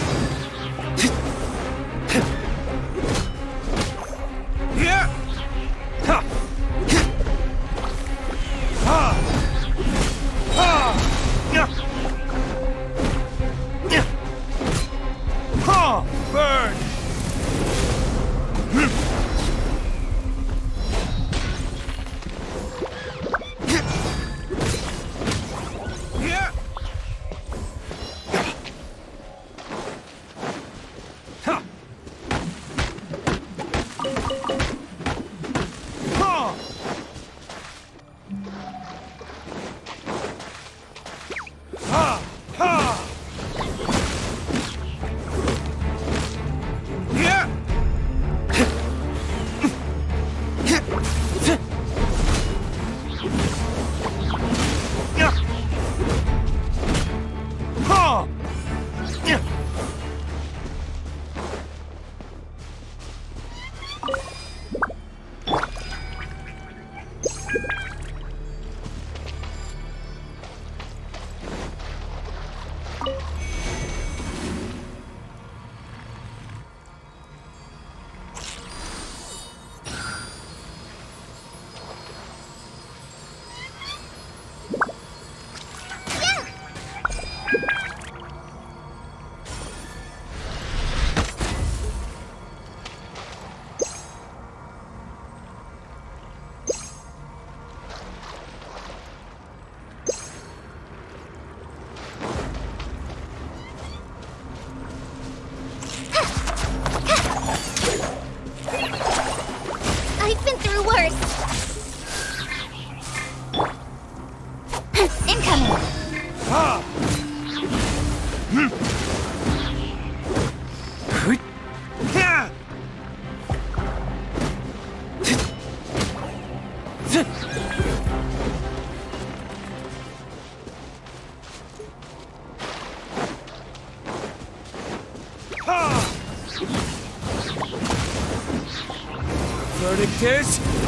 Verdict is...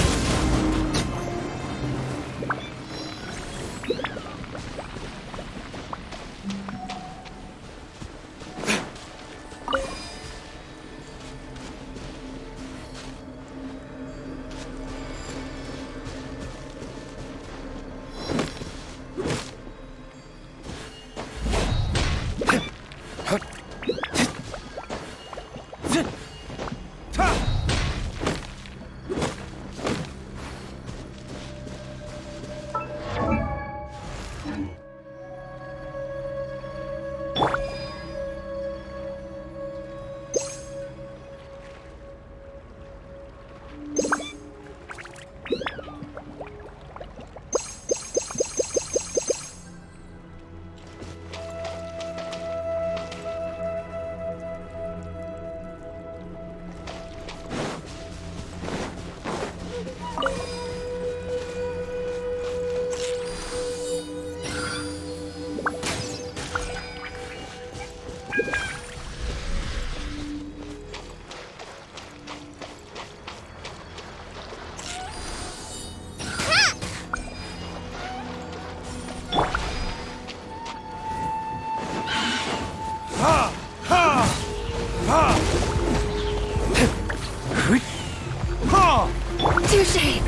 Touché!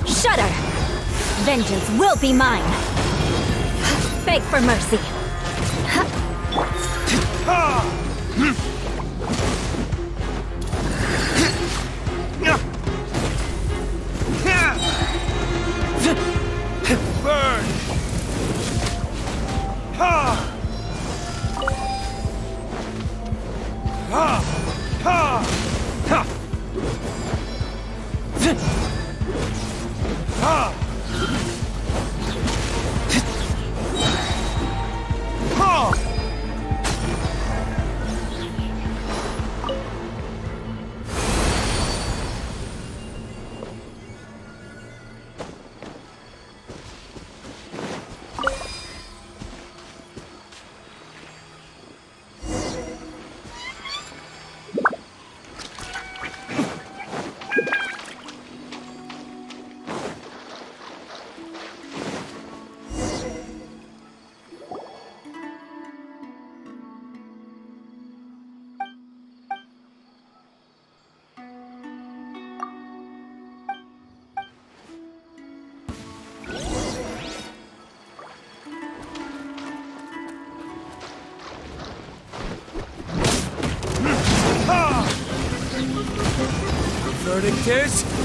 Shudder! Vengeance will be mine! Beg for mercy! Burn! verdict is...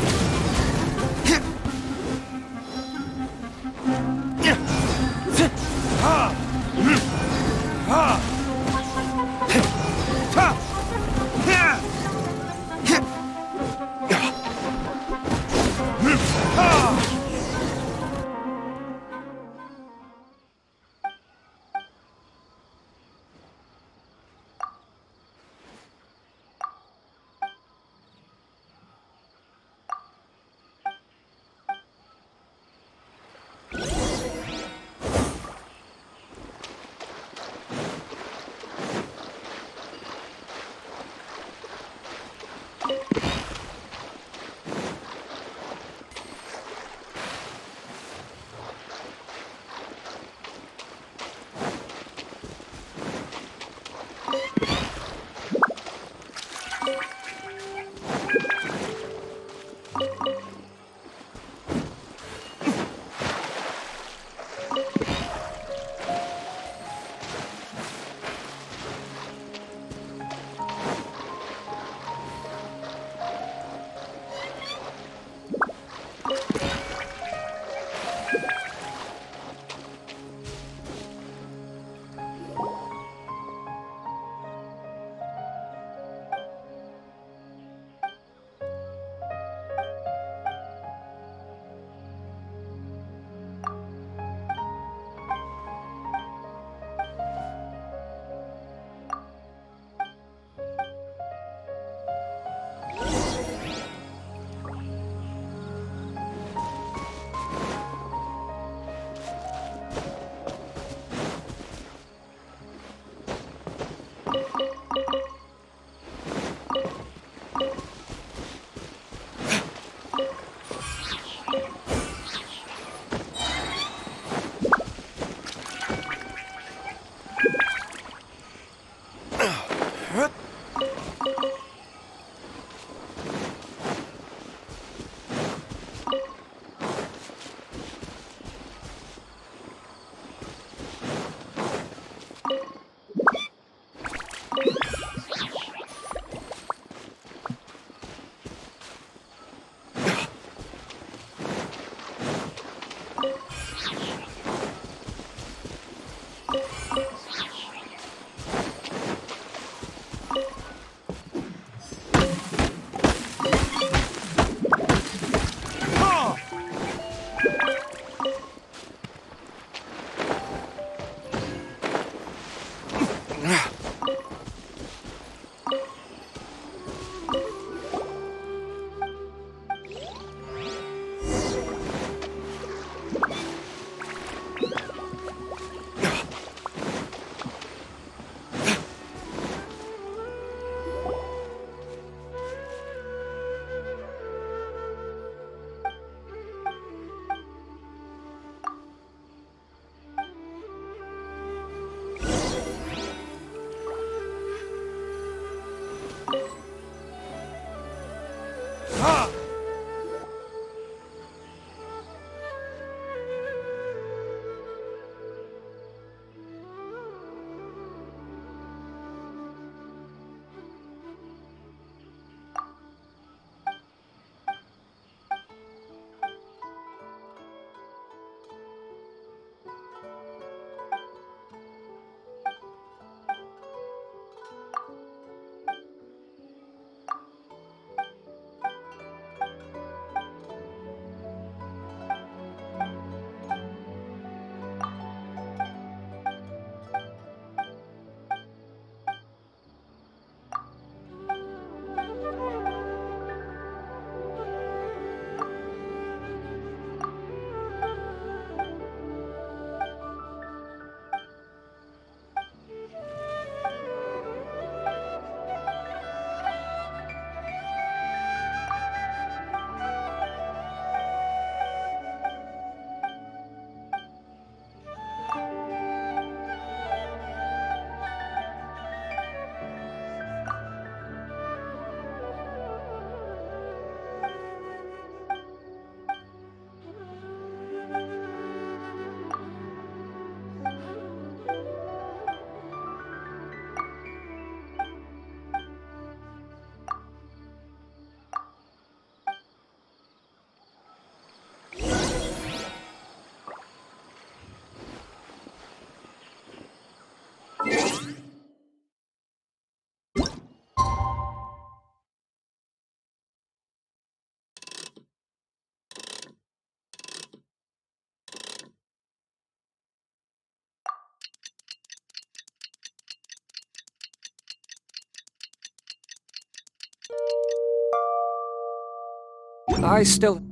I still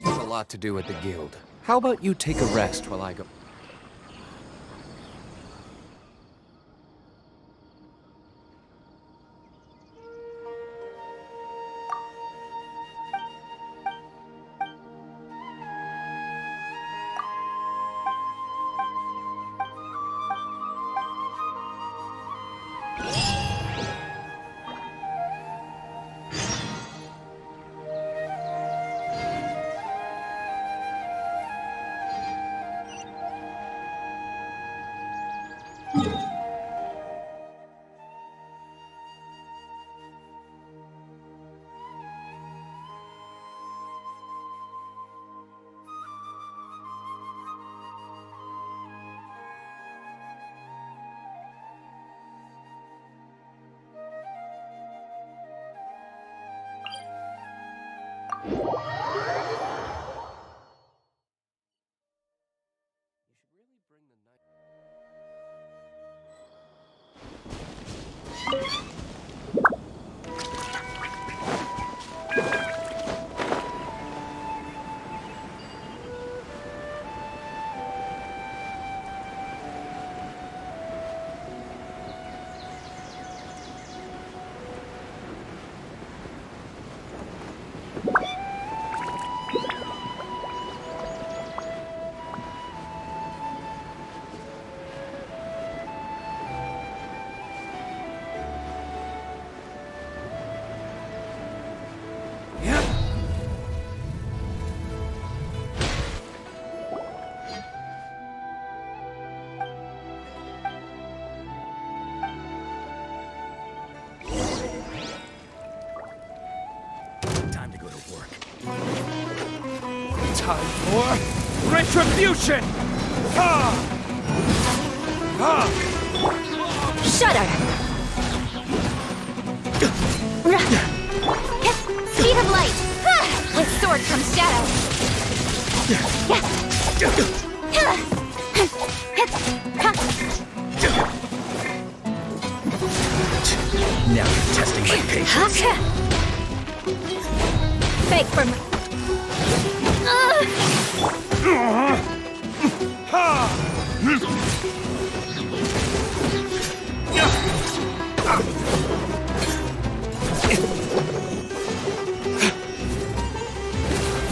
have a lot to do at the guild. How about you take a rest while I go? Time for retribution! Shudder! Speed of light! With sword comes shadow! Now you're testing my patience. Beg for me.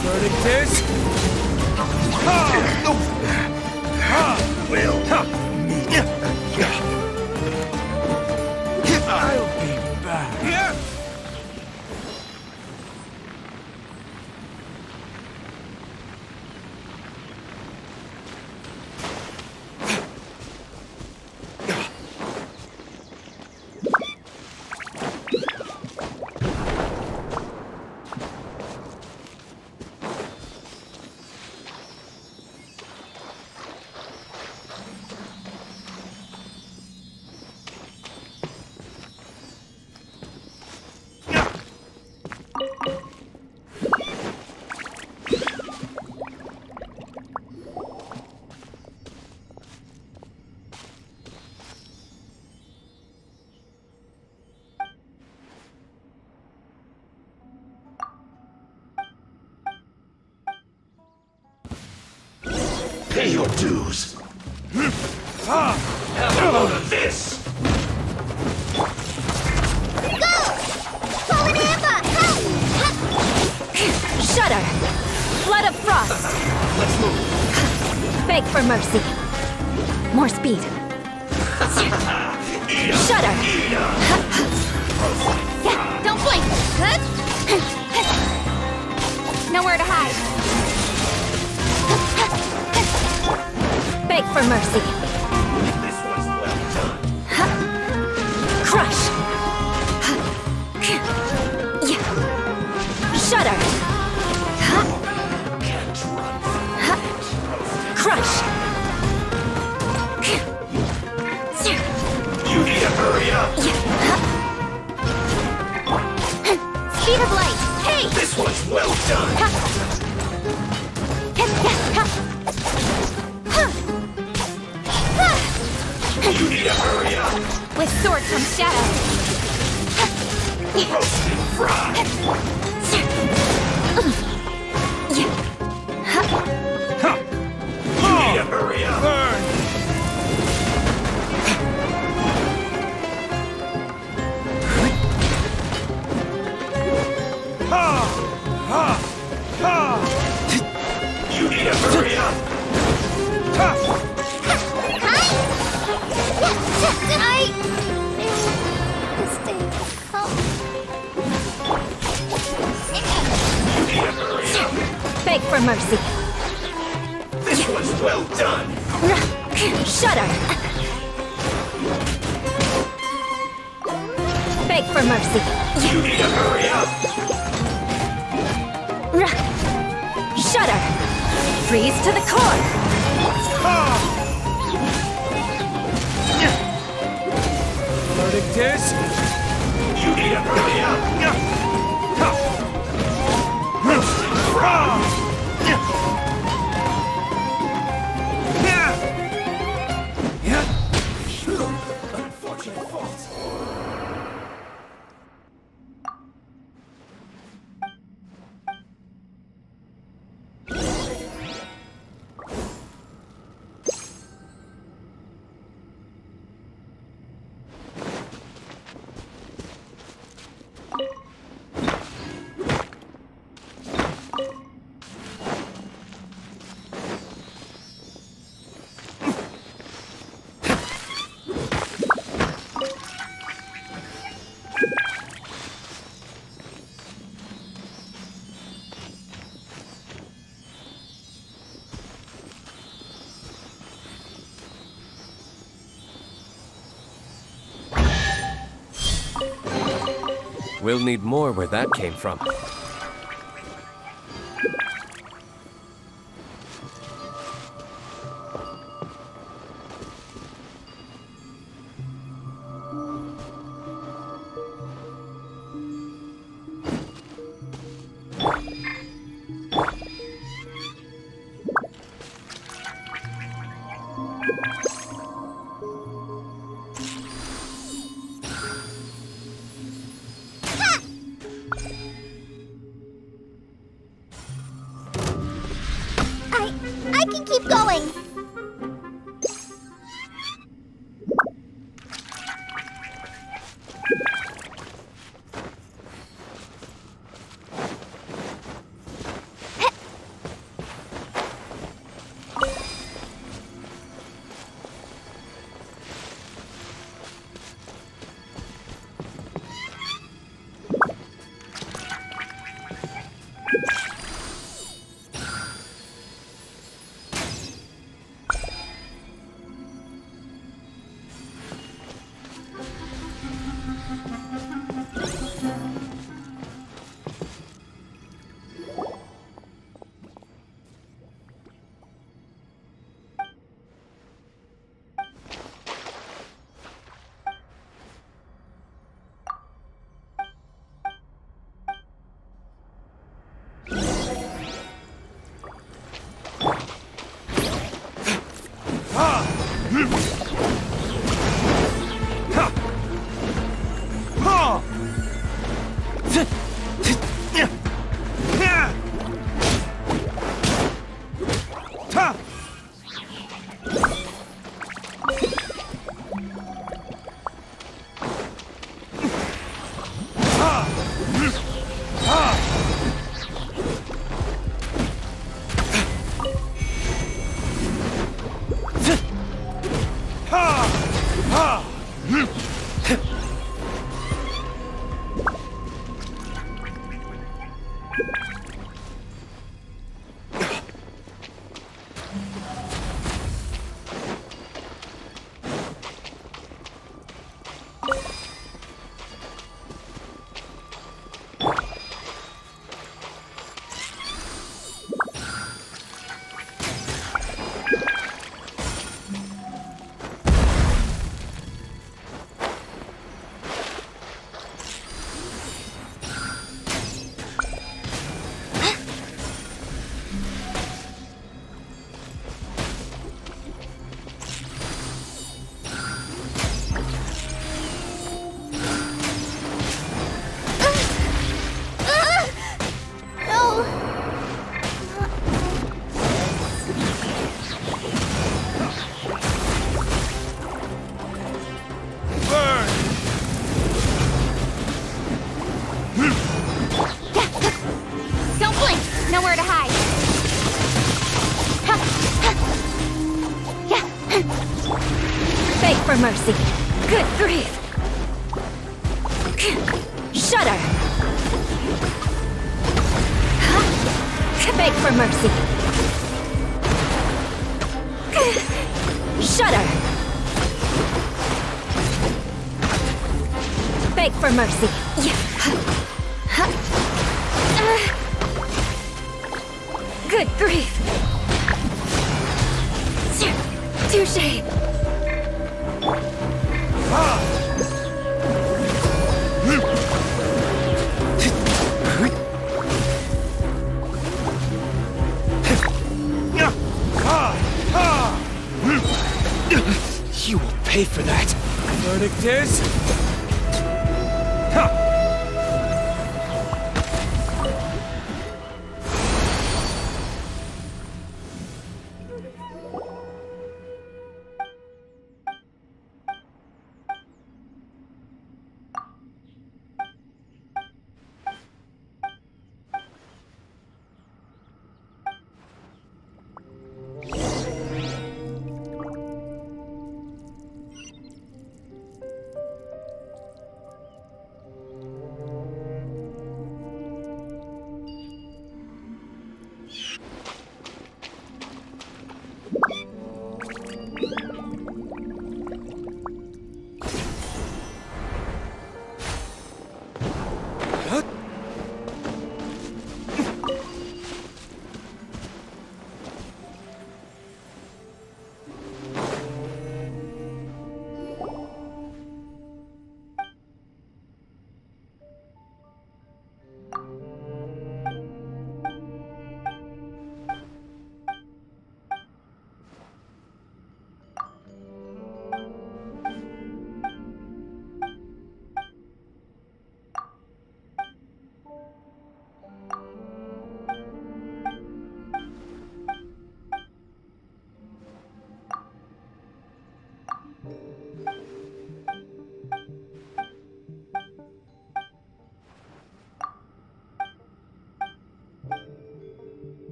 Verdict is... I'll be back. Pay your dues. Have a load of this. Go! Fallen Amber! Shudder! Flood of frost! Let's move. Beg for mercy. More speed. Shudder! Yeah, don't blink! Nowhere to hide. Beg for mercy. This one's well done. Crush! Shudder! Can't run. Crush! You need to hurry up. Speed of light! Hey! This one's well done. You need to hurry up. With sword comes shadow. Roasted fried. Hurry up! Burn! You need to hurry up! Beg for mercy. This was well done! Shudder! Beg for mercy. You need to hurry up! Shudder! Freeze to the core! Verdictus? You need to hurry up! Unfortunate fault. We'll need more where that came from. I can keep going. Ha! for mercy. Good grief. Shudder. Beg for mercy. Shudder. Beg for mercy. Good grief. Touché. You will pay for that. Verdict is...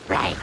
Right.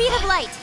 Speed of light.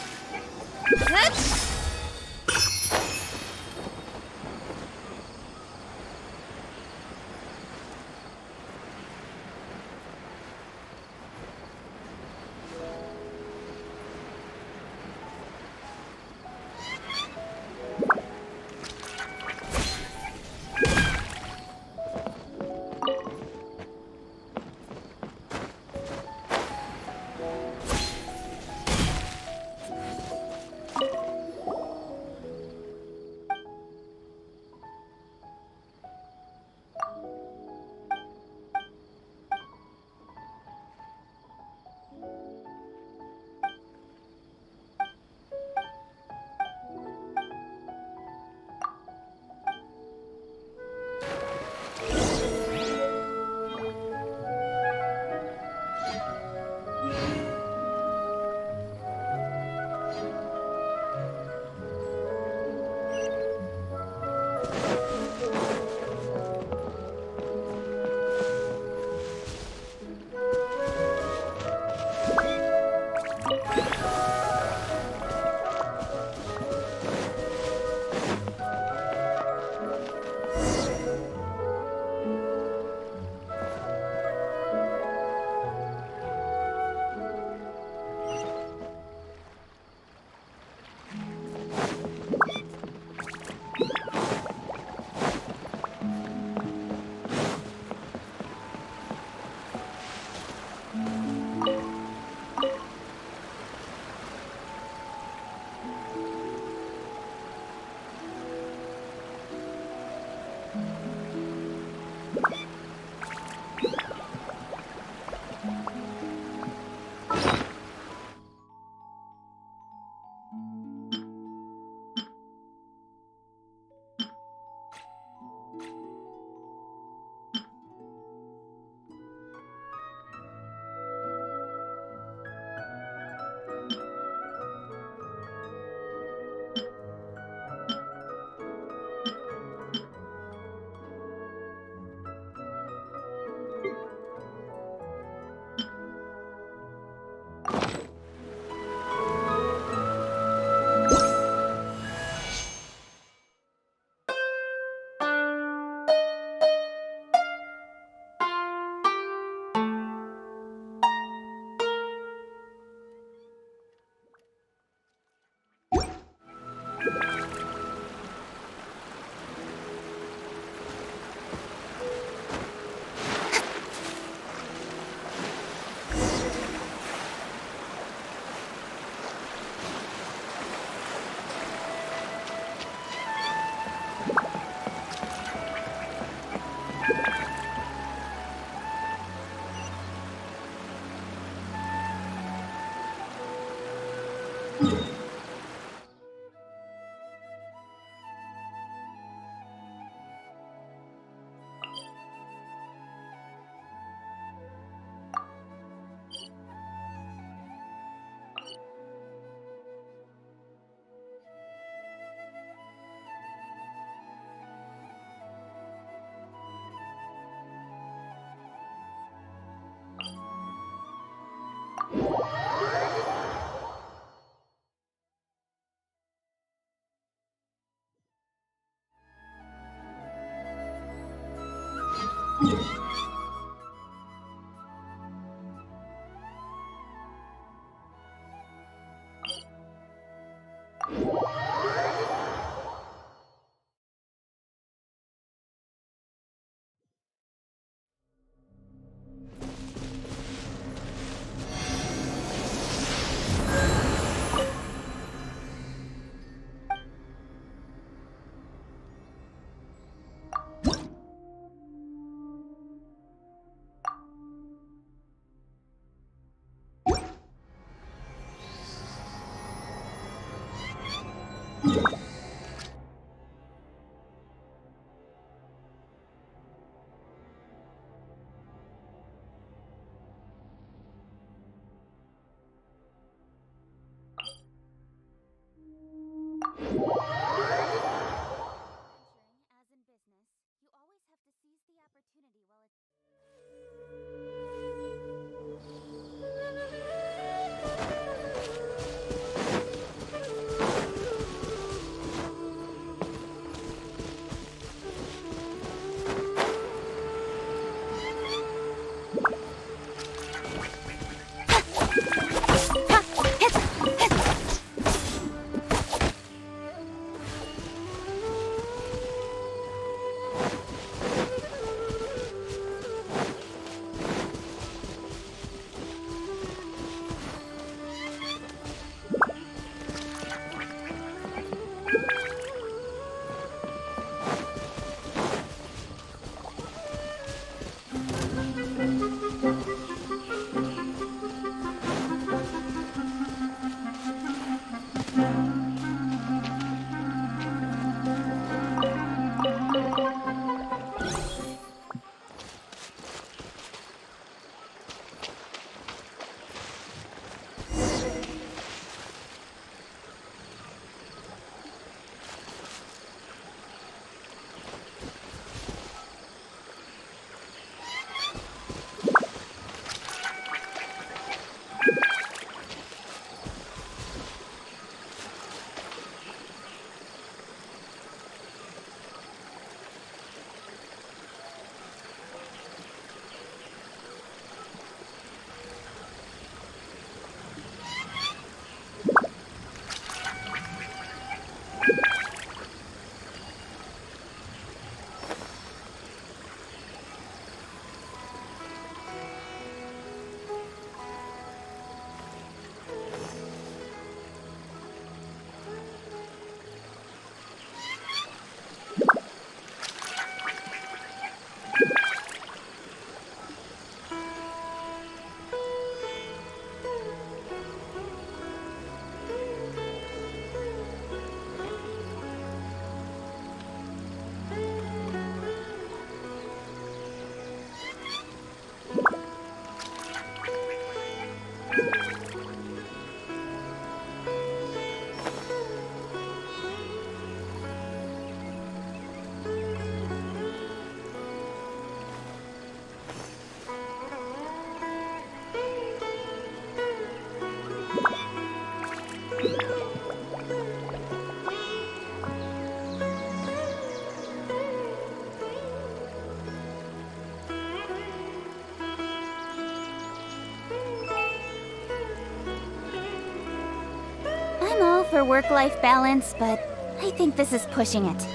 for work-life balance, but I think this is pushing it.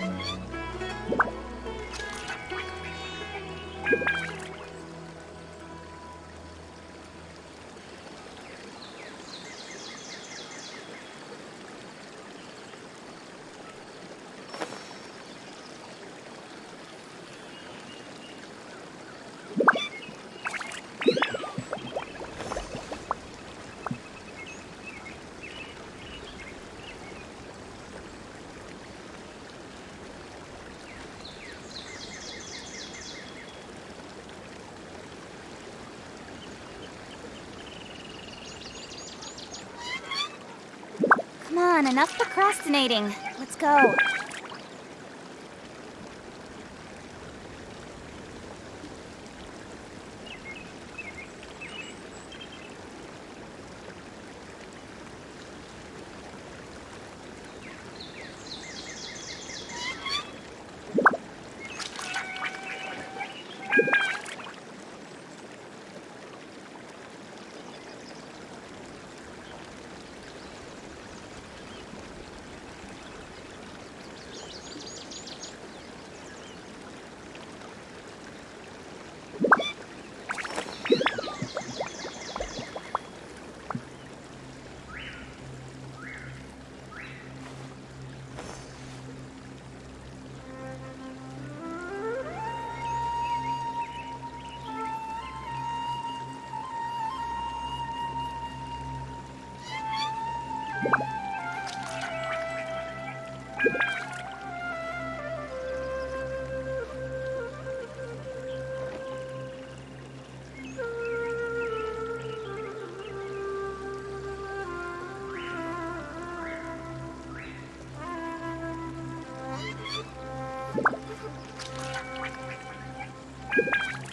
Come on, enough procrastinating. Let's go.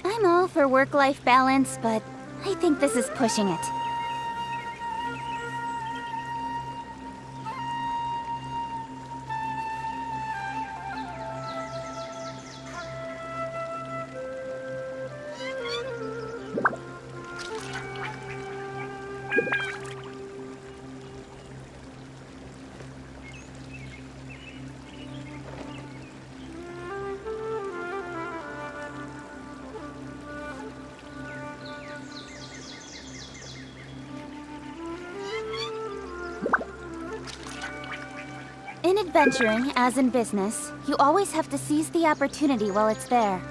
I'm all for work-life balance, but I think this is pushing it. In adventuring, as in business, you always have to seize the opportunity while it's there.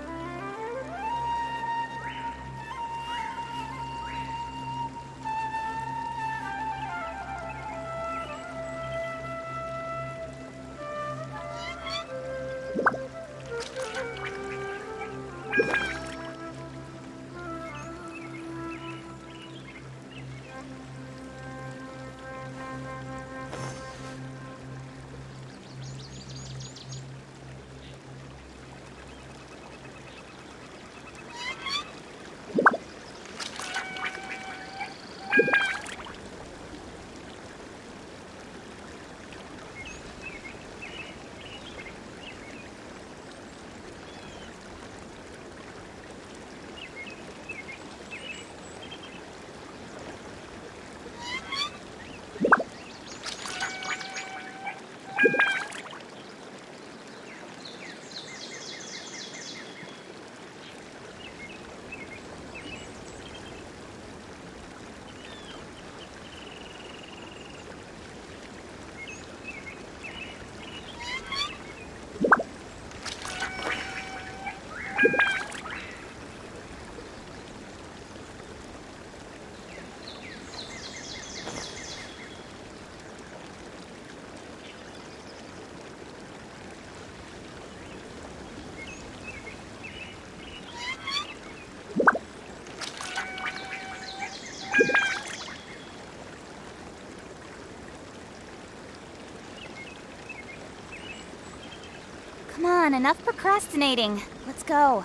Come on, enough procrastinating. Let's go.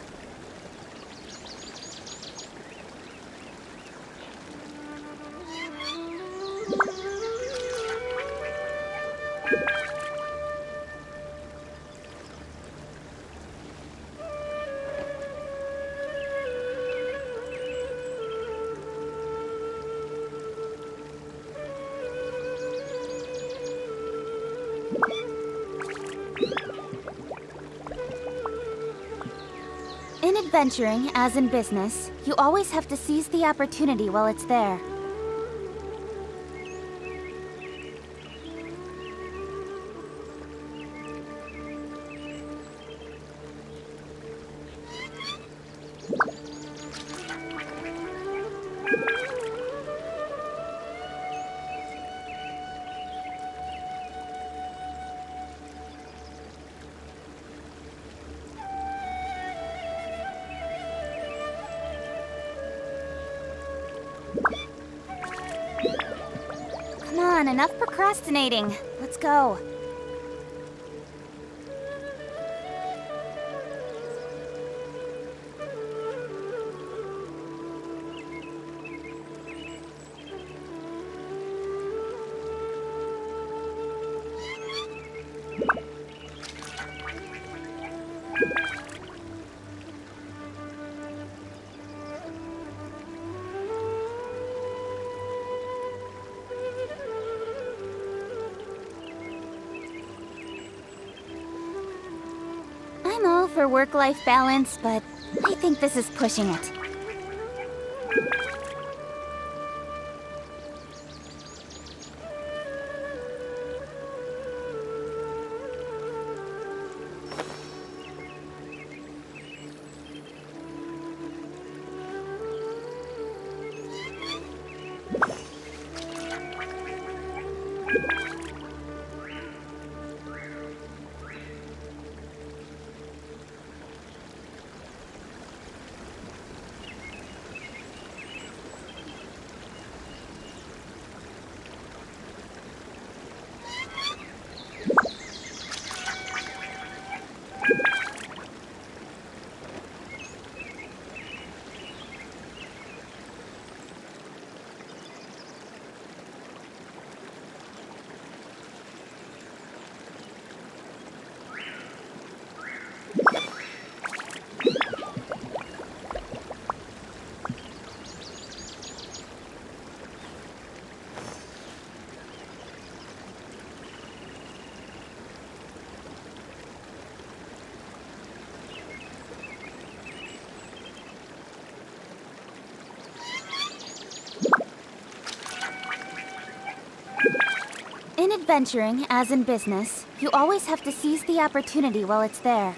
adventuring, as in business, you always have to seize the opportunity while it's there. Come on, enough procrastinating. Let's go. I'm all for work-life balance, but I think this is pushing it. In adventuring, as in business, you always have to seize the opportunity while it's there.